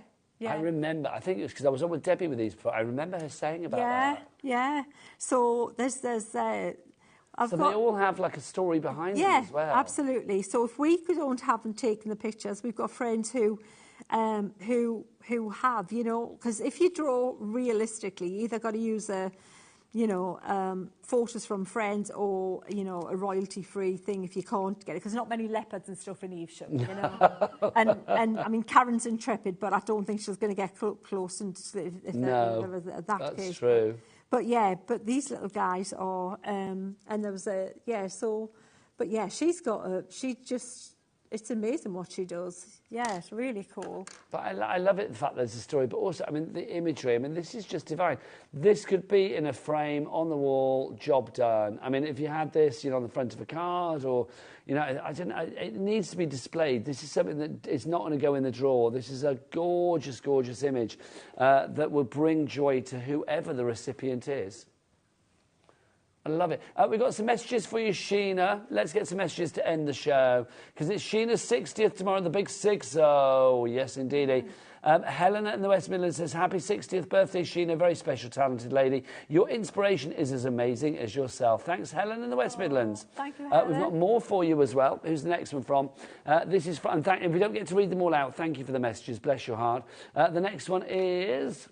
S7: I
S2: remember, I think it was because I was on with Debbie with these before. I remember her saying about that.
S7: Yeah. So there's
S2: they all have like a story behind them as well.
S7: Yeah, absolutely. So if we haven't taken the pictures, we've got friends who who have, you know, because if you draw realistically, you either got to use photos from friends or, you know, a royalty-free thing if you can't get it, because not many leopards and stuff in Evesham, you know. and I mean, Karen's intrepid, but I don't think she's going to get close and if
S2: no,
S7: there was that
S2: that's
S7: case.
S2: true.
S7: But yeah, but these little guys are, and there was she's got it's amazing what she does. Yeah, it's really cool.
S2: But I love it, the fact there's a story, but also, I mean, the imagery, I mean, this is just divine. This could be in a frame, on the wall, job done. I mean, if you had this, you know, on the front of a card or, you know, I don't know, it needs to be displayed. This is something that is not going to go in the drawer. This is a gorgeous, gorgeous image that will bring joy to whoever the recipient is. I love it. We've got some messages for you, Sheena. Let's get some messages to end the show, because it's Sheena's 60th tomorrow, the big 6-0. Yes, indeedy. Helena in the West Midlands says, happy 60th birthday, Sheena. Very special, talented lady. Your inspiration is as amazing as yourself. Thanks, Helen in the West Midlands.
S7: Thank you, Helen.
S2: We've got more for you as well. Who's the next one from? This is from, if we don't get to read them all out, thank you for the messages. Bless your heart. The next one is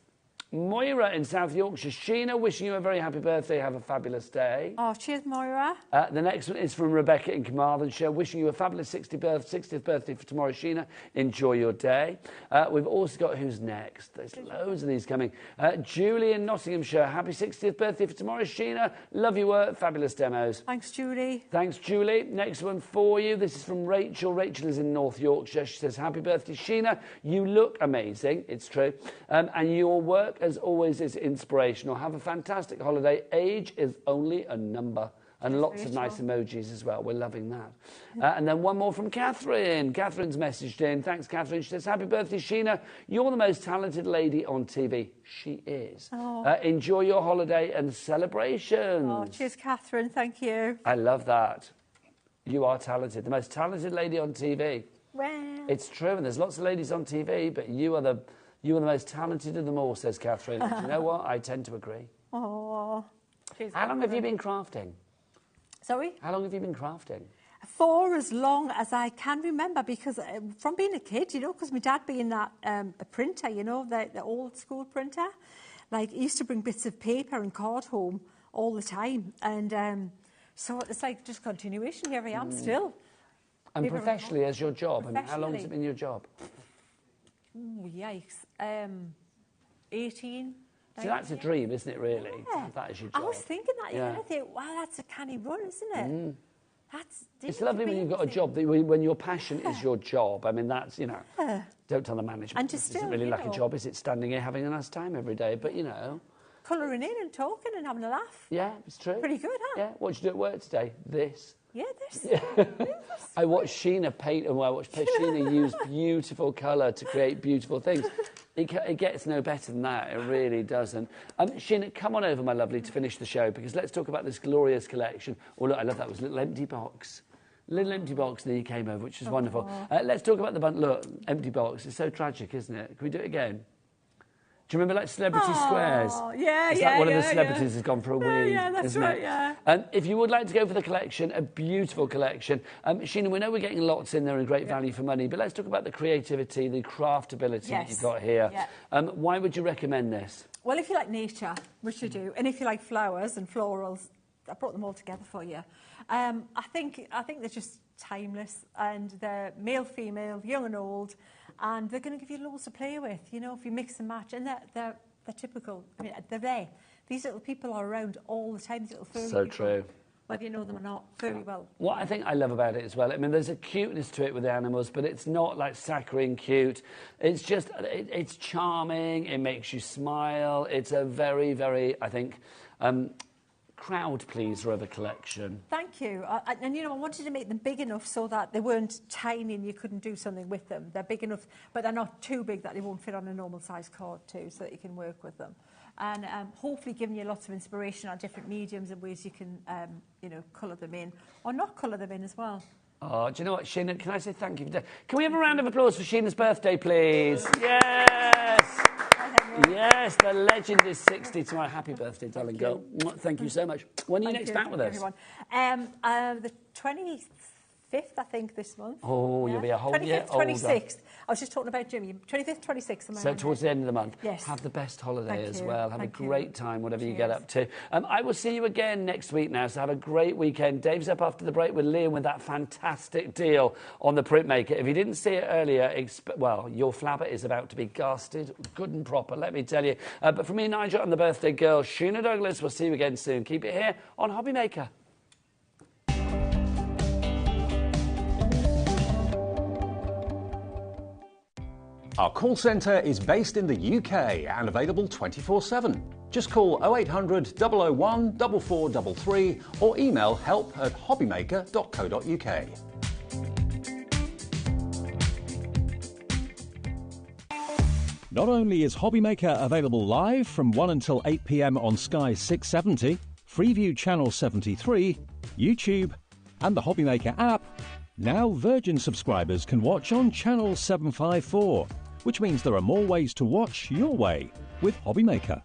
S2: Moira in South Yorkshire. Sheena, wishing you a very happy birthday. Have a fabulous day.
S7: Oh, cheers, Moira.
S2: The next one is from Rebecca in Carmarthenshire. Wishing you a fabulous 60th birthday for tomorrow, Sheena. Enjoy your day. We've also got, who's next? There's loads of these coming. Julie in Nottinghamshire. Happy 60th birthday for tomorrow, Sheena. Love your work. Fabulous demos.
S7: Thanks, Julie.
S2: Thanks, Julie. Next one for you. This is from Rachel. Rachel is in North Yorkshire. She says, happy birthday, Sheena. You look amazing. It's true. And your work, as always, is inspirational. Have a fantastic holiday. Age is only a number. And lots of nice emojis as well. We're loving that. And then one more from Catherine. Catherine's messaged in. Thanks, Catherine. She says, happy birthday, Sheena. You're the most talented lady on TV. She is.
S7: Oh.
S2: Enjoy your holiday and celebrations.
S7: Oh, cheers, Catherine. Thank you.
S2: I love that. You are talented. The most talented lady on TV.
S7: Well.
S2: It's true, and there's lots of ladies on TV, but you are the most talented of them all, says Catherine. Do you know what? I tend to agree.
S7: Oh. Cheers,
S2: How long have you been crafting?
S7: Sorry?
S2: How long have you been crafting?
S7: For as long as I can remember, because from being a kid, you know, because my dad being that a printer, you know, the old school printer, like he used to bring bits of paper and card home all the time, and so it's like just continuation. Here I am still.
S2: And
S7: paper
S2: professionally, as your job, I mean, how long has it been your job?
S7: Ooh, yikes, 18.
S2: So that's a dream, isn't it, really?
S7: Yeah.
S2: That is your job.
S7: I was thinking that,
S2: Yeah.
S7: I think, wow, that's a canny run, isn't it? That's
S2: It's lovely when you've got a job, when your passion is your job. I mean, that's, you know, don't tell the management.
S7: And
S2: this
S7: just
S2: isn't
S7: still,
S2: really
S7: you
S2: like a
S7: know.
S2: job, is it? Standing here having a nice time every day, but, you know.
S7: Colouring in and talking and having a laugh.
S2: Yeah, it's true.
S7: Pretty good, huh?
S2: Yeah, what did you do at work today? This.
S7: Yeah, this.
S2: I watched Sheena paint, and I watched Sheena use beautiful colour to create beautiful things. It gets no better than that. It really doesn't. Sheena, come on over, my lovely, to finish the show, because let's talk about this glorious collection. Oh, look, I love that. It was a little empty box. Little empty box, and then you came over, which is wonderful. Let's talk about the bun. Look, empty box. It's so tragic, isn't it? Can we do it again? Do you remember, like, Celebrity Squares?
S7: Yeah,
S2: it's
S7: yeah,
S2: like one
S7: yeah,
S2: of the celebrities has gone for a weed,
S7: yeah, that's
S2: isn't
S7: right,
S2: it?
S7: yeah.
S2: If you would like to go for the collection, a beautiful collection. Sheena, we know we're getting lots in there and great value for money, but let's talk about the creativity, the craftability that you've got here.
S7: Yeah.
S2: Why would you recommend this?
S7: Well, if you like nature, which you do, and if you like flowers and florals, I brought them all together for you. I think they're just timeless, and they're male, female, young and old, and they're going to give you loads to play with, you know, if you mix and match. And they're typical. I mean, they're there. These little people are around all the time, these little furry
S2: So
S7: people,
S2: true.
S7: whether you know them or not, very well.
S2: What I think I love about it as well, I mean, there's a cuteness to it with the animals, but it's not like saccharine cute. It's just, it's charming, it makes you smile. It's a very, very, I think, crowd pleaser of a collection.
S7: Thank you. And, you know, I wanted to make them big enough so that they weren't tiny and you couldn't do something with them. They're big enough, but they're not too big that they won't fit on a normal size card too, so that you can work with them. And hopefully giving you lots of inspiration on different mediums and ways you can, you know, colour them in or not colour them in as well.
S2: Oh, do you know what, Sheena, can I say thank you for that? Can we have a round of applause for Sheena's birthday, please? Yes! Yes, the legend is 60 tomorrow. Happy birthday, darling girl. Thank you so much. When are you next back with us?
S7: Everyone. The 5th, I think, this month.
S2: Oh, you'll be a whole year
S7: 25th,
S2: older.
S7: 26th. I was just talking about Jimmy. 25th, 26th.
S2: So towards the end of the month.
S7: Yes.
S2: Have the best holiday
S7: Thank
S2: as
S7: you.
S2: well. Have
S7: Thank
S2: a
S7: you.
S2: great time, whatever you get
S7: Cheers.
S2: up to. I will see you again next week now, so have a great weekend. Dave's up after the break with Liam with that fantastic deal on the printmaker. If you didn't see it earlier, well, your flabber is about to be gasted good and proper, let me tell you. But from me, Nigel, and the birthday girl, Sheena Douglas, we'll see you again soon. Keep it here on HobbyMaker.
S3: Our call centre is based in the UK and available 24/7. Just call 0800 001 4433 or email help@hobbymaker.co.uk. Not only is HobbyMaker available live from 1 until 8 p.m. on Sky 670, Freeview Channel 73, YouTube, and the HobbyMaker app, now Virgin subscribers can watch on Channel 754, which means there are more ways to watch your way with HobbyMaker.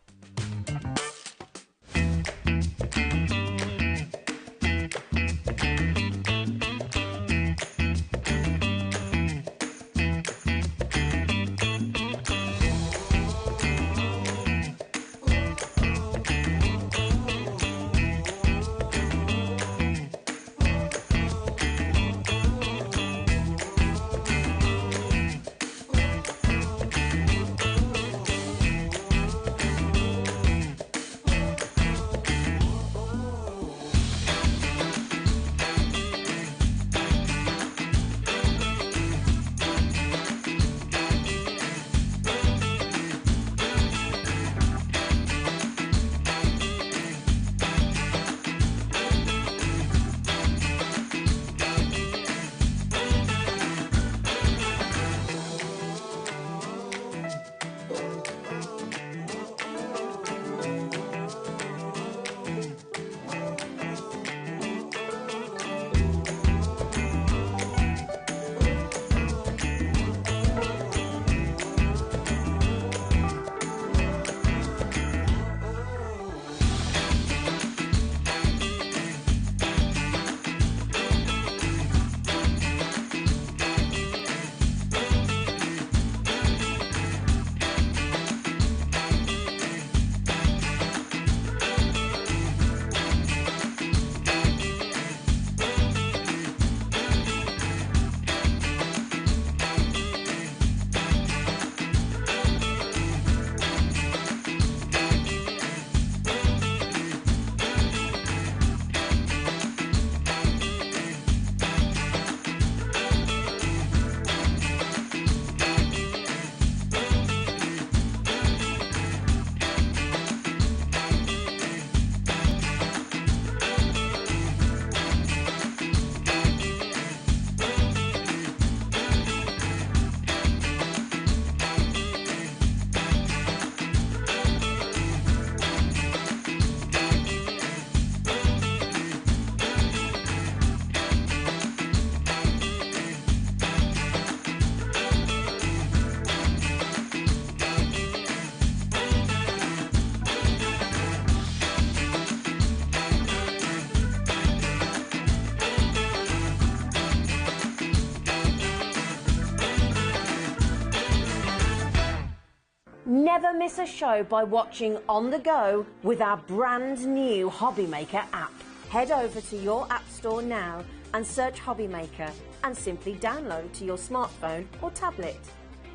S4: Never miss a show by watching on the go with our brand new HobbyMaker app. Head over to your app store now and search HobbyMaker and simply download to your smartphone or tablet.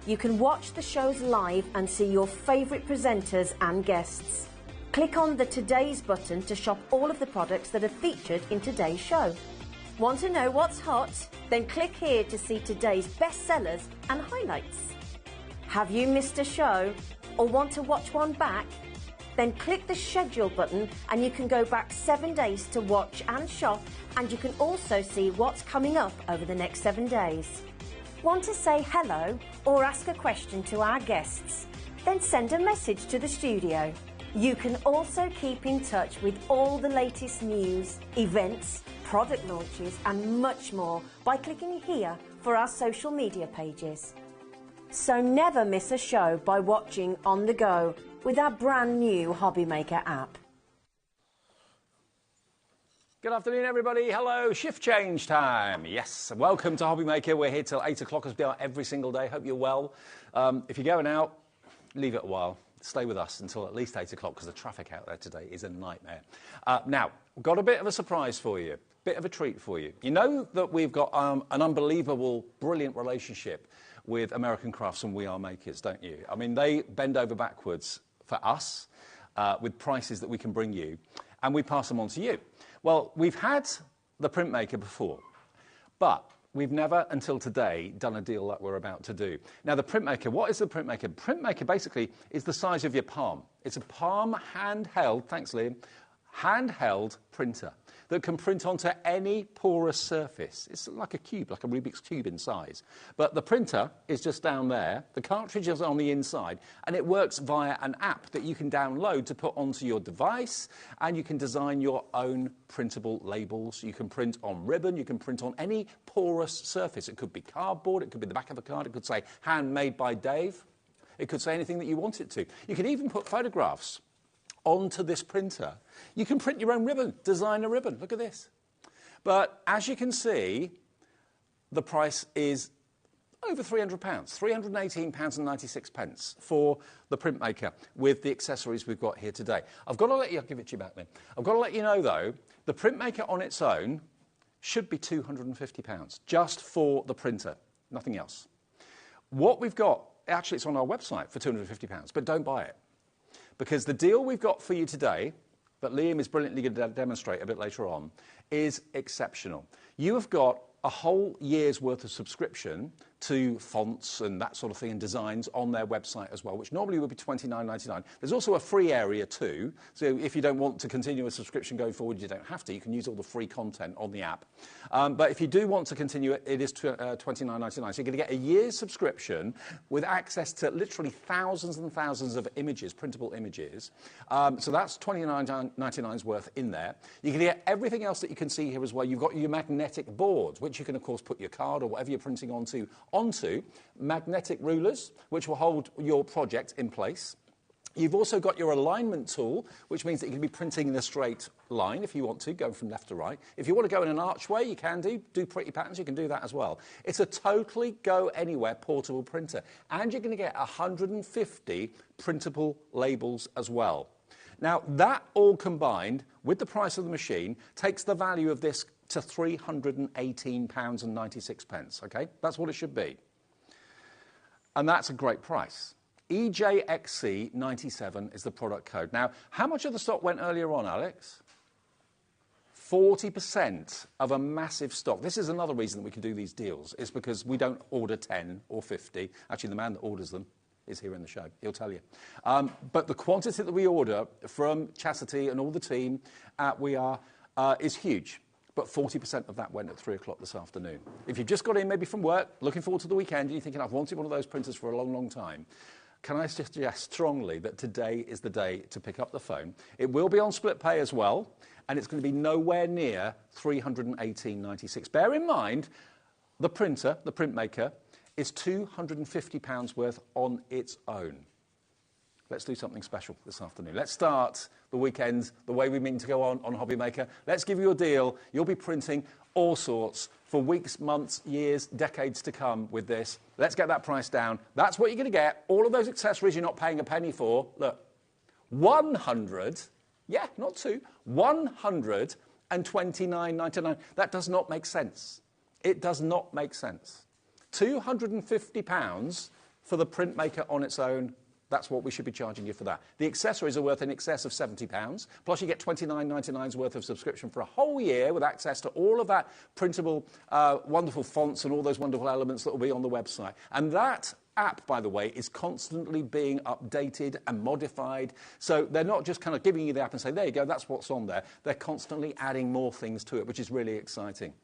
S4: You can watch the shows live and see your favourite presenters and guests. Click on the Today's button to shop all of the products that are featured in today's show. Want to know what's hot? Then click here to see today's bestsellers and highlights. Have you missed a show or want to watch one back? Then click the schedule button and you can go back 7 days to watch and shop, and you can also see what's coming up over the next 7 days. Want to say hello or ask a question to our guests? Then send a message to the studio. You can also keep in touch with all the latest news, events, product launches and much more by clicking here for our social media pages. So never miss a show by watching on the go with our brand new HobbyMaker app.
S3: Good afternoon, everybody. Hello, shift change time. Yes, welcome to HobbyMaker. We're here till 8 o'clock as we are every single day. Hope you're well. If you're going out, leave it a while. Stay with us until at least 8 o'clock because the traffic out there today is a nightmare. Now, we've got a bit of a surprise for you, bit of a treat for you. You know that we've got an unbelievable, brilliant relationship with American Crafts and We Are Makers, don't you? I mean, they bend over backwards for us with prices that we can bring you, and we pass them on to you. Well, we've had the printmaker before, but we've never until today done a deal that we're about to do. Now, the printmaker, what is the printmaker? Printmaker basically is the size of your palm. It's a palm handheld, thanks Liam, handheld printer that can print onto any porous surface. It's like a cube, like a Rubik's Cube in size. But the printer is just down there, the cartridge is on the inside, and it works via an app that you can download to put onto your device, and you can design your own printable labels. You can print on ribbon, you can print on any porous surface. It could be cardboard, it could be the back of a card, it could say handmade by Dave. It could say anything that you want it to. You can even put photographs onto this printer. You can print your own ribbon, design a ribbon. Look at this. But as you can see, the price is over £300, £318.96 for the printmaker with the accessories we've got here today. I've got to let you, I'll give it to you back then. I've got to let you know though, the printmaker on its own should be £250 just for the printer, nothing else. What we've got, actually it's on our website for £250, but don't buy it. Because the deal we've got for you today, that Liam is brilliantly going to demonstrate a bit later on, is exceptional. You have got a whole year's worth of subscription to fonts and that sort of thing and designs on their website as well, which normally would be $29.99. There's also a free area too, so if you don't want to continue a subscription going forward, you don't have to. You can use all the free content on the app. But if you do want to continue it, it is $29.99. So you're going to get a year's subscription with access to literally thousands and thousands of images, printable images. So that's $29.99's worth in there. You can get everything else that you can see here as well. You've got your magnetic boards, which you can, of course, put your card or whatever you're printing onto, magnetic rulers, which will hold your project in place. You've also got your alignment tool, which means that you can be printing in a straight line if you want to, going from left to right. If you want to go in an archway, you can do pretty patterns, you can do that as well. It's a totally go-anywhere portable printer, and you're going to get 150 printable labels as well. Now, that all combined with the price of the machine takes the value of this to £318.96, okay? That's what it should be. And that's a great price. EJXC97 is the product code. Now, how much of the stock went earlier on, Alex? 40% of a massive stock. This is another reason that we can do these deals, is because we don't order 10 or 50. Actually, the man that orders them is here in the show. He'll tell you. But the quantity that we order from Chastity and all the team at We Are is huge. But 40% of that went at 3 o'clock this afternoon. If you've just got in maybe from work, looking forward to the weekend, and you're thinking, I've wanted one of those printers for a long, long time, can I suggest strongly that today is the day to pick up the phone? It will be on split pay as well, and it's going to be nowhere near £318.96. Bear in mind, the printer, the printmaker, is £250 worth on its own. Let's do something special this afternoon. Let's start the weekend the way we mean to go on HobbyMaker. Let's give you a deal. You'll be printing all sorts for weeks, months, years, decades to come with this. Let's get that price down. That's what you're going to get. All of those accessories you're not paying a penny for. Look, 100, yeah, not two, £129.99. That does not make sense. It does not make sense. £250 for the printmaker on its own. That's what we should be charging you for that. The accessories are worth in excess of £70, plus you get $29.99's worth of subscription for a whole year with access to all of that printable, wonderful fonts and all those wonderful elements that will be on the website. And that app, by the way, is constantly being updated and modified. So they're not just kind of giving you the app and saying, there you go, that's what's on there. They're constantly adding more things to it, which is really exciting.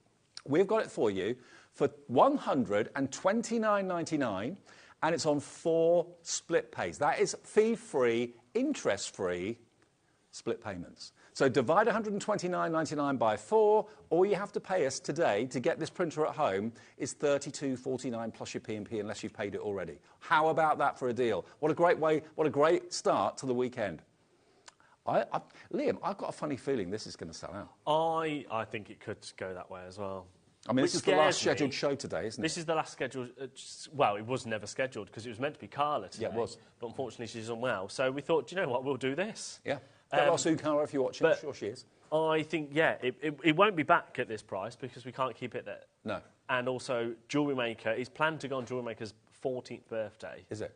S3: We've got it for you for $129.99. And it's on 4 split pays. That is fee-free, interest-free split payments. So divide $129.99 by 4. All you have to pay us today to get this printer at home is $32.49 plus your P&P, unless you've paid it already. How about that for a deal? What a great way, what a great start to the weekend. Liam, I've got a funny feeling this is going to sell out.
S9: I think it could go that way as well.
S3: I mean, this is the last scheduled show today, isn't it?
S9: This is the last scheduled... well, it was never scheduled because it was meant to be Carla today.
S3: Yeah, it was.
S9: But unfortunately, she's unwell. So we thought, do you know what, we'll do this.
S3: Yeah. Get well soon, Carla, if you're watching. I'm sure she is.
S9: I think, yeah, it won't be back at this price because we can't keep it there.
S3: No.
S9: And also, Jewellery Maker is planned to go on Jewellery Maker's 14th birthday.
S3: Is it?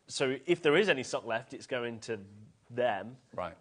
S9: So if there is any stock left, it's going to them.
S3: Right.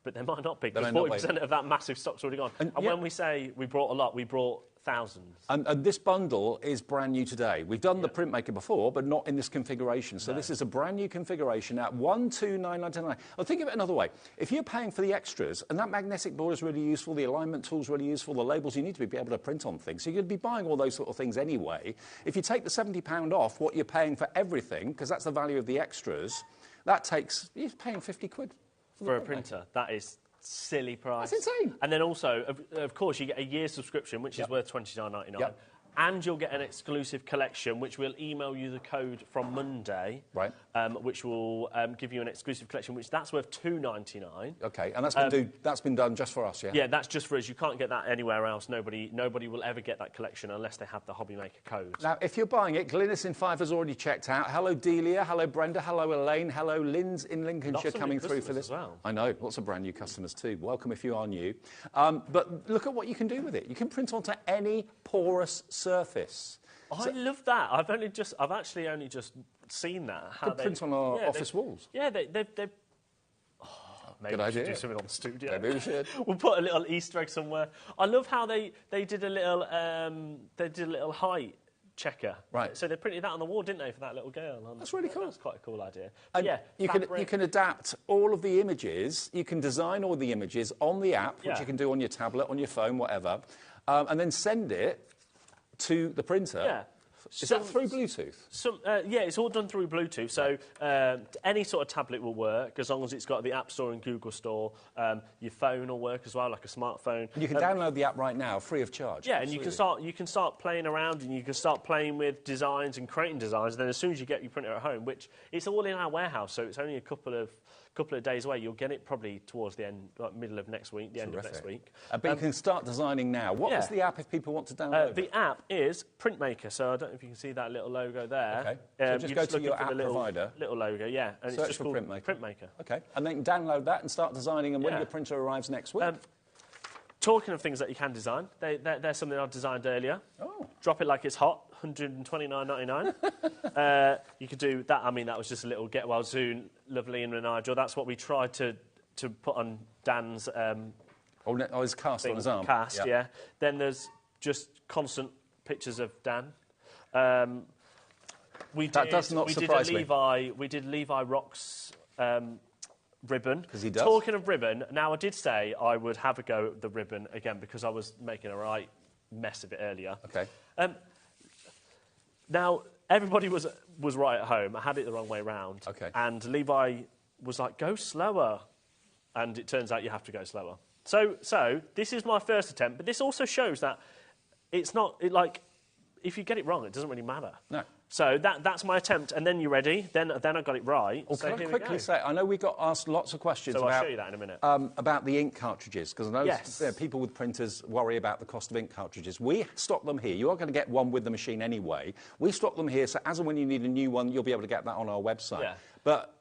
S9: But there might not be, because 40% of that massive stock's already gone. And when we say we brought a lot, we brought thousands.
S3: And this bundle is brand new today. We've done the Printmaker before, but not in this configuration. So this is a brand new configuration at $129.99. Well, think of it another way. If you're paying for the extras, and that magnetic board is really useful, the alignment tool's really useful, the labels, you need to be able to print on things. So you're going to be buying all those sort of things anyway. If you take the £70 off what you're paying for everything, because that's the value of the extras, that takes, you're paying 50 quid.
S9: For a printer. That is silly price.
S3: That's insane.
S9: And then also, of course, you get a year's subscription, which is worth $29.99.
S3: Yep.
S9: And you'll get an exclusive collection, which will email you the code from Monday.
S3: Right.
S9: Which will give you an exclusive collection, which that's worth $2.99.
S3: OK, and that's been done just for us, yeah?
S9: Yeah, that's just for us. You can't get that anywhere else. Nobody will ever get that collection unless they have the HobbyMaker code.
S3: Now, if you're buying it, Glynis in Fife has already checked out. Hello, Delia. Hello, Brenda. Hello, Elaine. Hello, Lynn's in Lincolnshire coming through for this.
S9: As well.
S3: I know, lots of brand new customers too. Welcome if you are new. But look at what you can do with it. You can print onto any porous surface.
S9: I love that. I've actually only just seen that.
S3: How they print on our office walls.
S9: Yeah, they've maybe
S3: good idea.
S9: We should do something on the studio.
S3: Maybe we should.
S9: We'll put a little Easter egg somewhere. I love how they did a little height checker.
S3: Right.
S9: So they printed that on the wall, didn't they, for that little girl?
S3: That's really cool.
S9: That's quite a cool idea.
S3: And yeah, you can adapt all of the images. You can design all the images on the app, which you can do on your tablet, on your phone, whatever, and then send it to the printer.
S9: Yeah.
S3: Is that through Bluetooth?
S9: Yeah, it's all done through Bluetooth. So any sort of tablet will work as long as it's got the App Store and Google Store. Your phone will work as well, like a smartphone.
S3: And you can download the app right now, free of charge.
S9: Yeah, absolutely. And you can start playing around, and you can start playing with designs and creating designs. And then as soon as you get your printer at home, which it's all in our warehouse, so it's only a couple of days away. You'll get it probably towards the end, like middle of next week, the end of next week.
S3: But you can start designing now. What is the app if people want to download it?
S9: The app is Printmaker, so I don't know if you can see that little logo there.
S3: Okay. So just go to your app provider.
S9: Little logo, yeah. And
S3: search
S9: it's just
S3: for
S9: called
S3: Printmaker. Okay. And then download that and start designing, and when your printer arrives next week.
S9: Talking of things that you can design, they're something I designed earlier.
S3: Oh.
S9: Drop it like it's hot, $129.99. You could do that. I mean, that was just a little get well soon, lovely and Nigel. That's what we tried to put on Dan's...
S3: his cast on his arm.
S9: Cast, yeah. Then there's just constant pictures of Dan. We did Levi Rock's ribbon.
S3: Because he does.
S9: Talking of ribbon, now I did say I would have a go at the ribbon again because I was making a right mess of it earlier.
S3: Okay.
S9: Now, everybody was right at home. I had it the wrong way round.
S3: Okay.
S9: And Levi was like, go slower. And it turns out you have to go slower. So this is my first attempt, but this also shows that it's not, if you get it wrong, it doesn't really matter.
S3: No.
S9: So that's my attempt, and then you're ready. Then I got it right.
S3: Well, can I quickly say, I know we got asked lots of questions
S9: I'll show you that in a minute.
S3: About the ink cartridges, because I know people with printers worry about the cost of ink cartridges. We stock them here. You are going to get one with the machine anyway. We stock them here, so as and when you need a new one, you'll be able to get that on our website.
S9: Yeah.
S3: But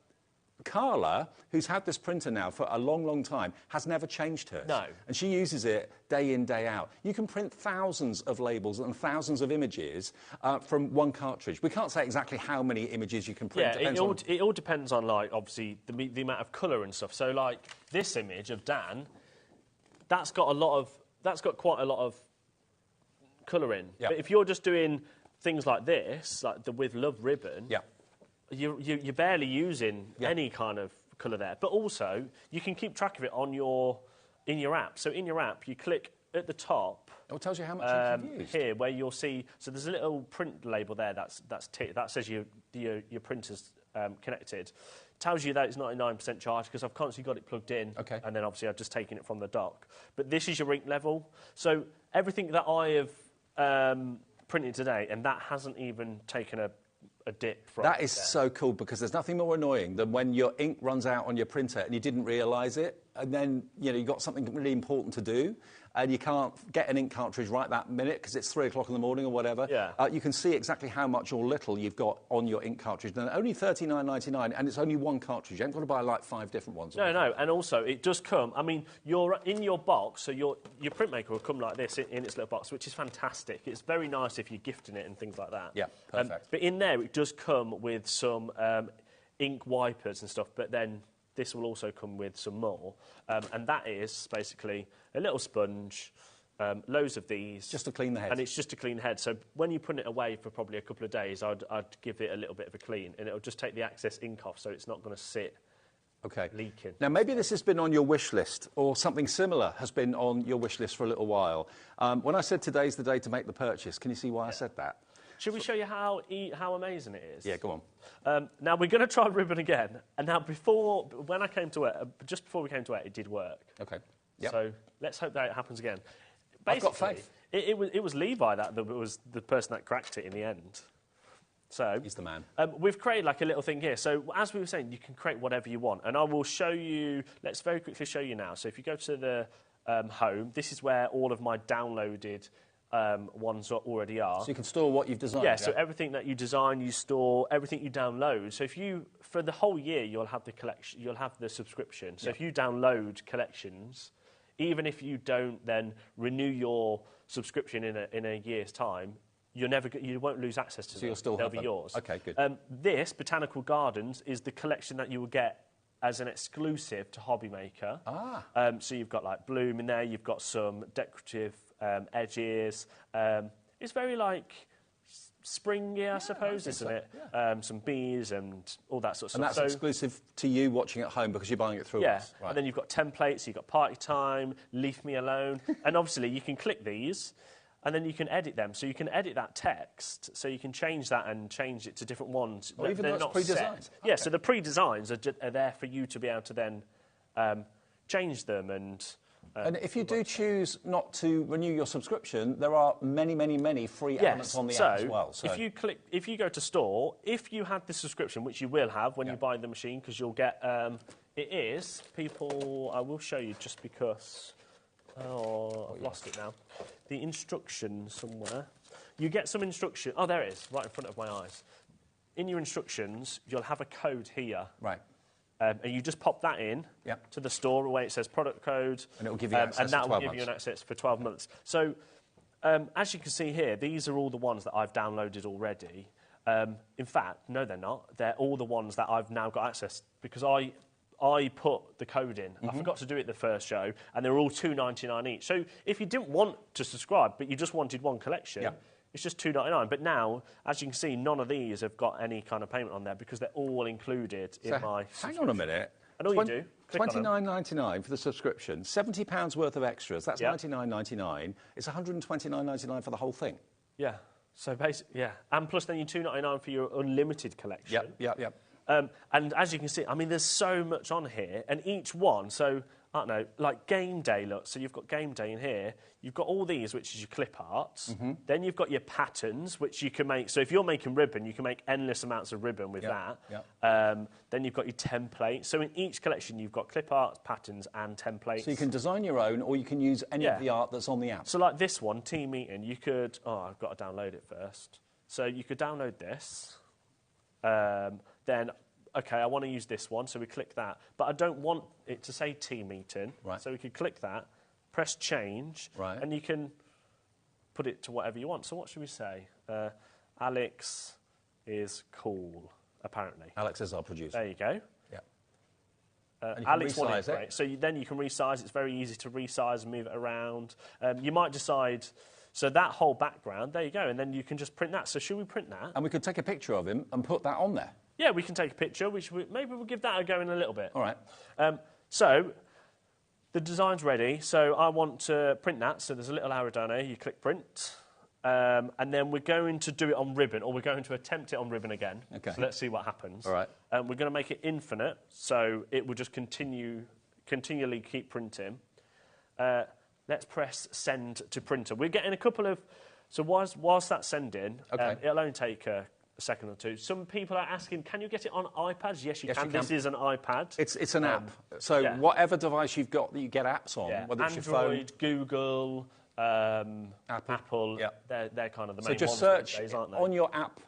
S3: Carla, who's had this printer now for a long, long time, has never changed hers.
S9: No.
S3: And she uses it day in, day out. You can print thousands of labels and thousands of images from one cartridge. We can't say exactly how many images you can print.
S9: Yeah, it all depends on, obviously, the amount of colour and stuff. So, this image of Dan, that's got quite a lot of colour in.
S3: Yep.
S9: But if you're just doing things like this, like the With Love ribbon...
S3: Yeah.
S9: You're barely using any kind of colour there. But also, you can keep track of it in your app. So in your app, you click at the top.
S3: It tells you how much you've used.
S9: Here, where you'll see... So there's a little print label there that says your printer's connected. Tells you that it's 99% charged because I've constantly got it plugged in.
S3: Okay.
S9: And then, obviously, I've just taken it from the dock. But this is your ink level. So everything that I have printed today, and that hasn't even taken a a dip from
S3: That is so cool, because there's nothing more annoying than when your ink runs out on your printer and you didn't realise it, and then you've got something really important to do, and you can't get an ink cartridge right that minute because it's 3 o'clock in the morning or whatever.
S9: Yeah.
S3: You can see exactly how much or little you've got on your ink cartridge. And only $39.99, and it's only one cartridge. You haven't got to buy like 5 different ones.
S9: No, and also it does come. I mean, you're in your box, so your printmaker will come like this in its little box, which is fantastic. It's very nice if you're gifting it and things like that.
S3: Yeah, perfect.
S9: But in there, it does come with some ink wipers and stuff. But then this will also come with some more, and that is basically a little sponge. Loads of these.
S3: Just to clean the head.
S9: And it's just to clean the head. So when you put it away for probably a couple of days, I'd give it a little bit of a clean, and it'll just take the excess ink off, so it's not going to sit leaking.
S3: Now, maybe this has been on your wish list, or something similar has been on your wish list for a little while. When I said today's the day to make the purchase, can you see why I said that?
S9: Should we show you how amazing it is?
S3: Yeah, go
S9: on. Now, we're going to try ribbon again. And now, when I came to it, just before we came to it did work.
S3: OK. Yep.
S9: So let's hope that it happens again.
S3: I've got faith.
S9: It was Levi that was the person that cracked it in the end. So
S3: he's the man.
S9: We've created like a little thing here. So as we were saying, you can create whatever you want, and I will show you. Let's very quickly show you now. So if you go to the home, this is where all of my downloaded ones already are.
S3: So you can store what you've designed.
S9: Yeah. So everything that you design, you store. Everything you download. So if you for the whole year, you'll have the collection. You'll have the subscription. So if you download collections. Even if you don't then renew your subscription in a year's time, you won't lose access to them.
S3: So you'll still
S9: They'll
S3: have
S9: be
S3: them.
S9: yours.
S3: OK, good.
S9: This, Botanical Gardens, is the collection that you will get as an exclusive to HobbyMaker. So you've got like bloom in there, you've got some decorative edges. It's very like springy, I suppose, isn't it? Yeah. Some bees and all that sort of stuff.
S3: And that's exclusive to you watching at home because you're buying it through us.
S9: Yeah, and then you've got templates, you've got party time, leave me alone. And obviously you can click these and then you can edit them. So you can edit that text, so you can change that and change it to different ones.
S3: Or even though it's pre-designed.
S9: Yeah, so the pre-designs are there for you to be able to then change them and...
S3: and if you do choose not to renew your subscription, there are many, many, many free elements on the app as well. So
S9: if you go to store, if you had the subscription, which you will have when you buy the machine, because you'll get I will show you just because I've lost it now. The instructions somewhere. You get some instruction. Oh, there it is, right in front of my eyes. In your instructions, you'll have a code here.
S3: Right.
S9: And you just pop that in to the store where it says product code.
S3: And it will give you access
S9: and that
S3: for 12
S9: will give
S3: months.
S9: you an access for 12 months. So, as you can see here, these are all the ones that I've downloaded already. In fact, no, they're not. They're all the ones that I've now got access because I put the code in. I forgot to do it the first show, and they're all $2.99 each. So if you didn't want to subscribe, but you just wanted one collection... It's just $2.99, but now, as you can see, none of these have got any kind of payment on there because they're all included in my subscription.
S3: Hang on a minute.
S9: And all you do,
S3: $29.99 for the subscription, £70 worth of extras. That's $99.99. It's $129.99 for the whole thing.
S9: Yeah. So basically, and plus then you $2.99 for your unlimited collection.
S3: Yep.
S9: And as you can see, I mean, there's so much on here, and each one. So I don't know, like game day. Look, so you've got game day in here. You've got all these, which is your clip arts. Then you've got your patterns, which you can make. So if you're making ribbon, you can make endless amounts of ribbon with that. Then you've got your templates. So in each collection, you've got clip arts, patterns, and templates.
S3: So you can design your own, or you can use any of the art that's on the app.
S9: So like this one, Team Meeting, you could... Oh, I've got to download it first. So you could download this. Then... OK, I want to use this one, so we click that. But I don't want it to say Team Meeting.
S3: Right.
S9: So we could click that, press Change, and you can put it to whatever you want. So what should we say? Alex is cool, apparently.
S3: Alex is our producer.
S9: There you go.
S3: Yeah.
S9: Alex wanted it, right? So then you can resize. It's very easy to resize and move it around. You might decide... So that whole background, there you go, and then you can just print that. So should we print that?
S3: And we could take a picture of him and put that on there.
S9: Yeah, we can take a picture. Maybe we'll give that a go in a little bit.
S3: All right.
S9: So the design's ready. So I want to print that. So there's a little arrow down here. You click print. And then we're going to do it on ribbon, or we're going to attempt it on ribbon again.
S3: Okay.
S9: So let's see what happens.
S3: All right.
S9: We're going to make it infinite, so it will just continually keep printing. Let's press send to printer. We're getting a couple of... So whilst that's sending, it'll only take a second or two. Some people are asking, can you get it on iPads? Yes, you can. This is an iPad.
S3: It's an app. So whatever device you've got that you get apps on, whether it's
S9: Android,
S3: your phone,
S9: Google, Apple, they're kind of the main ones.
S3: So just search
S9: these days, aren't they?
S3: on your app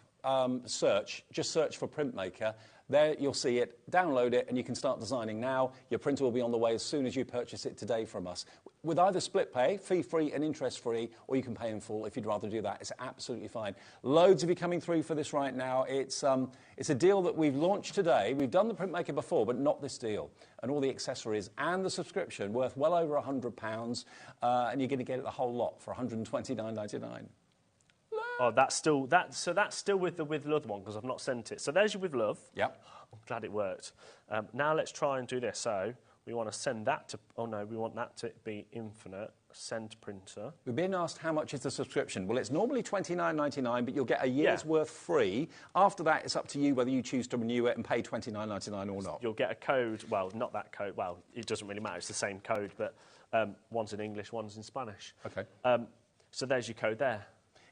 S3: search. Just search for Printmaker. There you'll see it. Download it, and you can start designing now. Your printer will be on the way as soon as you purchase it today from us. With either split pay, fee-free and interest-free, or you can pay in full if you'd rather do that. It's absolutely fine. Loads of you coming through for this right now. It's a deal that we've launched today. We've done the Printmaker before, but not this deal. And all the accessories and the subscription worth well over £100, and you're going to get it the whole lot for £129.99.
S9: Oh, that's still with the With Love one because I've not sent it. So there's your With Love.
S3: Yep.
S9: I'm glad it worked. Now let's try and do this. So we want to send that to. Oh no, we want that to be infinite. Send to printer.
S3: We've been asked how much is the subscription. Well, it's normally £29.99, but you'll get a year's worth free. After that, it's up to you whether you choose to renew it and pay £29.99 or not.
S9: You'll get a code. Well, not that code. Well, it doesn't really matter. It's the same code, but one's in English, one's in Spanish.
S3: Okay.
S9: So there's your code there.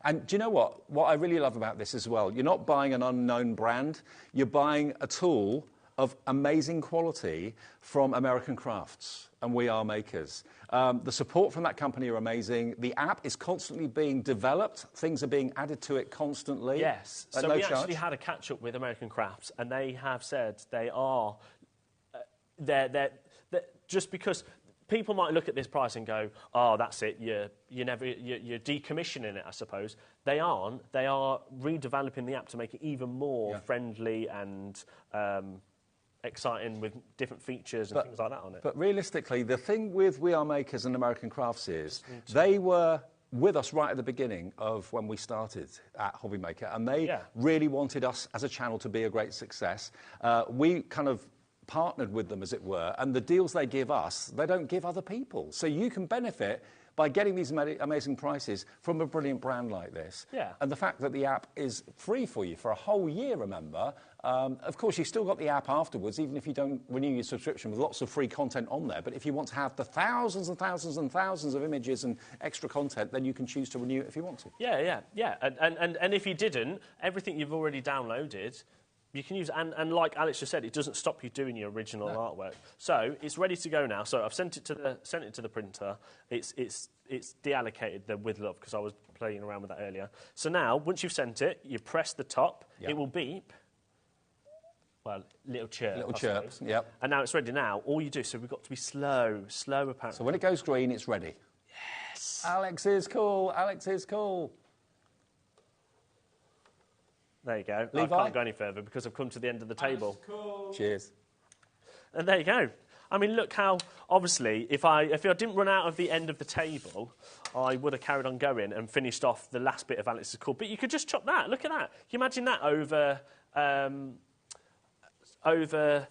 S3: And do you know what? What I really love about this as well, you're not buying an unknown brand. You're buying a tool of amazing quality from American Crafts, and we are makers. The support from that company are amazing. The app is constantly being developed. Things are being added to it constantly.
S9: Yes. So we actually had a catch-up with American Crafts, and they have said they are... they're just because... People might look at this price and go, "Oh, that's it. You're decommissioning it, I suppose." They aren't. They are redeveloping the app to make it even more friendly and exciting with different features and things like that on it.
S3: But realistically, the thing with We Are Makers and American Crafts is they were with us right at the beginning of when we started at HobbyMaker, and they really wanted us as a channel to be a great success. We kind of partnered with them, as it were, and the deals they give us, they don't give other people. So you can benefit by getting these amazing prices from a brilliant brand like this.
S9: Yeah.
S3: And the fact that the app is free for you for a whole year, remember. Of course, you've still got the app afterwards, even if you don't renew your subscription, with lots of free content on there. But if you want to have the thousands and thousands and thousands of images and extra content, then you can choose to renew it if you want to.
S9: Yeah. And if you didn't, everything you've already downloaded... You can use, and like Alex just said, it doesn't stop you doing your original artwork. So it's ready to go now. So I've sent it to the printer. It's deallocated the With Love because I was playing around with that earlier. So now, once you've sent it, you press the top. Yep. It will beep. Well, little chirp.
S3: Little chirp. Yep.
S9: And now it's ready. Now all you do. So we've got to be slow apparently.
S3: So when it goes green, it's ready.
S9: Yes.
S3: Alex is cool. Alex is cool.
S9: There you go.
S3: Levi?
S9: I can't go any further because I've come to the end of the table.
S3: Cool. Cheers.
S9: And there you go. I mean, look how, obviously, if I didn't run out of the end of the table, I would have carried on going and finished off the last bit of Alex's call. But you could just chop that. Look at that. Can you imagine that over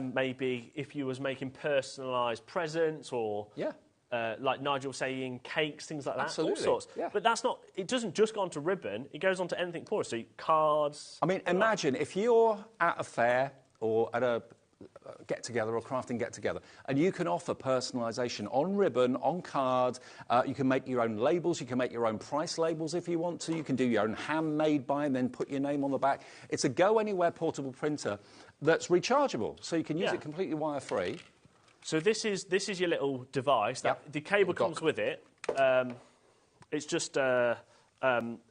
S9: maybe if you was making personalised presents or...
S3: Yeah.
S9: Like Nigel was saying, cakes, things like that,
S3: Absolutely.
S9: all sorts.
S3: Yeah.
S9: But that's not, it doesn't just go onto ribbon, it goes onto anything porous, so cards...
S3: I mean, imagine if you're at a fair or at a get-together or crafting get-together, and you can offer personalisation on ribbon, on card, you can make your own labels, you can make your own price labels if you want to, you can do your own handmade buy and then put your name on the back. It's a go-anywhere portable printer that's rechargeable, so you can use it completely wire-free.
S9: So this is your little device. The cable comes with it. It's just a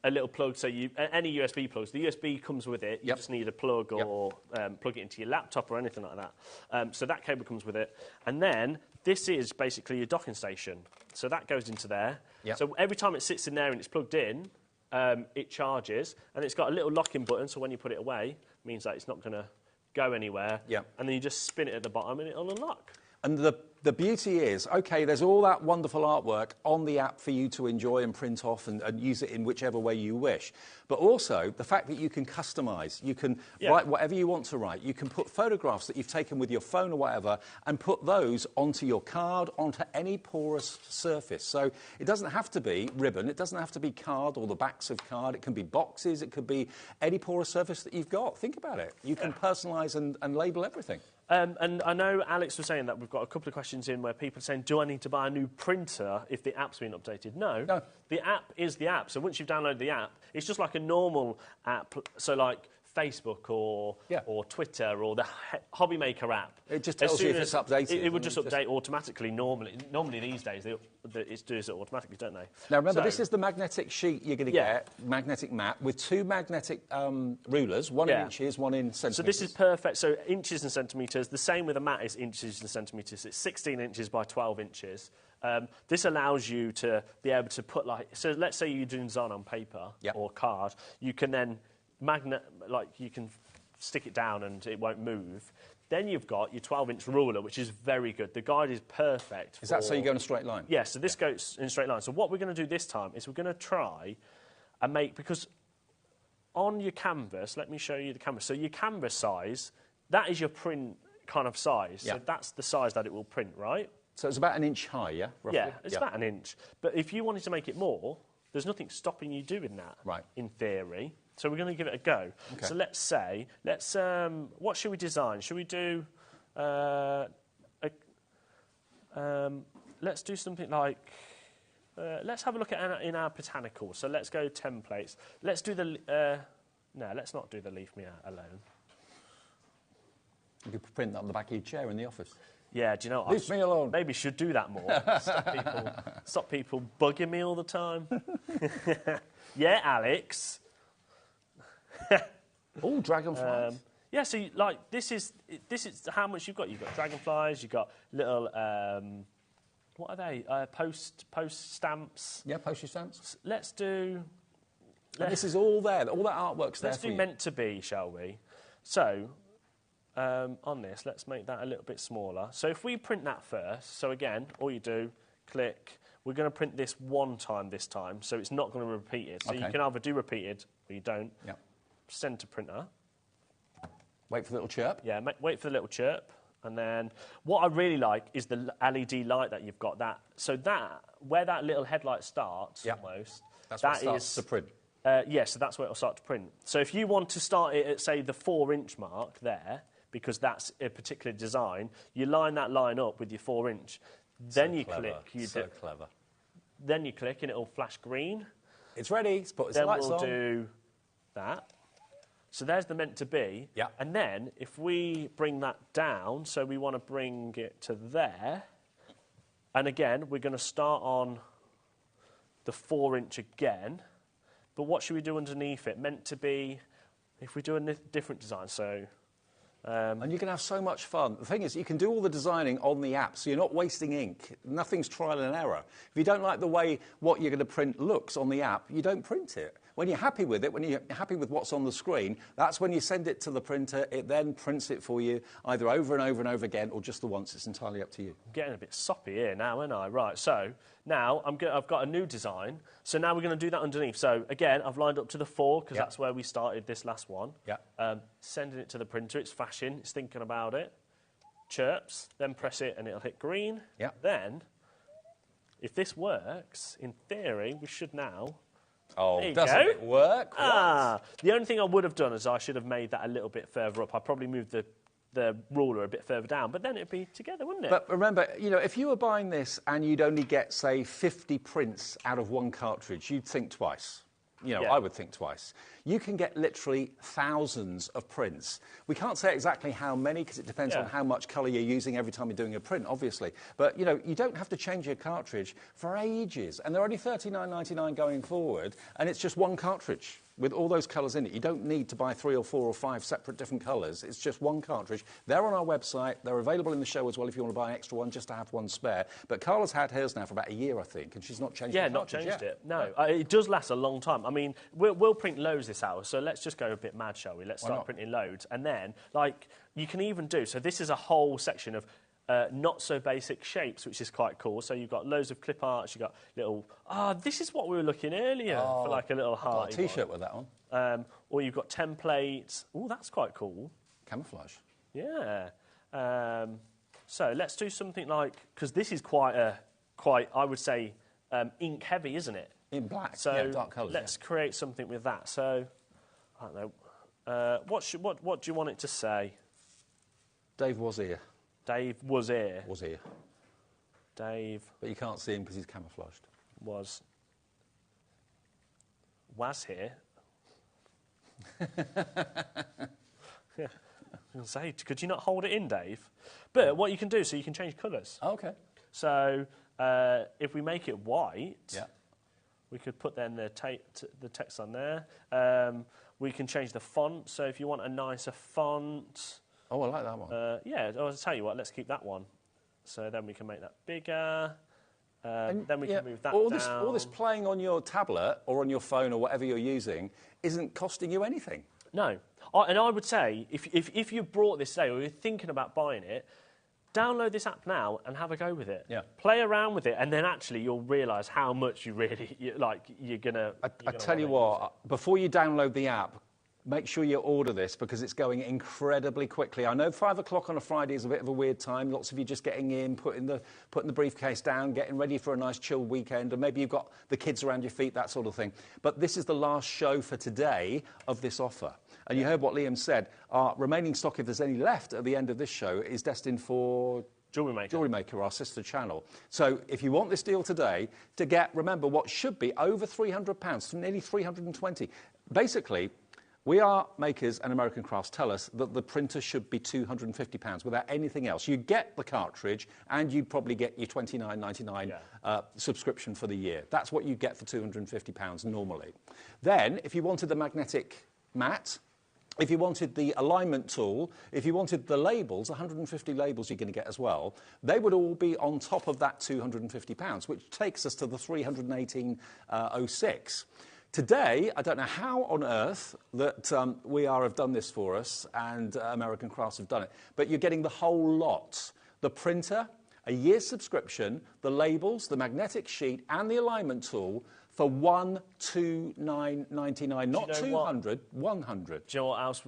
S9: little plug. So any USB plugs, the USB comes with it. You just need a plug or plug it into your laptop or anything like that. So that cable comes with it. And then this is basically your docking station. So that goes into there. So every time it sits in there and it's plugged in, it charges. And it's got a little locking button. So when you put it away, it means that it's not going to go anywhere. And then you just spin it at the bottom and it'll unlock.
S3: And the beauty is, OK, there's all that wonderful artwork on the app for you to enjoy and print off and use it in whichever way you wish. But also, the fact that you can customise, you can write whatever you want to write. You can put photographs that you've taken with your phone or whatever and put those onto your card, onto any porous surface. So it doesn't have to be ribbon, it doesn't have to be card or the backs of card. It can be boxes, it could be any porous surface that you've got. Think about it. You can personalise and label everything.
S9: And I know Alex was saying that we've got a couple of questions questions in where people are saying, do I need to buy a new printer if the app's been updated? No. The app is the app. So once you've downloaded the app, it's just like a normal app. So like Facebook or Twitter or the HobbyMaker app.
S3: It just tells you if it's updated.
S9: It would just update automatically normally. Normally these days, it does it automatically, don't they?
S3: Now, remember, this is the magnetic sheet you're going to get, magnetic map, with 2 magnetic rulers, one in inches, one in centimetres.
S9: So this is perfect. So inches and centimetres. The same with a mat is inches and centimetres. It's 16 inches by 12 inches. This allows you to be able to put, like, so let's say you're doing design on paper or card. You can then you can stick it down and it won't move. Then you've got your 12-inch ruler, which is very good. The guide is perfect.
S3: Is that so you go in a straight line?
S9: Yeah, so this goes in a straight line. So what we're going to do this time is we're going to try and make, because on your canvas, let me show you the canvas. So your canvas size, that is your print kind of size. So that's the size that it will print, right?
S3: So it's about 1 inch high, yeah? Roughly?
S9: Yeah, it's about 1 inch. But if you wanted to make it more, there's nothing stopping you doing that, in theory. So we're going to give it a go. Okay. So let's say, what should we design? Should we do, let's do something like, let's have a look at in our botanical. So let's go templates. Let's do the, no, let's not do the leaf me alone.
S3: You could print that on the back of your chair in the office.
S9: Yeah, do you know what?
S3: Leave me alone.
S9: Maybe should do that more. Stop people bugging me all the time. Yeah, Alex.
S3: Oh, dragonflies.
S9: Yeah, so this is how much you've got. You've got dragonflies. You've got little what are they? Post stamps.
S3: Yeah, postage stamps.
S9: Let's do.
S3: This is all there. All that artwork's there.
S9: Let's do meant to be, shall we? So on this, let's make that a little bit smaller. So if we print that first, so again, all you do, click. We're going to print this one time this time, so it's not going to repeat it. So you can either do repeated or you don't. Yeah. Send to printer.
S3: Wait for the little chirp.
S9: Yeah, wait for the little chirp. And then what I really like is the LED light that you've got. So where that little headlight starts almost,
S3: that's what starts to print.
S9: So that's where it'll start to print. So if you want to start it at, say, the 4-inch mark there, because that's a particular design, you line that line up with your 4-inch. Then you click.
S3: So clever.
S9: Then you click and it'll flash green.
S3: It's ready. Let's put its
S9: then
S3: lights
S9: we'll
S3: on.
S9: do that. So there's the meant to be.
S3: Yeah.
S9: And then if we bring that down, so we want to bring it to there. And again, we're going to start on the 4-inch again. But what should we do underneath it? Meant to be, if we do a different design, so...
S3: and you can have so much fun. The thing is, you can do all the designing on the app, so you're not wasting ink. Nothing's trial and error. If you don't like the way what you're going to print looks on the app, you don't print it. When you're happy with it, when you're happy with what's on the screen, that's when you send it to the printer. It then prints it for you, either over and over and over again, or just the once. It's entirely up to you.
S9: I'm getting a bit soppy here now, aren't I? Right, so now I've got a new design. So now we're going to do that underneath. So again, I've lined up to the 4, because that's where we started this last one.
S3: Yeah.
S9: Sending it to the printer. It's flashing. It's thinking about it. Chirps. Then press it, and it'll hit green.
S3: Yeah.
S9: Then, if this works, in theory, we should now...
S3: Oh, doesn't it work?
S9: The only thing I would have done is I should have made that a little bit further up. I probably moved the ruler a bit further down, but then it'd be together, wouldn't it?
S3: But remember, you know, if you were buying this and you'd only get, say, 50 prints out of one cartridge, you'd think twice. You know, I would think twice. You can get literally thousands of prints. We can't say exactly how many, because it depends on how much colour you're using every time you're doing a print, obviously. But, you know, you don't have to change your cartridge for ages. And they're only $39.99 going forward, and it's just one cartridge with all those colours in it. You don't need to buy 3 or 4 or 5 separate different colours. It's just one cartridge. They're on our website. They're available in the show as well if you want to buy an extra one just to have one spare. But Carla's had hers now for about a year, I think, and she's not changed the cartridge
S9: not changed it. No, it does last a long time. I mean, we'll print loads this hour, so let's just go a bit mad, shall we? Let's start printing loads. And then, like, you can even do... So this is a whole section of... not-so-basic shapes, which is quite cool. So you've got loads of clip arts, you've got little... this is what we were looking earlier for, like, a little heart.
S3: Got a T-shirt with that on.
S9: Or you've got templates. Oh, that's quite cool.
S3: Camouflage.
S9: Yeah. So let's do something like... Because this is quite, I would say, ink-heavy, isn't it?
S3: In black,
S9: so
S3: dark colours.
S9: Let's create something with that. So, I don't know. What do you want it to say?
S3: Dave was here.
S9: Dave was here.
S3: Was here.
S9: Dave.
S2: But you can't see him because he's camouflaged.
S9: Was here. Yeah. I was going to say, could you not hold it in, Dave? But what you can do, so you can change colours.
S2: Oh, okay.
S9: So if we make it white, we could put then the text on there. We can change the font. So if you want a nicer font.
S2: Oh, I like that one.
S9: Yeah, I'll tell you what, let's keep that one. So then we can make that bigger. Then we can move that down.
S2: All this playing on your tablet or on your phone or whatever you're using isn't costing you anything.
S9: No. And I would say, if you brought this today or you're thinking about buying it, download this app now and have a go with it.
S2: Yeah.
S9: Play around with it, and then actually you'll realise how much you're going to...
S2: I tell you what, before you download the app, make sure you order this because it's going incredibly quickly. I know 5 o'clock on a Friday is a bit of a weird time. Lots of you just getting in, putting the briefcase down, getting ready for a nice chilled weekend, and maybe you've got the kids around your feet, that sort of thing. But this is the last show for today of this offer. And you heard what Liam said. Our remaining stock, if there's any left at the end of this show, is destined for Jewellery Maker, our sister channel. So if you want this deal today, to get, remember, what should be over £300, nearly 320. Basically, We Are Makers and American Crafts tell us that the printer should be £250 without anything else. You get the cartridge and you'd probably get your $29.99 subscription for the year. That's what you get for £250 normally. Then, if you wanted the magnetic mat, if you wanted the alignment tool, if you wanted the labels, 150 labels you're going to get as well, they would all be on top of that £250, which takes us to the $318.06. Today, I don't know how on earth that We Are have done this for us and American Crafts have done it, but you're getting the whole lot. The printer, a year's subscription, the labels, the magnetic sheet and the alignment tool for $129.99, not $200, $100.
S9: Do you know what else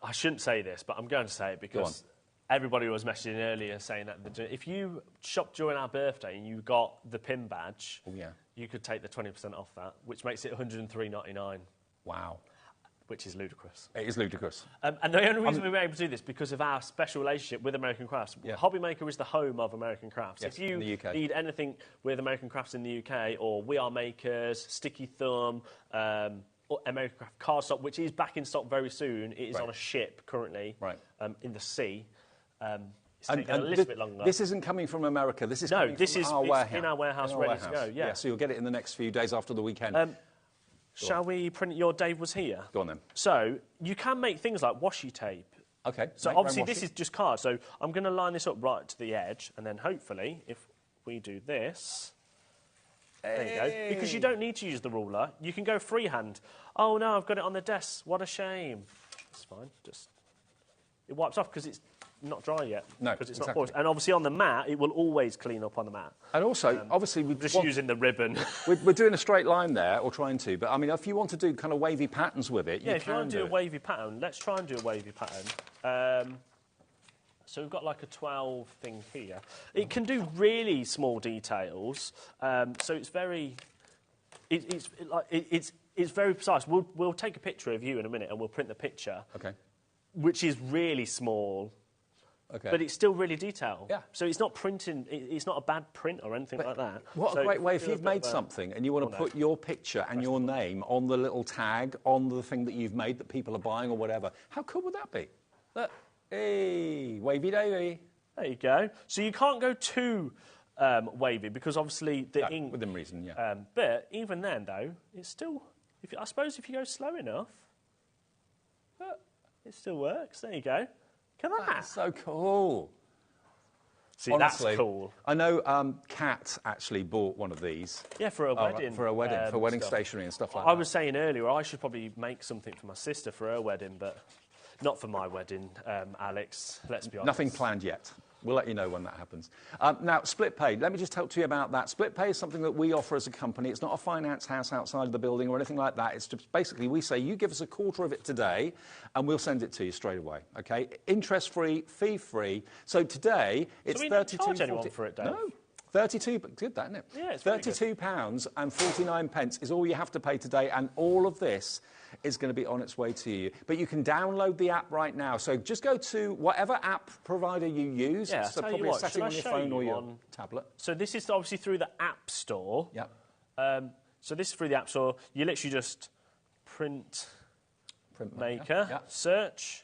S9: I shouldn't say this, but I'm going to say it because everybody was messaging earlier saying that if you shopped during our birthday and you got the PIN badge, you could take the 20% off that, which makes it $103.99.
S2: Wow.
S9: Which is ludicrous.
S2: It is ludicrous.
S9: And the only reason we were able to do this because of our special relationship with American Crafts. HobbyMaker is the home of American Crafts.
S2: Yes,
S9: if you
S2: in the UK.
S9: need anything with American Crafts in the UK, or We Are Makers, Sticky Thumb, or American Craft cardstock, which is back in stock very soon. It is on a ship currently in the sea. It's taking a little bit longer.
S2: This isn't coming from America. This is coming from our warehouse.
S9: In our warehouse, ready to go. Yeah,
S2: so you'll get it in the next few days after the weekend.
S9: Shall we print your Dave Was Here?
S2: Go on then.
S9: So you can make things like washi tape.
S2: Okay.
S9: So obviously this is just card. So I'm going to line this up right to the edge, and then hopefully if we do this, there you go. Because you don't need to use the ruler. You can go freehand. Oh no, I've got it on the desk. What a shame. It's fine. It wipes off because it's not dry yet.
S2: No,
S9: because it's not polished. And obviously on the mat, it will always clean up on the mat.
S2: And also, obviously, we're
S9: just using the ribbon.
S2: we're doing a straight line there, or trying to. But I mean, if you want to do kind of wavy patterns with it,
S9: if you want to do a wavy pattern, let's try and do a wavy pattern. So we've got like a 12 thing here. It can do really small details. So it's very, it's very precise. We'll take a picture of you in a minute, and we'll print the picture.
S2: Okay.
S9: Which is really small.
S2: Okay.
S9: But it's still really detailed.
S2: Yeah.
S9: So it's not printing, it's not a bad print or anything like that.
S2: What a great way, if you've made something and you want to put your picture and your name on the little tag, on the thing that you've made that people are buying or whatever, how cool would that be? Look, hey, wavy davy.
S9: There you go. So you can't go too wavy because obviously the ink...
S2: Within reason,
S9: but even then, though, it's still... I suppose if you go slow enough, it still works. There you go. Look at that.
S2: That's so cool.
S9: See,
S2: Honestly,
S9: that's cool.
S2: I know Kat actually bought one of these.
S9: Yeah, for a wedding.
S2: For a wedding, for wedding
S9: stuff.
S2: Stationery and stuff like that.
S9: I was saying earlier, I should probably make something for my sister for her wedding, but not for my wedding, Alex, let's be honest.
S2: Nothing planned yet. We'll let you know when that happens. Now, split pay. Let me just talk to you about that. Split pay is something that we offer as a company. It's not a finance house outside of the building or anything like that. It's just basically we say you give us a quarter of it today and we'll send it to you straight away, OK? Interest-free, fee-free. So today, it's
S9: so we
S2: $32.40.
S9: don't charge anyone for it, Dave?
S2: No.
S3: 32, but good, that, isn't it?
S9: Yeah, it's really good.
S3: £32.49 is all you have to pay today, and all of this is going to be on its way to you. But you can download the app right now. So just go to whatever app provider you use.
S9: Yeah,
S3: so
S9: tell
S3: probably
S9: you
S3: a
S9: what,
S3: setting on your phone or your tablet.
S9: So this is obviously through the App Store.
S3: Yep.
S9: So this is through the App Store. You literally just print maker,
S3: yep.
S9: Search,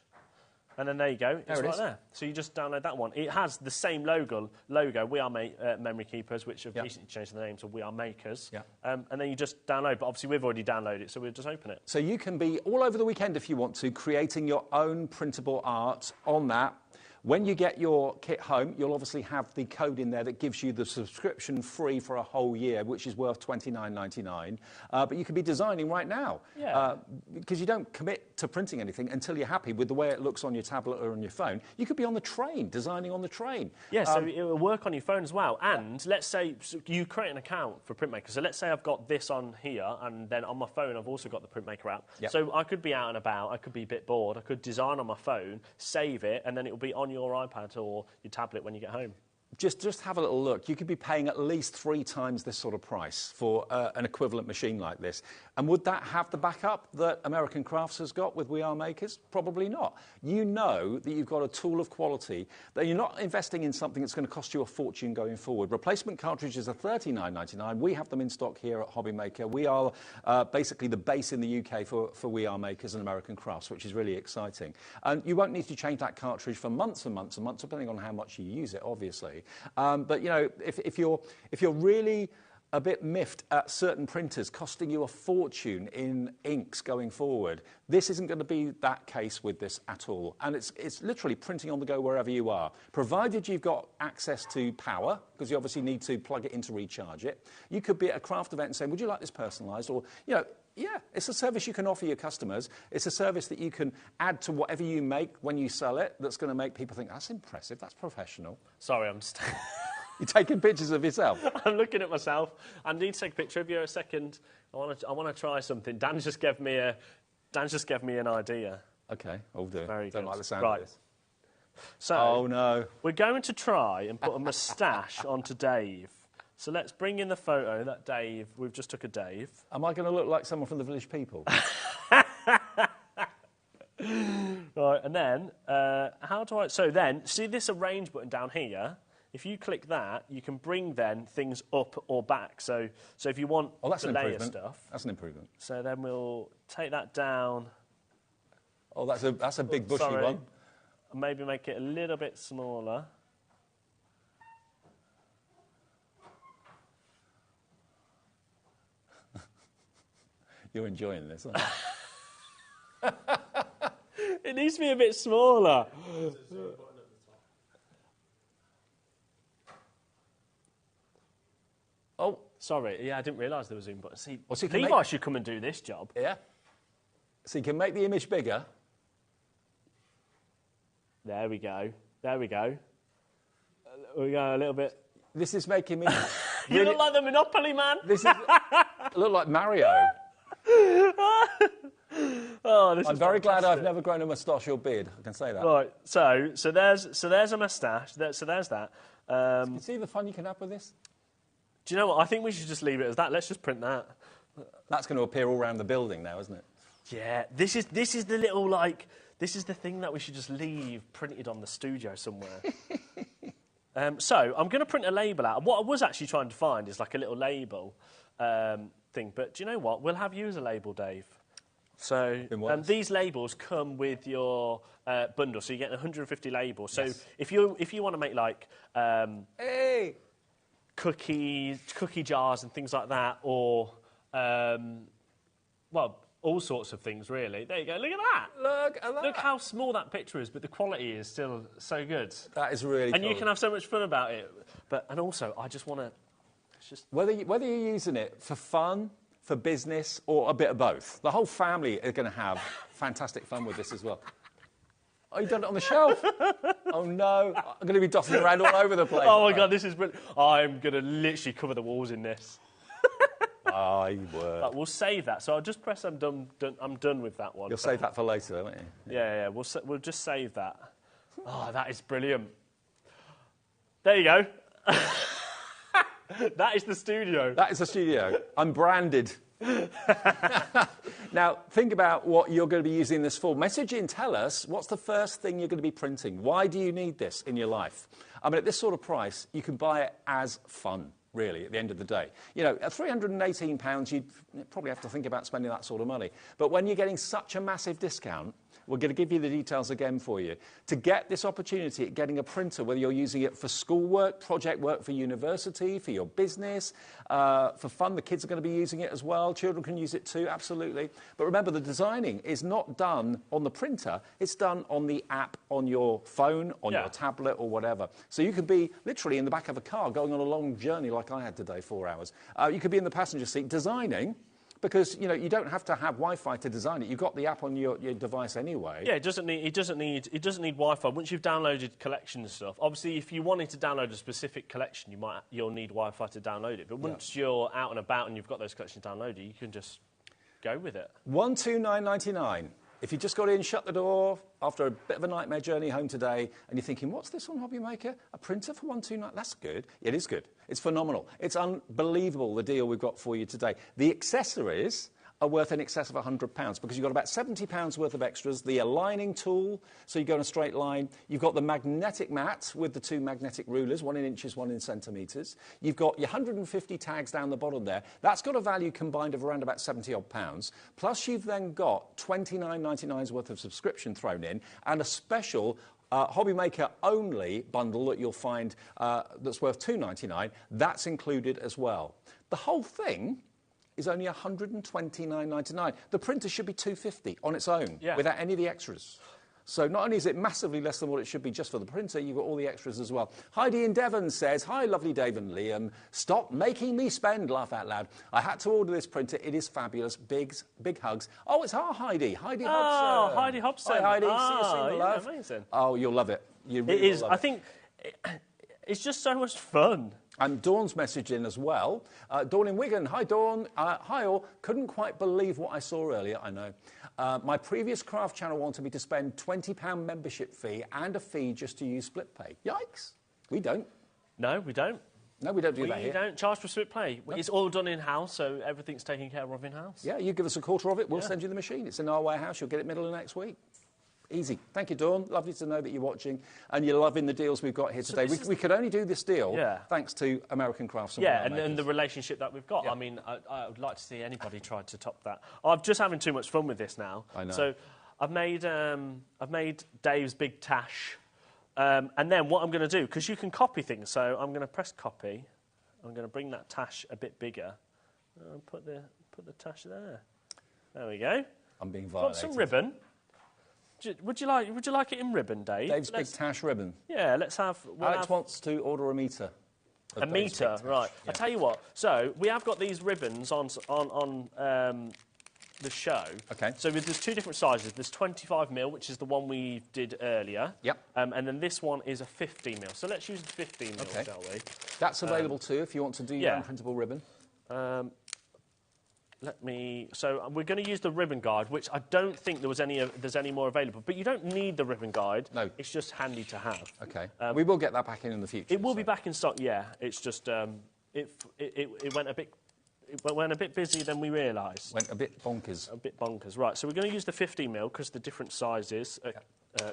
S9: and then there you go. It's right there. So you just download that one. It has the same logo. We are Memory Keepers, which have recently changed the name to We Are Makers.
S3: Yep.
S9: And then you just download. But obviously we've already downloaded it, so we'll just open it.
S3: So you can be all over the weekend if you want to, creating your own printable art on that. When you get your kit home, you'll obviously have the code in there that gives you the subscription free for a whole year, which is worth $29.99. But you could be designing right now. Because you don't commit to printing anything until you're happy with the way it looks on your tablet or on your phone. You could be on the train, designing on the train.
S9: Yeah, so it will work on your phone as well. And let's say you create an account for Printmaker. So let's say I've got this on here, and then on my phone I've also got the Printmaker app.
S3: Yep.
S9: So I could be out and about, I could be a bit bored, I could design on my phone, save it, and then it will be on your iPad or your tablet when you get home.
S3: Just have a little look. You could be paying at least 3 times this sort of price for an equivalent machine like this. And would that have the backup that American Crafts has got with We Are Makers? Probably not. You know that you've got a tool of quality, that you're not investing in something that's going to cost you a fortune going forward. Replacement cartridges are $39.99. We have them in stock here at HobbyMaker. We are basically the base in the UK for We Are Makers and American Crafts, which is really exciting. And you won't need to change that cartridge for months and months and months, depending on how much you use it, obviously. But, you know, if you're really a bit miffed at certain printers costing you a fortune in inks going forward, this isn't going to be that case with this at all. And it's literally printing on the go wherever you are, provided you've got access to power, because you obviously need to plug it in to recharge it. You could be at a craft event and saying, would you like this personalised? Or, you know, yeah, it's a service you can offer your customers. It's a service that you can add to whatever you make when you sell it that's going to make people think, that's impressive, that's professional.
S9: Sorry, I'm...
S3: You're taking pictures of yourself?
S9: I'm looking at myself. I need to take a picture of you a second. I want to try something. Dan just gave me an idea.
S3: OK, I'll do it.
S9: Very
S3: Don't
S9: good.
S3: like the sound of this.
S9: So,
S3: oh, no.
S9: We're going to try and put a moustache onto Dave. So let's bring in the photo that Dave... We've just took a Dave.
S3: Am I going to look like someone from the Village People?
S9: Right, and then, how do I... So then, see this arrange button down here? If you click that, you can bring then things up or back. So if you want the layer stuff...
S3: That's an improvement.
S9: So then we'll take that down.
S3: Oh, that's a big bushy one.
S9: Maybe make it a little bit smaller.
S3: You're enjoying this, aren't you?
S9: It needs to be a bit smaller. Oh, sorry. Yeah, I didn't realise there was a zoom button. See, Levi should come and do this job.
S3: Yeah. So you can make the image bigger.
S9: There we go. There we go. We go a little bit.
S3: This is making me...
S9: You look like the Monopoly man.
S3: This is... I look like Mario. I'm very glad I've never grown a moustache or beard. I can say that.
S9: Right. So there's a moustache. So there's that.
S3: Can you see the fun you can have with this?
S9: Do you know what? I think we should just leave it as that. Let's just print that.
S3: That's going to appear all around the building now, isn't it?
S9: Yeah. This is the little, like... This is the thing that we should just leave printed on the studio somewhere. So I'm going to print a label out. What I was actually trying to find is like a little label thing. But do you know what? We'll have you as a label, Dave. So these labels come with your bundle. So you get 150 labels. So
S3: yes.
S9: if you want to make like cookie jars and things like that, or well, all sorts of things really. There you go. Look at that.
S3: Look at that.
S9: Look how small that picture is, but the quality is still so good.
S3: That is really
S9: And
S3: cool.
S9: you can have so much fun about it. And also, I just want to...
S3: Whether you're using it for fun, for business, or a bit of both, the whole family are going to have fantastic fun with this as well. Oh, you've done it on the shelf? Oh, no. I'm going to be dotting around all over the place.
S9: Oh, my God, this is brilliant. I'm going to literally cover the walls in this.
S3: I would.
S9: But we'll save that. So I'll just press I'm done with that one.
S3: You'll save that for later, won't you?
S9: Yeah. We'll just save that. Oh, that is brilliant. There you go. That is the studio.
S3: That is the studio. I'm branded. Now, think about what you're going to be using this for. Message in, tell us, what's the first thing you're going to be printing? Why do you need this in your life? I mean, at this sort of price, you can buy it as fun, really, at the end of the day. You know, at £318, you'd probably have to think about spending that sort of money. But when you're getting such a massive discount, we're going to give you the details again for you. To get this opportunity at getting a printer, whether you're using it for schoolwork, project work for university, for your business, for fun, the kids are going to be using it as well. Children can use it too, absolutely. But remember, the designing is not done on the printer. It's done on the app on your phone, on your tablet or whatever. So you could be literally in the back of a car going on a long journey like I had today, 4 hours. You could be in the passenger seat designing, because, you know, you don't have to have Wi-Fi to design it. You've got the app on your device anyway. Yeah,
S9: it doesn't need Wi-Fi. Once you've downloaded collection and stuff, obviously, if you wanted to download a specific collection, you'll need Wi-Fi to download it. But once you're out and about and you've got those collections downloaded, you can just go with it.
S3: $129.99. If you just got in, shut the door after a bit of a nightmare journey home today, and you're thinking, what's this on HobbyMaker? A printer for $129? That's good. It is good. It's phenomenal. It's unbelievable, the deal we've got for you today. The accessories are worth in excess of £100 because you've got about £70 worth of extras. The aligning tool, so you go in a straight line. You've got the magnetic mat with the 2 magnetic rulers, 1 in inches, 1 in centimetres. You've got your 150 tags down the bottom there. That's got a value combined of around about £70 odd. Plus, you've then got $29.99's worth of subscription thrown in and a special HobbyMaker only bundle that you'll find that's worth $2.99. That's included as well. The whole thing is only $129.99. The printer should be $250 on its own, without any of the extras. So not only is it massively less than what it should be just for the printer, you've got all the extras as well. Heidi in Devon says, hi, lovely Dave and Liam. Stop making me spend, laugh out loud. I had to order this printer. It is fabulous. Big hugs. Oh, it's our Heidi. Heidi Hobson.
S9: Oh, Heidi Hobson.
S3: Hi, Heidi. See you soon, love.
S9: Amazing.
S3: Oh, you'll love it. You really
S9: it is.
S3: Love
S9: I think it's just so much fun.
S3: And Dawn's messaged in as well. Dawn in Wigan. Hi, Dawn. Hi, all. Couldn't quite believe what I saw earlier, I know. My previous craft channel wanted me to spend £20 membership fee and a fee just to use split pay. Yikes. We don't.
S9: No, we don't.
S3: No, we don't do that here.
S9: We don't charge for split pay. Nope. It's all done in-house, so everything's taken care of in-house.
S3: Yeah, you give us a quarter of it, we'll send you the machine. It's in our warehouse. You'll get it middle of next week. Easy. Thank you, Dawn. Lovely to know that you're watching and you're loving the deals we've got here today. We could only do this deal thanks to American Crafts.
S9: And the relationship that we've got. Yeah. I mean, I would like to see anybody try to top that. I'm just having too much fun with this now.
S3: I know.
S9: So I've made Dave's big tash. And then what I'm going to do, because you can copy things, so I'm going to press copy. I'm going to bring that tash a bit bigger. And put the tash there. There we go.
S3: I'm being violated.
S9: Got some ribbon. Would you like it in ribbon, Dave?
S3: Dave's big tash ribbon.
S9: Yeah, let's have...
S3: Alex wants to order a metre.
S9: A metre, right. Yeah. I'll tell you what. So, we have got these ribbons on the show.
S3: Okay.
S9: So, there's 2 different sizes. There's 25mm, which is the one we did earlier.
S3: Yep.
S9: And then this one is a 15mm. So, let's use the 15mm, shall we?
S3: That's available too, if you want to do your own printable ribbon. So we're going to use the ribbon guide, which I don't think there's any more available. But you don't need the ribbon guide. No.
S9: It's just handy to have.
S3: Okay. We will get that back in the future.
S9: It will be back in stock. Yeah. It's just it went a bit busier than we realised.
S3: Went a bit bonkers.
S9: A bit bonkers. Right. So we're going to use the 15mm because the different sizes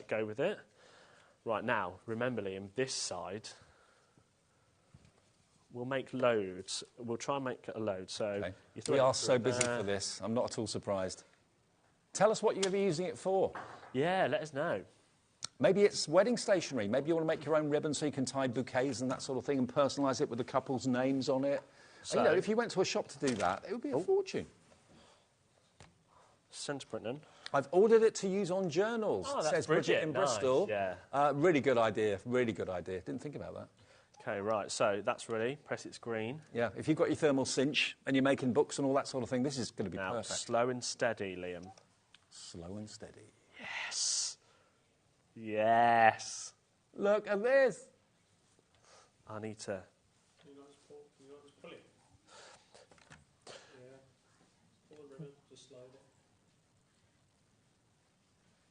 S9: go with it. Right now, remember, Liam, this side. We'll make loads. We'll try and make a load. So
S3: we are so busy for this. I'm not at all surprised. Tell us what you're going to be using it for.
S9: Yeah, let us know.
S3: Maybe it's wedding stationery. Maybe you want to make your own ribbon so you can tie bouquets and that sort of thing and personalise it with the couple's names on it. So, you know, if you went to a shop to do that, it would be a fortune.
S9: Centre printing.
S3: I've ordered it to use on journals, says Bridget in Bristol.
S9: Yeah.
S3: Really good idea. Really good idea. Didn't think about that.
S9: OK, right, so that's ready. Press its green.
S3: Yeah, if you've got your thermal cinch and you're making books and all that sort of thing, this is going to be
S9: now,
S3: perfect.
S9: Slow and steady, Liam.
S3: Slow and steady.
S9: Yes. Yes.
S3: Look at this.
S9: I need to...
S10: Can you not just pull it? Yeah. Pull the ribbon, just slide it.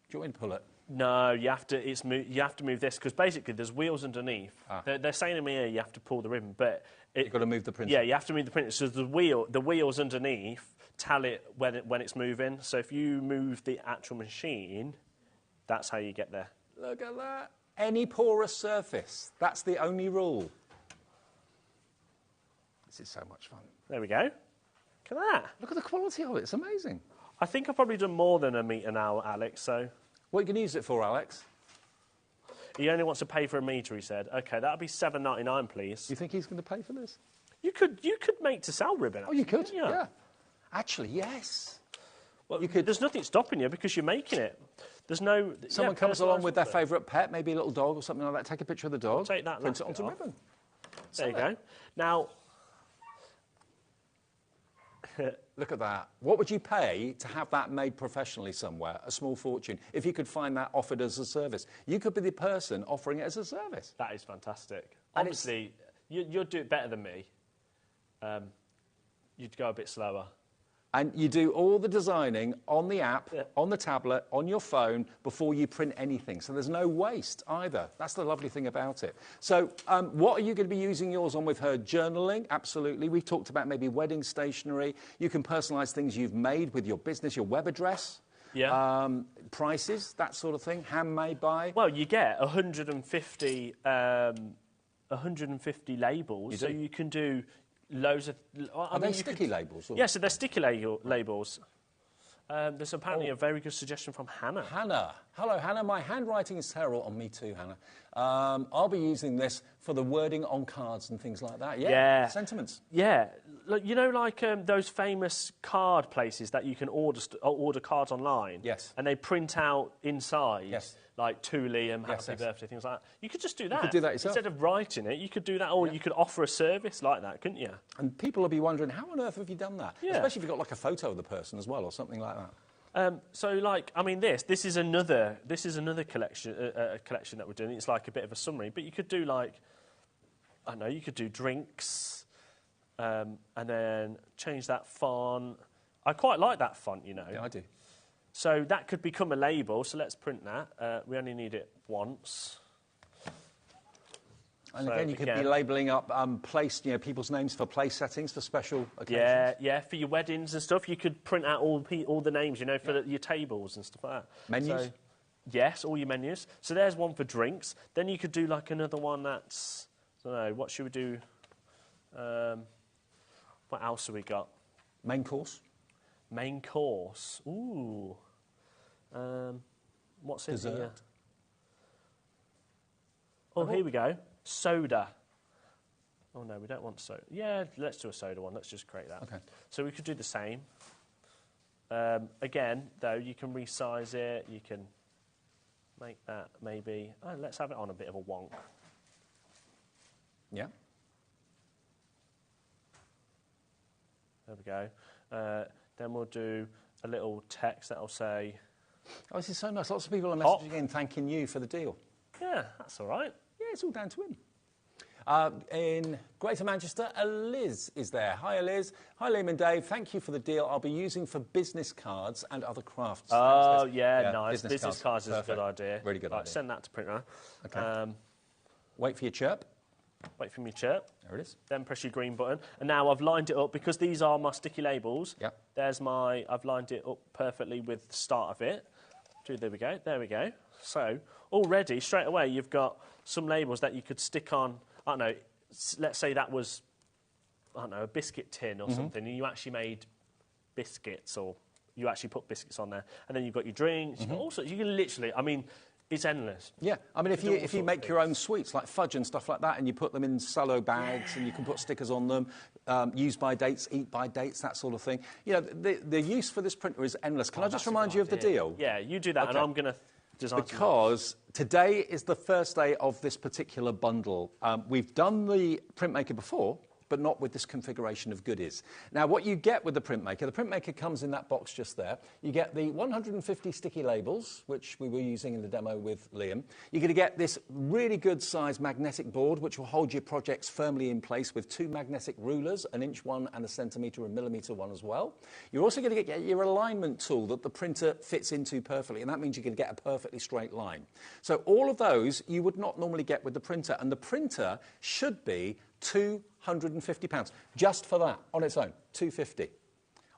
S3: Do you want me to pull it?
S9: No, you have to. You have to move this because basically there's wheels underneath. They're saying to me here you have to pull the ribbon, but
S3: you've got to move the printer.
S9: Yeah, you have to move the printer. So the wheels underneath tell it when it's moving. So if you move the actual machine, that's how you get there.
S3: Look at that. Any porous surface. That's the only rule. This is so much fun.
S9: There we go. Look at that.
S3: Look at the quality of it. It's amazing.
S9: I think I've probably done more than a metre now, Alex, so...
S3: What are you going to use it for, Alex?
S9: He only wants to pay for a metre, he said. OK, that'll be $7.99, please.
S3: You think he's going to pay for this?
S9: You could make to sell ribbon, actually.
S3: Oh, you could? Yeah. Actually, yes.
S9: Well, there's nothing stopping you because you're making it. There's no...
S3: Someone comes along with their favourite pet, maybe a little dog or something like that. Take a picture of the dog.
S9: Take that.
S3: Print it onto ribbon.
S9: There you go. Now...
S3: Look at that. What would you pay to have that made professionally somewhere? A small fortune. If you could find that offered as a service. You could be the person offering it as a service.
S9: That is fantastic. And obviously, you'd do it better than me. You'd go a bit slower.
S3: And you do all the designing on the app, on the tablet, on your phone, before you print anything. So there's no waste either. That's the lovely thing about it. So what are you going to be using yours on with her? Journaling? Absolutely. We've talked about maybe wedding stationery. You can personalise things you've made with your business, your web address.
S9: Yeah.
S3: Prices, that sort of thing. Handmade by.
S9: Well, you get 150 labels. So you can do... loads of...
S3: Are they sticky labels? Or?
S9: Yeah, so they're sticky labels. There's apparently a very good suggestion from Hannah.
S3: Hannah. Hello, Hannah. My handwriting is terrible. Me too, Hannah. I'll be using this for the wording on cards and things like that. Yeah. Sentiments.
S9: Yeah. Look, you know, like those famous card places that you can order cards online?
S3: Yes.
S9: And they print out inside...
S3: Yes.
S9: Like to Liam, happy birthday, things like that. You could just do that.
S3: You could do that yourself.
S9: Instead of writing it, you could do that, or you could offer a service like that, couldn't you?
S3: And people will be wondering, how on earth have you done that?
S9: Yeah.
S3: Especially if you've got like a photo of the person as well, or something like that.
S9: So, like, I mean, this is another collection that we're doing. It's like a bit of a summary, but you could do like, I don't know, you could do drinks, and then change that font. I quite like that font, you know.
S3: Yeah, I do.
S9: So that could become a label, so let's print that. We only need it once.
S3: And again, you could be labelling up people's names for place settings for special occasions.
S9: Yeah, for your weddings and stuff. You could print out all the names, you know, for your tables and stuff like that.
S3: Menus?
S9: So, yes, all your menus. So there's one for drinks. Then you could do like another one that's, I don't know, what should we do? What else have we got?
S3: Main course.
S9: Main course. Ooh. What's in
S3: Dessert.
S9: here? Oh, here we go. Soda. Oh, no, we don't want soda. Yeah, let's do a soda one. Let's just create that.
S3: Okay.
S9: So we could do the same. Again, though, you can resize it. You can make that maybe... Oh, let's have it on a bit of a wonk.
S3: Yeah.
S9: There we go. Then we'll do a little text that'll say...
S3: Oh, this is so nice. Lots of people are messaging in thanking you for the deal.
S9: Yeah, that's all right.
S3: Yeah, it's all down to him. In Greater Manchester, Liz is there. Hi, Liz. Hi, Liam and Dave. Thank you for the deal I'll be using for business cards and other crafts.
S9: Oh, yeah, nice. Business cards is a good idea.
S3: Really good idea.
S9: Send that to printer.
S3: Okay. Wait for your chirp.
S9: Wait for me to chirp.
S3: There it is.
S9: Then press your green button. And now I've lined it up, because these are my sticky labels.
S3: Yep.
S9: I've lined it up perfectly with the start of it. There we go, there we go. So, already, straight away, you've got some labels that you could stick on, I don't know, let's say that was, I don't know, a biscuit tin or something, and you actually made biscuits, or you actually put biscuits on there. And then you've got your drinks, you've got all sorts, you can literally, I mean, it's endless.
S3: Yeah, I mean, if you make your own sweets, like fudge and stuff like that, and you put them in cello bags, and you can put stickers on them, use by dates, eat by dates, that sort of thing. You know, the use for this printer is endless. Can I just remind you of the deal?
S9: Yeah, you do that, and I'm going to design
S3: because today is the first day of this particular bundle. We've done the printmaker before, but not with this configuration of goodies. Now, what you get with the printmaker comes in that box just there. You get the 150 sticky labels, which we were using in the demo with Liam. You're going to get this really good size magnetic board, which will hold your projects firmly in place with 2 magnetic rulers, an inch one and a centimetre and millimetre one as well. You're also going to get your alignment tool that the printer fits into perfectly, and that means you can get a perfectly straight line. So all of those you would not normally get with the printer, and the printer should be £250 just for that on its own. £250.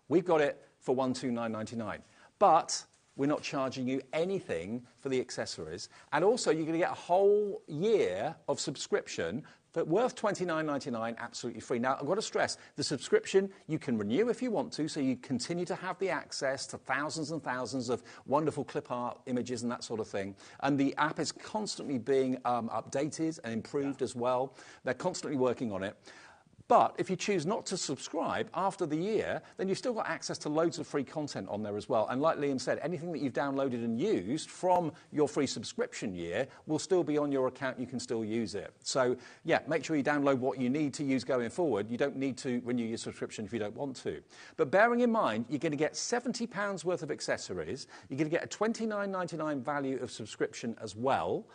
S3: We've got it for £129.99, but we're not charging you anything for the accessories, and also you're going to get a whole year of subscription but worth £29.99, absolutely free. Now, I've got to stress, the subscription you can renew if you want to, so you continue to have the access to thousands and thousands of wonderful clip art images and that sort of thing. And the app is constantly being updated and improved as well. They're constantly working on it. But if you choose not to subscribe after the year, then you've still got access to loads of free content on there as well. And like Liam said, anything that you've downloaded and used from your free subscription year will still be on your account. You can still use it. So, yeah, make sure you download what you need to use going forward. You don't need to renew your subscription if you don't want to. But bearing in mind, you're going to get £70 worth of accessories. You're going to get a £29.99 value of subscription as well.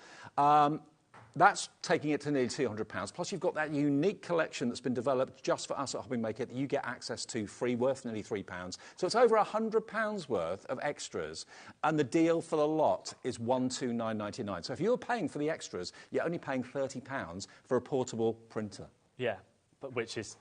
S3: That's taking it to nearly £200. Plus, you've got that unique collection that's been developed just for us at HobbyMaker that you get access to free, worth nearly £3. So it's over £100 worth of extras, and the deal for the lot is £129.99. So if you're paying for the extras, you're only paying £30 for a portable printer.
S9: Yeah, but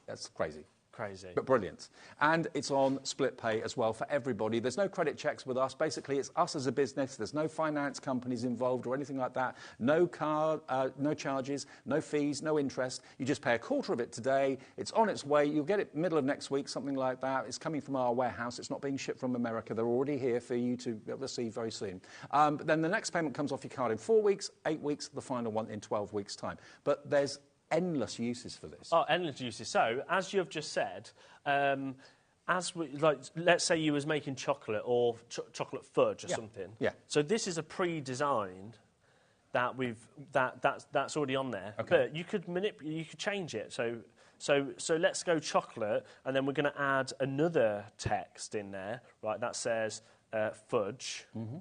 S3: that's crazy.
S9: Crazy.
S3: But brilliant. And it's on split pay as well for everybody. There's no credit checks with us. Basically, it's us as a business. There's no finance companies involved or anything like that. No card, no charges, no fees, no interest. You just pay a quarter of it today. It's on its way. You'll get it middle of next week, something like that. It's coming from our warehouse. It's not being shipped from America. They're already here for you to receive very soon. But then the next payment comes off your card in 4 weeks, 8 weeks, the final one in 12 weeks' time. But there's endless uses for this.
S9: Oh, endless uses. So, as you've just said, let's say you was making chocolate or chocolate fudge or something.
S3: Yeah.
S9: So this is a pre-designed that that's already on there.
S3: Okay.
S9: But you could you could change it. So let's go chocolate, and then we're going to add another text in there, right? That says fudge. Mm-hmm.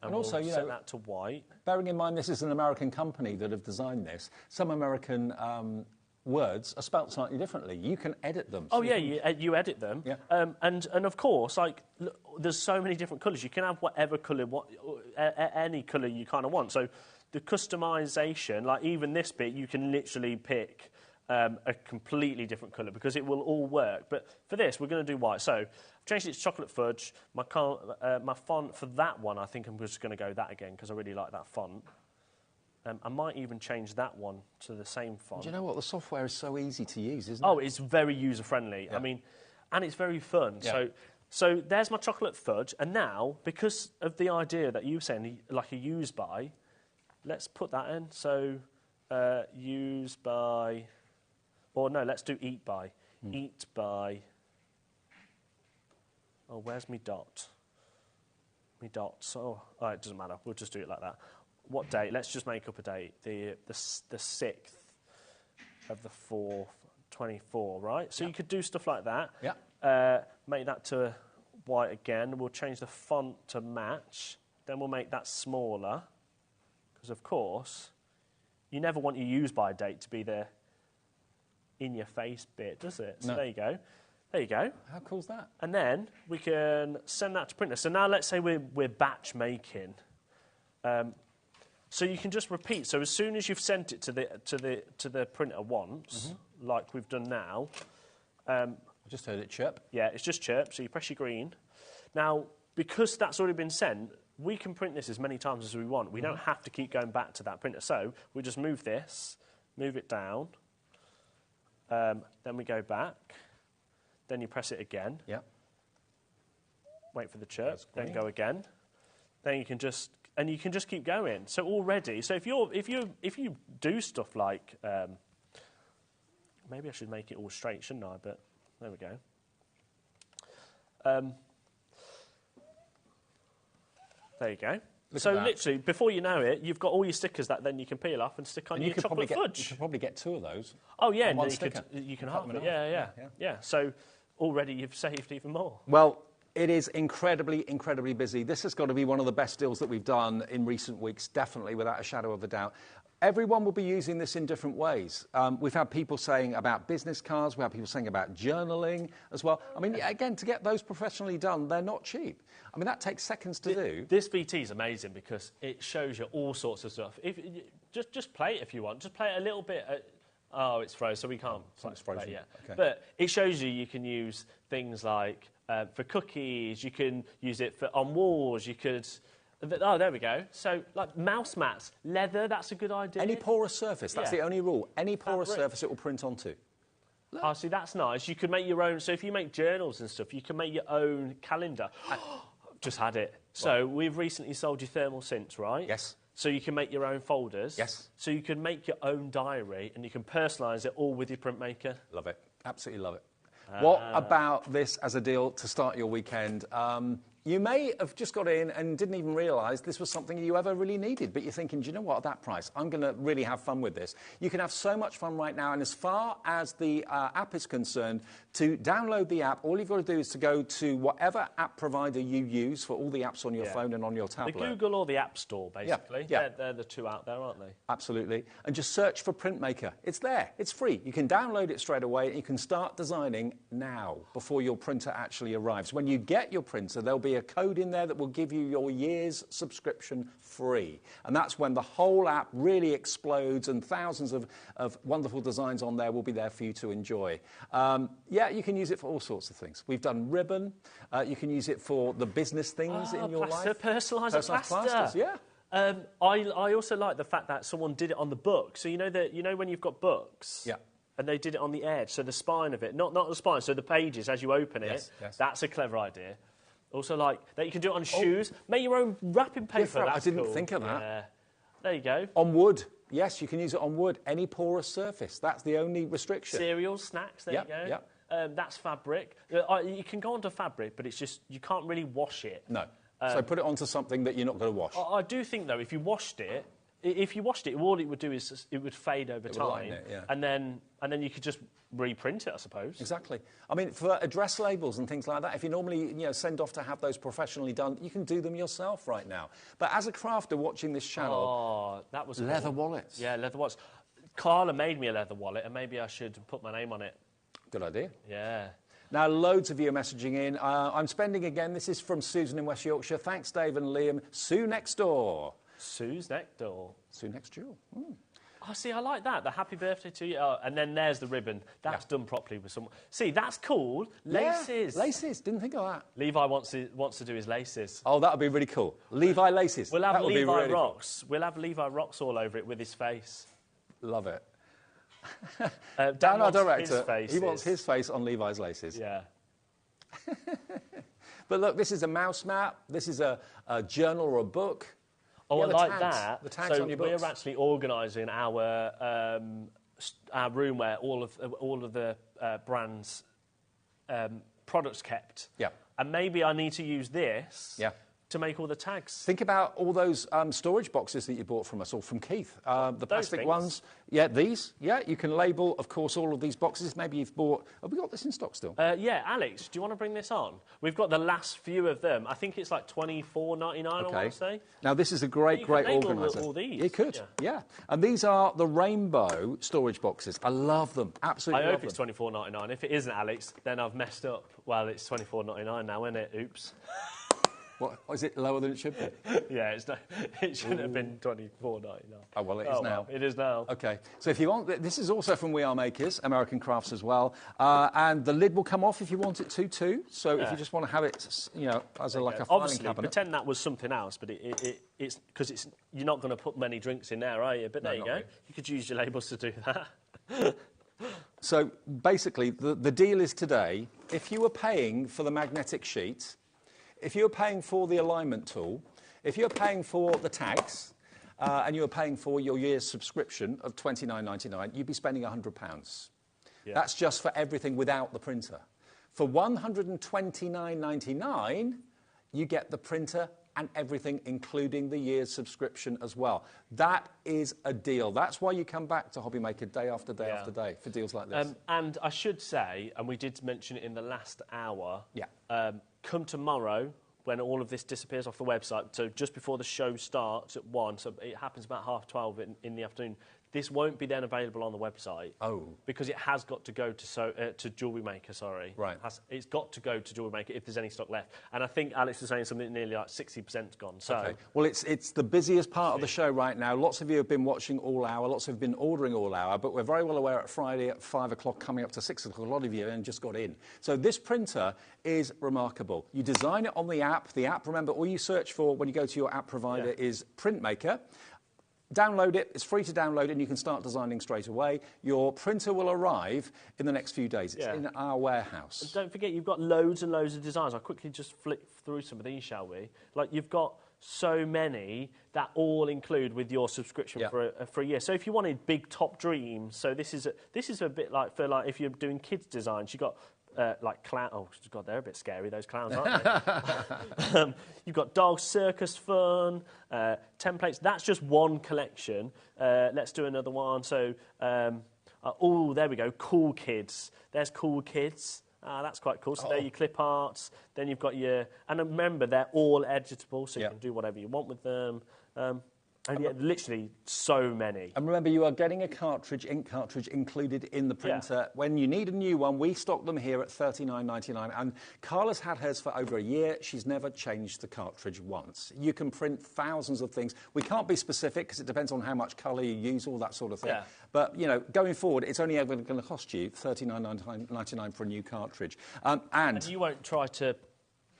S9: And also, we'll set that to white.
S3: Bearing in mind this is an American company that have designed this, some American words are spelt slightly differently. You can edit them.
S9: Oh, yeah, you edit them.
S3: Yeah.
S9: And of course, like, look, there's so many different colours. You can have whatever colour, any colour you kind of want. So the customisation, like even this bit, you can literally pick a completely different colour because it will all work. But for this, we're going to do white. So I've changed it to chocolate fudge. My font for that one, I think I'm just going to go that again because I really like that font. I might even change that one to the same font.
S3: Do you know what? The software is so easy to use, isn't it?
S9: Oh, it's very user-friendly. Yeah. I mean, and it's very fun. Yeah. So there's my chocolate fudge. And now, because of the idea that you were saying, like a use by, let's put that in. So use by... Or no, let's do eat by. Eat by... Oh, where's me dot? Me dots. Oh, it doesn't matter. We'll just do it like that. What date? Let's just make up a date. The 6th of the 4th, 24, right? So you could do stuff like that.
S3: Yeah.
S9: Make that to white again. We'll change the font to match. Then we'll make that smaller. Because, of course, you never want your use by date to be the in-your-face bit, does it? So
S3: no.
S9: There you go. There you go.
S3: How cool's that?
S9: And then we can send that to printer. So now let's say we're batch making. So you can just repeat. So as soon as you've sent it to the printer once, like we've done now,
S3: I just heard it chirp.
S9: Yeah, it's just chirp. So you press your green. Now, because that's already been sent, we can print this as many times as we want. We don't have to keep going back to that printer. So we just move this, move it down. Then we go back. Then you press it again.
S3: Yeah.
S9: Wait for the chirp. Then go again. Then you can just keep going. So already, so if you do stuff like, maybe I should make it all straight, shouldn't I? But there we go. There you go. So literally, before you know it, you've got all your stickers that then you can peel off and stick on your chocolate fudge.
S2: You could probably get 2 of those.
S9: Oh yeah,
S2: and
S9: and
S2: then
S9: you can half it. Yeah. So already you've saved even more.
S3: Well, it is incredibly, incredibly busy. This has got to be one of the best deals that we've done in recent weeks, definitely, without a shadow of a doubt. Everyone will be using this in different ways. We've had people saying about business cards. We've had people saying about journaling as well. I mean, again, to get those professionally done, they're not cheap. I mean, that takes seconds to do.
S9: This VT is amazing because it shows you all sorts of stuff. Just play it if you want. Just play it a little bit. Oh, it's frozen, so we can't.
S3: It's frozen.
S9: Yeah.
S3: Okay.
S9: But it shows you can use things like for cookies. You can use it on walls. You could. Oh, there we go. So, like mouse mats, leather. That's a good idea.
S3: Any porous surface. That's the only rule. Any porous surface, it will print onto.
S9: Look. Oh, see, that's nice. You could make your own. So, if you make journals and stuff, you can make your own calendar. Just had it. So, we've recently sold you thermal sinks, right?
S3: Yes.
S9: So you can make your own folders.
S3: Yes.
S9: So you can make your own diary and you can personalise it all with your printmaker.
S3: Love it. Absolutely love it. What about this as a deal to start your weekend? You may have just got in and didn't even realise this was something you ever really needed, but you're thinking, do you know what, at that price, I'm going to really have fun with this. You can have so much fun right now, and as far as the app is concerned, to download the app, all you've got to do is to go to whatever app provider you use for all the apps on your phone and on your tablet.
S9: The Google or the App Store, basically. Yeah. They're the two out there, aren't they?
S3: Absolutely. And just search for Printmaker. It's there. It's free. You can download it straight away, and you can start designing now, before your printer actually arrives. When you get your printer, there'll be a code in there that will give you your year's subscription free. And that's when the whole app really explodes, and thousands of wonderful designs on there will be there for you to enjoy. You can use it for all sorts of things. We've done ribbon. You can use it for the business things in your life.
S9: Personalised plaster.
S3: Plasters, yeah.
S9: I also like the fact that someone did it on the book. So you know when you've got books.
S3: Yeah.
S9: And they did it on the edge, so the spine of it, not the spine, so the pages as you open it.
S3: Yes.
S9: That's a clever idea. Also, like that you can do it on shoes. Make your own wrapping paper.
S3: I didn't think of that.
S9: Yeah. There you go.
S3: On wood. Yes, you can use it on wood. Any porous surface. That's the only restriction.
S9: Cereals, snacks. There you go.
S3: Yep.
S9: That's fabric. You can go onto fabric, but it's just you can't really wash it.
S3: No. So put it onto something that you're not going to wash.
S9: I do think though, if you washed it, all it would do is it would fade over time, and then you could just reprint it, I suppose.
S3: Exactly. I mean, for address labels and things like that, if you normally send off to have those professionally done, you can do them yourself right now. But as a crafter watching this channel,
S9: that was
S3: leather
S9: cool.
S3: wallets.
S9: Yeah, leather wallets. Carla made me a leather wallet, and maybe I should put my name on it.
S3: Good idea.
S9: Yeah.
S3: Now, loads of you are messaging in. I'm spending again. This is from Susan in West Yorkshire. Thanks, Dave and Liam. Sue next door.
S9: Sue's next door.
S3: Sue next door. Mm.
S9: Oh, see, I like that. The happy birthday to you. Oh, and then there's the ribbon. That's done properly with someone. See, that's cool. Laces.
S3: Yeah, laces. Didn't think of that.
S9: Levi wants to do his laces.
S3: Oh, that would be really cool. Levi laces.
S9: We'll have
S3: that
S9: Levi
S3: really
S9: rocks. Cool. We'll have Levi rocks all over it with his face.
S3: Love it.
S9: Dan,
S3: our director, he wants his face on Levi's laces.
S9: Yeah.
S3: But look, this is a mouse mat. This is a journal or a book.
S9: Oh, I like
S3: tags,
S9: that.
S3: The tags
S9: so
S3: on your books.
S9: We're actually organising our room where all of the brands' products kept.
S3: Yeah.
S9: And maybe I need to use this.
S3: Yeah.
S9: To make all the tags.
S3: Think about all those storage boxes that you bought from us, or from Keith. The plastic
S9: things.
S3: ones. Yeah, these. Yeah, you can label, of course, all of these boxes. Maybe you've bought... Have we got this in stock still?
S9: Yeah, Alex, do you want to bring this on? We've got the last few of them. I think it's like $24.99, I want to say.
S3: Now, this is a great organiser.
S9: All these.
S3: You could, yeah. And these are the rainbow storage boxes. I love them. Absolutely
S9: I hope it's $24.99. If it isn't, Alex, then I've messed up. Well, it's $24.99 now, isn't it? Oops.
S3: What, is it lower than it should be?
S9: Yeah, it shouldn't have been $24.99.
S3: Oh, well, it is now.
S9: Well, it is now.
S3: OK. So if you want... This is also from We Are Makers, American Crafts as well. And the lid will come off if you want it to, too. So if you just want to have it, as a filing
S9: Obviously,
S3: cabinet.
S9: pretend that was something else, but it's... Because you're not going to put many drinks in there, are you? But there you go. Really. You could use your labels to do that.
S3: So, basically, the deal is today, if you were paying for the magnetic sheet... If you're paying for the alignment tool, if you're paying for the tags, and you're paying for your year's subscription of $29.99, you'd be spending £100. Yeah. That's just for everything without the printer. For $129.99, you get the printer and everything, including the year's subscription as well. That is a deal. That's why you come back to HobbyMaker day after day after day for deals like this.
S9: And I should say, and we did mention it in the last hour,
S3: yeah.
S9: Come tomorrow, when all of this disappears off the website, so just before the show starts at 1, so it happens about 12:30 in the afternoon, this won't be then available on the website.
S3: Oh.
S9: Because it has got to go to Jewellery Maker, sorry.
S3: Right.
S9: It's got to go to Jewellery Maker if there's any stock left. And I think Alex was saying something nearly like 60%'s gone. So.
S3: Okay. Well, it's the busiest part of the show right now. Lots of you have been watching all hour. Lots have been ordering all hour. But we're very well aware at Friday at 5 o'clock, coming up to 6 o'clock, a lot of you have just got in. So this printer is remarkable. You design it on the app. The app, remember, all you search for when you go to your app provider is Printmaker. Download it, it's free to download, and you can start designing straight away. Your printer will arrive in the next few days. It's in our warehouse.
S9: And don't forget, you've got loads and loads of designs. I'll quickly just flick through some of these, shall we? Like, you've got so many that all include with your subscription for a year. So if you wanted big top dreams, so this is a bit like for like if you're doing kids designs, you've got like clown. Oh God, they're a bit scary. Those clowns, aren't they? You've got dog circus fun, templates. That's just one collection. Let's do another one. So, oh, there we go. Cool kids. There's cool kids. That's quite cool. So there are your clip arts. Then you've got your... And remember, they're all editable, so you can do whatever you want with them. And literally so many.
S3: And remember, you are getting a cartridge, ink cartridge, included in the printer. Yeah. When you need a new one, we stock them here at $39.99. And Carla's had hers for over a year. She's never changed the cartridge once. You can print thousands of things. We can't be specific because it depends on how much colour you use, all that sort of thing. Yeah. But, you know, going forward, it's only ever going to cost you $39.99 for a new cartridge. And
S9: you won't try to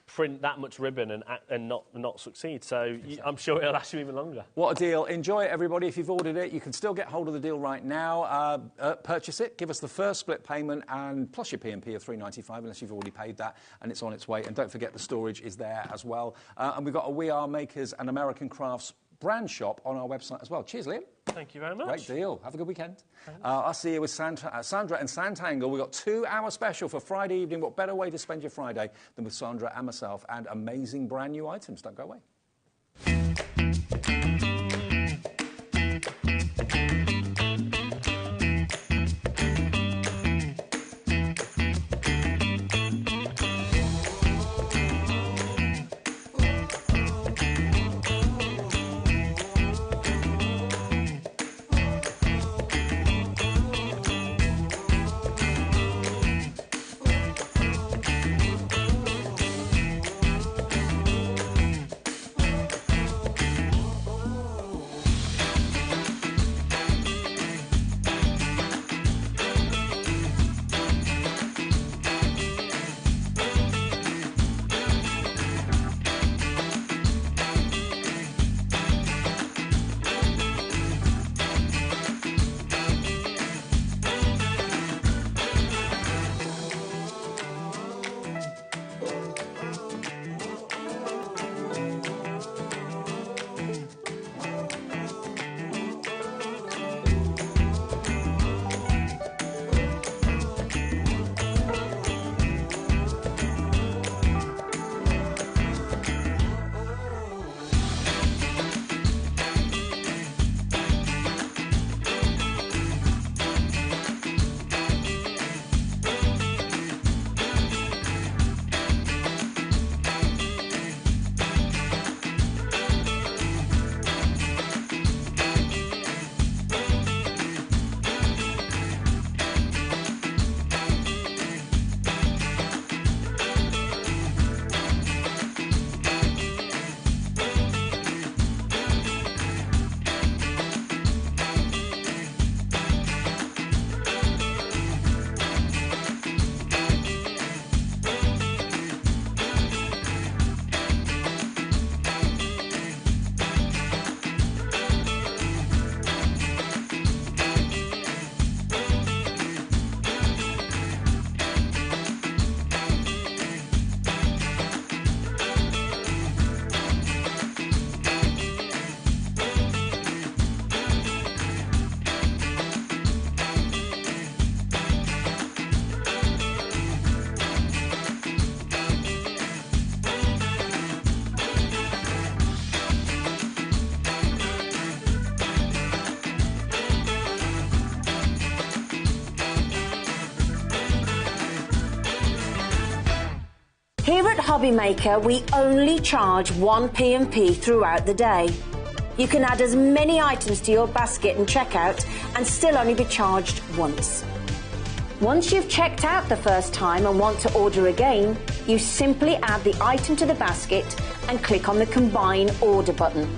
S9: print that much ribbon and not succeed, so I'm sure it'll last you even longer.
S3: What a deal. Enjoy it, everybody. If you've ordered it, you can still get hold of the deal right now. Purchase it, give us the first split payment, and plus your P&P of $3.95, unless you've already paid that, and it's on its way. And don't forget the storage is there as well. And we've got a We Are Makers and American Crafts brand shop on our website as well. Cheers, Liam.
S9: Thank you very much.
S3: Great deal. Have a good weekend. I'll see you with Sandra and Santangle. We've got 2-hour special for Friday evening. What better way to spend your Friday than with Sandra and myself, and amazing brand new items. Don't go away.
S4: HobbyMaker, we only charge 1 P&P throughout the day. You can add as many items to your basket and checkout and still only be charged once. Once you've checked out the first time and want to order again, you simply add the item to the basket and click on the Combine Order button.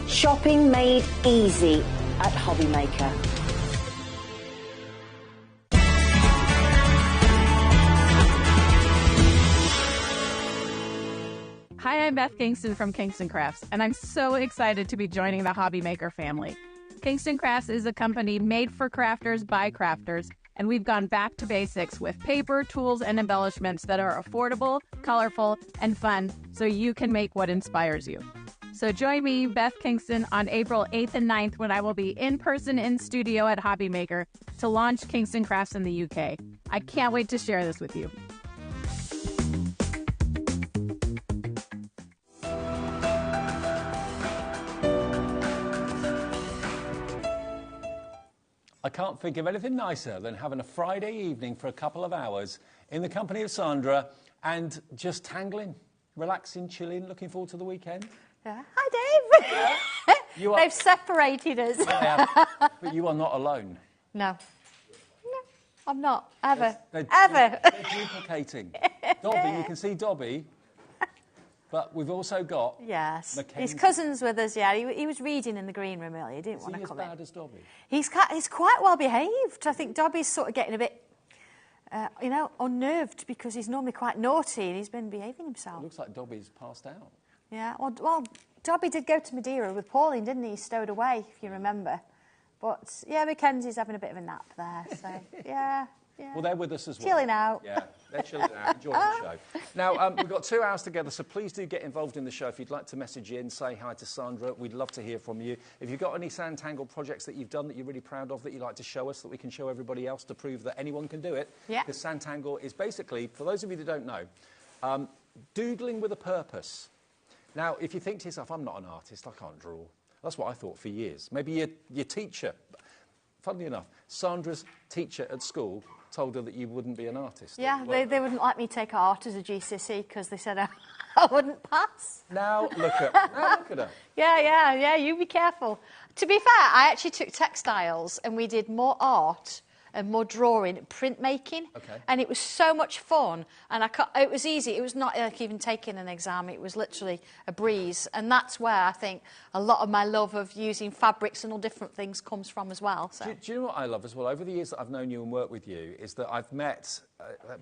S4: Shopping made easy at HobbyMaker.
S5: Hi, I'm Beth Kingston from Kingston Crafts, and I'm so excited to be joining the HobbyMaker family. Kingston Crafts is a company made for crafters by crafters, and we've gone back to basics with paper, tools, and embellishments that are affordable, colorful, and fun, so you can make what inspires you. So join me, Beth Kingston, on April 8th and 9th when I will be in person in studio at HobbyMaker to launch Kingston Crafts in the UK. I can't wait to share this with you.
S3: I can't think of anything nicer than having a Friday evening for a couple of hours in the company of Sandra and just tangling, relaxing, chilling, looking forward to the weekend.
S1: Yeah. Hi, Dave.
S3: You are,
S1: They've separated us.
S3: but you are not alone.
S1: No. No, I'm not. Ever.
S3: They're duplicating. Dobby, you can see Dobby. But we've also got...
S1: Yes.
S3: Mackenzie.
S1: His cousin's with us, yeah. He was reading in the green room earlier. He didn't want to come in.
S3: Is he as bad as Dobby?
S1: He's quite well behaved. I think Dobby's sort of getting a bit, unnerved because he's normally quite naughty and he's been behaving himself.
S3: It looks like Dobby's passed out.
S1: Yeah, well, Dobby did go to Madeira with Pauline, didn't he? He stowed away, if you remember. But, yeah, Mackenzie's having a bit of a nap there, so, yeah. Yeah.
S3: Well, they're with us as well.
S1: Chilling out.
S3: Yeah, they're chilling out, enjoying the show. Now, we've got 2 hours together, so please do get involved in the show. If you'd like to message in, say hi to Sandra, we'd love to hear from you. If you've got any Sanntangle projects that you've done that you're really proud of, that you'd like to show us, that we can show everybody else to prove that anyone can do it.
S1: Yeah.
S3: Because Sanntangle is basically, for those of you that don't know, doodling with a purpose. Now, if you think to yourself, I'm not an artist, I can't draw. That's what I thought for years. Maybe your teacher. Funnily enough, Sandra's teacher at school told her that you wouldn't be an artist.
S1: Yeah, they wouldn't let me take art as a GCSE because they said I wouldn't pass.
S3: Now look at her.
S1: Yeah, you be careful. To be fair, I actually took textiles and we did more art and more drawing, printmaking.
S3: Okay.
S1: And it was so much fun. And it was easy. It was not like even taking an exam. It was literally a breeze. And that's where I think a lot of my love of using fabrics and all different things comes from as well. So.
S3: Do you know what I love as well? Over the years that I've known you and worked with you, is that I've met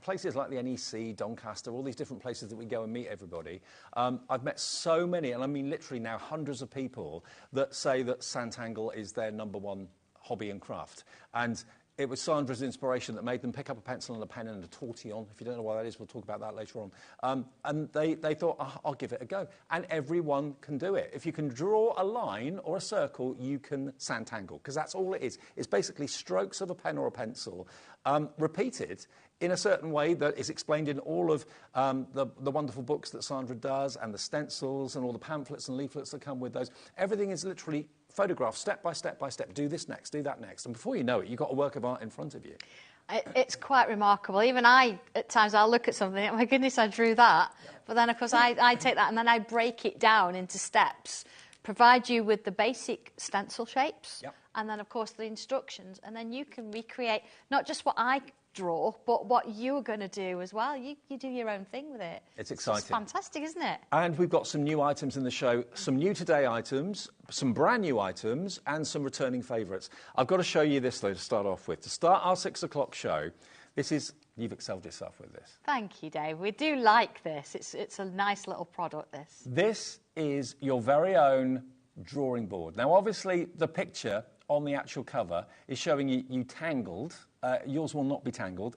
S3: places like the NEC, Doncaster, all these different places that we go and meet everybody. I've met so many, and I mean literally now hundreds of people that say that Sanntangle is their #1 hobby and craft. And it was Sandra's inspiration that made them pick up a pencil and a pen and a tortillon. If you don't know what that is, we'll talk about that later on. And they thought, I'll give it a go. And everyone can do it. If you can draw a line or a circle, you can Sanntangle, because that's all it is. It's basically strokes of a pen or a pencil repeated in a certain way that is explained in all of the wonderful books that Sandra does, and the stencils and all the pamphlets and leaflets that come with those. Everything is literally photographed step by step by step. Do this next, do that next. And before you know it, you've got a work of art in front of you.
S1: It's quite remarkable. Even I, at times, I'll look at something, oh my goodness, I drew that. Yeah. But then, of course, I take that and then I break it down into steps, provide you with the basic stencil shapes,
S3: yep.
S1: And then, of course, the instructions. And then you can recreate not just what I draw, but what you're going to do as well. You do your own thing with it.
S3: It's exciting.
S1: It's fantastic, isn't it?
S3: And we've got some new items in the show, some new today items, some brand new items, and some returning favourites. I've got to show you this, though, to start off with. To start our 6 o'clock show, this is... You've excelled yourself with this.
S1: Thank you, Dave. We do like this. It's a nice little product, this.
S3: This is your very own drawing board. Now, obviously, the picture on the actual cover is showing you tangled. Yours will not be tangled.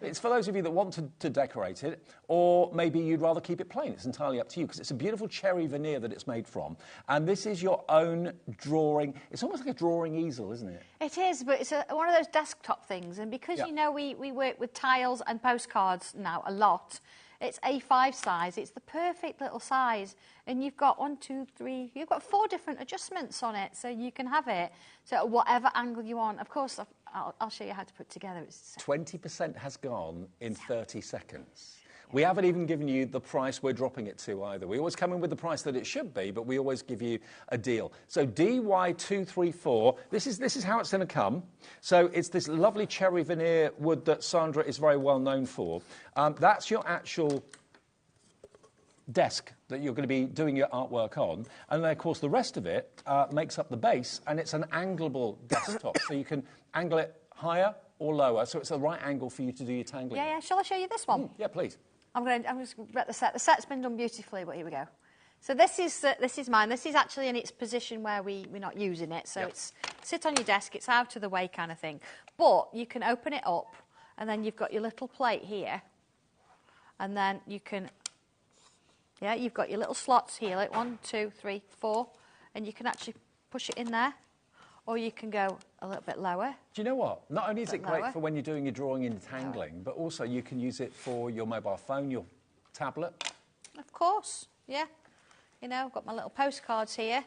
S3: It's for those of you that want to decorate it, or maybe you'd rather keep it plain. It's entirely up to you, because it's a beautiful cherry veneer that it's made from. And this is your own drawing. It's almost like a drawing easel, isn't it?
S1: It is, but it's one of those desktop things. And because,
S3: yeah.
S1: you know, we work with tiles and postcards now a lot, it's A5 size. It's the perfect little size. And you've got 1, 2, 3, you've got 4 different adjustments on it, so you can have it. So at whatever angle you want. Of course, I'll show you how to put it together.
S3: 20% has gone in 30 seconds. We haven't even given you the price we're dropping it to either. We always come in with the price that it should be, but we always give you a deal. So DY234, this is how it's going to come. So it's this lovely cherry veneer wood that Sandra is very well known for. That's your actual desk that you're going to be doing your artwork on. And then, of course, the rest of it makes up the base, and it's an angleable desktop. So you can angle it higher or lower, so it's the right angle for you to do your tangling.
S1: Yeah, yeah. Shall I show you this one?
S3: Yeah, please.
S1: I'm just going to get the set. The set's been done beautifully, but here we go. So this is mine. This is actually in its position where we're not using it. So it's sit on your desk. It's out of the way kind of thing. But you can open it up, and then you've got your little plate here, and then you can. Yeah, you've got your little slots here, like 1, 2, 3, 4, and you can actually push it in there, or you can go a little bit lower.
S3: Do you know what? Not only is it great for when you're doing your drawing and tangling, but also you can use it for your mobile phone, your tablet.
S1: Of course, yeah. You know, I've got my little postcards here.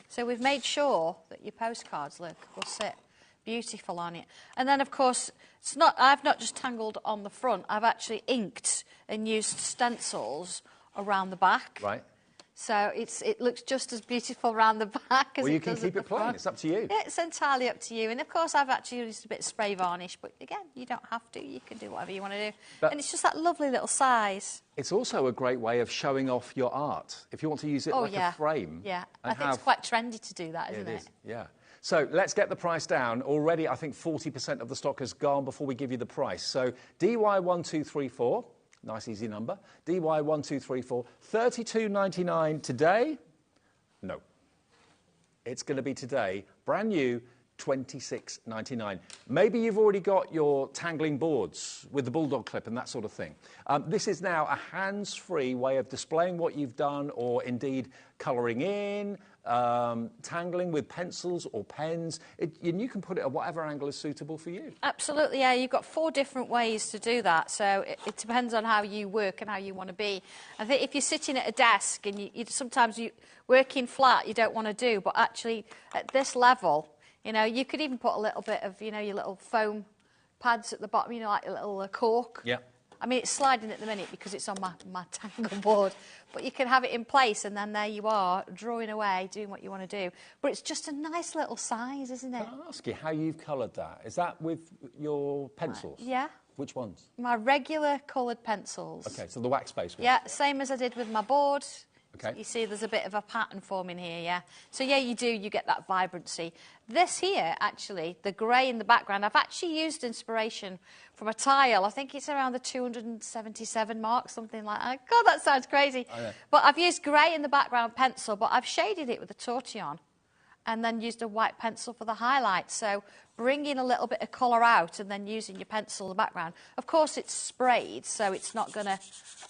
S1: So we've made sure that your postcards, look, will sit beautiful on it. And then, of course, I've not just tangled on the front, I've actually inked and used stencils around the back.
S3: Right.
S1: So it looks just as beautiful around the back as
S3: well, you
S1: it
S3: can
S1: does
S3: keep
S1: at
S3: it
S1: the
S3: plain.
S1: front.
S3: It's up to you.
S1: Yeah, it's entirely up to you. And, of course, I've actually used a bit of spray varnish. But, again, you don't have to. You can do whatever you want to do.
S3: But
S1: and it's just that lovely little size.
S3: It's also a great way of showing off your art. If you want to use it like a frame.
S1: Yeah, I think it's quite trendy to do that, isn't it?
S3: It is, yeah. So let's get the price down. Already, I think 40% of the stock has gone before we give you the price. So DY1234, nice easy number. DY1234, $32.99 today. No. It's going to be today, brand new, $26.99. Maybe you've already got your tangling boards with the bulldog clip and that sort of thing. This is now a hands-free way of displaying what you've done, or indeed colouring in, tangling with pencils or pens. And you can put it at whatever angle is suitable for you. Absolutely,
S1: yeah. You've got 4 different ways to do that. So it depends on how you work and how you want to be. I think if you're sitting at a desk and sometimes you working flat, you don't want to do, but actually at this level, you know, you could even put a little bit of, you know, your little foam pads at the bottom, you know, like a little cork.
S3: Yeah.
S1: I mean, it's sliding at the minute because it's on my tangle board, but you can have it in place, and then there you are, drawing away, doing what you want to do. But it's just a nice little size, isn't it?
S3: Can I ask you how you've coloured that? Is that with your pencils?
S1: Yeah.
S3: Which ones?
S1: My regular coloured pencils.
S3: Okay, so the wax-based ones?
S1: Yeah, same as I did with my board.
S3: Okay.
S1: You see there's a bit of a pattern forming here, yeah? So, yeah, you get that vibrancy. This here, actually, the grey in the background, I've actually used inspiration from a tile. I think it's around the 277 mark, something like that. God, that sounds crazy. But I've used grey in the background pencil, but I've shaded it with a tortillon and then used a white pencil for the highlights. So bringing a little bit of colour out and then using your pencil in the background. Of course, it's sprayed, so it's not going to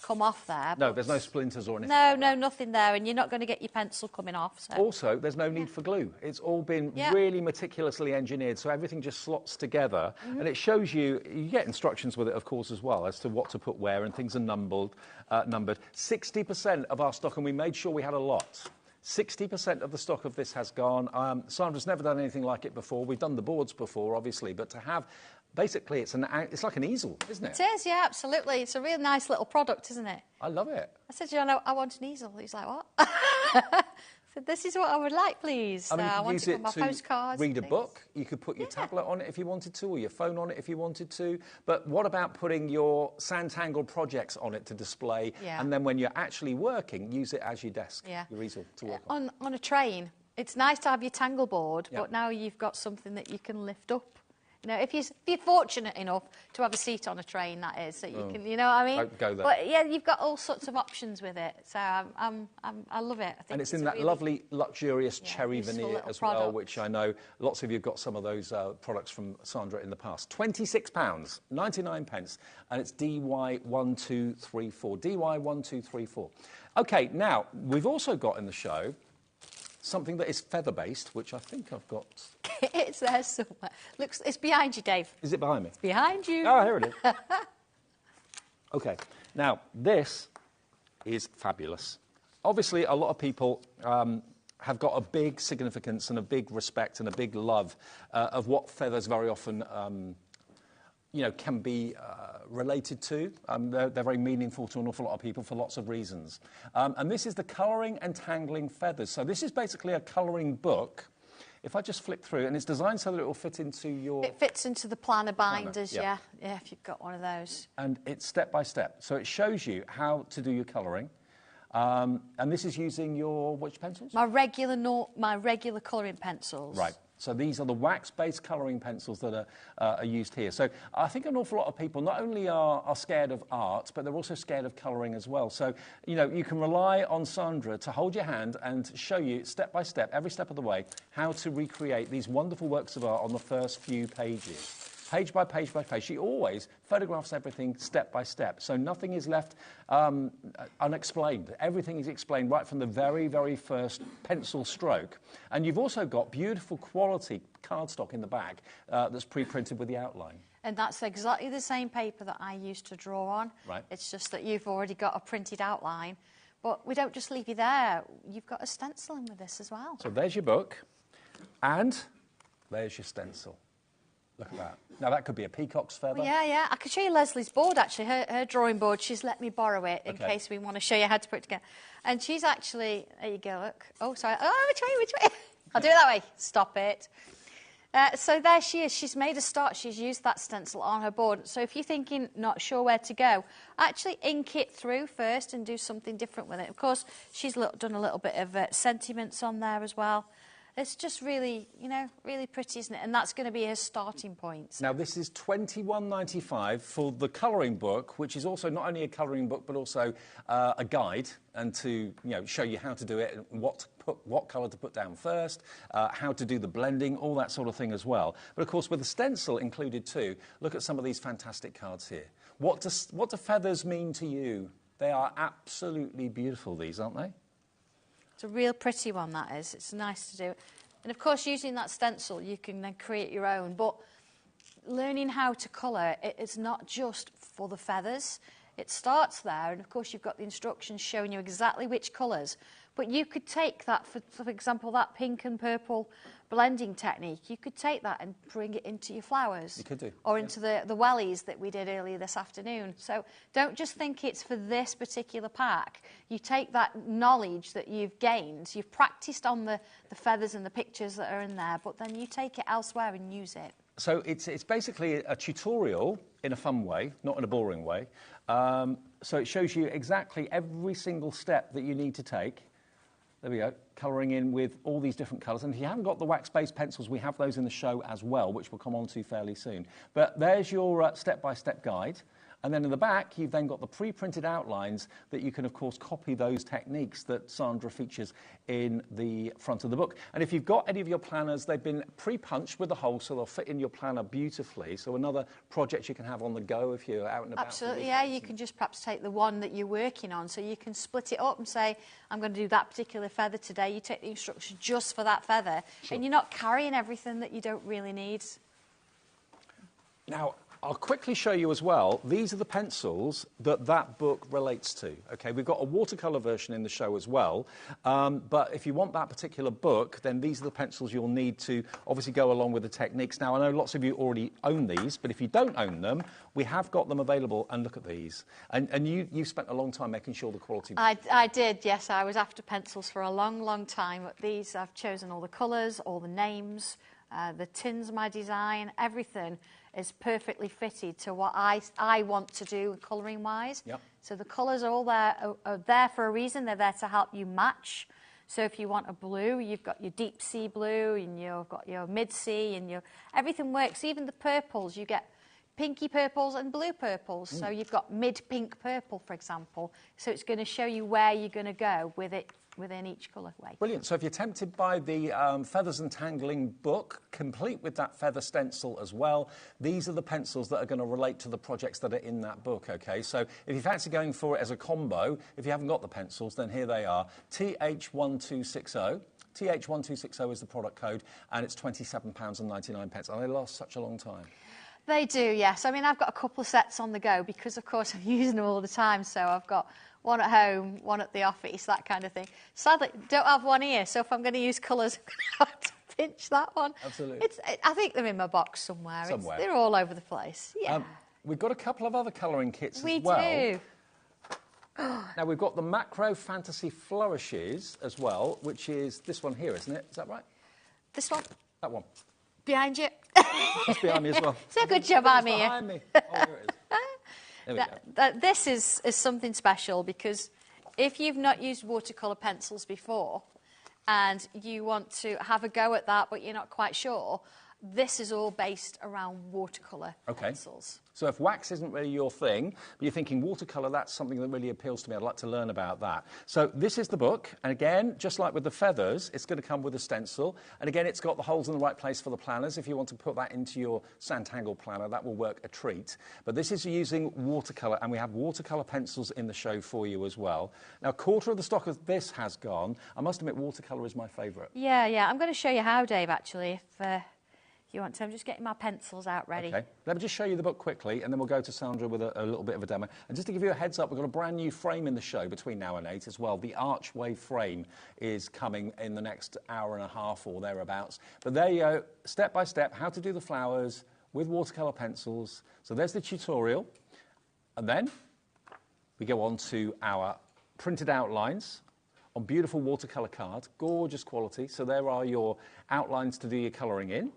S1: come off there.
S3: No, there's no splinters or anything.
S1: No, nothing there, and you're not going to get your pencil coming off. So.
S3: Also, there's no need for glue. It's all been really meticulously engineered, so everything just slots together, and it shows you get instructions with it, of course, as well, as to what to put where, and things are numbered. 60% of our stock, and we made sure we had a lot. 60% of the stock of this has gone. Sandra's never done anything like it before. We've done the boards before, obviously, but to have, basically, it's like an easel, isn't it?
S1: It is, yeah, absolutely. It's a real nice little product, isn't it?
S3: I love it.
S1: I said, I want an easel. He's like, what? I said, this is what I would like, please.
S3: I mean, you
S1: I
S3: could
S1: want
S3: use
S1: it
S3: it
S1: on my
S3: to
S1: postcards
S3: read a book. You could put your tablet on it if you wanted to, or your phone on it if you wanted to. But what about putting your Sanntangle projects on it to display?
S1: Yeah.
S3: And then when you're actually working, use it as your desk, your easel to work on.
S1: On a train, it's nice to have your tangle board, but now you've got something that you can lift up. You know, if you're fortunate enough to have a seat on a train, that is, that you can, you know what I mean?
S3: Don't go there.
S1: But yeah, you've got all sorts of options with it, so I love it. I think
S3: and it's in that lovely, luxurious cherry veneer as well, which I know lots of you have got some of those products from Sandra in the past. £26, 99 pence, and it's DY1234. DY1234. Okay, now, we've also got in the show something that is feather-based, which I think I've got.
S1: It's there somewhere. Looks, it's behind you, Dave.
S3: Is it behind me?
S1: It's behind you.
S3: Oh, here it is. Okay, now this is fabulous. Obviously, a lot of people have got a big significance and a big respect and a big love of what feathers very often, you know, can be related to. They're very meaningful to an awful lot of people for lots of reasons. And this is the Colouring and Tangling Feathers. So this is basically a colouring book. If I just flick through, and it's designed so that it will fit into your...
S1: It fits into the planner binders, yeah, if you've got one of those.
S3: And it's step by step. So it shows you how to do your colouring. And this is using your, which pencils?
S1: My regular colouring pencils.
S3: Right. So these are the wax-based colouring pencils that are used here. So I think an awful lot of people not only are scared of art, but they're also scared of colouring as well. So, you know, you can rely on Sandra to hold your hand and show you step by step, every step of the way, how to recreate these wonderful works of art on the first few pages. Page by page by page. She always photographs everything step by step, so nothing is left unexplained. Everything is explained right from the very, very first pencil stroke. And you've also got beautiful quality cardstock in the back that's pre-printed with the outline.
S1: And that's exactly the same paper that I used to draw on.
S3: Right.
S1: It's just that you've already got a printed outline. But we don't just leave you there. You've got a stencil in with this as well.
S3: So there's your book, and there's your stencil. Look at that. Now, that could be a peacock's feather.
S1: Yeah. I could show you Leslie's board, actually, her drawing board. She's let me borrow it in case we want to show you how to put it together. And she's actually... There you go, look. Oh, sorry. Oh, which way? I'll do it that way. Stop it. So there she is. She's made a start. She's used that stencil on her board. So if you're thinking, not sure where to go, actually ink it through first and do something different with it. Of course, she's done a little bit of sentiments on there as well. It's just really, you know, really pretty, isn't it? And that's going to be her starting point.
S3: Now, this is £21.95 for the colouring book, which is also not only a colouring book, but also a guide, and to, you know, show you how to do it, what colour to put down first, how to do the blending, all that sort of thing as well. But, of course, with the stencil included too, look at some of these fantastic cards here. What do feathers mean to you? They are absolutely beautiful, these, aren't they?
S1: It's a real pretty one, that is. It's nice to do. And, of course, using that stencil, you can then create your own. But learning how to colour, it's not just for the feathers. It starts there, and, of course, you've got the instructions showing you exactly which colours. But you could take that, for example, that pink and purple blending technique, you could take that and bring it into your flowers.
S3: You could do.
S1: Or into the wellies that we did earlier this afternoon. So don't just think it's for this particular pack. You take that knowledge that you've gained, you've practised on the feathers and the pictures that are in there, but then you take it elsewhere and use it.
S3: So it's basically a tutorial in a fun way, not in a boring way. So it shows you exactly every single step that you need to take. There we go, colouring in with all these different colours. And if you haven't got the wax-based pencils, we have those in the show as well, which we'll come on to fairly soon. But there's your step-by-step guide. And then in the back, you've then got the pre-printed outlines that you can, of course, copy those techniques that Sandra features in the front of the book. And if you've got any of your planners, they've been pre-punched with the hole, so they'll fit in your planner beautifully. So another project you can have on the go if you're out and about.
S1: Absolutely, yeah. You can just perhaps take the one that you're working on, so you can split it up and say, I'm going to do that particular feather today. You take the instructions just for that feather, and you're not carrying everything that you don't really need.
S3: Now, I'll quickly show you as well, these are the pencils that book relates to. Okay, we've got a watercolour version in the show as well, but if you want that particular book, then these are the pencils you'll need to obviously go along with the techniques. Now, I know lots of you already own these, but if you don't own them, we have got them available, and look at these. And you spent a long time making sure the quality...
S1: I did, yes. I was after pencils for a long, long time. But these, I've chosen all the colours, all the names, the tins of my design, everything is perfectly fitted to what I want to do colouring wise.
S3: Yep.
S1: So the colours are all there, are there for a reason. They're there to help you match. So if you want a blue, you've got your deep sea blue, and you've got your mid sea, and your everything works. Even the purples, you get pinky purples and blue purples. So you've got mid pink purple, for example. So it's going to show you where you're going to go with it within each colourway.
S3: Brilliant. So if you're tempted by the Feathers and Tangling book, complete with that feather stencil as well, these are the pencils that are going to relate to the projects that are in that book, OK? So if you fancy going for it as a combo, if you haven't got the pencils, then here they are. TH1260. TH1260 is the product code, and it's £27.99. And they last such a long time.
S1: They do, yes. I mean, I've got a couple of sets on the go because, of course, I'm using them all the time. So I've got one at home, one at the office, that kind of thing. Sadly, don't have one here, so if I'm going to use colours, I'm going to have to pinch that one.
S3: Absolutely.
S1: I think they're in my box somewhere. They're all over the place. Yeah.
S3: we've got a couple of other colouring kits
S1: We
S3: as well.
S1: do.
S3: Now, we've got the Macro Fantasy Flourishes as well, which is this one here, isn't it? Is that right?
S1: This one.
S3: That one.
S1: Behind you.
S3: That's behind me as well.
S1: It's a good job I'm here.
S3: Behind me. Oh, there it is. There we go.
S1: This is something special because if you've not used watercolour pencils before and you want to have a go at that but you're not quite sure, this is all based around watercolour pencils.
S3: So if wax isn't really your thing, but you're thinking watercolour, that's something that really appeals to me, I'd like to learn about that. So this is the book, and again, just like with the feathers, it's going to come with a stencil. And again, it's got the holes in the right place for the planners. If you want to put that into your Sanntangle planner, that will work a treat. But this is using watercolour, and we have watercolour pencils in the show for you as well. Now, a quarter of the stock of this has gone. I must admit, watercolour is my favourite.
S1: Yeah, I'm going to show you how, Dave, actually, if you want to. I'm just getting my pencils out ready.
S3: Okay, let me just show you the book quickly, and then we'll go to Sandra with a little bit of a demo. And just to give you a heads up, we've got a brand new frame in the show between now and 8 as well. The archway frame is coming in the next hour and a half or thereabouts. But there you go, step by step, how to do the flowers with watercolour pencils. So there's the tutorial. And then we go on to our printed outlines on beautiful watercolour cards, gorgeous quality. So there are your outlines to do your colouring in.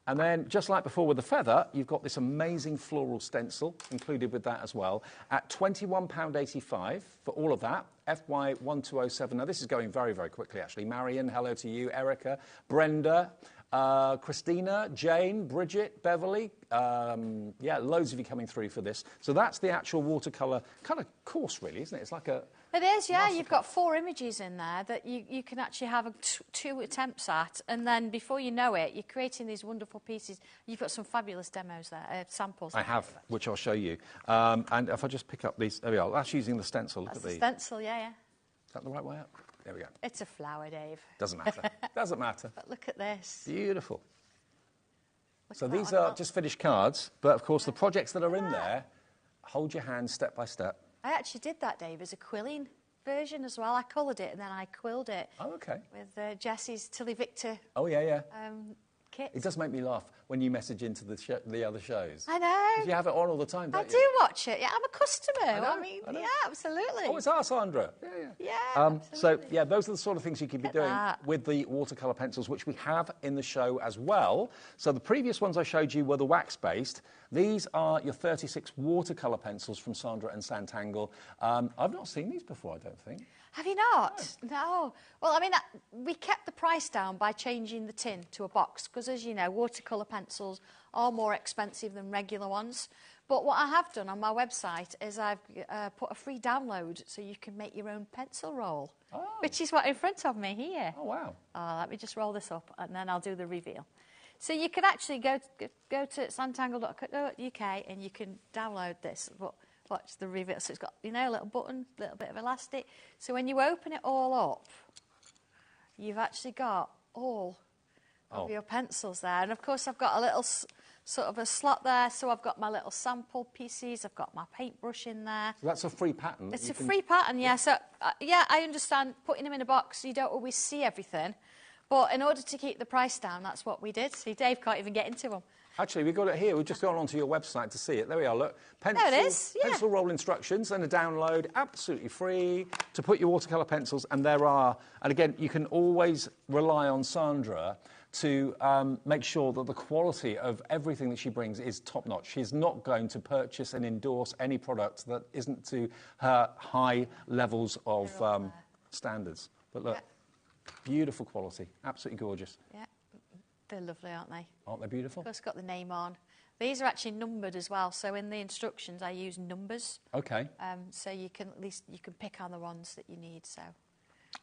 S3: And then, just like before with the feather, you've got this amazing floral stencil included with that as well at £21.85 for all of that, FY1207. Now, this is going very, very quickly, actually. Marion, hello to you. Erica, Brenda, Christina, Jane, Bridget, Beverly. Yeah, loads of you coming through for this. So that's the actual watercolour kind of course, really, isn't it? It's like a...
S1: It is, yeah. You've got 4 images in there that you can actually have 2 attempts at, and then before you know it, you're creating these wonderful pieces. You've got some fabulous demos there, samples.
S3: I have, which I'll show you. And if I just pick up these, there we are. That's using the stencil. Look
S1: That's
S3: at
S1: the
S3: these.
S1: stencil, yeah.
S3: Is that the right way up? There we go.
S1: It's a flower, Dave.
S3: Doesn't matter. Doesn't matter.
S1: But look at this.
S3: Beautiful.
S1: Look
S3: So
S1: at
S3: these
S1: that
S3: are
S1: one.
S3: just finished cards, but of course the projects that are in there, hold your hand step by step.
S1: I actually did that, Dave, as a quilling version as well. I coloured it and then I quilled it.
S3: Oh, okay.
S1: With Jessie's Tilly Victor
S3: Oh, yeah.
S1: kit.
S3: It does make me laugh when you message into the other shows.
S1: I know.
S3: You have it on all the time, don't
S1: I
S3: you?
S1: do watch it. Yeah, I'm a customer.
S3: I know.
S1: Yeah, absolutely.
S3: Oh, it's us, Sandra.
S1: Yeah,
S3: So,
S1: absolutely.
S3: yeah, those are the sort of things you could be
S1: Look at
S3: doing
S1: that.
S3: with the watercolour pencils, which we have in the show as well. So the previous ones I showed you were the wax-based. These are your 36 watercolour pencils from Sandra and Sanntangle. I've not seen these before, I don't think.
S1: Have you not? No. Well, I mean, we kept the price down by changing the tin to a box because, as you know, watercolour pencils are more expensive than regular ones. But what I have done on my website is I've put a free download so you can make your own pencil roll, which is what in front of me here.
S3: Oh, wow.
S1: Let me just roll this up and then I'll do the reveal. So you can actually go to sanntangle.co.uk and you can download this. Watch the reveal. So it's got, a little button, a little bit of elastic. So when you open it all up, you've actually got all of your pencils there. And, of course, I've got a little sort of a slot there. So I've got my little sample pieces. I've got my paintbrush in there.
S3: So that's a free pattern.
S1: It's a free pattern, yeah. So, yeah, I understand putting them in a box, you don't always see everything. But in order to keep the price down, that's what we did. See, Dave can't even get into them.
S3: Actually, we've got it here. We've just gone onto your website to see it. There we are, look. Pencil,
S1: There it is, yeah.
S3: Pencil roll instructions and a download, absolutely free, to put your watercolour pencils. And there are, and again, you can always rely on Sandra to make sure that the quality of everything that she brings is top-notch. She's not going to purchase and endorse any product that isn't to her high levels of standards. But look, beautiful quality, absolutely gorgeous.
S1: Yeah. They're lovely, aren't they?
S3: Aren't they beautiful?
S1: Of course, got the name on. These are actually numbered as well. So in the instructions, I use numbers.
S3: Okay.
S1: So you can at least pick on the ones that you need. So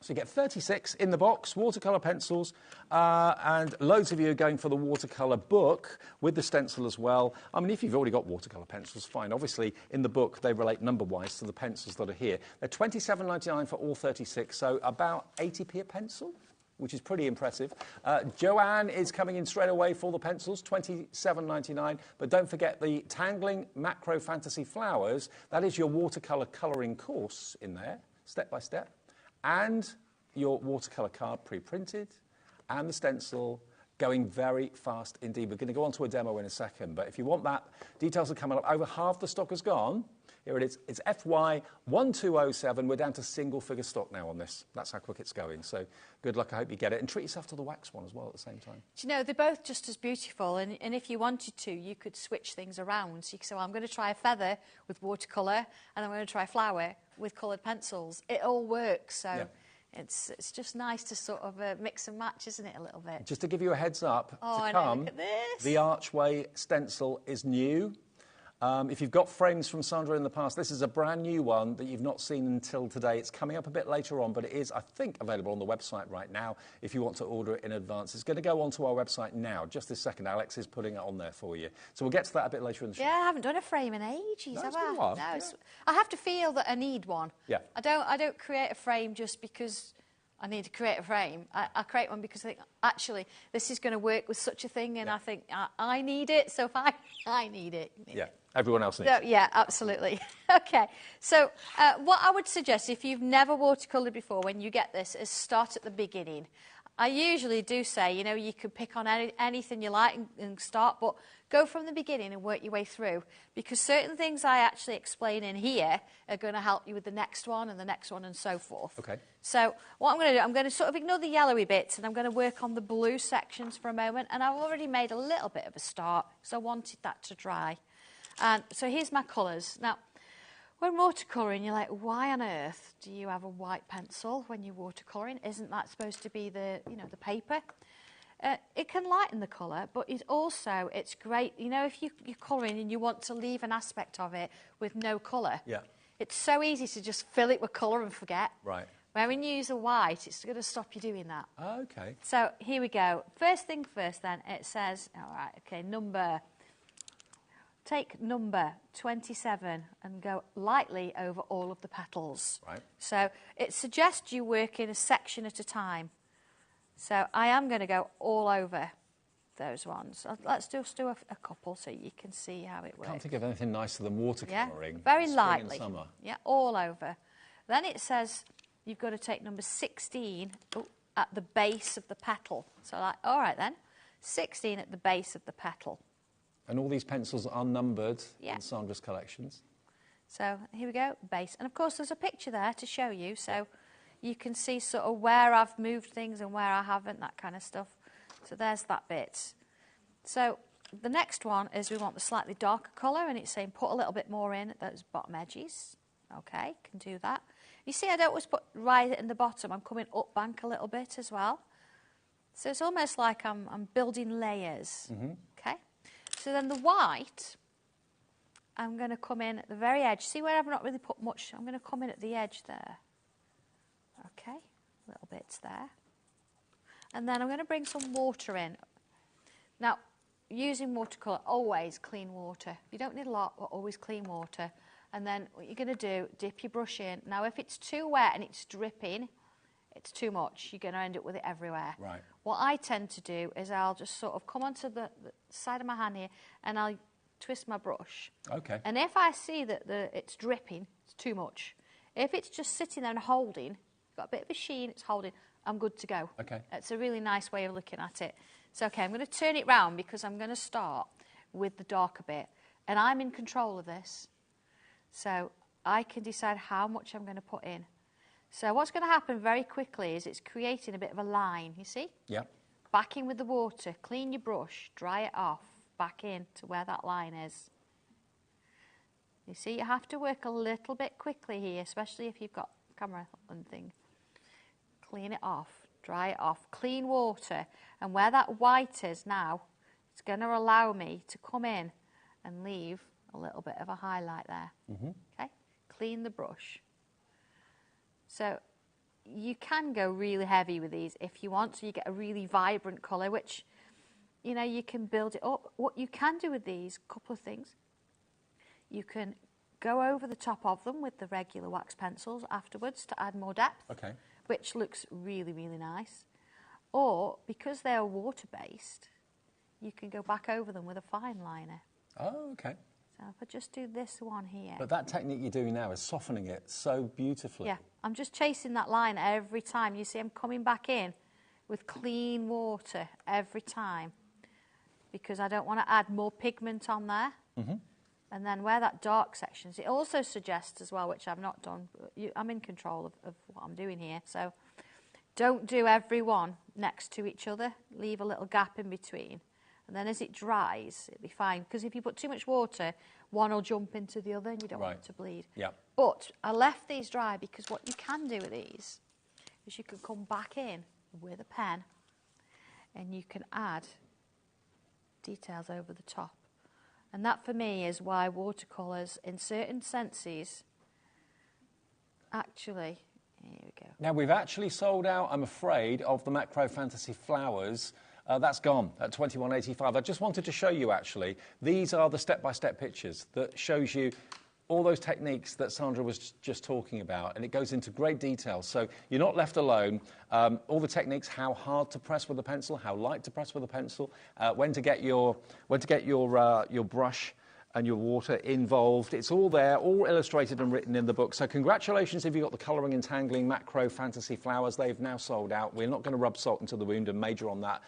S3: you get 36 in the box, watercolour pencils, and loads of you are going for the watercolour book with the stencil as well. I mean, if you've already got watercolour pencils, fine. Obviously, in the book, they relate number-wise to the pencils that are here. They're £27.99 for all 36, so about 80p a pencil, which is pretty impressive. Joanne is coming in straight away for the pencils, £27.99. But don't forget the Tangling Macro Fantasy Flowers. That is your watercolour colouring course in there, step by step. And your watercolour card pre-printed, and the stencil, going very fast indeed. We're going to go on to a demo in a second, but if you want that, details are coming up. Over half the stock has gone. Here it is. It's FY1207. We're down to single-figure stock now on this. That's how quick it's going. So good luck. I hope you get it. And treat yourself to the wax one as well at the same time.
S1: Do you know, they're both just as beautiful. And if you wanted to, you could switch things around. So you could say, well, I'm going to try a feather with watercolour, and I'm going to try a flower with coloured pencils. It all works. So. Yeah. It's just nice to sort of mix and match, isn't it, a little bit?
S3: Just to give you a heads up to come,
S1: look at this.
S3: The Archway stencil is new. If you've got frames from Sandra in the past, this is a brand new one that you've not seen until today. It's coming up a bit later on, but it is, I think, available on the website right now if you want to order it in advance. It's going to go onto our website now, just this second. Alex is putting it on there for you. So we'll get to that a bit later in the show.
S1: Yeah, I haven't done a frame in ages,
S3: No,
S1: have
S3: it's been
S1: I?
S3: a while.
S1: No,
S3: Yeah.
S1: I have to feel that I need one.
S3: Yeah.
S1: I don't create a frame just because I need to create a frame. I create one because I think, actually, this is going to work with such a thing, and I think I need it, so if I need it.
S3: Yeah, everyone else needs it.
S1: Yeah, absolutely. Okay, so what I would suggest, if you've never watercoloured before, when you get this, is start at the beginning. I usually do say, you know, you can pick on anything you like and start, but go from the beginning and work your way through, because certain things I actually explain in here are going to help you with the next one and the next one and so forth.
S3: Okay.
S1: So what I'm going to do, I'm going to sort of ignore the yellowy bits and I'm going to work on the blue sections for a moment, and I've already made a little bit of a start because I wanted that to dry. And so here's my colours. Now, when watercolouring, you're like, why on earth do you have a white pencil when you're watercolouring? Isn't that supposed to be the, you know, the paper? It can lighten the colour, but it's great. You know, if you're colouring and you want to leave an aspect of it with no colour, it's so easy to just fill it with colour and forget. Right. When you use a white, it's going to stop you doing that.
S3: Okay.
S1: So here we go. First thing first then, it says, all right, okay, take number 27 and go lightly over all of the petals. Right. So it suggests you work in a section at a time. So I am going to go all over those ones. Let's just do a couple so you can see how it works.
S3: Can't think of anything nicer than watercolouring.
S1: Yeah, very
S3: spring
S1: lightly.
S3: And summer.
S1: Yeah, all over. Then it says you've got to take number 16 at the base of the petal. So like, all right then, 16 at the base of the petal.
S3: And all these pencils are numbered in Sandra's collections.
S1: So here we go, base. And of course there's a picture there to show you, so you can see sort of where I've moved things and where I haven't, that kind of stuff. So there's that bit. So the next one is we want the slightly darker colour, and it's saying put a little bit more in at those bottom edges. Okay, can do that. You see, I don't always put right in the bottom. I'm coming up bank a little bit as well. So it's almost like I'm building layers. Okay. So then the white, I'm going to come in at the very edge. See where I've not really put much? I'm going to come in at the edge there. Okay, little bits there. And then I'm going to bring some water in. Now, using watercolour, always clean water. You don't need a lot, but always clean water. And then what you're going to do, dip your brush in. Now, if it's too wet and it's dripping, it's too much. You're going to end up with it everywhere. Right. What I tend to do is I'll just sort of come onto the side of my hand here and I'll twist my brush. Okay. And if I see that it's dripping, it's too much. If it's just sitting there and holding, got a bit of a sheen, it's holding, I'm good to go. Okay. It's a really nice way of looking at it. So, okay, I'm going to turn it round because I'm going to start with the darker bit. And I'm in control of this. So I can decide how much I'm going to put in. So what's going to happen very quickly is it's creating a bit of a line, you see? Yeah. Back in with the water, clean your brush, dry it off, back in to where that line is. You see, you have to work a little bit quickly here, especially if you've got camera and thing. Clean it off, dry it off, clean water, and where that white is now, it's going to allow me to come in and leave a little bit of a highlight there. Okay? Clean the brush. So you can go really heavy with these if you want, so you get a really vibrant colour, which, you know, you can build it up. What you can do with these, a couple of things. You can go over the top of them with the regular wax pencils afterwards to add more depth, which looks really, really nice. Or, because they're water-based, you can go back over them with a fine liner. Oh, okay. So if I just do this one here.
S3: But that technique you're doing now is softening it so beautifully.
S1: Yeah, I'm just chasing that line every time. You see I'm coming back in with clean water every time because I don't want to add more pigment on there. And then where that dark section is, it also suggests as well, which I've not done, but I'm in control of what I'm doing here. So don't do every one next to each other. Leave a little gap in between. And then as it dries, it'll be fine. Because if you put too much water, one will jump into the other and you don't want it to bleed.
S3: Yeah.
S1: But I left these dry because what you can do with these is you can come back in with a pen and you can add details over the top. And that, for me, is why watercolours, in certain senses, actually... Here we go.
S3: Now, we've actually sold out, I'm afraid, of the Macro Fantasy Flowers. That's gone at $21.85. I just wanted to show you, actually, these are the step-by-step pictures that shows you all those techniques that Sandra was just talking about, and it goes into great detail. So you're not left alone. All the techniques, how hard to press with a pencil, how light to press with a pencil, when to get your brush and your water involved. It's all there, all illustrated and written in the book. So congratulations if you got the Colouring and Tangling Macro Fantasy Flowers. They've now sold out. We're not going to rub salt into the wound and major on that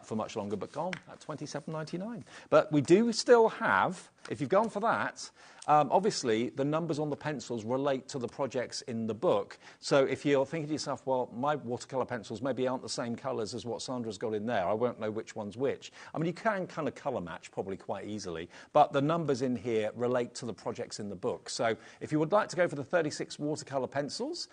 S3: for much longer, but gone at $27.99. But we do still have, if you've gone for that, obviously, the numbers on the pencils relate to the projects in the book. So if you're thinking to yourself, well, my watercolour pencils maybe aren't the same colours as what Sandra's got in there, I won't know which one's which. I mean, you can kind of colour match probably quite easily, but the numbers in here relate to the projects in the book. So if you would like to go for the 36 watercolour pencils,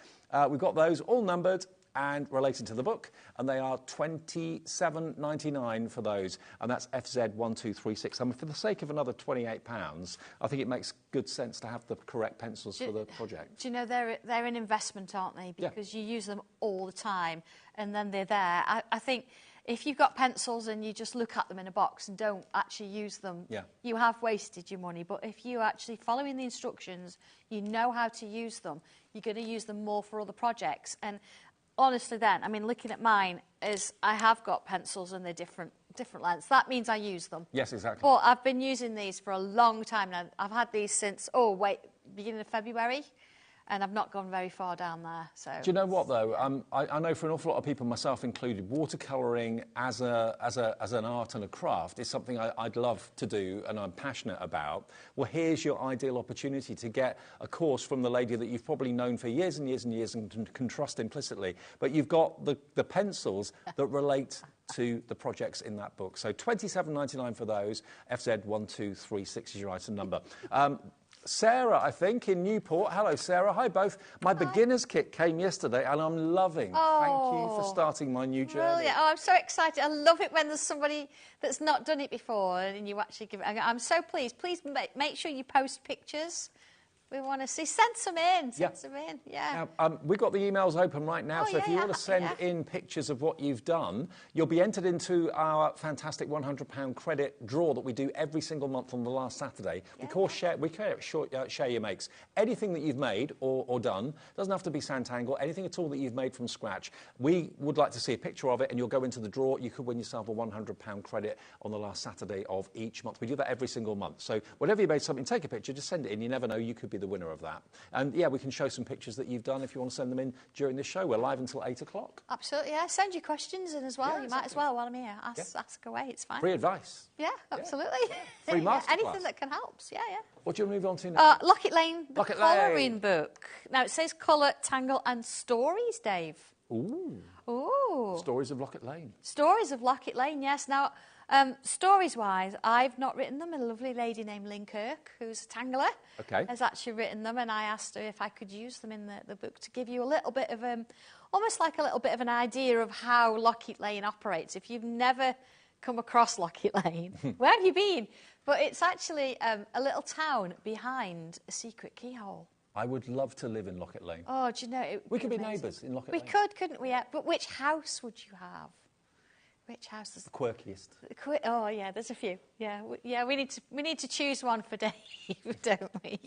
S3: we've got those all numbered and related to the book, and they are $27.99 for those, and that's FZ1236. I mean, for the sake of another £28, I think it makes good sense to have the correct pencils for the project.
S1: Do you know, they're an investment, aren't they? Because you use them all the time, and then they're there. I think if you've got pencils and you just look at them in a box and don't actually use them, you have wasted your money. But if you're actually following the instructions, you know how to use them, you're going to use them more for other projects. And honestly then, I mean, looking at mine, is I have got pencils and they're different lengths. That means I use them.
S3: Yes, exactly.
S1: But I've been using these for a long time now. I've had these since, beginning of February, and I've not gone very far down there. So
S3: do you know what, though? I know for an awful lot of people, myself included, watercolouring as an art and a craft is something I'd love to do and I'm passionate about. Well, here's your ideal opportunity to get a course from the lady that you've probably known for years and years and years and can trust implicitly. But you've got the pencils that relate to the projects in that book. So $27.99 for those. FZ1236 is your item number. Sarah, I think, in Newport. Hello, Sarah. Hi, both. My beginner's kit came yesterday, and I'm loving. Thank you for starting my new journey.
S1: Brilliant. Oh, I'm so excited. I love it when there's somebody that's not done it before and you actually give it. I'm so pleased. Please make sure you post pictures. We want to see. Send some in. Send some in. Yeah.
S3: We've got the emails open right now, so if you want to send in pictures of what you've done, you'll be entered into our fantastic £100 credit draw that we do every single month on the last Saturday. We call Share Your Makes. Anything that you've made or done, doesn't have to be Sanntangle, anything at all that you've made from scratch. We would like to see a picture of it, and you'll go into the draw. You could win yourself a £100 credit on the last Saturday of each month. We do that every single month. So whenever you made something, take a picture, just send it in. You never know, you could be the winner of that. And yeah, we can show some pictures that you've done if you want to send them in during this show. We're live until 8 o'clock.
S1: Absolutely, yeah. Send your questions in as well. You might as well while I'm here. Ask away, it's fine.
S3: Free advice.
S1: Yeah, absolutely.
S3: Free masterclass.
S1: Anything that can help. Yeah.
S3: What do you move on to now?
S1: Locket Lane, the colouring book. Now, it says Colour, Tangle and Stories, Dave.
S3: Ooh. Stories of Locket Lane.
S1: Stories of Locket Lane, yes. Now, stories-wise, I've not written them. A lovely lady named Lynn Kirk, who's a tangler, has actually written them, and I asked her if I could use them in the book to give you a little bit of, almost like a little bit of an idea of how Locket Lane operates. If you've never come across Locket Lane, where have you been? But it's actually a little town behind a secret keyhole.
S3: I would love to live in Locket Lane.
S1: Oh, do you know?
S3: We could be neighbours in Locket Lane.
S1: We could, couldn't we? But which house would you have? Which house is
S3: the quirkiest?
S1: Oh yeah, there's a few. Yeah, we need to choose one for Dave, don't we?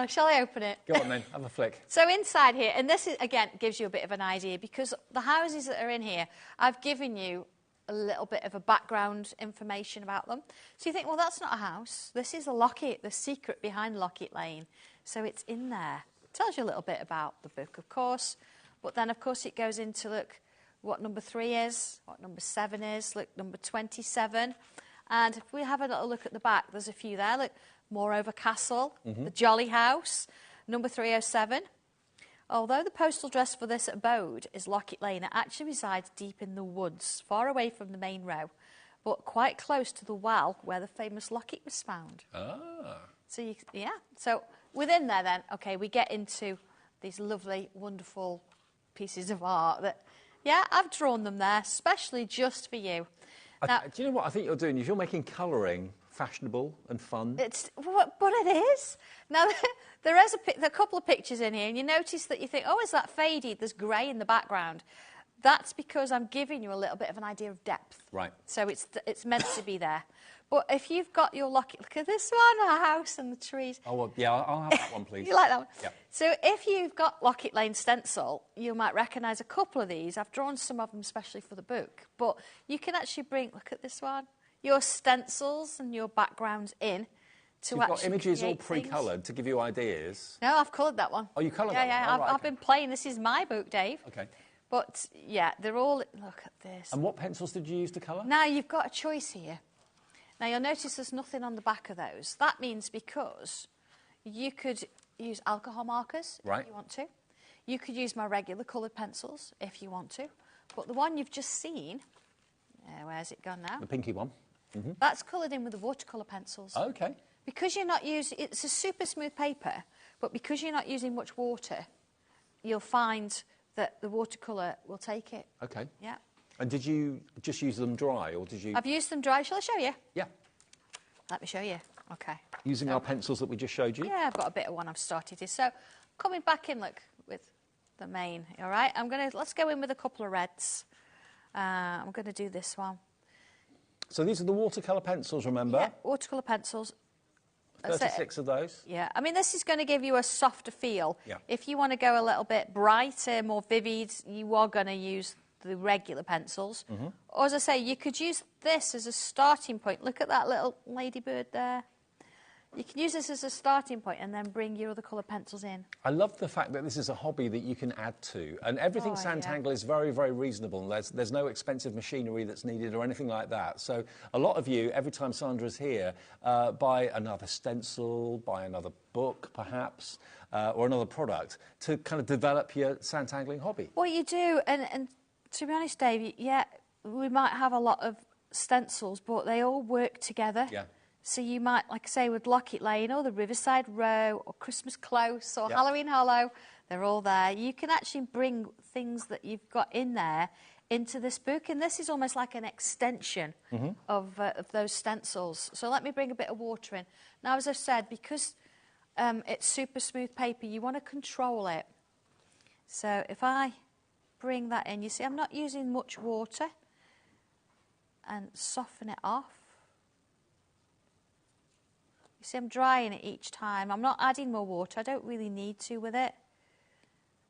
S1: Shall I open it?
S3: Go on then, have a flick.
S1: So inside here, and this is, again gives you a bit of an idea because the houses that are in here, I've given you a little bit of a background information about them. So you think, well, that's not a house. This is a locket, the secret behind Locket Lane. So it's in there. It tells you a little bit about the book, of course. But then, of course, it goes into, look, what number 3 is, what number 7 is, look, number 27. And if we have a little look at the back, there's a few there. Look, Moreover Castle, the Jolly House, number 307. Although the postal address for this abode is Locket Lane, it actually resides deep in the woods, far away from the main row, but quite close to the well where the famous locket was found.
S3: Ah.
S1: So, so within there then, okay, we get into these lovely, wonderful pieces of art that, yeah, I've drawn them there, especially just for you. Now,
S3: Do you know what I think you're doing? Is you're making colouring fashionable and fun.
S1: But it is. Now, there is a couple of pictures in here, and you notice that you think, oh, is that faded? There's grey in the background. That's because I'm giving you a little bit of an idea of depth.
S3: Right.
S1: So it's meant to be there. But if you've got your locket, look at this one, a house and the trees.
S3: Oh, well, yeah, I'll have that one, please.
S1: You like that one?
S3: Yeah.
S1: So if you've got Locket Lane stencil, you might recognise a couple of these. I've drawn some of them especially for the book. But you can actually bring, look at this one, your stencils and your backgrounds in to
S3: You've got images all
S1: create
S3: pre-coloured to give you ideas.
S1: No, I've coloured that one.
S3: Oh, you coloured that one?
S1: Yeah,
S3: Oh, right,
S1: I've been playing. This is my book, Dave.
S3: Okay.
S1: But, yeah, they're all... Look at this.
S3: And what pencils did you use to colour?
S1: Now, you've got a choice here. Now, you'll notice there's nothing on the back of those. That means because you could use alcohol markers if you want to. You could use my regular coloured pencils if you want to. But the one you've just seen... where's it gone now?
S3: The pinky one.
S1: That's coloured in with the watercolour pencils.
S3: Okay.
S1: Because you're not using... It's a super smooth paper, but because you're not using much water, you'll find that the watercolour will take it.
S3: Okay.
S1: Yeah.
S3: And did you just use them dry, or did you...
S1: I've used them dry. Shall I show you?
S3: Yeah.
S1: Let me show you. Okay.
S3: Using our pencils that we just showed you?
S1: Yeah, I've got a bit of one I've started here. So, coming back in, look, with the main, all right? Let's go in with a couple of reds. I'm going to do this one.
S3: So these are the watercolour pencils, remember?
S1: Yeah, watercolour pencils.
S3: 36 of those.
S1: Yeah, I mean, this is going to give you a softer feel.
S3: Yeah.
S1: If you want to go a little bit brighter, more vivid, you are going to use the regular pencils. Or, as I say, you could use this as a starting point. Look at that little ladybird there. You can use this as a starting point and then bring your other colour pencils in.
S3: I love the fact that this is a hobby that you can add to. And everything Sanntangle is very, very reasonable. There's no expensive machinery that's needed or anything like that. So a lot of you, every time Sandra's here, buy another stencil, buy another book, perhaps, or another product to kind of develop your Sanntangling hobby.
S1: Well, you do. And to be honest, Dave, yeah, we might have a lot of stencils, but they all work together.
S3: Yeah.
S1: So you might, like I say, with Locket Lane or the Riverside Row or Christmas Close or Halloween Hollow, they're all there. You can actually bring things that you've got in there into this book, and this is almost like an extension of those stencils. So let me bring a bit of water in. Now, as I've said, because it's super smooth paper, you want to control it. So if I bring that in, you see I'm not using much water, and soften it off. You see, I'm drying it each time. I'm not adding more water. I don't really need to with it.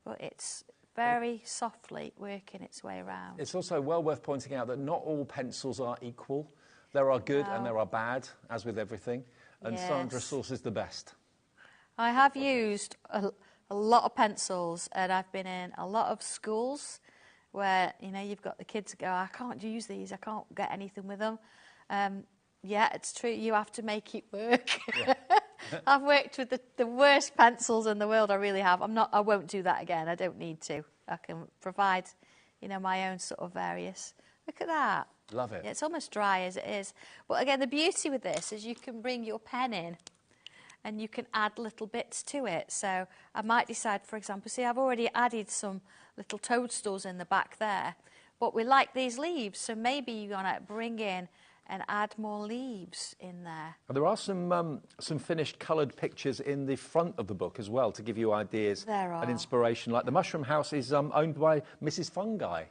S1: But it's very softly working its way around.
S3: It's also well worth pointing out that not all pencils are equal. There are good and there are bad, as with everything. And Sandra Sauce is the best.
S1: I have used a lot of pencils, and I've been in a lot of schools where, you know, you've got the kids go, I can't use these, I can't get anything with them. Yeah, it's true. You have to make it work. Yeah. I've worked with the worst pencils in the world. I really have. I won't do that again. I don't need to. I can provide, you know, my own sort of various. Look at that.
S3: Love it.
S1: Yeah, it's almost dry as it is. But again, the beauty with this is you can bring your pen in and you can add little bits to it. So I might decide, for example, see, I've already added some little toadstools in the back there. But we like these leaves, so maybe you're going to bring in and add more leaves in there.
S3: There are some finished coloured pictures in the front of the book as well to give you ideas and inspiration. Like the mushroom house is owned by Mrs. Fungi.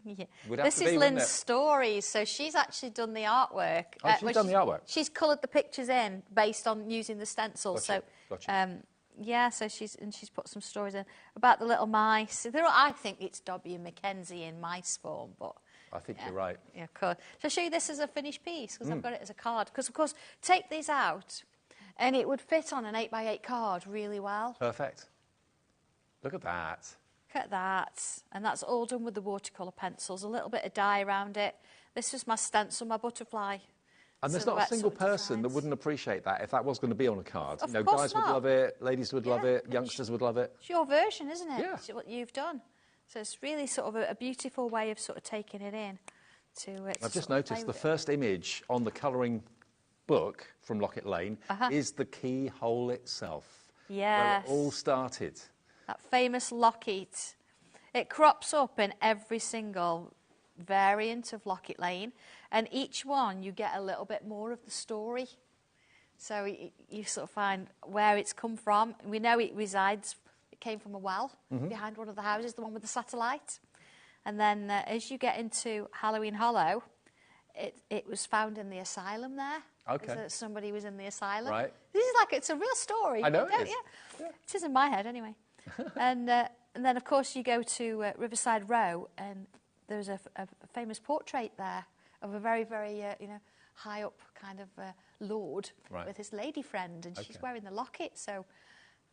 S1: Yeah. This is Lynn's Stories, so she's actually done the artwork.
S3: Oh, she's done the artwork?
S1: She's coloured the pictures in based on using the stencils.
S3: Gotcha.
S1: So,
S3: gotcha.
S1: yeah, so she's put some stories in about the little mice. I think it's Dobby and Mackenzie in mice form, but...
S3: I think you're right.
S1: Yeah, cool. Shall I show you this as a finished piece? Because I've got it as a card. Because, of course, take these out and it would fit on an 8x8 card really well.
S3: Perfect. Look at that.
S1: Look at that. And that's all done with the watercolour pencils, a little bit of dye around it. This was my stencil, my butterfly.
S3: And there's not a single person that wouldn't appreciate that if that was going to be on a card.
S1: Of
S3: guys
S1: course
S3: would
S1: not.
S3: love it, ladies would love it, youngsters would love it.
S1: It's your version, isn't it?
S3: Yeah.
S1: It's what you've done. So it's really sort of a beautiful way of sort of taking it in.
S3: I've just noticed the first image on the colouring book from Locket Lane is the keyhole itself.
S1: Yes.
S3: Where it all started.
S1: That famous Locket. It crops up in every single variant of Locket Lane, and each one you get a little bit more of the story. So you sort of find where it's come from. We know it came from a well behind one of the houses, the one with the satellite. And then as you get into Halloween Hollow, it was found in the asylum there.
S3: Okay.
S1: So somebody was in the asylum.
S3: Right.
S1: This is like, it's a real story.
S3: I know it is.
S1: Yeah. It is in my head anyway. And then, of course, you go to Riverside Row, and there's a famous portrait there of a very, very, high up kind of lord with his lady friend, and she's wearing the locket. So,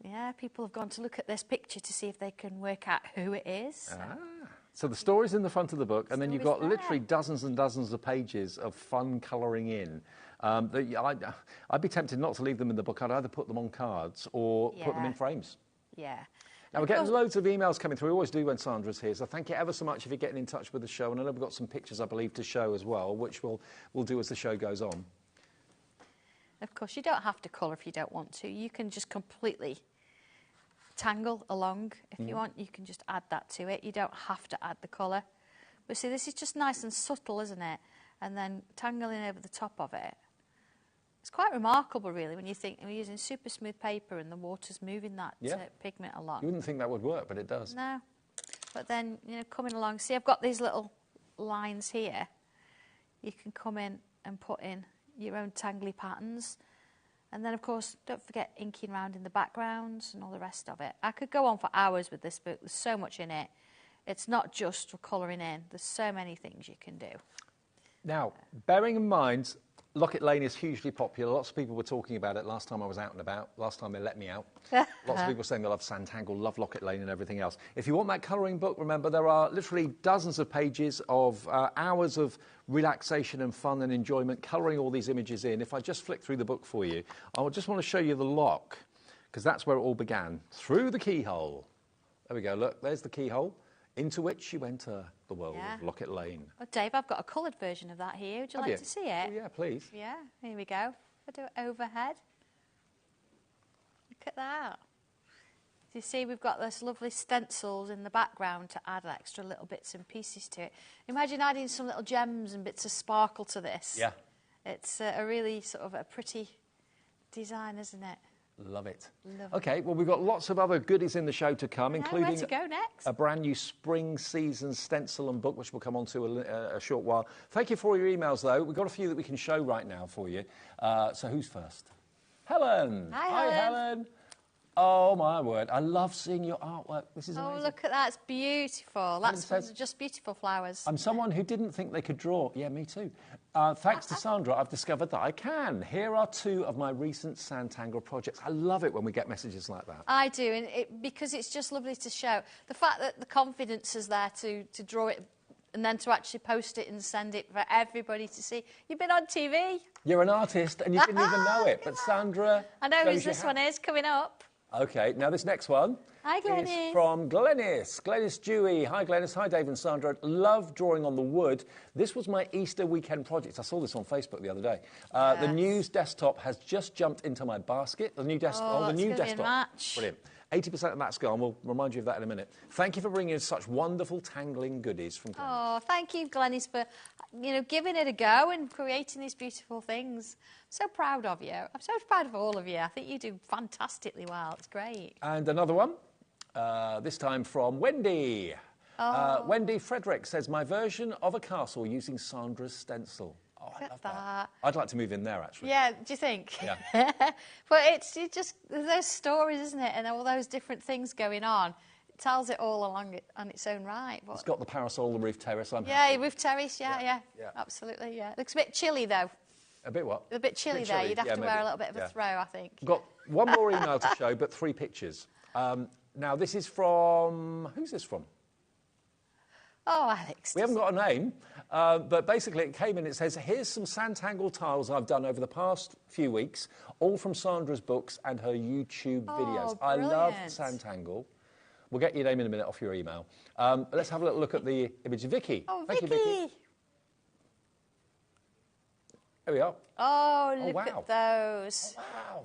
S1: yeah, people have gone to look at this picture to see if they can work out who it is.
S3: So the story's in the front of the book, and then you've got literally dozens and dozens of pages of fun colouring in. I'd be tempted not to leave them in the book. I'd either put them on cards or put them in frames.
S1: Yeah.
S3: Now, we're getting loads of emails coming through. We always do when Sandra's here. So thank you ever so much if you're getting in touch with the show. And I know we've got some pictures, I believe, to show as well, which we'll do as the show goes on.
S1: Of course, you don't have to colour if you don't want to. You can just completely tangle along. If you want, you can just add that to it. You don't have to add the colour. But see, this is just nice and subtle, isn't it? And then tangling over the top of it. It's quite remarkable, really, when you think we're using super smooth paper and the water's moving that pigment along.
S3: You wouldn't think that would work, but it does.
S1: No. But then, coming along, see, I've got these little lines here. You can come in and put in your own tangly patterns. And then, of course, don't forget inking around in the backgrounds and all the rest of it. I could go on for hours with this book. There's so much in it. It's not just for colouring in. There's so many things you can do.
S3: Now, bearing in mind, Locket Lane is hugely popular. Lots of people were talking about it last time I was out and about, last time they let me out. Lots of people saying they love Sandtangle, love Locket Lane and everything else. If you want that colouring book, remember, there are literally dozens of pages of hours of relaxation and fun and enjoyment, colouring all these images in. If I just flick through the book for you, I just want to show you the lock, because that's where it all began. Through the keyhole. There we go, look, there's the keyhole, into which you enter the world of Locket Lane.
S1: Well, Dave, I've got a coloured version of that here. Would you like to see it?
S3: Oh, yeah, please.
S1: Yeah, here we go. I'll do it overhead. Look at that. Do you see we've got this lovely stencils in the background to add extra little bits and pieces to it. Imagine adding some little gems and bits of sparkle to this.
S3: Yeah.
S1: It's a really sort of a pretty design, isn't it?
S3: Love it.
S1: Love
S3: OK, well, we've got lots of other goodies in the show to come, including
S1: where to go next?
S3: A brand new spring season stencil and book, which we'll come on to a short while. Thank you for all your emails, though. We've got a few that we can show right now for you. So who's first? Helen.
S1: Hi,
S3: Helen. Oh, my word. I love seeing your artwork. This is amazing.
S1: Oh, look at that. It's beautiful. That's just beautiful flowers.
S3: I'm someone who didn't think they could draw. Yeah, me too. Thanks to Sandra, I've discovered that I can. Here are two of my recent Sandtangle projects. I love it when we get messages like that.
S1: I do, and because it's just lovely to show. The fact that the confidence is there to draw it and then to actually post it and send it for everybody to see. You've been on TV.
S3: You're an artist and you didn't even know it. But Sandra...
S1: I know who this one is coming up.
S3: OK, now this next one
S1: Hi, Glenys.
S3: is from Glenys. Glenys Dewey. Hi, Glenys. Hi, Dave and Sandra. Love drawing on the wood. This was my Easter weekend project. I saw this on Facebook the other day. The news desktop has just jumped into my basket. The new desktop.
S1: Oh, the new desktop.
S3: Brilliant. 80% of that's gone. We'll remind you of that in a minute. Thank you for bringing us such wonderful tangling goodies from Glenys.
S1: Oh, thank you, Glenys, for giving it a go and creating these beautiful things. I'm so proud of you. I'm so proud of all of you. I think you do fantastically well. It's great.
S3: And another one, this time from Wendy. Wendy Frederick says, my version of a castle using Sandra's stencil. Oh, I love that. I'd like to move in there, actually.
S1: Yeah, do you think?
S3: Yeah.
S1: But it's just those stories, isn't it? And all those different things going on. It tells it all along on its own right.
S3: It's got the parasol, the roof terrace.
S1: Yeah, roof terrace, yeah. Absolutely, yeah. Looks a bit chilly, though.
S3: A bit what?
S1: A bit chilly there. You'd have to wear a little bit of a throw, I think.
S3: We've got one more email to show, but 3 pictures. Now, this is from... Who's this from?
S1: Oh, Alex.
S3: We haven't got a name, but basically it came in, it says, here's some Sanntangle tiles I've done over the past few weeks, all from Sandra's books and her YouTube videos. I love Sanntangle. We'll get your name in a minute off your email. Let's have a little look at the image. Vicky.
S1: Oh,
S3: Thank you, Vicky. There we are.
S1: Oh, look at those.
S3: Oh, wow.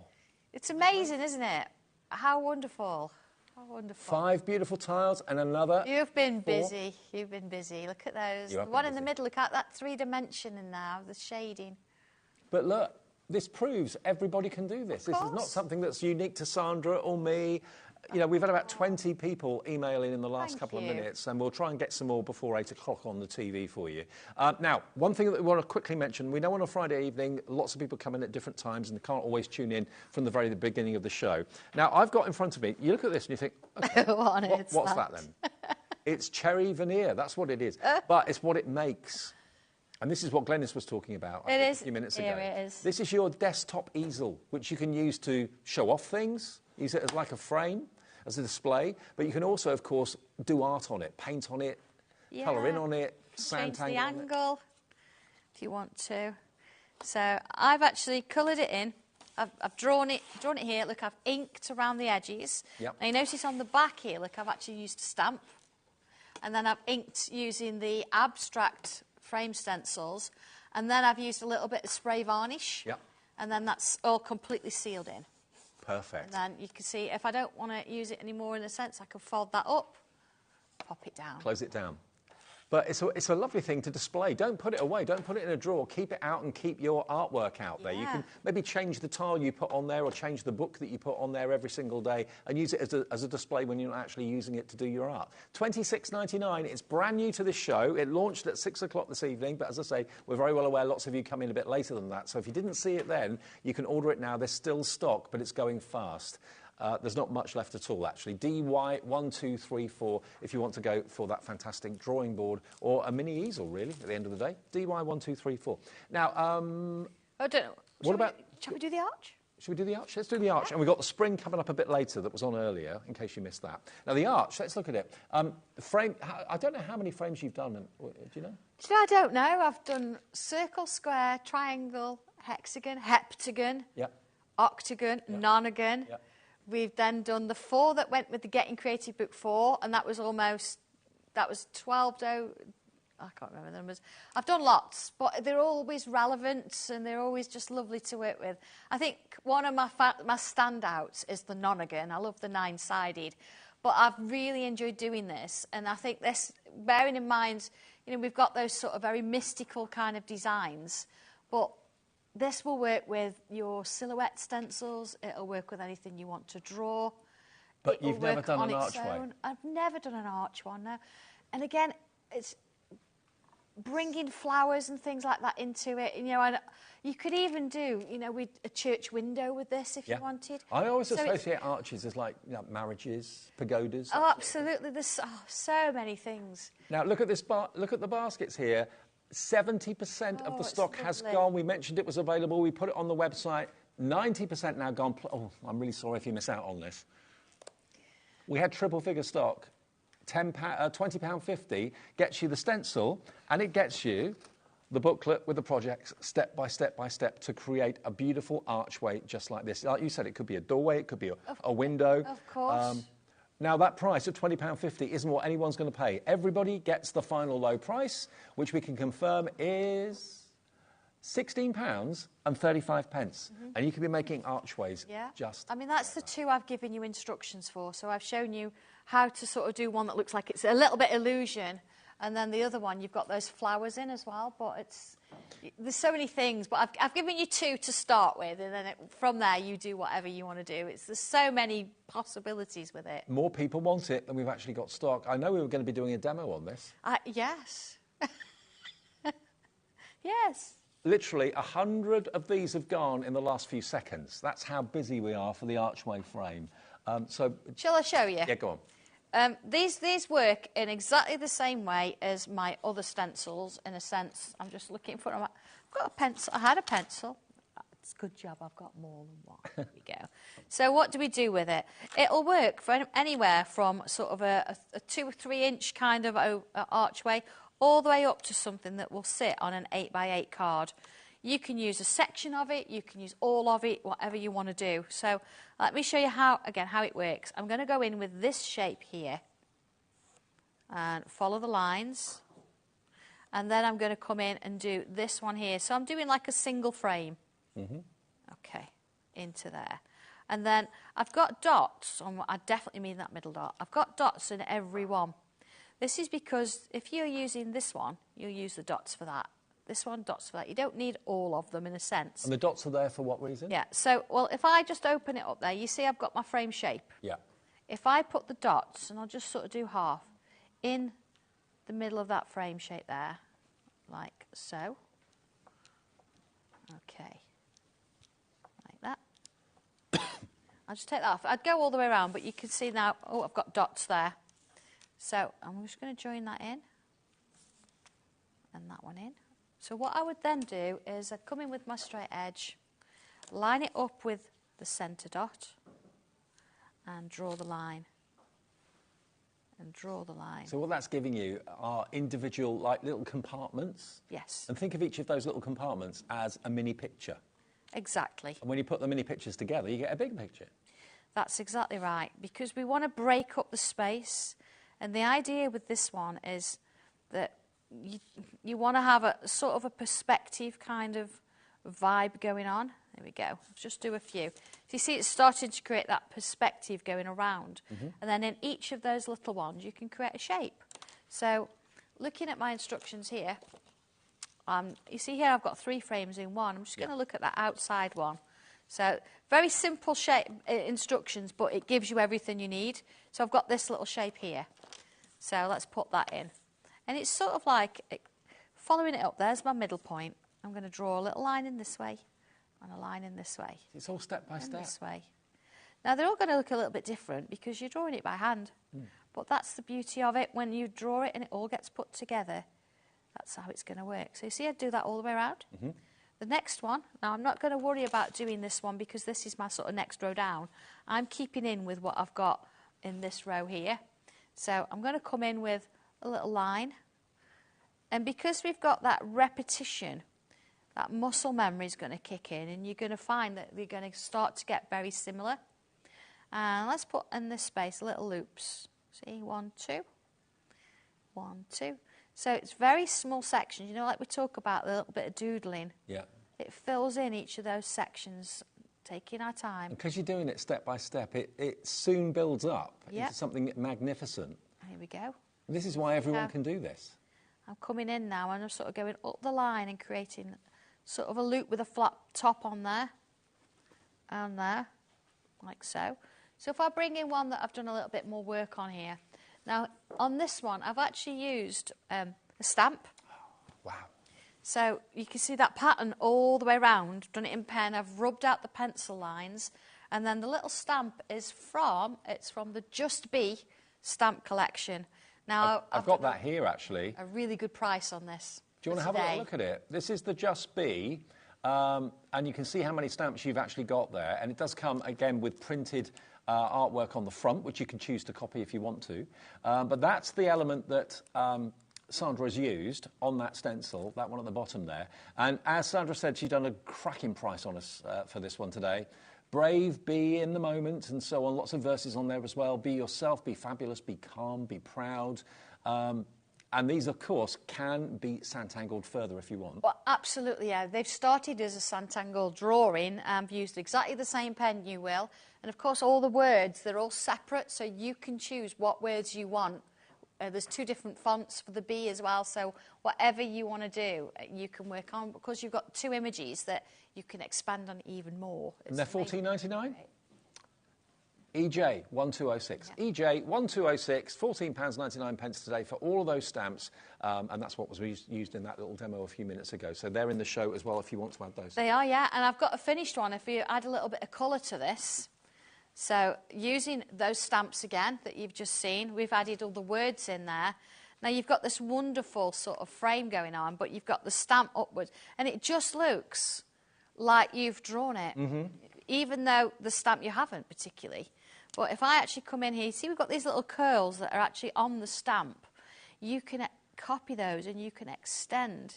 S1: It's amazing, isn't it? How wonderful. How wonderful.
S3: 5 beautiful tiles and another.
S1: You've been busy. You've been busy. Look at those. The one in the middle, look at that 3-dimension in there, the shading.
S3: But look, this proves everybody can do this. This is not something that's unique to Sandra or me. You know, we've had about 20 people emailing in the last couple of minutes, and we'll try and get some more before 8 o'clock on the TV for you. Now, one thing that we want to quickly mention, we know on a Friday evening, lots of people come in at different times and they can't always tune in from the very beginning of the show. Now, I've got in front of me, you look at this and you think, okay, what's that then? It's cherry veneer, that's what it is. But it's what it makes. And this is what Glenys was talking about a few minutes ago.
S1: Here it is.
S3: This is your desktop easel, which you can use to show off things, use it as like a frame, as a display, but you can also, of course, do art on it, paint on it, colour in on it,
S1: change the angle if you want to. So I've actually coloured it in. I've drawn it here. Look, I've inked around the edges.
S3: Yep.
S1: Now you notice on the back here, look, I've actually used a stamp, and then I've inked using the abstract frame stencils, and then I've used a little bit of spray varnish.
S3: Yep.
S1: And then that's all completely sealed in.
S3: Perfect.
S1: And then you can see, if I don't want to use it anymore in a sense, I can fold that up, pop it down.
S3: Close it down. But it's a lovely thing to display. Don't put it away. Don't put it in a drawer. Keep it out and keep your artwork out there. You can maybe change the tile you put on there or change the book that you put on there every single day and use it as a display when you're not actually using it to do your art. $26.99. It's brand new to this show. It launched at 6 o'clock this evening, but as I say, we're very well aware lots of you come in a bit later than that. So if you didn't see it then, you can order it now. There's still stock, but it's going fast. There's not much left at all, actually. DY1234 if you want to go for that fantastic drawing board or a mini easel, really, at the end of the day. DY1234. Now,
S1: I don't know. Shall we do the arch?
S3: Should we do the arch? Let's do the arch. And we've got the spring coming up a bit later that was on earlier, in case you missed that. Now, the arch, let's look at it. The frame, I don't know how many frames you've done. Do you know?
S1: I don't know. I've done circle, square, triangle, hexagon, heptagon, octagon, nonagon. We've then done the 4 that went with the Getting Creative Book 4, and that was 12, I can't remember the numbers. I've done lots, but they're always relevant and they're always just lovely to work with. I think one of my standouts is the nonagon. I love the 9-sided, but I've really enjoyed doing this, and I think this, bearing in mind, you know, we've got those sort of very mystical kind of designs, but this will work with your silhouette stencils. It'll work with anything you want to draw.
S3: But you've never done an archway?
S1: I've never done an arch one, no. And again, it's bringing flowers and things like that into it. You know, and you could even do, you know, with a church window with this if you wanted.
S3: I always associate arches as like, you know, marriages, pagodas.
S1: Oh, absolutely. There's so many things.
S3: Now, look at this. Look at the baskets here. 70% of the stock has gone. We mentioned it was available. We put it on the website. 90% now gone. Oh, I'm really sorry if you miss out on this. We had triple figure stock. £20.50 gets you the stencil, and it gets you the booklet with the projects step by step by step to create a beautiful archway just like this. Like you said, it could be a doorway, it could be a window.
S1: Of course.
S3: Now, that price of £20.50 isn't what anyone's going to pay. Everybody gets the final low price, which we can confirm is £16.35. And you can be making archways just...
S1: I mean, that's the 2 I've given you instructions for. So I've shown you how to sort of do one that looks like it's a little bit illusion. And then the other one, you've got those flowers in as well. But there's so many things. But I've given you 2 to start with. And then from there, you do whatever you want to do. There's so many possibilities with it.
S3: More people want it than we've actually got stock. I know we were going to be doing a demo on this.
S1: Yes. Yes.
S3: Literally, 100 of these have gone in the last few seconds. That's how busy we are for the archway frame.
S1: Shall I show you?
S3: Yeah, go on.
S1: These work in exactly the same way as my other stencils, in a sense. I'm just looking for them. I've got a pencil. I had a pencil. It's a good job I've got more than one. There we go. So what do we do with it? It'll work for anywhere from sort of a 2 or 3 inch kind of archway all the way up to something that will sit on an 8x8 card. You can use a section of it, you can use all of it, whatever you want to do. So let me show you how it works. I'm going to go in with this shape here and follow the lines. And then I'm going to come in and do this one here. So I'm doing like a single frame. Okay, into there. And then I've got dots on, I definitely mean that middle dot. I've got dots in every one. This is because if you're using this one, you'll use the dots for that. This one, dots for that. You don't need all of them in a sense.
S3: And the dots are there for what reason?
S1: Yeah, so, well, if I just open it up there, you see I've got my frame shape.
S3: Yeah.
S1: If I put the dots, and I'll just sort of do half, in the middle of that frame shape there, like so. Okay. I'll just take that off. I'd go all the way around, but you can see now, oh, I've got dots there. So I'm just going to join that in and that one in. So what I would then do is I'd come in with my straight edge, line it up with the centre dot and draw the line. And draw the line.
S3: So what that's giving you are individual, like, little compartments?
S1: Yes.
S3: And think of each of those little compartments as a mini picture.
S1: Exactly.
S3: And when you put the mini pictures together, you get a big picture.
S1: That's exactly right, because we want to break up the space. And the idea with this one is that you want to have a sort of a perspective kind of vibe going on. There we go. Let's just do a few. So you see it's starting to create that perspective going around. And then in each of those little ones, you can create a shape. So looking at my instructions here, you see here I've got 3 frames in one. I'm just going to look at that outside one. So very simple shape instructions, but it gives you everything you need. So I've got this little shape here. So let's put that in. And it's sort of like following it up. There's my middle point. I'm going to draw a little line in this way and a line in this way.
S3: It's all step by step.
S1: This way. Now they're all going to look a little bit different because you're drawing it by hand. But that's the beauty of it. When you draw it and it all gets put together, that's how it's going to work. So you see I do that all the way around. The next one, now I'm not going to worry about doing this one because this is my sort of next row down. I'm keeping in with what I've got in this row here. So I'm going to come in with a little line. And because we've got that repetition, that muscle memory is going to kick in and you're going to find that they're going to start to get very similar. And let's put in this space little loops. See, 1, 2, 1, 2. So it's very small sections, you know, like we talk about the little bit of doodling.
S3: Yeah.
S1: It fills in each of those sections, taking our time.
S3: Because you're doing it step by step, it soon builds up into something magnificent.
S1: Here we go.
S3: This is why everyone can do this.
S1: I'm coming in now and I'm sort of going up the line and creating sort of a loop with a flat top on there and there, like so. So if I bring in one that I've done a little bit more work on here. Now, on this one, I've actually used a stamp.
S3: Wow.
S1: So you can see that pattern all the way around, done it in pen. I've rubbed out the pencil lines. And then the little stamp is from the Just Be stamp collection. Now,
S3: I've got that here, actually.
S1: A really good price on this.
S3: Do you want to have a little look at it? This is the Just Be, and you can see how many stamps you've actually got there. And it does come, again, with printed artwork on the front, which you can choose to copy if you want to. But that's the element that Sandra has used on that stencil, that one at the bottom there. And as Sandra said, she's done a cracking price on us for this one today. Brave, be in the moment, and so on. Lots of verses on there as well. Be yourself, be fabulous, be calm, be proud. And these, of course, can be Santangled further if you want.
S1: Well, absolutely, yeah. They've started as a Santangled drawing and used exactly the same pen you will. And, of course, all the words, they're all separate, so you can choose what words you want. There's 2 different fonts for the B as well, so whatever you want to do, you can work on, because you've got 2 images that you can expand on even more.
S3: And they're $14.99? EJ 1206. Yeah. EJ 1206, £14.99 today for all of those stamps, and that's what was used in that little demo a few minutes ago. So they're in the show as well if you want to add those.
S1: They are, yeah, and I've got a finished one if you add a little bit of colour to this. So using those stamps again that you've just seen, we've added all the words in there. Now you've got this wonderful sort of frame going on, but you've got the stamp upwards, and it just looks like you've drawn it, even though the stamp you haven't particularly. But if I actually come in here, see we've got these little curls that are actually on the stamp. You can copy those and you can extend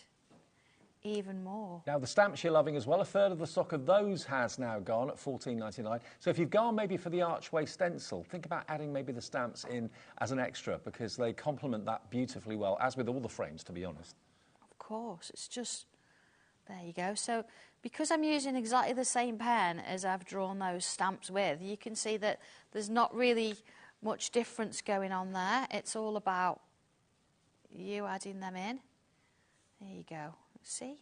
S1: even more.
S3: Now, the stamps you're loving as well, a third of the stock of those has now gone at $14.99. So if you've gone maybe for the archway stencil, think about adding maybe the stamps in as an extra because they complement that beautifully well, as with all the frames, to be honest.
S1: Of course, it's just, there you go. So because I'm using exactly the same pen as I've drawn those stamps with, you can see that there's not really much difference going on there. It's all about you adding them in. There you go. See?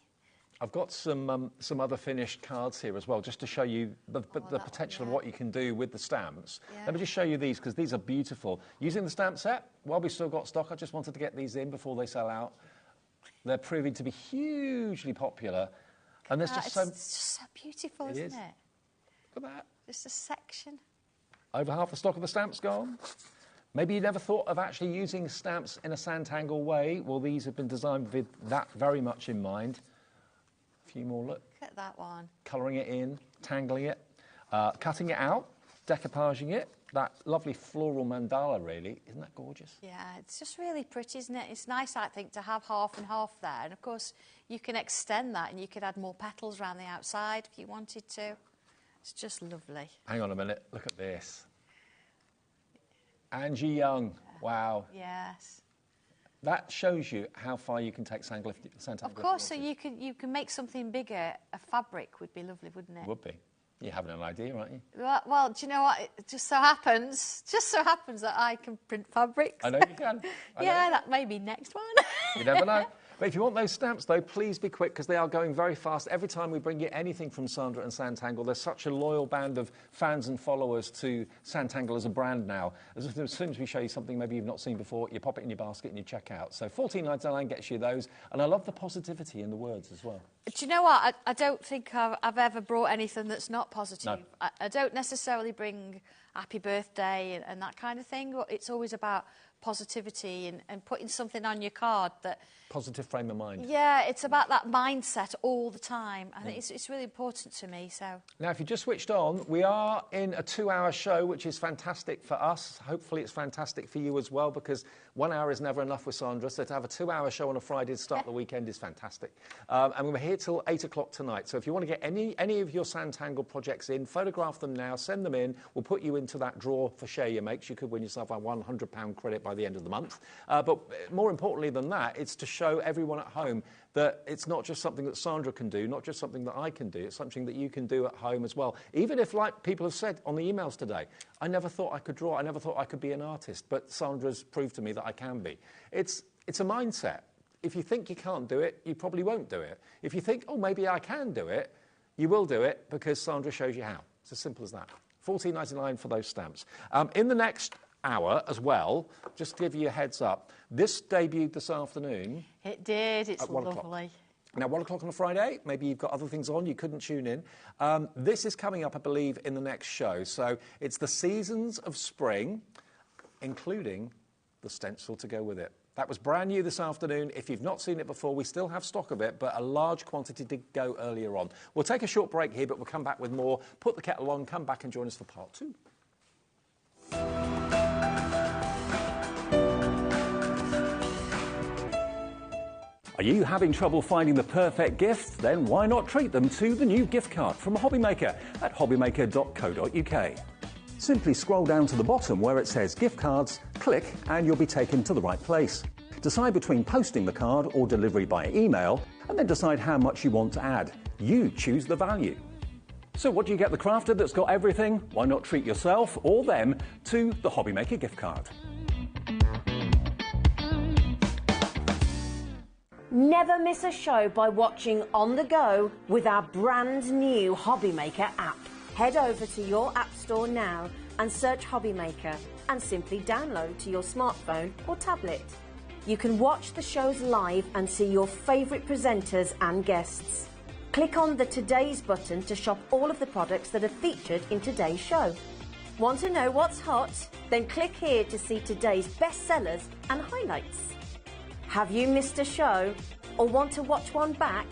S3: I've got some other finished cards here as well, just to show you the potential of what you can do with the stamps.
S1: Yeah.
S3: Let me just show you these, because these are beautiful. Using the stamp set, while we've still got stock, I just wanted to get these in before they sell out. They're proving to be hugely popular. And there's just
S1: it's just so beautiful, isn't it?
S3: Look at that.
S1: Just a section.
S3: Over half the stock of the stamps gone. Maybe you never thought of actually using stamps in a Sanntangle way. Well, these have been designed with that very much in mind. A few more, look.
S1: Look at that one.
S3: Colouring it in, tangling it, cutting it out, decoupaging it. That lovely floral mandala, really. Isn't that gorgeous?
S1: Yeah, it's just really pretty, isn't it? It's nice, I think, to have half and half there. And, of course, you can extend that and you could add more petals around the outside if you wanted to. It's just lovely.
S3: Hang on a minute. Look at this. Angie Young. Wow.
S1: Yes.
S3: That shows you how far you can take Sanntangle.
S1: Of course, so you can make something bigger. A fabric would be lovely, wouldn't it?
S3: Would be. You're having an idea, aren't you?
S1: Well, do you know what? It just so happens that I can print fabrics.
S3: I know you can.
S1: Yeah, that may be next one.
S3: You never know. But if you want those stamps, though, please be quick, because they are going very fast. Every time we bring you anything from Sandra and Sanntangle, there's such a loyal band of fans and followers to Sanntangle as a brand now. As soon as we show you something maybe you've not seen before, you pop it in your basket and you check out. So $14.99 gets you those. And I love the positivity in the words as well.
S1: Do you know what? I don't think I've ever brought anything that's not positive.
S3: No.
S1: I don't necessarily bring happy birthday and that kind of thing. It's always about positivity and putting something on your card that...
S3: Positive frame of mind.
S1: Yeah, it's about that mindset all the time. I think it's really important to me, so...
S3: Now, if you just switched on, we are in a 2-hour show, which is fantastic for us. Hopefully it's fantastic for you as well, because 1 hour is never enough with Sandra, so to have a 2-hour show on a Friday to start the weekend is fantastic. And we're here till 8 o'clock tonight, so if you want to get any of your Sanntangle projects in, photograph them now, send them in. We'll put you into that draw for Share Your Makes. You could win yourself a £100 credit by the end of the month. But more importantly than that, it's to show everyone at home that it's not just something that Sandra can do, not just something that I can do, it's something that you can do at home as well. Even if, like people have said on the emails today, I never thought I could draw, I never thought I could be an artist, but Sandra's proved to me that I can be. It's a mindset. If you think you can't do it, you probably won't do it. If you think, oh, maybe I can do it, you will do it because Sandra shows you how. It's as simple as that. $14.99 for those stamps. In the next hour as well, just to give you a heads up, this debuted this afternoon.
S1: It did. It's lovely.
S3: Now, 1 o'clock on a Friday, maybe you've got other things on, you couldn't tune in. This is coming up, I believe, in the next show. So it's the Seasons of Spring, including the stencil to go with it. That was brand new this afternoon. If you've not seen it before, we still have stock of it, but a large quantity did go earlier on. We'll take a short break here, but we'll come back with more. Put the kettle on, come back and join us for part 2. Are you having trouble finding the perfect gift? Then why not treat them to the new gift card from HobbyMaker at hobbymaker.co.uk. Simply scroll down to the bottom where it says gift cards, click and you'll be taken to the right place. Decide between posting the card or delivery by email and then decide how much you want to add. You choose the value. So what do you get the crafter that's got everything? Why not treat yourself or them to the HobbyMaker gift card?
S4: Never miss a show by watching on the go with our brand new HobbyMaker app. Head over to your app store now and search HobbyMaker and simply download to your smartphone or tablet. You can watch the shows live and see your favourite presenters and guests. Click on the Today's button to shop all of the products that are featured in today's show. Want to know what's hot? Then click here to see today's bestsellers and highlights. Have you missed a show or want to watch one back?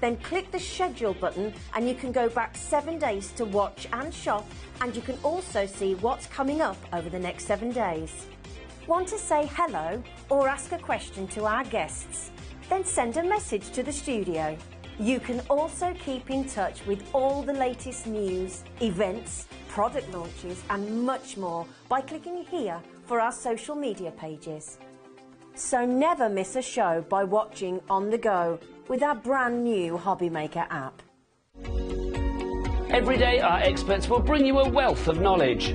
S4: Then click the schedule button and you can go back 7 days to watch and shop, and you can also see what's coming up over the next 7 days. Want to say hello or ask a question to our guests? Then send a message to the studio. You can also keep in touch with all the latest news, events, product launches and much more by clicking here for our social media pages. So never miss a show by watching on the go with our brand new HobbyMaker app.
S2: Every day our experts will bring you a wealth of knowledge.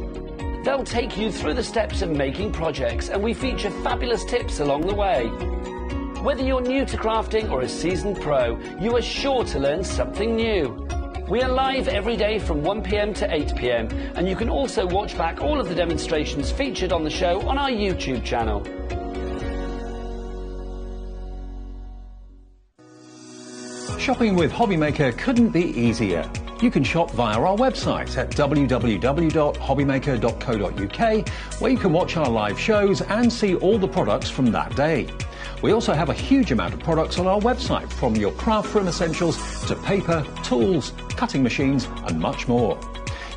S2: They'll take you through the steps of making projects, and we feature fabulous tips along the way. Whether you're new to crafting or a seasoned pro, you are sure to learn something new. We are live every day from 1 p.m. to 8 p.m, and you can also watch back all of the demonstrations featured on the show on our YouTube channel.
S3: Shopping with HobbyMaker couldn't be easier. You can shop via our website at www.hobbymaker.co.uk, where you can watch our live shows and see all the products from that day. We also have a huge amount of products on our website, from your craft room essentials to paper, tools, cutting machines and much more.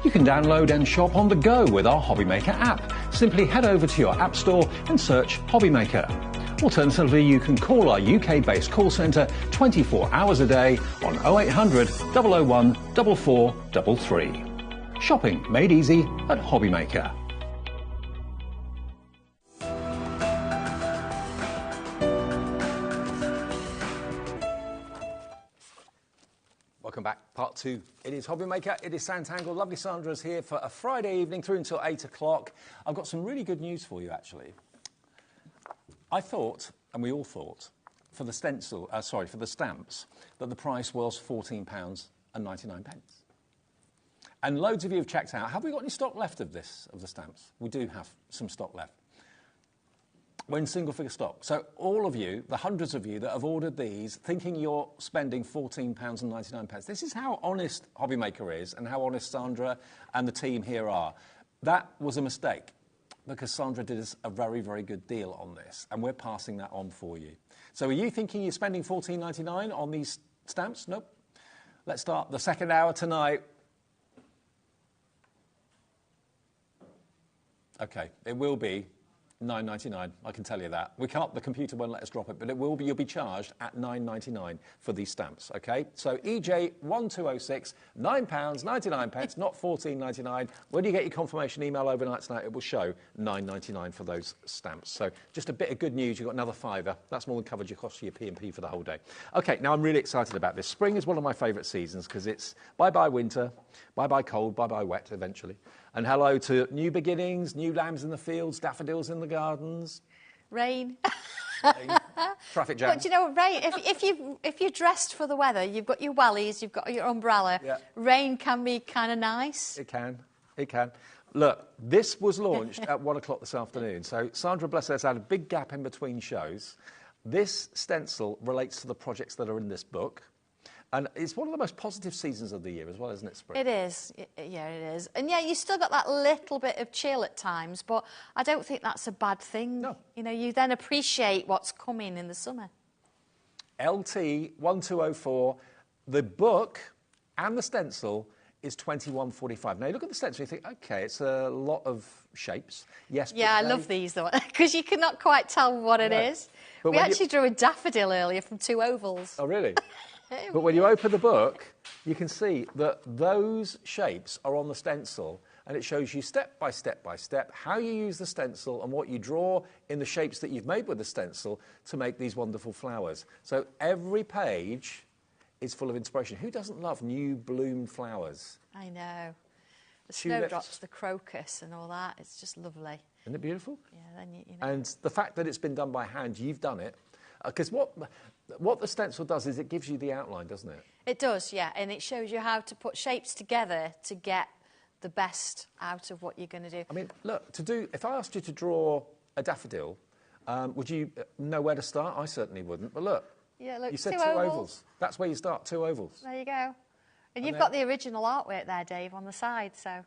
S3: You can download and shop on the go with our HobbyMaker app. Simply head over to your app store and search HobbyMaker. Alternatively, you can call our UK-based call centre 24 hours a day on 0800 001 4433. Shopping made easy at HobbyMaker. Welcome back, part 2. It is HobbyMaker, it is Santangle. Lovely Sandra's here for a Friday evening through until 8 o'clock. I've got some really good news for you, actually. I thought, and we all thought, for the for the stamps, that the price was £14.99. And loads of you have checked out. Have we got any stock left of the stamps? We do have some stock left. We're in single figure stock. So all of you, the hundreds of you that have ordered these, thinking you're spending £14.99, this is how honest HobbyMaker is and how honest Sandra and the team here are. That was a mistake, because Sandra did us a very, very good deal on this, and we're passing that on for you. So are you thinking you're spending £14.99 on these stamps? Nope. Let's start the second hour tonight. OK, it will be £9.99, I can tell you that. We can't, the computer won't let us drop it, but it will be, you'll be charged at £9.99 for these stamps, OK? So EJ1206, £9.99, not £14.99. When you get your confirmation email overnight tonight, it will show £9.99 for those stamps. So just a bit of good news, you've got another £5. That's more than covered your cost for your P&P for the whole day. OK, now I'm really excited about this. Spring is one of my favourite seasons because it's bye-bye winter, bye-bye cold, bye-bye wet eventually. And hello to new beginnings, new lambs in the fields, daffodils in the gardens.
S1: Rain.
S3: Traffic jam.
S1: But do you know, rain, if you're dressed for the weather, you've got your wellies, you've got your umbrella,
S3: yeah.
S1: Rain can be kind of nice.
S3: It can. Look, this was launched at 1 o'clock this afternoon. So Sandra, bless her, has had a big gap in between shows. This stencil relates to the projects that are in this book. And it's one of the most positive seasons of the year as well, isn't it, spring?
S1: It is. Yeah, it is. And, yeah, you still got that little bit of chill at times, but I don't think that's a bad thing.
S3: No.
S1: You know, you then appreciate what's coming in the summer.
S3: LT1204, the book and the stencil is £21.45. Now, you look at the stencil and you think, OK, it's a lot of shapes. Yes,
S1: yeah, I love these, though, because you cannot quite tell what it is. But we actually drew a daffodil earlier from 2 ovals.
S3: Oh, really? But when you open the book, you can see that those shapes are on the stencil, and it shows you step by step by step how you use the stencil and what you draw in the shapes that you've made with the stencil to make these wonderful flowers. So every page is full of inspiration. Who doesn't love new bloomed flowers?
S1: I know. The snowdrops, the crocus and all that, it's just lovely.
S3: Isn't it beautiful?
S1: Yeah, then you know.
S3: And the fact that it's been done by hand, you've done it. Because what the stencil does is it gives you the outline, doesn't it?
S1: It does, yeah, and it shows you how to put shapes together to get the best out of what you're going to do.
S3: I mean, look, if I asked you to draw a daffodil, would you know where to start? I certainly wouldn't, but look.
S1: Yeah, look,
S3: you said 2 ovals. That's where you start, 2 ovals.
S1: There you go. And you've got the original artwork there, Dave, on the side, so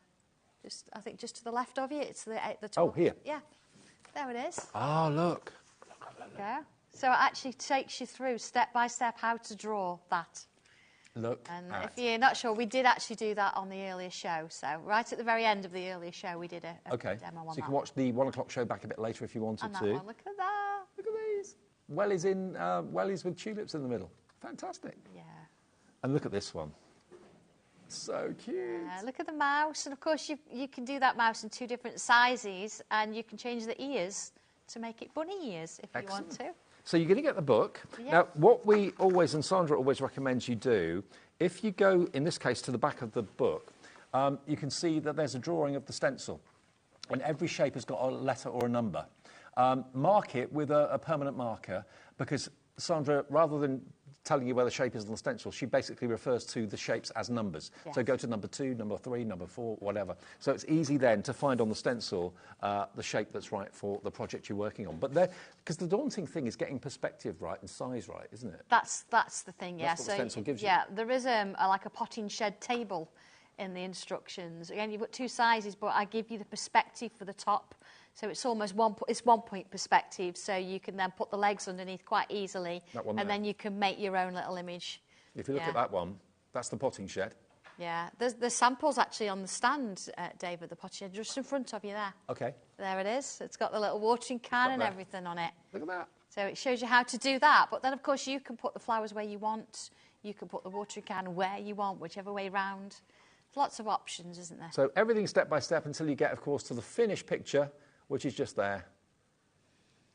S1: I think just to the left of you, it's the top.
S3: Oh, here?
S1: Yeah, there it is.
S3: Oh, look.
S1: Yeah. So it actually takes you through step by step how to draw that.
S3: Look
S1: And
S3: at...
S1: if you're not sure, we did actually do that on the earlier show. So right at the very end of the earlier show, we did a demo on that.
S3: So you can watch the 1 o'clock show back a bit later if you wanted
S1: and that
S3: to.
S1: one, look at that.
S3: Look at these. Wellies with tulips in the middle. Fantastic.
S1: Yeah.
S3: And look at this one. So cute.
S1: Yeah, look at the mouse. And of course, you can do that mouse in 2 different sizes, and you can change the ears to make it bunny ears if you want to.
S3: So you're going to get the book.
S1: Yeah.
S3: Now, what we always, and Sandra always recommends you do, if you go, in this case, to the back of the book, you can see that there's a drawing of the stencil. And every shape has got a letter or a number. Mark it with a permanent marker, because Sandra, rather than telling you where the shape is on the stencil, she basically refers to the shapes as numbers. Yes. So go to number 2, number 3, number 4, whatever. So it's easy then to find on the stencil the shape that's right for the project you're working on. But because the daunting thing is getting perspective right and size right, isn't it?
S1: That's the thing, yeah.
S3: That's what the stencil gives you.
S1: Yeah, there is like a potting shed table in the instructions. Again, you've got 2 sizes, but I give you the perspective for the top. So it's almost 1 point perspective, so you can then put the legs underneath quite easily, and then you can make your own little image.
S3: If you look at that one, that's the potting shed.
S1: Yeah, there's samples actually on the stand, David, the potting shed, just in front of you there.
S3: Okay.
S1: There it is. It's got the little watering can and everything on it.
S3: Look at that.
S1: So it shows you how to do that, but then of course you can put the flowers where you want, you can put the watering can where you want, whichever way round. There's lots of options, isn't there?
S3: So everything step by step until you get, of course, to the finished picture, which is just there,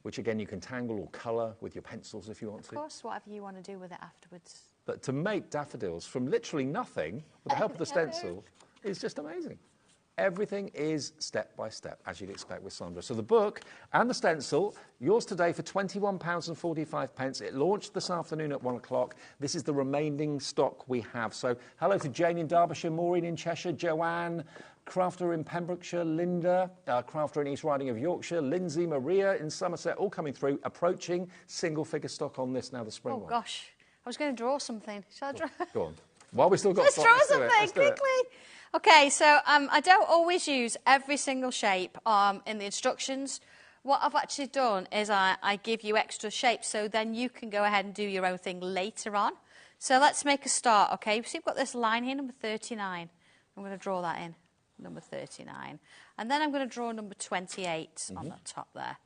S3: which again you can tangle or colour with your pencils if you want to.
S1: Of course, whatever you want to do with it afterwards.
S3: But to make daffodils from literally nothing, with the help of the stencil, is just amazing. Everything is step by step, as you'd expect with Sandra. So the book and the stencil, yours today for £21.45. It launched this afternoon at 1 o'clock. This is the remaining stock we have. So hello to Jane in Derbyshire, Maureen in Cheshire, Joanne, Crafter in Pembrokeshire, Linda, Crafter in East Riding of Yorkshire, Lindsay, Maria in Somerset, all coming through, approaching single-figure stock on this now, the spring one.
S1: Oh, gosh. I was going to draw something. Shall I draw?
S3: Go on. While we still got
S1: Let's draw something quickly. Okay, so I don't always use every single shape in the instructions. What I've actually done is I give you extra shapes, so then you can go ahead and do your own thing later on. So let's make a start, okay? So you've got this line here, number 39. I'm going to draw that in, number 39. And then I'm going to draw number 28 on the top there.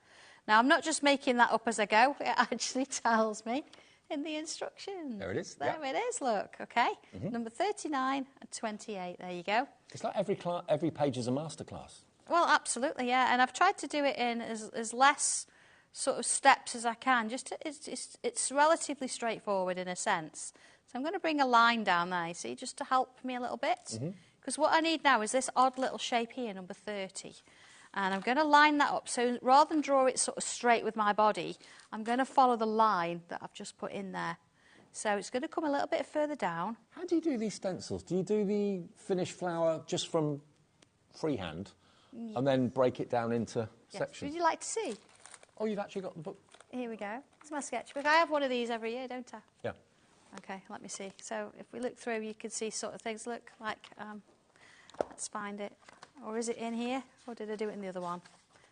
S1: Now, I'm not just making that up as I go. It actually tells me in the instructions.
S3: There it is.
S1: There it is, look, okay? Number 39 and 28, there you go.
S3: It's like every page is a masterclass.
S1: Well, absolutely, yeah. And I've tried to do it in as less sort of steps as I can. It's relatively straightforward in a sense. So I'm going to bring a line down there, you see, just to help me a little bit. Because what I need now is this odd little shape here, number 30. And I'm going to line that up. So rather than draw it sort of straight with my body, I'm going to follow the line that I've just put in there. So it's going to come a little bit further down.
S3: How do you do these stencils? Do you do the finished flower just from freehand and then break it down into sections?
S1: Would you like to see?
S3: Oh, you've actually got the book.
S1: Here we go. It's my sketchbook. I have one of these every year, don't I?
S3: Yeah.
S1: Okay, let me see. So if we look through, you can see sort of things look like, let's find it. Or is it in here? Or did I do it in the other one?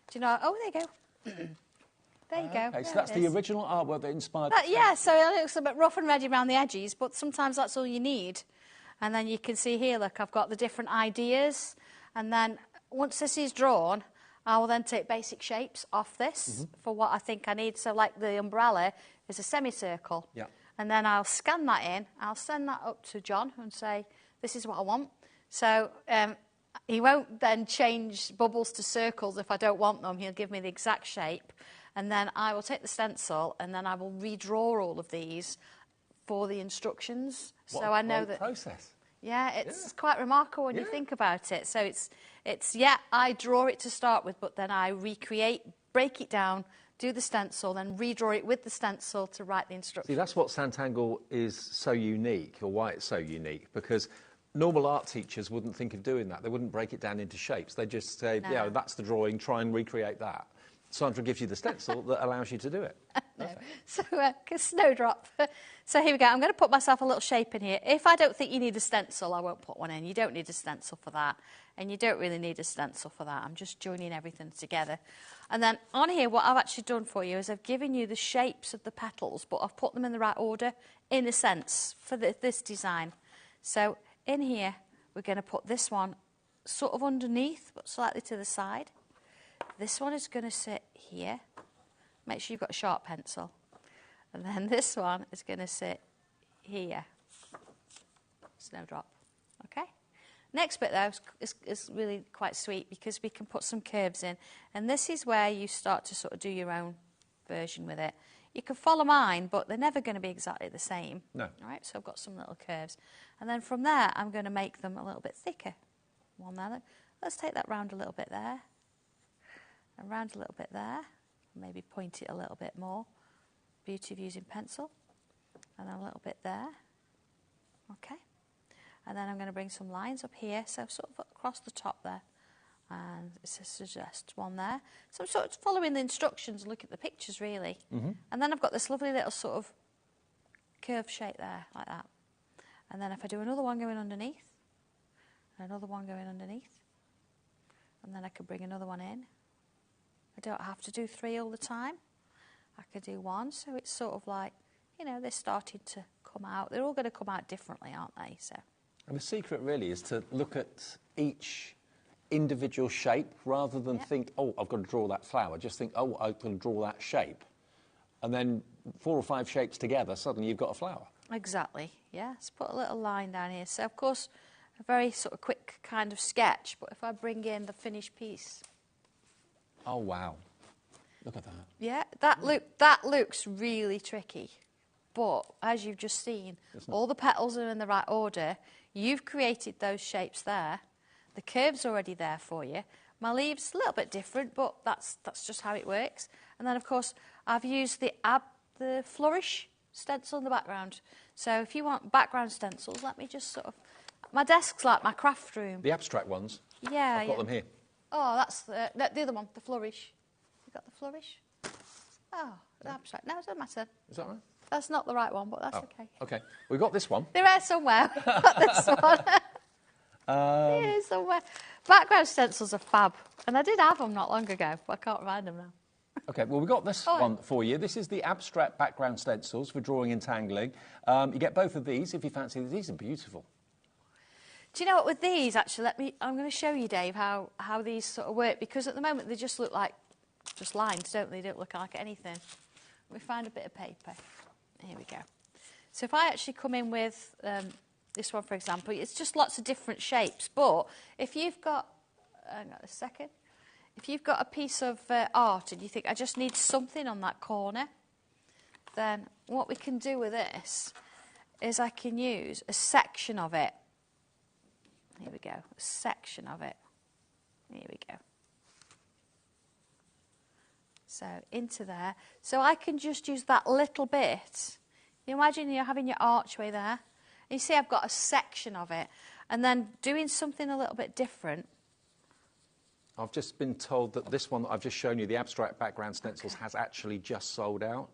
S1: Do you know? Oh, there you go. There you go.
S3: Okay, so that's the original artwork that inspired...
S1: yeah, so it looks a bit rough and ready around the edges, but sometimes that's all you need. And then you can see here, look, I've got the different ideas. And then once this is drawn, I will then take basic shapes off this for what I think I need. So like the umbrella is a semicircle.
S3: Yeah.
S1: And then I'll scan that in. I'll send that up to John and say, this is what I want. So he won't then change bubbles to circles if I don't want them. He'll give me the exact shape. And then I will take the stencil and then I will redraw all of these for the instructions.
S3: What
S1: so I know that
S3: process.
S1: Yeah, it's quite remarkable when you think about it. So it's I draw it to start with, but then I recreate, break it down, do the stencil, then redraw it with the stencil to write the instructions.
S3: See, that's what Sanntangle is so unique, or why it's so unique, because normal art teachers wouldn't think of doing that. They wouldn't break it down into shapes. They just say, yeah, that's the drawing, try and recreate that. Sandra gives you the stencil that allows you to do it.
S1: So, snowdrop. So here we go. I'm going to put myself a little shape in here. If I don't think you need a stencil, I won't put one in. You don't need a stencil for that. And you don't really need a stencil for that. I'm just joining everything together. And then on here, what I've actually done for you is I've given you the shapes of the petals, but I've put them in the right order, in a sense, for this design. So in here, we're going to put this one sort of underneath, but slightly to the side. This one is going to sit here. Make sure you've got a sharp pencil. And then this one is going to sit here. Snowdrop. Okay? Next bit, though, is really quite sweet because we can put some curves in. And this is where you start to sort of do your own version with it. You can follow mine, but they're never going to be exactly the same.
S3: No.
S1: All right? So I've got some little curves. And then from there, I'm going to make them a little bit thicker. One there. Let's take that round a little bit there. And round a little bit there. Maybe point it a little bit more. Beauty of using pencil. And then a little bit there. Okay. And then I'm going to bring some lines up here, so sort of across the top there. And it suggests one there. So I'm sort of following the instructions and look at the pictures, really. Mm-hmm. And then I've got this lovely little sort of curved shape there, like that. And then if I do another one going underneath, and another one going underneath, and then I could bring another one in. I don't have to do 3 all the time. I could do 1, so it's sort of like, you know, they're starting to come out. They're all going to come out differently, aren't they? So.
S3: And the secret really is to look at each individual shape rather than think, oh, I've got to draw that flower. Just think, oh, I've got to draw that shape. And then 4 or 5 shapes together, suddenly you've got a flower. Exactly,
S1: yeah. Let's put a little line down here. So, of course, a very sort of quick kind of sketch, but if I bring in the finished piece.
S3: Oh, wow. Look at that.
S1: Yeah, that looks really tricky. But, as you've just seen, all the petals are in the right order. You've created those shapes there. The curve's already there for you. My leaves, a little bit different, but that's just how it works. And then, of course, I've used the Flourish stencil in the background. So if you want background stencils, let me just sort of... My desk's like my craft room.
S3: The abstract ones?
S1: Yeah,
S3: I've got them here.
S1: Oh, that's the other one, the Flourish. You got the Flourish? Oh, the abstract. No, it doesn't matter.
S3: Is that right?
S1: That's not the right one, but that's okay.
S3: Okay. We've got this one.
S1: They're there somewhere. We've got this one. Here somewhere. Background stencils are fab. And I did have them not long ago, but I can't find them now.
S3: OK, well, we've got this one for you. This is the abstract background stencils for drawing and tangling. You get both of these if you fancy these. These are beautiful.
S1: Do you know what, with these, actually, I'm going to show you, Dave, how these sort of work, because at the moment they just look like just lines, don't they? They don't look like anything. Let me find a bit of paper. Here we go. So if I actually come in with this one, for example, it's just lots of different shapes, but if you've got, hang on a second, if you've got a piece of art and you think, I just need something on that corner, then what we can do with this is I can use a section of it. Here we go, a section of it. Here we go. So into there. So I can just use that little bit. You imagine you're having your archway there. And you see I've got a section of it. And then doing something a little bit different.
S3: I've just been told that this one that I've just shown you, the abstract background stencils, has actually just sold out.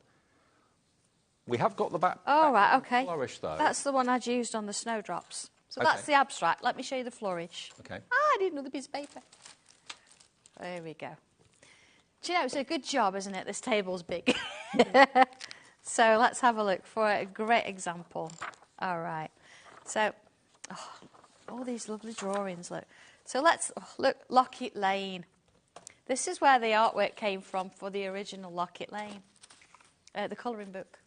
S3: We have got the Flourish, though.
S1: That's the one I'd used on the snowdrops. So that's the abstract. Let me show you the Flourish.
S3: Okay.
S1: I need another piece of paper. There we go. Do you know, it's a good job, isn't it? This table's big. So let's have a look for a great example. All right. So, all these lovely drawings, look. So let's look, Lockett Lane. This is where the artwork came from for the original Lockett Lane, the colouring book.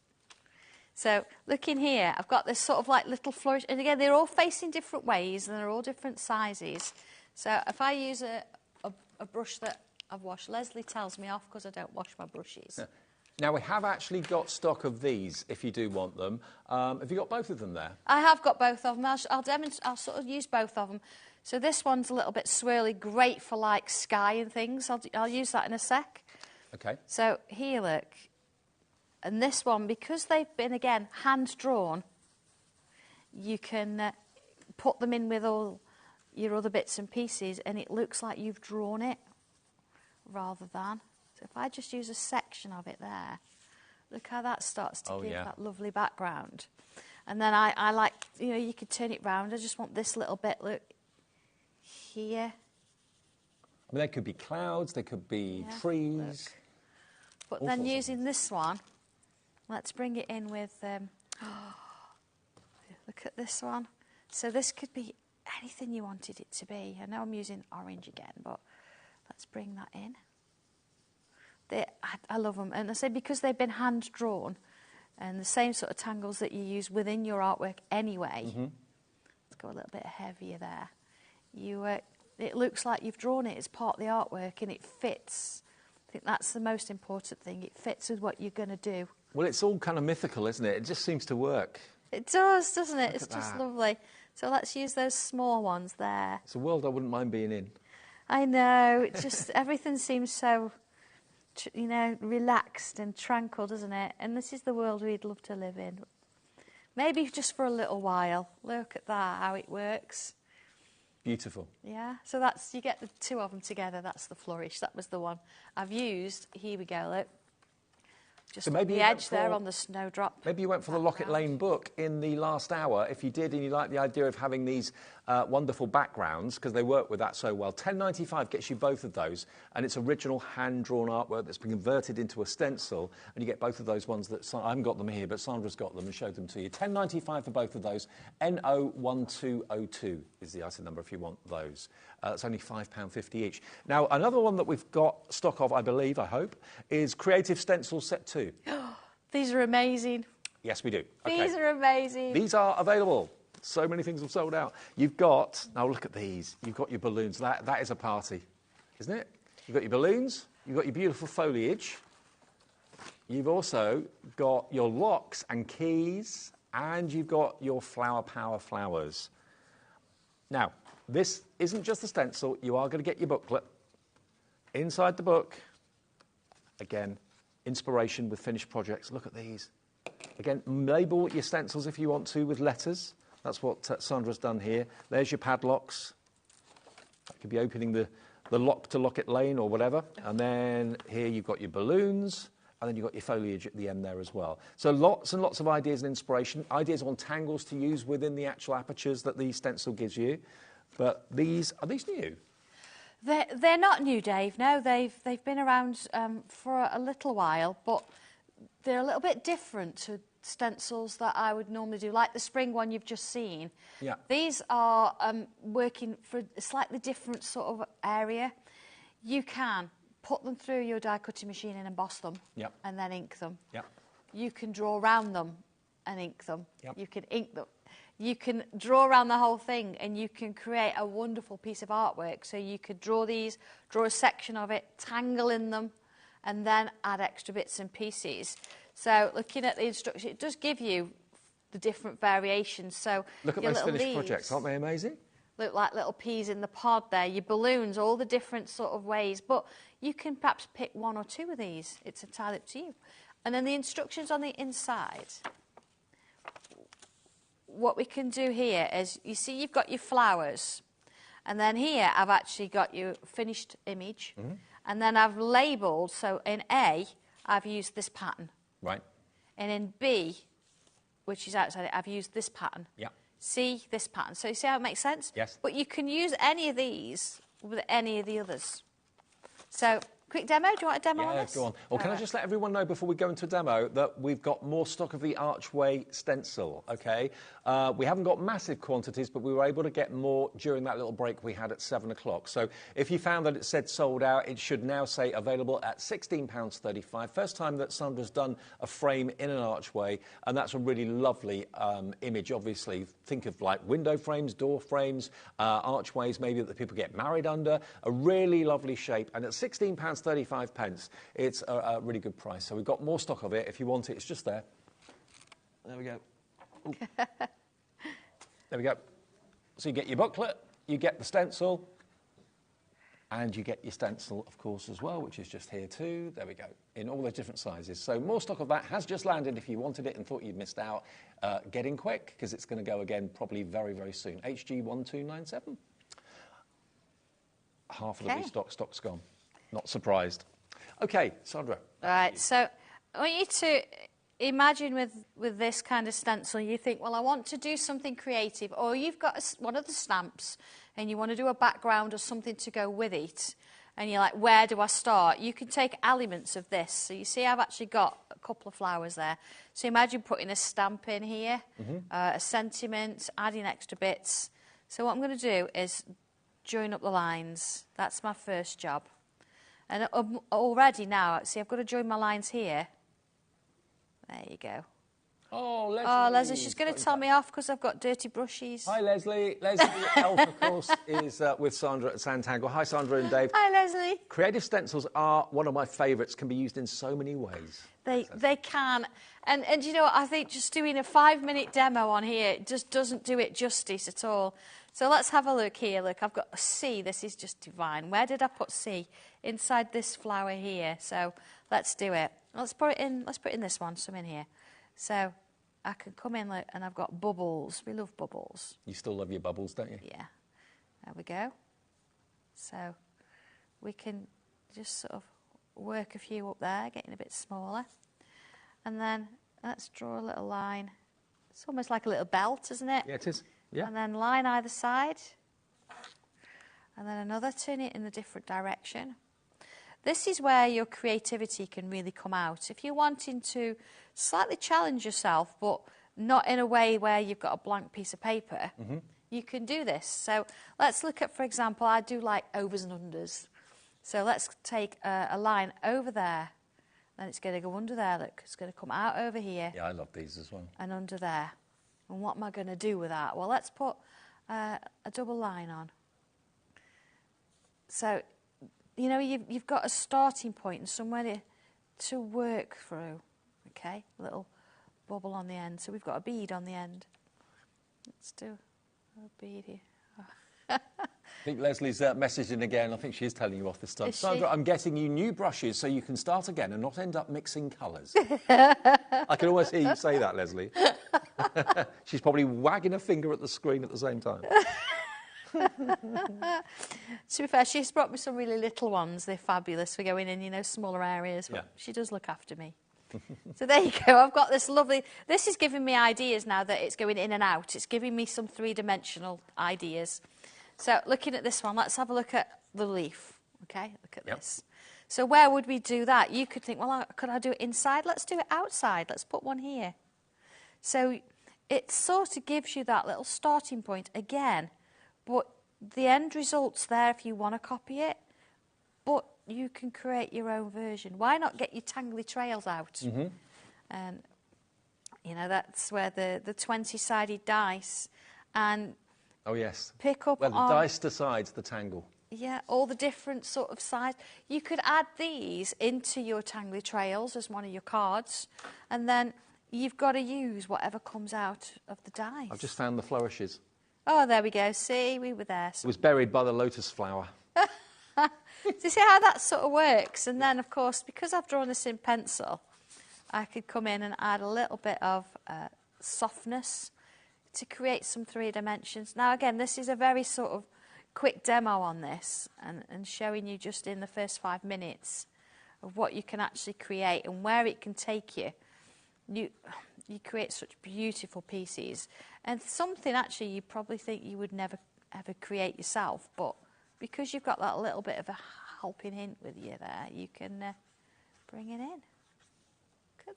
S1: So look in here, I've got this sort of like little flourish, and again, they're all facing different ways and they're all different sizes. So if I use a brush that I've washed, Leslie tells me off because I don't wash my brushes.
S3: Yeah. Now, we have actually got stock of these, if you do want them. Have you got both of them there?
S1: I have got both of them. I'll sort of use both of them. So this one's a little bit swirly, great for like sky and things. I'll use that in a sec.
S3: Okay.
S1: So here, look. And this one, because they've been, again, hand-drawn, you can put them in with all your other bits and pieces, and it looks like you've drawn it rather than. So if I just use a section of it there, Look how that starts to give that lovely background. And then I like, you know, you could turn it round. I just want this little bit, look, here.
S3: I mean, they could be clouds, they could be trees.
S1: Look. But then using this one, let's bring it in with, look at this one. So this could be anything you wanted it to be. I know I'm using orange again, but let's bring that in. I love them. And I say because they've been hand-drawn, and the same sort of tangles that you use within your artwork anyway. Let's go a little bit heavier there. It looks like you've drawn it as part of the artwork, and it fits. I think that's the most important thing. It fits with what you're going to do.
S3: Well, it's all kind of mythical, isn't it? It just seems to work.
S1: It does, doesn't it? It's just lovely. So let's use those small ones there.
S3: It's a world I wouldn't mind being in.
S1: I know. It just everything seems so, you know, relaxed and tranquil, doesn't it? And this is the world we'd love to live in. Maybe just for a little while. Look at that, how it works.
S3: Beautiful.
S1: Yeah. So that's, you get the two of them together. That's the Flourish. That was the one I've used. Here we go, look. Just so maybe the edge there on the snowdrop.
S3: Maybe you went for the Locket Lane book in the last hour. If you did and you like the idea of having these wonderful backgrounds, because they work with that so well, $10.95 gets you both of those. And it's original hand-drawn artwork that's been converted into a stencil. And you get both of those ones that I haven't got them here, but Sandra's got them and showed them to you. $10.95 for both of those. NO1202 is the item number if you want those. It's only £5.50 each. Now, another one that we've got stock of, I believe, I hope, is Creative Stencil Set 2.
S1: These are amazing.
S3: Yes, we do.
S1: These are amazing.
S3: These are available. So many things have sold out. You've got, now look at these. You've got your balloons. That is a party, isn't it? You've got your balloons. You've got your beautiful foliage. You've also got your locks and keys. And you've got your flower power flowers. Now, this isn't just a stencil. You are going to get your booklet. Inside the book, again, inspiration with finished projects. Look at these. Again, label your stencils if you want to with letters. That's what Sandra's done here. There's your padlocks. That could be opening the lock to Locket Lane or whatever. And then here you've got your balloons. And then you've got your foliage at the end there as well. So lots and lots of ideas and inspiration. Ideas on tangles to use within the actual apertures that the stencil gives you. But are these new?
S1: They're not new, Dave. No, they've been around for a little while, but they're a little bit different to stencils that I would normally do, like the spring one you've just seen.
S3: Yeah.
S1: These are working for a slightly different sort of area. You can put them through your die cutting machine and emboss them, and then ink them.
S3: Yep.
S1: You can draw around them and ink them.
S3: Yep.
S1: You can ink them. You can draw around the whole thing and you can create a wonderful piece of artwork. So you could draw these, draw a section of it, tangle in them, and then add extra bits and pieces. So looking at the instructions, it does give you the different variations. So
S3: look at those finished projects, aren't they amazing?
S1: Look like little peas in the pod there. Your balloons, all the different sort of ways. But you can perhaps pick one or two of these. It's entirely up to you. And then the instructions on the inside. What we can do here is, you see you've got your flowers. And then here I've actually got your finished image. Mm-hmm. And then I've labelled, so in A, I've used this pattern.
S3: Right.
S1: And in B, which is outside it, I've used this pattern.
S3: Yeah.
S1: C, this pattern. So you see how it makes sense?
S3: Yes.
S1: But you can use any of these with any of the others. So, quick demo. Do you want a demo on this?
S3: Yeah, go on. Well, can I just let everyone know before we go into a demo that we've got more stock of the Archway stencil, OK? We haven't got massive quantities, but we were able to get more during that little break we had at 7 o'clock. So if you found that it said sold out, it should now say available at £16.35. First time that Sandra's done a frame in an archway, and that's a really lovely image, obviously. Think of like window frames, door frames, archways maybe that people get married under. A really lovely shape, and at £16.35, it's a really good price. So we've got more stock of it. If you want it, it's just there. There we go. There we go. So you get your booklet, you get the stencil, and you get your stencil, of course, as well, which is just here too. There we go, in all those different sizes. So more stock of that has just landed. If you wanted it and thought you'd missed out, get in quick, because it's going to go again probably very, very soon. HG1297. Half of the restock stock's gone. Not surprised. OK, Sandra.
S1: All right, so I want you to imagine with this kind of stencil, you think, well, I want to do something creative, or you've got one of the stamps and you want to do a background or something to go with it, and you're like, where do I start? You can take elements of this. So you see I've actually got a couple of flowers there. So imagine putting a stamp in here, a sentiment, adding extra bits. So what I'm going to do is join up the lines. That's my first job. And already now, see, I've got to join my lines here. There you go.
S11: Oh, Leslie.
S1: Oh, Leslie, she's going to tell me off because I've got dirty brushes.
S11: Hi, Leslie. Leslie Elf, of course, is with Sandra at Santangle. Hi, Sandra and Dave.
S1: Hi, Leslie.
S11: Creative stencils are one of my favourites, can be used in so many ways.
S1: They can. And you know what, I think just doing a 5-minute demo on here just doesn't do it justice at all. So let's have a look here. Look, I've got a C. This is just divine. Where did I put C? Inside this flower here. So let's do it. Let's put it in this one, some in here. So I can come in and I've got bubbles. We love bubbles.
S11: You still love your bubbles, don't you?
S1: Yeah. There we go. So we can just sort of work a few up there, getting a bit smaller. And then let's draw a little line. It's almost like a little belt, isn't it?
S11: Yeah, it is. Yeah.
S1: And then line either side. And then another, turn it in a different direction. This is where your creativity can really come out. If you're wanting to slightly challenge yourself, but not in a way where you've got a blank piece of paper, you can do this. So let's look at, for example, I do like overs and unders. So let's take a line over there. Then it's going to go under there, look. It's going to come out over here.
S11: Yeah, I love these as well.
S1: And under there. And what am I going to do with that? Well, let's put a double line on. So, you know, you've got a starting point and somewhere to work through. Okay, a little bubble on the end. So we've got a bead on the end. Let's do a bead here.
S11: I think Leslie's messaging again. I think she is telling you off this time.
S1: Is
S11: Sandra,
S1: she?
S11: I'm getting you new brushes so you can start again and not end up mixing colours. I can almost hear you say that, Leslie. She's probably wagging her finger at the screen at the same time.
S1: To be fair, she's brought me some really little ones. They're fabulous for going in, you know, smaller areas. But she does look after me. So there you go. I've got this lovely... This is giving me ideas now that it's going in and out. It's giving me some three-dimensional ideas. So looking at this one, let's have a look at the leaf. Okay, look at this. So where would we do that? You could think, well, could I do it inside? Let's do it outside. Let's put one here. So it sort of gives you that little starting point again, but the end result's there if you want to copy it, but you can create your own version. Why not get your tangly trails out? And, you know, that's where the 20-sided dice and...
S11: Oh, yes.
S1: Pick up
S11: well, the
S1: on...
S11: dice decides the tangle.
S1: Yeah, all the different sort of size. You could add these into your tangly trails as one of your cards, and then you've got to use whatever comes out of the dice.
S11: I've just found the flourishes.
S1: Oh, there we go. See, we were there.
S11: It was buried by the lotus flower.
S1: Do you see how that sort of works? And then, of course, because I've drawn this in pencil, I could come in and add a little bit of softness to create some 3 dimensions. Now, again, this is a very sort of quick demo on this and showing you just in the first 5 minutes of what you can actually create and where it can take you. You create such beautiful pieces and something actually you probably think you would never ever create yourself, but because you've got that little bit of a helping hint with you there, you can bring it in. Good.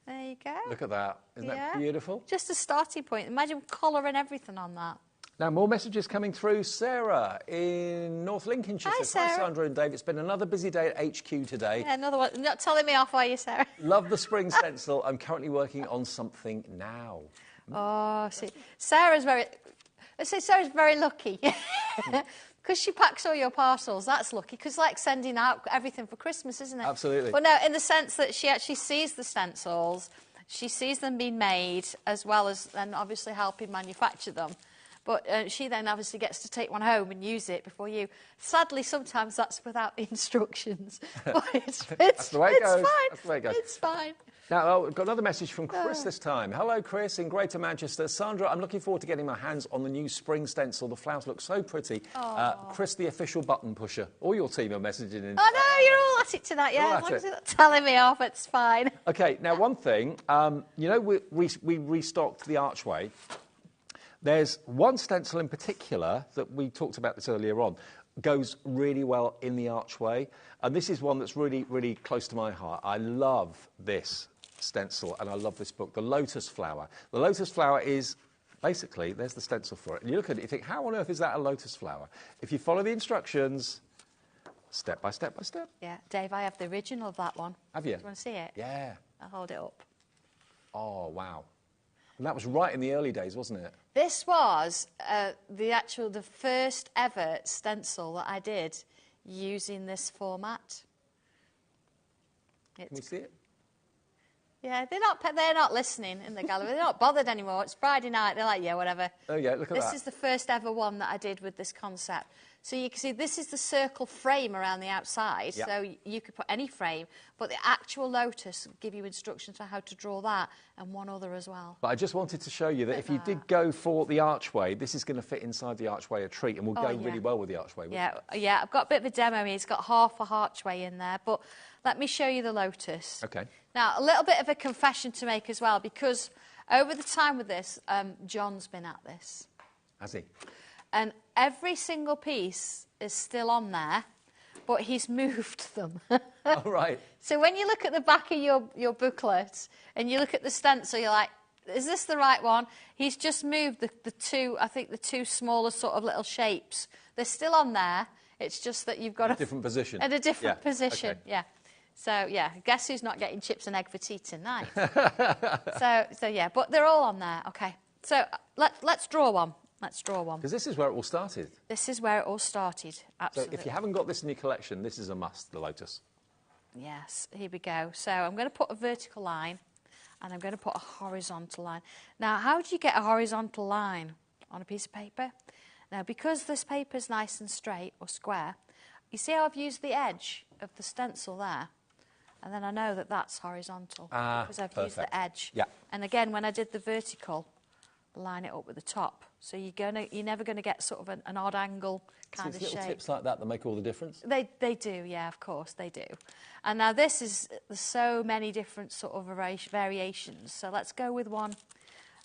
S1: There you go.
S11: Look at that. Isn't that beautiful?
S1: Just a starting point. Imagine colour and everything on that.
S11: Now, more messages coming through. Sarah in North Lincolnshire says, hi, Sandra and Dave. It's been another busy day at HQ today.
S1: Yeah, another one. You're not telling me off, are you, Sarah?
S11: Love the spring stencil. I'm currently working on something now.
S1: Oh, see. Sarah's very lucky. Because she packs all your parcels, that's lucky. Because like sending out everything for Christmas, isn't it?
S11: Absolutely.
S1: But no, in the sense that she actually sees the stencils, she sees them being made, as well as then obviously helping manufacture them. But she then obviously gets to take one home and use it before you. Sadly, sometimes that's without instructions. But
S11: That's the way it goes.
S1: Fine.
S11: That's the way it goes.
S1: It's fine.
S11: Now, we've got another message from Chris this time. Hello, Chris, in Greater Manchester. Sandra, I'm looking forward to getting my hands on the new spring stencil. The flowers look so pretty. Chris, the official button pusher. All your team are messaging in.
S1: Oh, no, you're all at it tonight, yeah. As long as you're not telling me off, it's fine.
S11: OK, now, one thing. You know, we restocked the archway. There's one stencil in particular that we talked about this earlier on. Goes really well in the archway. And this is one that's really, really close to my heart. I love this stencil and I love this book, The Lotus Flower. The lotus flower is basically, there's the stencil for it. And you look at it, you think, how on earth is that a lotus flower? If you follow the instructions, step by step by step.
S1: Yeah, Dave, I have the original of that one.
S11: Have you?
S1: Do you want to see it?
S11: Yeah.
S1: I'll hold it up.
S11: Oh, wow. And that was right in the early days, wasn't it?
S1: This was the first ever stencil that I did using this format.
S11: Can we see it?
S1: Yeah, they're not listening in the gallery. They're not bothered anymore. It's Friday night. They're like, yeah, whatever.
S11: Oh, yeah, look at that.
S1: This is the first ever one that I did with this concept. So you can see this is the circle frame around the outside. Yep. So you could put any frame, but the actual lotus will give you instructions for how to draw that and one other as well.
S11: But I just wanted to show you that if you did go for the archway, this is going to fit inside the archway a treat and will go really well with the archway.
S1: Yeah, I've got a bit of a demo here. It's got half a archway in there, but let me show you the lotus.
S11: OK.
S1: Now, a little bit of a confession to make as well, because over the time with this, John's been at this.
S11: Has he?
S1: And every single piece is still on there, but he's moved them.
S11: Oh, right.
S1: So when you look at the back of your booklet and you look at the stencil, you're like, is this the right one? He's just moved the two smaller sort of little shapes. They're still on there. It's just that you've got
S11: a different position.
S1: At a different position, yeah. So, yeah, guess who's not getting chips and egg for tea tonight? so, yeah, but they're all on there. OK, so let's draw one. Let's draw one.
S11: Because this is where it all started.
S1: This is where it all started, absolutely.
S11: So if you haven't got this in your collection, this is a must, the lotus.
S1: Yes, here we go. So I'm going to put a vertical line and I'm going to put a horizontal line. Now, how do you get a horizontal line on a piece of paper? Now, because this paper is nice and straight or square, you see how I've used the edge of the stencil there? And then I know that that's horizontal because I've used the edge.
S11: Yeah.
S1: And again, when I did the vertical, line it up with the top. So you're never going to get sort of an odd angle kind of shape.
S11: Little tips like that make all the difference?
S1: They do, yeah, of course, they do. And now this is so many different sort of variations. So let's go with one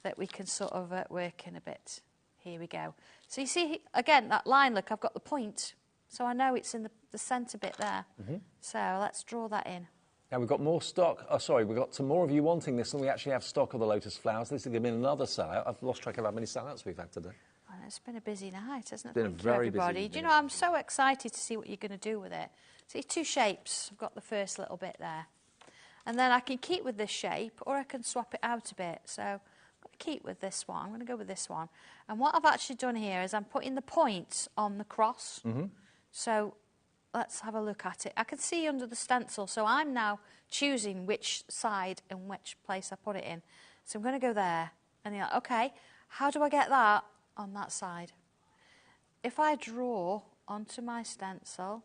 S1: that we can sort of work in a bit. Here we go. So you see, again, that line, look, I've got the point. So I know it's in the centre bit there. Mm-hmm. So let's draw that in.
S11: Now, we've got more stock. Oh, sorry, we've got some more of you wanting this than we actually have stock of the lotus flowers. This is going to be another sellout. I've lost track of how many sellouts we've had today.
S1: Well, it's been a busy night, hasn't it?
S11: It's been a very busy
S1: night. Do you know, I'm so excited to see what you're going to do with it. See, two shapes. I've got the first little bit there. And then I can keep with this shape, or I can swap it out a bit. So I'm going to keep with this one. I'm going to go with this one. And what I've actually done here is I'm putting the points on the cross. Mm-hmm. So let's have a look at it. I can see under the stencil, so I'm now choosing which side and which place I put it in. So I'm going to go there, and you're like, OK, how do I get that on that side? If I draw onto my stencil,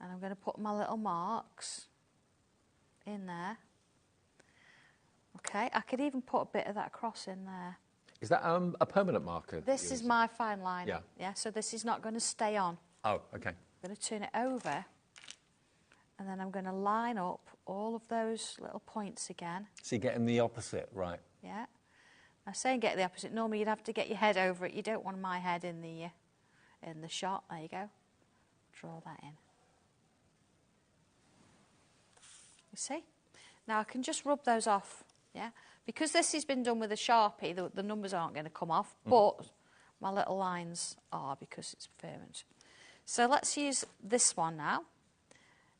S1: and I'm going to put my little marks in there. OK, I could even put a bit of that cross in there.
S11: Is that a permanent marker?
S1: This is my fine line. Yeah, so this is not going to stay on.
S11: Oh, OK.
S1: I'm going to turn it over, and then I'm going to line up all of those little points again.
S11: So you're getting the opposite, right?
S1: Yeah. Now, saying get the opposite, normally you'd have to get your head over it. You don't want my head in the shot. There you go. Draw that in. You see? Now, I can just rub those off, yeah? Because this has been done with a Sharpie, the numbers aren't going to come off, but my little lines are because it's permanent. So let's use this one now.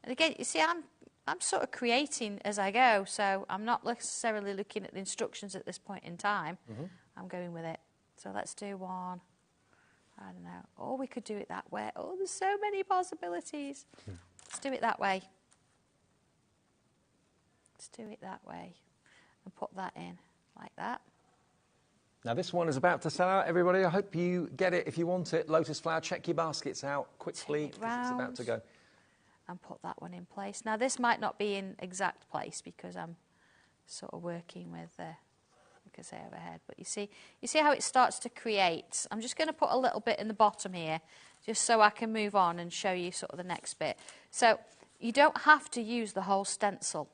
S1: And again, you see, I'm sort of creating as I go, so I'm not necessarily looking at the instructions at this point in time. Mm-hmm. I'm going with it. So let's do one. I don't know. Or we could do it that way. Oh, there's so many possibilities. Let's do it that way. Let's do it that way. And put that in like that.
S11: Now, this one is about to sell out, everybody. I hope you get it if you want it. Lotus flower, check your baskets out quickly because it's about to go.
S1: And put that one in place. Now, this might not be in exact place because I'm sort of working with the, like I say, overhead. But you see how it starts to create. I'm just going to put a little bit in the bottom here, just so I can move on and show you sort of the next bit. So you don't have to use the whole stencil.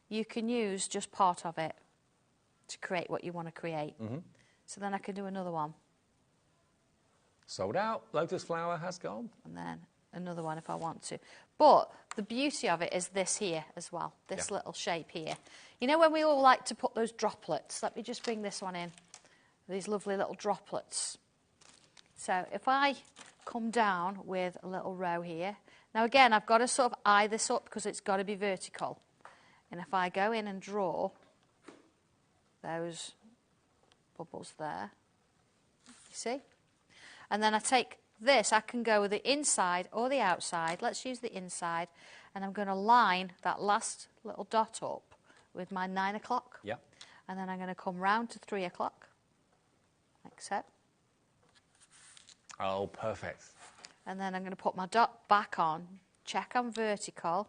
S1: You can use just part of it to create what you want to create. So then I can do another one.
S11: Sold out. Lotus flower has gone.
S1: And then another one if I want to. But the beauty of it is this here as well, this little shape here. You know when we all like to put those droplets? Let me just bring this one in. These lovely little droplets. So if I come down with a little row here. Now again, I've got to sort of eye this up because it's got to be vertical. And if I go in and draw those bubbles there, you see? And then I take this, I can go with the inside or the outside. Let's use the inside. And I'm going to line that last little dot up with my 9 o'clock.
S11: Yeah.
S1: And then I'm going to come round to 3 o'clock, like so.
S11: Oh, perfect.
S1: And then I'm going to put my dot back on, check I'm vertical,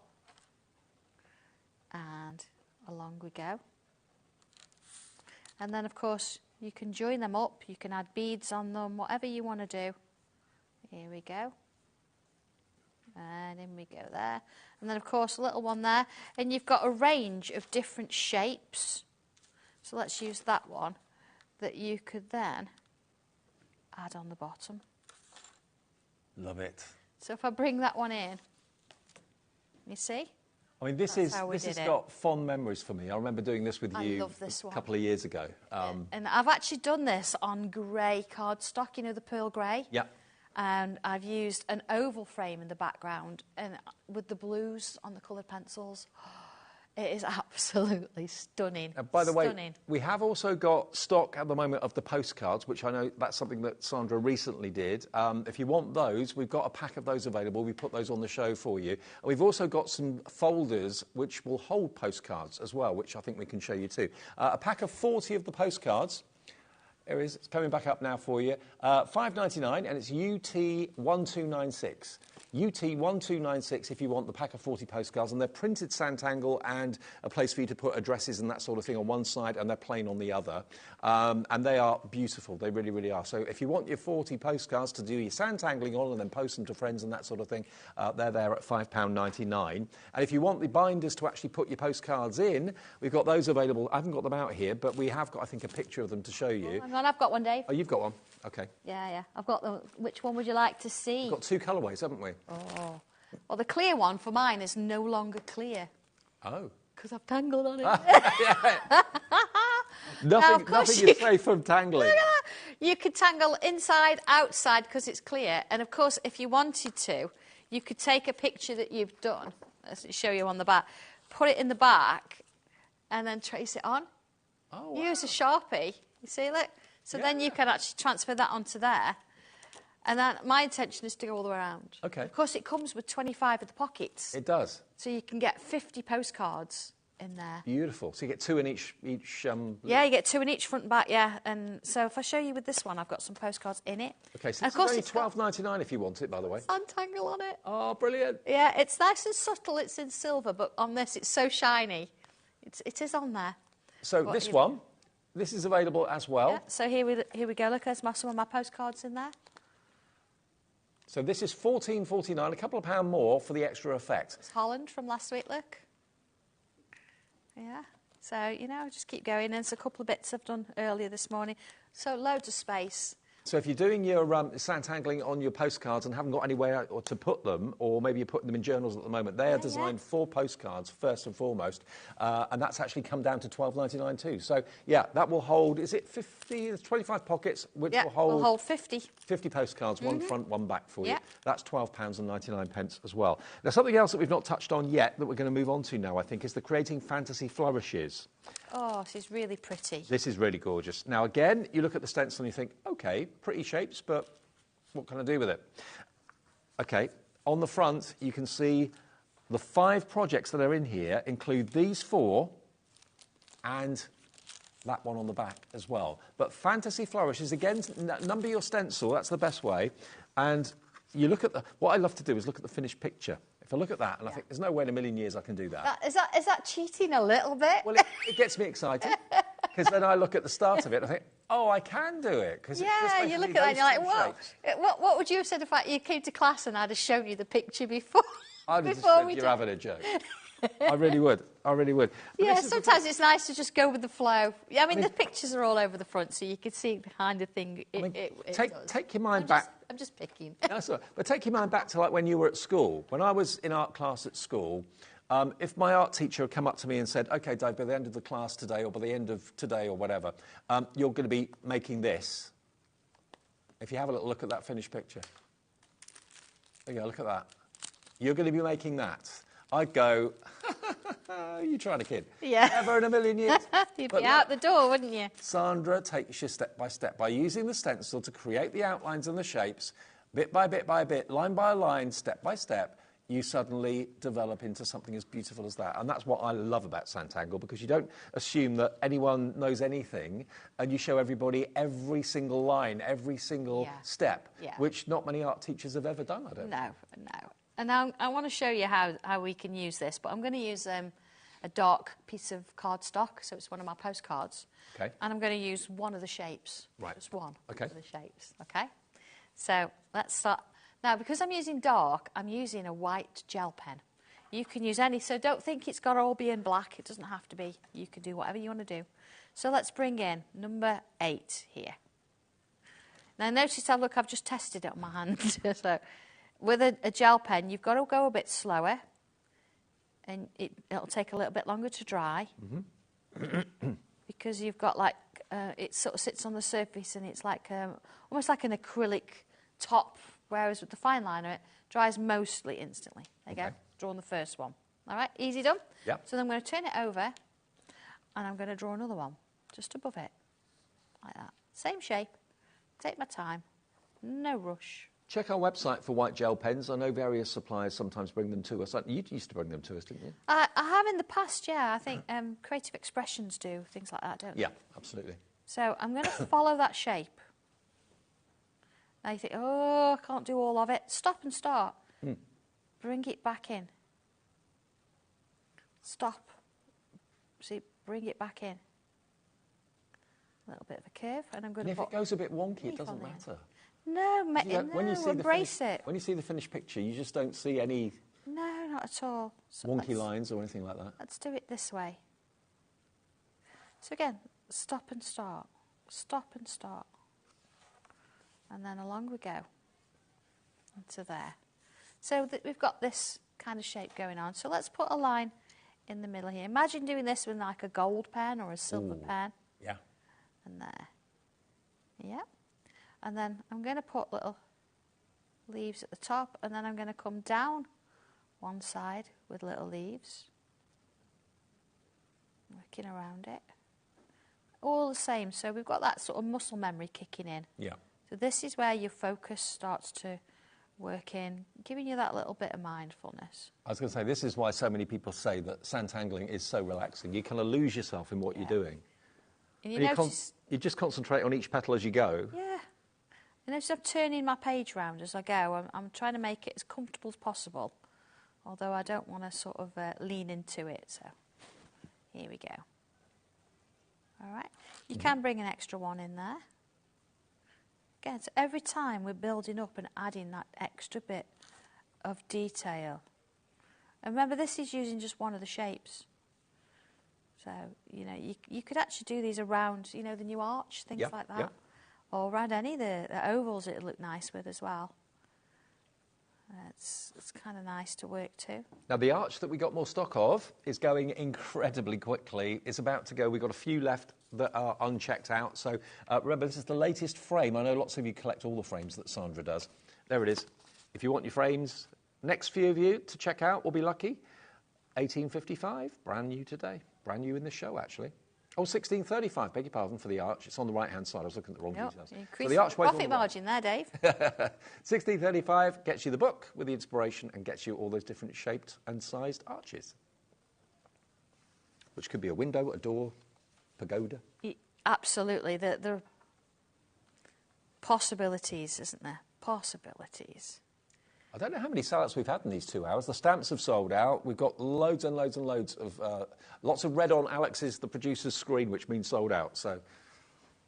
S1: and along we go. And then, of course, you can join them up, you can add beads on them, whatever you want to do. Here we go. And in we go there. And then, of course, a little one there. And you've got a range of different shapes. So let's use that one that you could then add on the bottom.
S11: Love it.
S1: So if I bring that one in, you see?
S11: I mean, this has got fond memories for me. I remember doing this with you a couple of years ago.
S1: And I've actually done this on grey cardstock, you know, the pearl grey?
S11: Yeah.
S1: And I've used an oval frame in the background and with the blues on the coloured pencils. It is absolutely stunning.
S11: By the way, we have also got stock at the moment of the postcards, which I know that's something that Sandra recently did. If you want those, we've got a pack of those available. We put those on the show for you. And we've also got some folders which will hold postcards as well, which I think we can show you too. A pack of 40 of the postcards. There it is. It's coming back up now for you. $5.99, and it's UT1296. UT1296 if you want the pack of 40 postcards, and they're printed Sanntangle and a place for you to put addresses and that sort of thing on one side, and they're plain on the other. And they are beautiful. They really, really are. So if you want your 40 postcards to do your Sanntangling on and then post them to friends and that sort of thing, they're there at £5.99. And if you want the binders to actually put your postcards in, we've got those available. I haven't got them out here, but we have got, I think, a picture of them to show you.
S1: Oh, hang on, I've got one, Dave.
S11: Oh, you've got one? OK.
S1: Yeah. I've got them. Which one would you like to see?
S11: We've got two colourways, haven't we?
S1: Oh. Well, the clear one for mine is no longer clear.
S11: Oh.
S1: Because I've tangled on it.
S11: Nothing is safe from tangling.
S1: You could tangle inside, outside, because it's clear. And, of course, if you wanted to, you could take a picture that you've done, let's show you on the back, put it in the back, and then trace it on.
S11: Oh, wow.
S1: Use a Sharpie. You see, look? So then you can actually transfer that onto there. And then my intention is to go all the way around.
S11: OK.
S1: Of course, it comes with 25 of the pockets.
S11: It does.
S1: So you can get 50 postcards in there.
S11: Beautiful. So you get two in each
S1: yeah, you get two in each front and back, yeah. And so if I show you with this one, I've got some postcards in it.
S11: OK, so it's only £12.99 if you want it, by the way.
S1: Sanntangle on it.
S11: Oh, brilliant.
S1: Yeah, it's nice and subtle. It's in silver, but on this, it's so shiny. It is on there.
S11: So this one, this is available as well.
S1: Yeah, so here we go. Look, there's some of my postcards in there.
S11: So this is £14.49, a couple of pounds more for the extra effect.
S1: It's Holland from last week, look. Yeah. So, you know, just keep going. And there's a couple of bits I've done earlier this morning. So loads of space.
S11: So if you're doing your Sanntangling on your postcards and haven't got anywhere to put them, or maybe you're putting them in journals at the moment, they are designed for postcards, first and foremost, and that's actually come down to £12.99 too. So, yeah, that will hold, is it 50? There's 25 pockets, which will hold
S1: 50.
S11: 50 postcards, one front, one back for you. That's £12.99 as well. Now, something else that we've not touched on yet that we're going to move on to now, I think, is the Creating Fantasy Flourishes.
S1: Oh, this is really pretty.
S11: This is really gorgeous. Now, again, you look at the stencil and you think, OK, pretty shapes, but what can I do with it? OK, on the front, you can see the 5 projects that are in here include these 4 and that one on the back as well. But Fantasy Flourishes, again, number your stencil, that's the best way. And you look at what I love to do is look at the finished picture. If I look at that and I think, there's no way in a million years I can do that.
S1: Is that cheating a little bit?
S11: Well, it gets me excited because then I look at the start of it and I think, oh, I can do it.
S1: Yeah, you look at that and you're like, whoa. What would you have said if you came to class and I'd have shown you the picture before?
S11: I'd have just said, you're having a joke. I really would. But
S1: yeah, sometimes it's nice to just go with the flow. Yeah, I mean, the pictures are all over the front, so you can see the kind of thing
S11: take your mind back.
S1: I'm just picking.
S11: That's all right. But take your mind back to like when you were at school. When I was in art class at school, if my art teacher had come up to me and said, OK, Dave, by the end of the class today or by the end of today or whatever, you're going to be making this. If you have a little look at that finished picture. There you go, look at that. You're going to be making that. I'd go, you're trying to kid.
S1: Yeah.
S11: Never in a million years.
S1: You'd be out the door, wouldn't you?
S11: Sandra takes you step by step by using the stencil to create the outlines and the shapes, bit by bit by bit, line by line, step by step. You suddenly develop into something as beautiful as that. And that's what I love about Sanntangle, because you don't assume that anyone knows anything, and you show everybody every single line, every single step, which not many art teachers have ever done, I don't think.
S1: No. And now I want to show you how we can use this, but I'm going to use a dark piece of cardstock, so it's one of my postcards.
S11: Okay.
S1: And I'm going to use one of the shapes.
S11: Right.
S1: Just one of
S11: the
S1: shapes, okay? So let's start. Now, because I'm using dark, I'm using a white gel pen. You can use any, so don't think it's got to all be in black. It doesn't have to be. You can do whatever you want to do. So let's bring in number 8 here. Now, notice I've just tested it on my hand. So with a gel pen, you've got to go a bit slower, and it'll take a little bit longer to dry, because you've got like, it sort of sits on the surface and it's like almost like an acrylic top, whereas with the fine liner, it dries mostly instantly. There you go, drawn the first one. All right, easy done?
S11: Yeah.
S1: So then I'm going to turn it over, and I'm going to draw another one just above it, like that. Same shape, take my time, no rush.
S11: Check our website for white gel pens. I know various suppliers sometimes bring them to us. You used to bring them to us, didn't you?
S1: I have in the past, yeah. I think Creative Expressions do things like that, don't they?
S11: Yeah, absolutely.
S1: So I'm going to follow that shape. Now you think, oh, I can't do all of it. Stop and start. Bring it back in. Stop. See, bring it back in. A little bit of a curve, and I'm going to.
S11: And if it goes a bit wonky, it doesn't matter.
S1: No, embrace it.
S11: When you see the finished picture, you just don't see any...
S1: No, not at all. So
S11: wonky lines or anything like that.
S1: Let's do it this way. So again, stop and start. Stop and start. And then along we go. Into there. So we've got this kind of shape going on. So let's put a line in the middle here. Imagine doing this with like a gold pen or a silver pen.
S11: Yeah.
S1: And there. Yep. And then I'm going to put little leaves at the top, and then I'm going to come down one side with little leaves, working around it. All the same, so we've got that sort of muscle memory kicking in.
S11: Yeah.
S1: So this is where your focus starts to work in, giving you that little bit of mindfulness.
S11: I was going to say, this is why so many people say that Sanntangling is so relaxing. You kind of lose yourself in what you're doing.
S1: And you
S11: just concentrate on each petal as you go.
S1: Yeah. And as I'm turning my page round as I go, I'm trying to make it as comfortable as possible, although I don't want to sort of lean into it. So here we go. All right. You can bring an extra one in there. Again, so every time we're building up and adding that extra bit of detail. And remember, this is using just one of the shapes. So, you know, you could actually do these around, you know, the new arch, things like that. Or around any of the ovals it would look nice with as well. It's kind of nice to work to.
S11: Now, the arch that we got more stock of is going incredibly quickly. It's about to go. We've got a few left that are unchecked out. So remember, this is the latest frame. I know lots of you collect all the frames that Sandra does. There it is. If you want your frames, next few of you to check out will be lucky. 1855, brand new today. Brand new in the show, actually. Oh, 1635, beg your pardon, for the arch. It's on the right-hand side. I was looking at the wrong details.
S1: Increase the profit margin there, Dave.
S11: 1635 gets you the book with the inspiration and gets you all those different shaped and sized arches, which could be a window, a door, pagoda.
S1: Absolutely. The possibilities, isn't there? Possibilities.
S11: I don't know how many sellouts we've had in these 2 hours. The stamps have sold out. We've got loads and loads and loads of... lots of red on Alex's, the producer's screen, which means sold out. So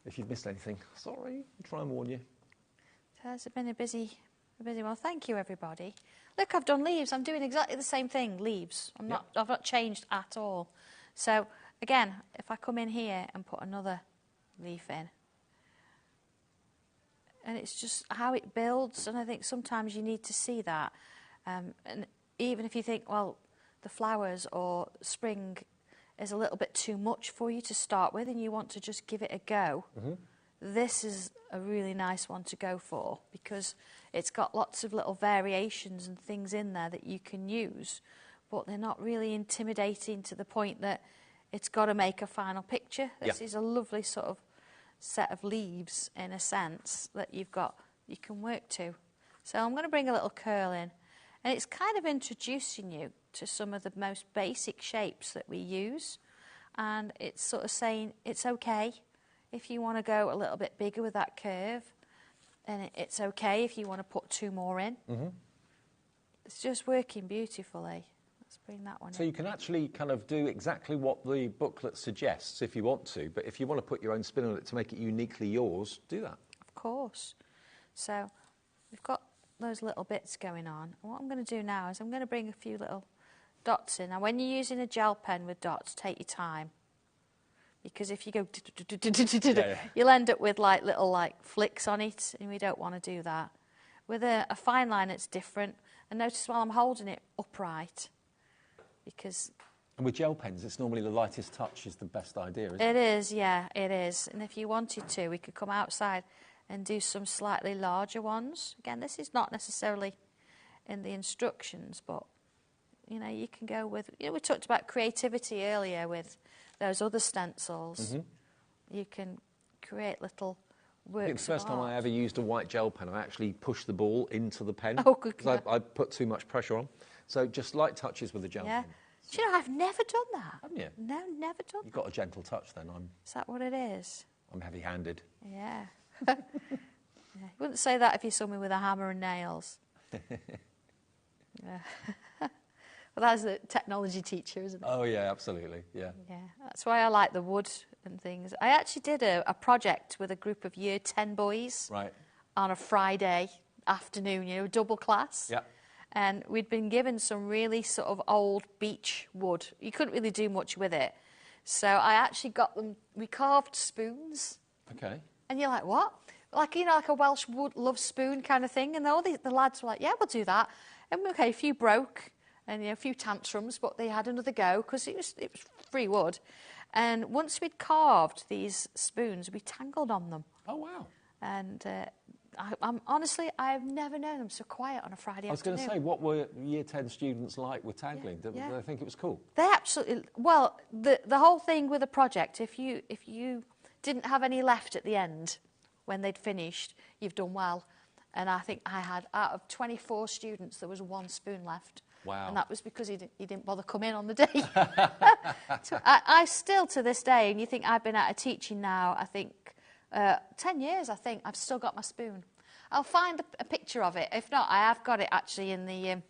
S11: if you've missed anything, sorry. I'll try and warn you.
S1: It has been a busy one. Thank you, everybody. Look, I've done leaves. I'm doing exactly the same thing, leaves. I've not changed at all. So, again, if I come in here and put another leaf in, and it's just how it builds, and I think sometimes you need to see that. And even if you think, well, the flowers or spring is a little bit too much for you to start with and you want to just give it a go, this is a really nice one to go for because it's got lots of little variations and things in there that you can use, but they're not really intimidating to the point that it's got to make a final picture. This is a lovely sort of set of leaves, in a sense, that you can work to. So I'm going to bring a little curl in, and it's kind of introducing you to some of the most basic shapes that we use, and it's sort of saying it's okay if you want to go a little bit bigger with that curve, and it's okay if you want to put 2 more in. It's just working beautifully. Let's bring that one in.
S11: So you can actually kind of do exactly what the booklet suggests if you want to, but if you want to put your own spin on it to make it uniquely yours, do that.
S1: Of course. So we've got those little bits going on. And what I'm going to do now is I'm going to bring a few little dots in. Now, when you're using a gel pen with dots, take your time. Because if you go, you'll end up with like little flicks on it, and we don't want to do that. With a fine line, it's different. And notice while I'm holding it upright, because...
S11: And with gel pens, it's normally the lightest touch is the best idea, isn't it?
S1: It is, yeah, it is. And if you wanted to, we could come outside and do some slightly larger ones. Again, this is not necessarily in the instructions, but, you know, you can go with... You know, we talked about creativity earlier with those other stencils. You can create little works
S11: I think the first time I ever used a white gel pen, I actually pushed the ball into the pen.
S1: Oh, good.
S11: Because I put too much pressure on. So just light touches with a gel pen.
S1: Do you know, I've never done that.
S11: Haven't you?
S1: No, never done that.
S11: You've got a gentle touch then.
S1: Is that what it is?
S11: I'm heavy-handed.
S1: Yeah. You wouldn't say that if you saw me with a hammer and nails. Well, that's the technology teacher, isn't it?
S11: Oh, yeah, absolutely, yeah.
S1: Yeah, that's why I like the wood and things. I actually did a project with a group of Year 10 boys on a Friday afternoon, you know, double class.
S11: Yeah.
S1: And we'd been given some really sort of old beech wood. You couldn't really do much with it. So I actually got them, we carved spoons.
S11: Okay.
S1: And you're like, what? Like, you know, like a Welsh wood love spoon kind of thing. And all the lads were like, yeah, we'll do that. And okay, a few broke and, you know, a few tantrums, but they had another go because it was free wood. And once we'd carved these spoons, we tangled on them.
S11: Oh, wow.
S1: And I'm honestly, I've never known them so quiet on a Friday afternoon.
S11: I was going to say, what were Year 10 students like with tangling? Did they think it was cool?
S1: They absolutely... Well, the whole thing with a project, if you didn't have any left at the end when they'd finished, you've done well. And I think I had, out of 24 students, there was 1 spoon left.
S11: Wow.
S1: And that was because he didn't bother come in on the day. So I still, to this day, and you think I've been out of teaching now, I think... 10 years, I think. I've still got my spoon. I'll find a picture of it. If not, I have got it actually in the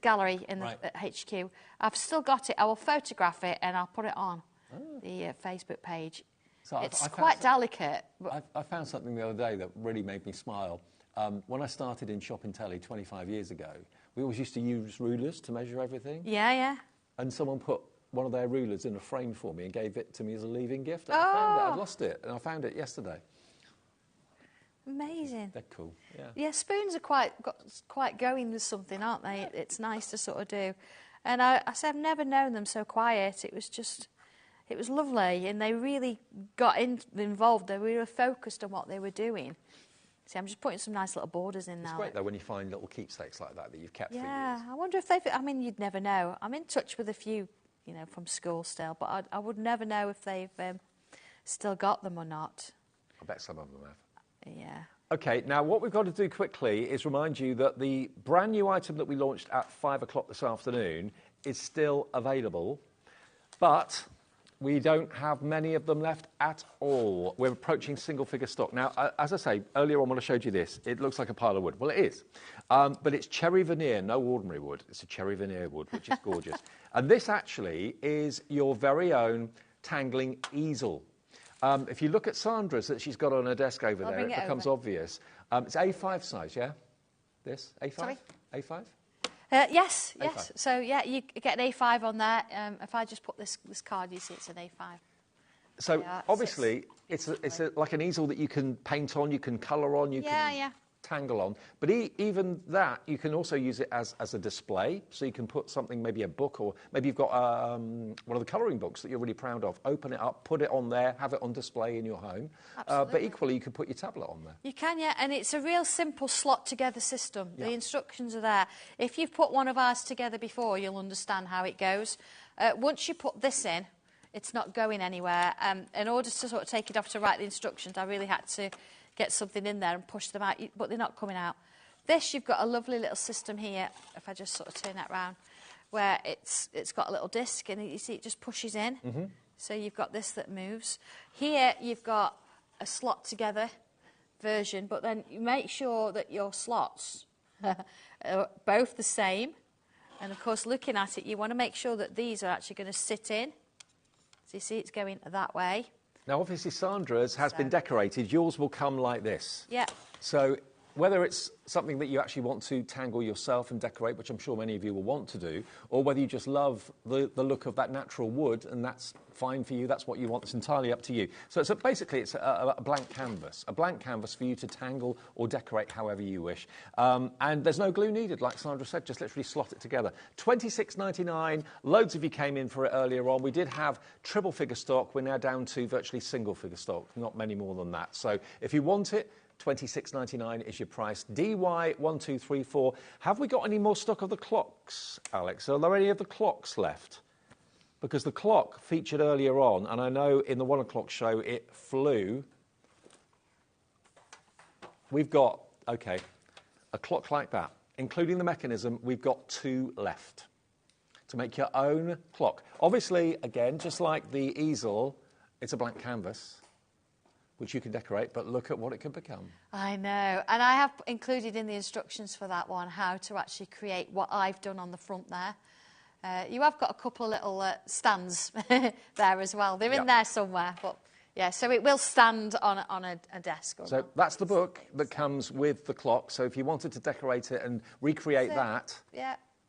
S1: gallery in the at HQ. I've still got it. I will photograph it and I'll put it on the Facebook page. So it's quite delicate. But
S11: I found something the other day that really made me smile. When I started in Shop and Telly 25 years ago, we always used to use rulers to measure everything.
S1: Yeah, yeah.
S11: And someone put one of their rulers in a frame for me and gave it to me as a leaving gift. I found it. I'd lost it, and I found it yesterday.
S1: Amazing.
S11: They're cool, yeah.
S1: Yeah, spoons are quite going with something, aren't they? It's nice to sort of do. And I said I've never known them so quiet. It was lovely, and they really got involved. They were focused on what they were doing. See, I'm just putting some nice little borders in now.
S11: It's great, though, when you find little keepsakes like that you've kept for years.
S1: Yeah, I wonder if they've... I mean, you'd never know. I'm in touch with a few... you know, from school still, but I would never know if they've still got them or not.
S11: I bet some of them have.
S1: Yeah.
S11: OK, now what we've got to do quickly is remind you that the brand new item that we launched at 5 o'clock this afternoon is still available, but We don't have many of them left at all. We're approaching single-figure stock. Now, as I say, earlier on when I showed you this, it looks like a pile of wood. Well, it is. But it's cherry veneer, no ordinary wood. It's a cherry veneer wood, which is gorgeous. And this actually is your very own tangling easel. If you look at Sandra's that she's got on her desk over there, it becomes obvious. It's A5 size, yeah? This? A5? Sorry? A5?
S1: Yes,
S11: A5.
S1: yes. So, yeah, you get an A5 on there. If I just put this card, you see it's an A5.
S11: So,
S1: yeah,
S11: obviously, it's like an easel that you can paint on, you can colour on, you can tangle on. But even that, you can also use it as a display. So you can put something, maybe a book, or maybe you've got one of the colouring books that you're really proud of. Open it up, put it on there, have it on display in your home. But equally, you can put your tablet on there.
S1: You can, yeah, and it's a real simple slot-together system. Yeah. The instructions are there. If you've put one of ours together before, you'll understand how it goes. Once you put this in, it's not going anywhere. In order to sort of take it off to write the instructions, I really had to get something in there and push them out, but they're not coming out. This, you've got a lovely little system here, if I just sort of turn that round, where it's got a little disc, and you see it just pushes in. Mm-hmm. So you've got this that moves. Here, you've got a slot-together version, but then you make sure that your slots are both the same. And, of course, looking at it, you want to make sure that these are actually going to sit in. So you see it's going that way.
S11: Now, obviously, Sandra's has been decorated. Yours will come like this.
S1: Yeah.
S11: So whether it's something that you actually want to tangle yourself and decorate, which I'm sure many of you will want to do, or whether you just love the look of that natural wood, and that's fine for you, that's what you want, it's entirely up to you. So basically it's a blank canvas for you to tangle or decorate however you wish. And there's no glue needed, like Sandra said, just literally slot it together. $26.99, loads of you came in for it earlier on. We did have triple figure stock, we're now down to virtually single figure stock, not many more than that. So if you want it, $26.99 is your price. DY1234. Have we got any more stock of the clocks, Alex? Are there any of the clocks left? Because the clock featured earlier on, and I know in the 1 o'clock show it flew. We've got, OK, a clock like that, including the mechanism, we've got 2 left to make your own clock. Obviously, again, just like the easel, it's a blank canvas, which you can decorate, but look at what it could become. I
S1: know. And I have included in the instructions for that one how to actually create what I've done on the front there. You have got a couple of little stands there as well. They're in there somewhere, but yeah, so it will stand on a desk.
S11: So that's the book that comes with the clock. So if you wanted to decorate it and recreate that,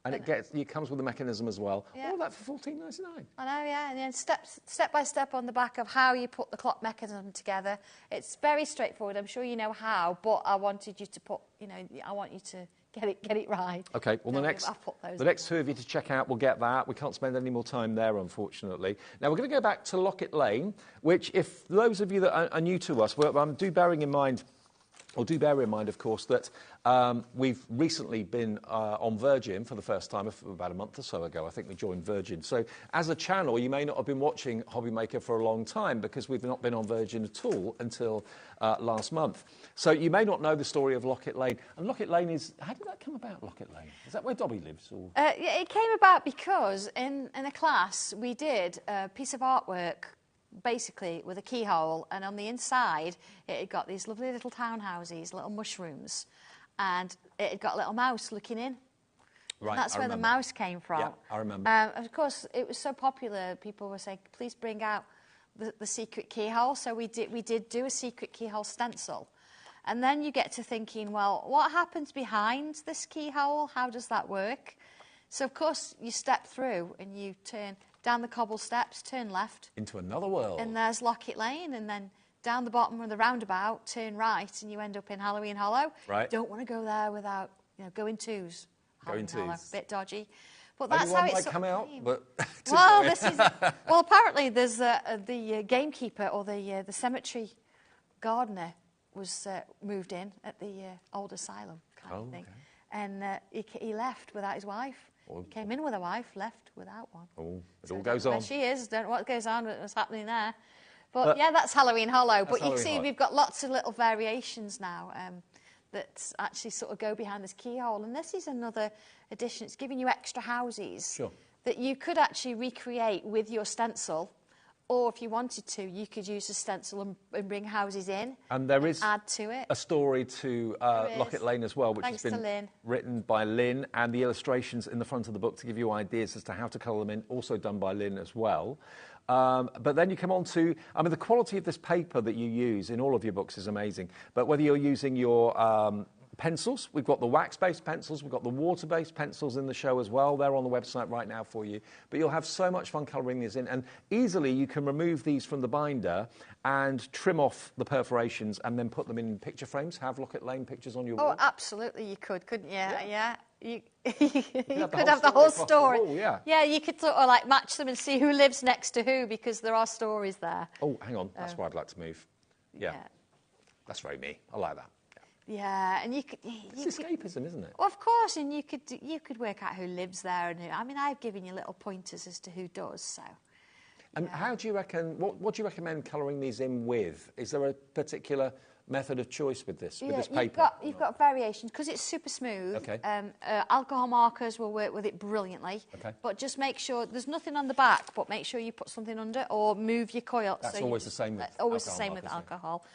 S11: and it comes with a mechanism as well. Yeah. All that for $14.99. I
S1: know, yeah. And then step by step on the back of how you put the clock mechanism together. It's very straightforward. I'm sure you know how, but I wanted you to put, I want you to get it right.
S11: OK, well, the next 2 of you to check out will get that. We can't spend any more time there, unfortunately. Now, we're going to go back to Locket Lane, which, if those of you that are new to us, do bear in mind, of course, that we've recently been on Virgin for the first time about a month or so ago. I think we joined Virgin. So as a channel, you may not have been watching HobbyMaker for a long time because we've not been on Virgin at all until last month. So you may not know the story of Locket Lane. And Locket Lane is... How did that come about, Locket Lane? Is that where Dobby lives? Or?
S1: Yeah, it came about because in a class we did a piece of artwork basically with a keyhole, and on the inside it had got these lovely little townhouses, little mushrooms, and it had got a little mouse looking in. Right, and that's where the mouse came from.
S11: Yeah, I remember.
S1: Of course, it was so popular, people were saying, please bring out the secret keyhole. So we did do a secret keyhole stencil. And then you get to thinking, well, what happens behind this keyhole? How does that work? So, of course, you step through and you turn down the cobble steps, turn left.
S11: Into another world.
S1: And there's Locket Lane, and then down the bottom of the roundabout, turn right, and you end up in Halloween Hollow.
S11: Right.
S1: Don't want to go there without, going twos.
S11: Going twos.
S1: Hollow, bit dodgy. But that's
S11: how
S1: it's
S11: might come out, but...
S1: well, apparently there's the gamekeeper or the cemetery gardener was moved in at the old asylum kind of thing. And he left without his wife. He came in with a wife, left without one.
S11: Oh, it all goes on.
S1: There she is. Don't know what goes on, what's happening there. But yeah, that's Halloween Hollow. But you can see we've got lots of little variations now that actually sort of go behind this keyhole. And this is another addition. It's giving you extra houses that you could actually recreate with your stencil, Or if you wanted to, you could use a stencil and bring houses in.
S11: And there is
S1: add to it.
S11: a story to Locket Lane as well, which
S1: Thanks
S11: has
S1: to
S11: been
S1: Lynn.
S11: written by Lynn, and the illustrations in the front of the book to give you ideas as to how to colour them in, also done by Lynn as well. But then you come on to, I mean, the quality of this paper that you use in all of your books is amazing. But whether you're using your pencils, we've got the wax-based pencils, we've got the water-based pencils in the show as well. They're on the website right now for you. But you'll have so much fun colouring these in. And easily you can remove these from the binder and trim off the perforations and then put them in picture frames. Have Locket Lane pictures on your wall.
S1: Oh, absolutely, you could, couldn't you?
S11: Yeah.
S1: You could have the whole story.
S11: The wall, yeah.
S1: Yeah, you could sort of like match them and see who lives next to who, because there are stories there.
S11: Oh, hang on. That's where I'd like to move. Yeah. That's very me. I like that.
S1: Yeah, and you could.
S11: It's escapism, isn't it?
S1: Well, of course, and you could work out who lives there and who. I mean, I've given you little pointers as to who does. So.
S11: And how do you reckon? What do you recommend colouring these in with? Is there a particular method of choice with this paper?
S1: You've got variations because it's super smooth.
S11: Okay.
S1: Alcohol markers will work with it brilliantly.
S11: Okay.
S1: But just make sure there's nothing on the back, but make sure you put something under or move your coil.
S11: That's always the same with
S1: always the same with alcohol.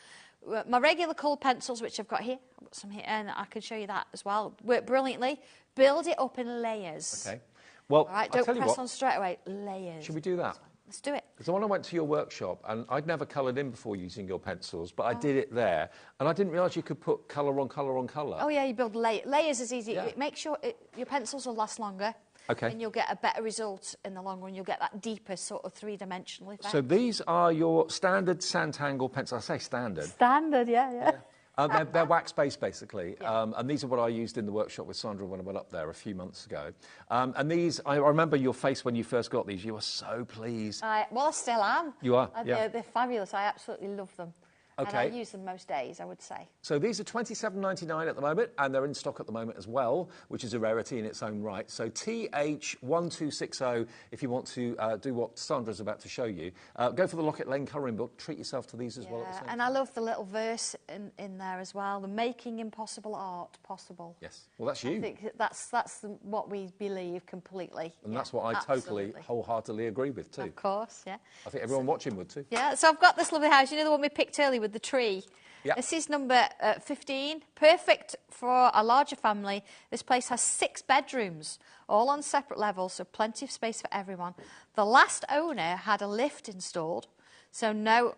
S1: My regular coloured pencils, which I've got here, I've got some here, and I can show you that as well. Work brilliantly. Build it up in layers.
S11: Okay. Well,
S1: all right, don't press on straight away. Layers.
S11: Should we do that?
S1: Let's do it.
S11: Because when I went to your workshop, and I'd never coloured in before using your pencils, but I did it there, and I didn't realise you could put colour on colour on colour.
S1: Oh, yeah, you build layers is easy. Yeah. Make sure your pencils will last longer.
S11: Okay.
S1: And you'll get a better result in the long run. You'll get that deeper sort of three-dimensional effect.
S11: So these are your standard Sanntangle pencils. I say standard.
S1: Standard, yeah.
S11: They're wax-based, basically. Yeah. And these are what I used in the workshop with Sandra when I went up there a few months ago. And these, I remember your face when you first got these. You were so pleased.
S1: Well, I still am.
S11: You are, yeah.
S1: They're fabulous. I absolutely love them.
S11: Okay.
S1: And I use them most days, I would say.
S11: So these are $27.99 at the moment, and they're in stock at the moment as well, which is a rarity in its own right. So TH1260, if you want to do what Sandra's about to show you. Go for the Locket Lane colouring book. Treat yourself to these as well at the same time.
S1: And I love the little verse in there as well. The making impossible art possible.
S11: Yes. Well, that's you.
S1: I think that's what we believe completely.
S11: And that's what I totally, wholeheartedly agree with too.
S1: Of course, yeah.
S11: I think everyone watching would too.
S1: Yeah, so I've got this lovely house. You know the one we picked earlier with the tree?
S11: Yep.
S1: This is number 15. Perfect for a larger family. This place has 6 bedrooms, all on separate levels, so plenty of space for everyone. The last owner had a lift installed, so no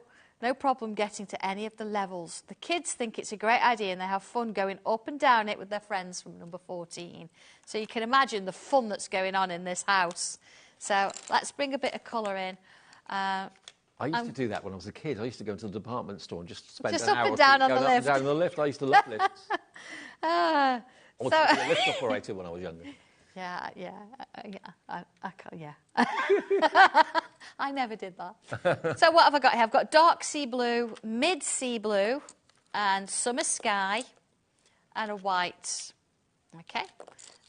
S1: problem getting to any of the levels. The kids think it's a great idea and they have fun going up and down it with their friends from number 14. So you can imagine the fun that's going on in this house. So let's bring a bit of colour in.
S11: I used to do that when I was a kid. I used to go into the department store and just spend an
S1: up
S11: hour
S1: and down on the lift.
S11: Up and down the lift. I used to love lifts. I wanted to be a lift operator when I was younger.
S1: Yeah. I never did that. So what have I got here? I've got dark sea blue, mid sea blue, and summer sky, and a white. Okay.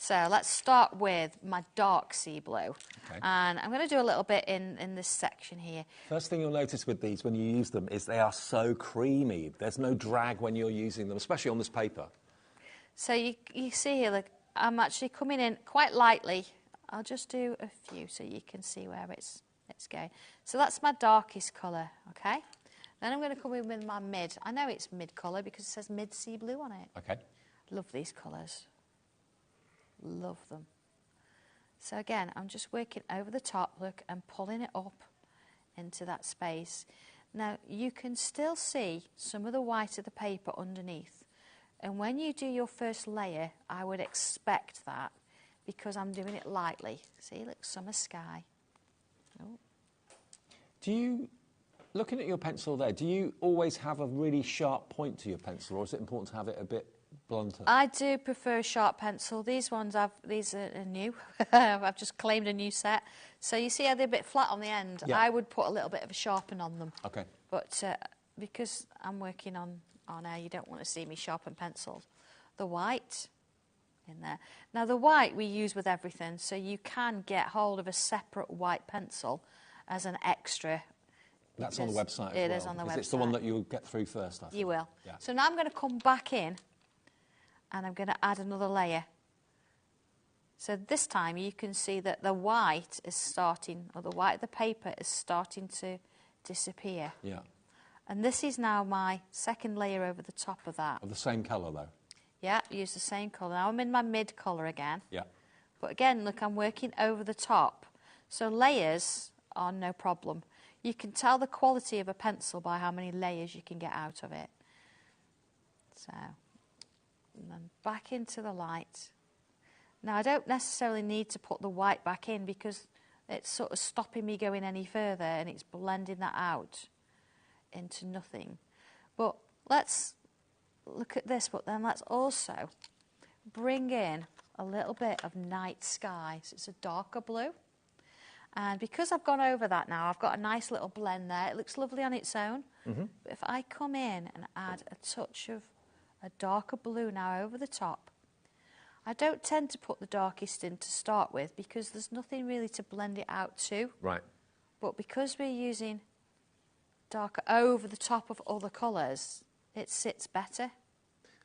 S1: So let's start with my dark sea blue. Okay. And I'm going to do a little bit in this section here.
S11: First thing you'll notice with these when you use them is they are so creamy. There's no drag when you're using them, especially on this paper.
S1: So you see here, like, I'm actually coming in quite lightly. I'll just do a few so you can see where it's going. So that's my darkest colour, okay? Then I'm going to come in with my mid. I know it's mid colour because it says mid sea blue on it.
S11: Okay.
S1: Love these colours. Love them. So again, I'm just working over the top, look, and pulling it up into that space. Now, you can still see some of the white of the paper underneath. And when you do your first layer, I would expect that because I'm doing it lightly. See, look, summer sky. Oh.
S11: Do you, looking at your pencil there, do you always have a really sharp point to your pencil, or is it important to have it a bit blunter?
S1: I do prefer a sharp pencil. These ones, these are new. I've just claimed a new set. So you see how they're a bit flat on the end?
S11: Yeah.
S1: I would put a little bit of a sharpen on them.
S11: Okay.
S1: But because I'm working on air, you don't want to see me sharpen pencils. The white in there. Now the white we use with everything, so you can get hold of a separate white pencil as an extra.
S11: That's on the website as well.
S1: It is on the website.
S11: It's the one that you'll get through first, I think.
S1: You will.
S11: Yeah.
S1: So now I'm going to come back in and I'm going to add another layer. So this time you can see that the white is starting, or the white of the paper is starting to disappear.
S11: Yeah.
S1: And this is now my second layer over the top of that.
S11: Of the same colour, though?
S1: Yeah, use the same colour. Now I'm in my mid colour again.
S11: Yeah.
S1: But again, look, I'm working over the top. So layers are no problem. You can tell the quality of a pencil by how many layers you can get out of it. So, and then back into the light. Now, I don't necessarily need to put the white back in because it's sort of stopping me going any further and it's blending that out into nothing. But let's look at this, but then let's also bring in a little bit of night sky. So it's a darker blue. And because I've gone over that now, I've got a nice little blend there. It looks lovely on its own.
S11: Mm-hmm.
S1: But if I come in and add a touch of a darker blue now over the top, I don't tend to put the darkest in to start with because there's nothing really to blend it out to.
S11: Right.
S1: But because we're using darker over the top of other colours, it sits better.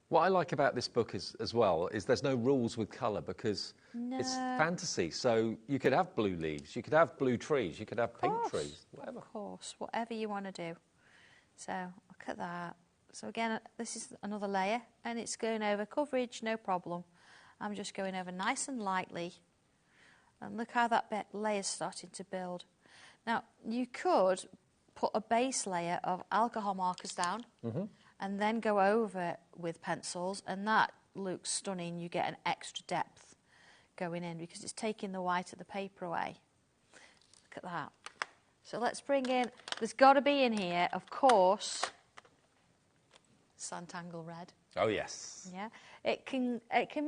S11: What I like about this book is, as well, is there's no rules with colour because it's fantasy. So you could have blue leaves, you could have blue trees, you could have pink trees, whatever.
S1: Of course, whatever you want to do. So look at that. So again, this is another layer and it's going over coverage, no problem. I'm just going over nice and lightly. And look how that layer's starting to build. Now, you could put a base layer of alcohol markers down and then go over it with pencils, and that looks stunning. You get an extra depth going in because it's taking the white of the paper away. Look at that. So let's bring in, there's got to be in here, of course, Santangle red.
S11: Oh, yes.
S1: Yeah, it can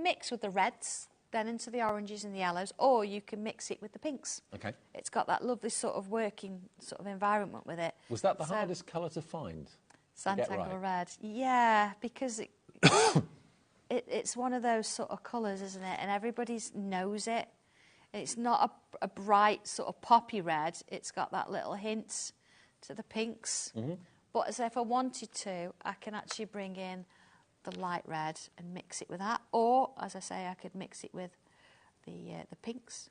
S1: mix with the reds, then into the oranges and the yellows, or you can mix it with the pinks.
S11: Okay.
S1: It's got that lovely sort of working sort of environment with it.
S11: Was that the hardest colour to find?
S1: Santangle red. Yeah, because it's one of those sort of colours, isn't it? And everybody knows it. It's not a bright sort of poppy red. It's got that little hints to the pinks. But as if I wanted to, I can actually bring in the light red and mix it with that. Or, as I say, I could mix it with the pinks.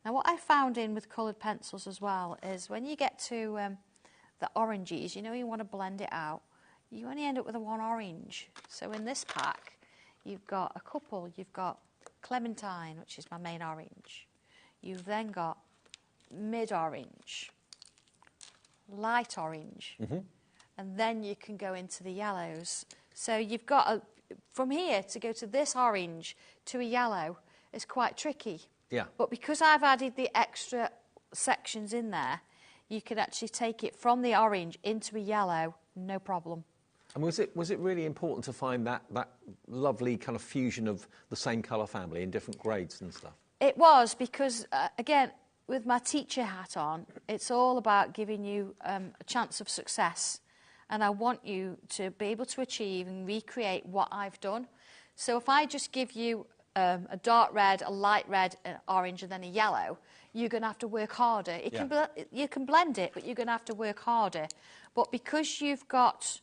S1: Now, what I found in with coloured pencils as well is when you get to the oranges, you know, you want to blend it out, you only end up with one orange. So in this pack, you've got a couple. You've got clementine, which is my main orange. You've then got mid-orange, light orange, and then you can go into the yellows. So you've got, from here to go to this orange to a yellow is quite tricky.
S11: Yeah.
S1: But because I've added the extra sections in there, you could actually take it from the orange into a yellow, no problem.
S11: And was it really important to find that lovely kind of fusion of the same colour family in different grades and stuff?
S1: It was because, again, with my teacher hat on, it's all about giving you a chance of success. And I want you to be able to achieve and recreate what I've done. So if I just give you a dark red, a light red, an orange, and then a yellow, you're going to have to work harder. You can blend it, but you're going to have to work harder. But because you've got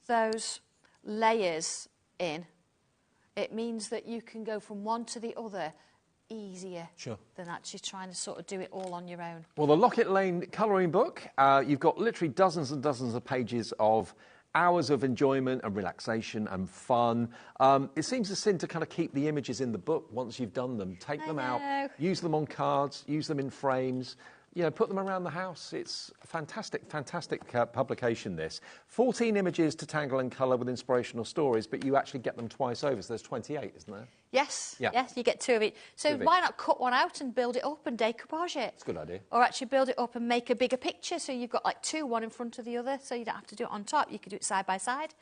S1: those layers in, it means that you can go from one to the other easier than actually trying to sort of do it all on your own.
S11: Well, the Locket Lane colouring book, you've got literally dozens and dozens of pages of hours of enjoyment and relaxation and fun. It seems a sin to kind of keep the images in the book once you've done them. Take them out, use them on cards, use them in frames, you know, put them around the house. It's a fantastic, fantastic publication, this. 14 images to tangle and colour with inspirational stories, but you actually get them twice over, so there's 28, isn't there?
S1: Yes, yes, you get two of each. So why not cut one out and build it up and decoupage it?
S11: It's a good idea.
S1: Or actually build it up and make a bigger picture, so you've got like two, one in front of the other, so you don't have to do it on top. You could do it side by side,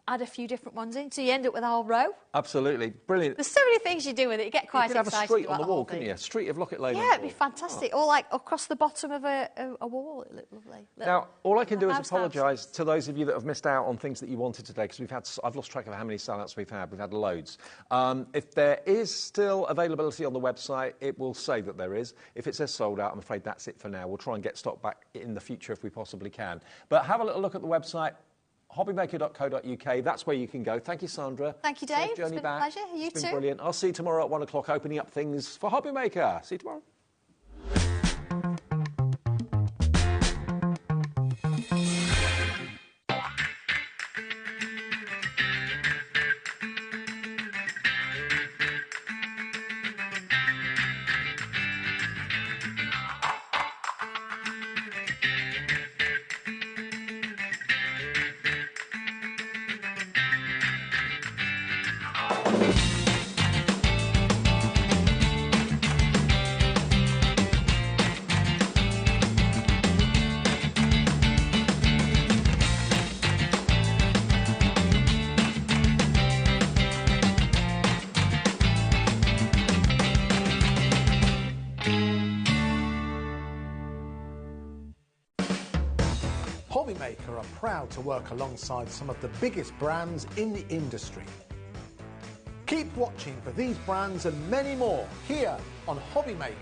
S1: add a few different ones in, so you end up with a whole row.
S11: Absolutely, brilliant.
S1: There's so many things you do with it. You get quite excited.
S11: You could have a street on the wall, couldn't you? A street of Locket Lane.
S1: Yeah, it'd be fantastic. Or like across the bottom of a wall. It looked lovely.
S11: Now, all I can do is apologise to those of you that have missed out on things that you wanted today, because I've lost track of how many sellouts we've had. We've had loads. If there is still availability on the website, it will say that there is. If it says sold out, I'm afraid that's it for now. We'll try and get stock back in the future if we possibly can. But have a little look at the website. HobbyMaker.co.uk, that's where you can go. Thank you, Sandra.
S1: Thank you, Dave.
S11: Safe journey
S1: it's been
S11: back.
S1: a pleasure. You
S11: it's
S1: too.
S11: been brilliant. I'll see you tomorrow at 1 o'clock, opening up things for HobbyMaker. See you tomorrow.
S12: HobbyMaker are proud to work alongside some of the biggest brands in the industry. Keep watching for these brands and many more here on HobbyMaker.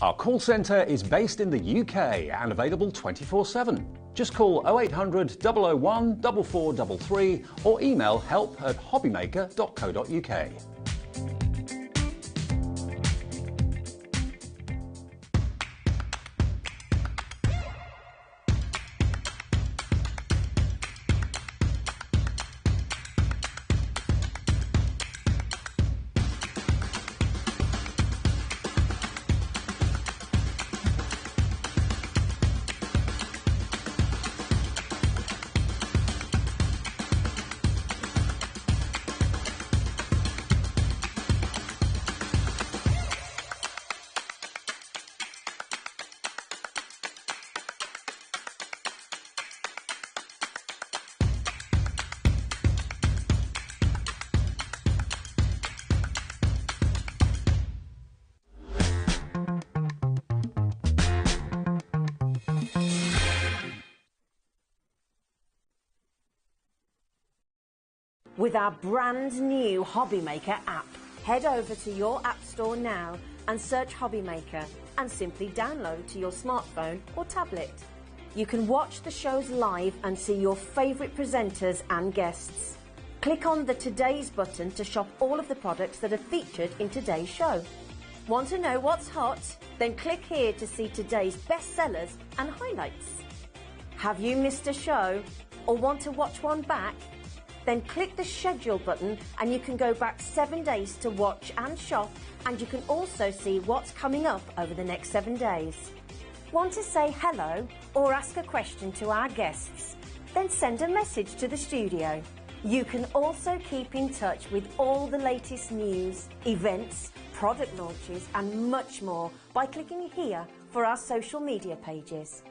S3: Our call centre is based in the UK and available 24/7. Just call 0800 001 4433 or email help@hobbymaker.co.uk.
S4: With our brand new HobbyMaker app. Head over to your app store now and search HobbyMaker and simply download to your smartphone or tablet. You can watch the shows live and see your favourite presenters and guests. Click on the Today's button to shop all of the products that are featured in today's show. Want to know what's hot? Then click here to see today's bestsellers and highlights. Have you missed a show or want to watch one back? Then click the schedule button and you can go back 7 days to watch and shop, and you can also see what's coming up over the next 7 days. Want to say hello or ask a question to our guests? Then send a message to the studio. You can also keep in touch with all the latest news, events, product launches and much more by clicking here for our social media pages.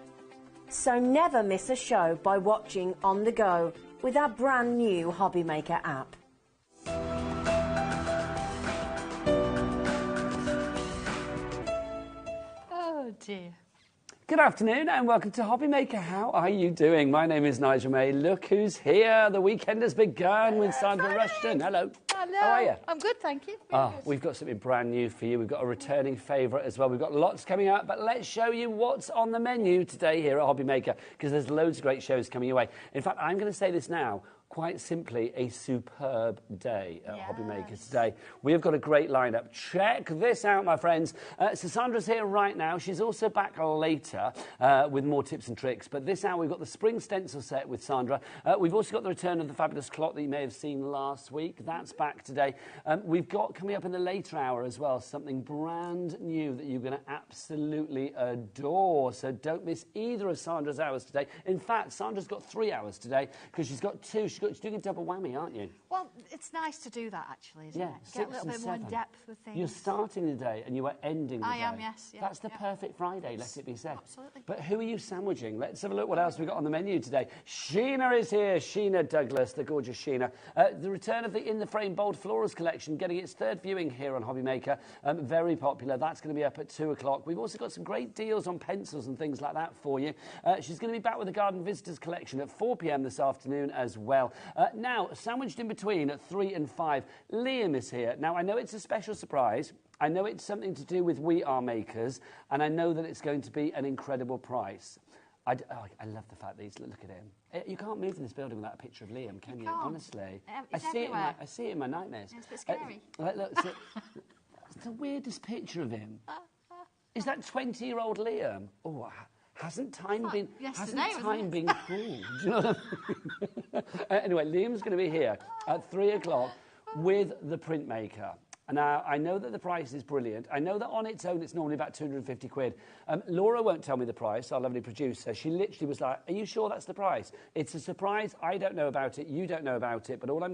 S4: So never miss a show by watching on the go with our brand new HobbyMaker app.
S1: Oh dear.
S2: Good afternoon and welcome to HobbyMaker. How are you doing? My name is Nigel May. Look who's here. The weekend has begun with Sandra Rushton. Hello.
S1: Hello.
S2: How are you?
S1: I'm good, thank you.
S2: We've got something brand new for you. We've got a returning favourite as well. We've got lots coming out, but let's show you what's on the menu today here at HobbyMaker, because there's loads of great shows coming your way. In fact, I'm going to say this now. Quite simply, a superb day at HobbyMaker today. We have got a great lineup. Check this out, my friends. So Sandra's here right now. She's also back later with more tips and tricks. But this hour, we've got the spring stencil set with Sandra. We've also got the return of the fabulous clock that you may have seen last week. That's back today. We've got coming up in the later hour as well something brand new that you're going to absolutely adore. So don't miss either of Sandra's hours today. In fact, Sandra's got 3 hours today because she's got two. You're doing a double whammy, aren't you?
S1: Well, it's nice to do that, actually, isn't it? Get a little bit more in depth with things.
S2: You're starting the day and you are ending the day.
S1: I am, yes. Yeah,
S2: That's the perfect Friday, let it be said.
S1: Absolutely.
S2: But who are you sandwiching? Let's have a look what else we've got on the menu today. Sheena is here. Sheena Douglas, the gorgeous Sheena. The return of the In the Frame Bold Florals collection, getting its third viewing here on HobbyMaker. Very popular. That's going to be up at 2 o'clock. We've also got some great deals on pencils and things like that for you. She's going to be back with the Garden Visitors collection at 4 p.m. this afternoon as well. Now, sandwiched in between at 3 and 5, Liam is here. Now, I know it's a special surprise. I know it's something to do with We Are Makers, and I know that it's going to be an incredible price. I love the fact that he's... Look at him. You can't move in this building without a picture of Liam, can you? Honestly.
S1: It's everywhere.
S2: I see it in my nightmares.
S1: It's a bit scary.
S2: Look, it's the weirdest picture of him. Is that 20-year-old Liam? Oh, hasn't time been cruel? Do you know what I mean? Anyway, Liam's going to be here at 3 o'clock with the printmaker. Now, I know that the price is brilliant. I know that on its own it's normally about 250 quid. Laura won't tell me the price, our lovely producer. She literally was like, are you sure that's the price? It's a surprise. I don't know about it. You don't know about it. But all I'm going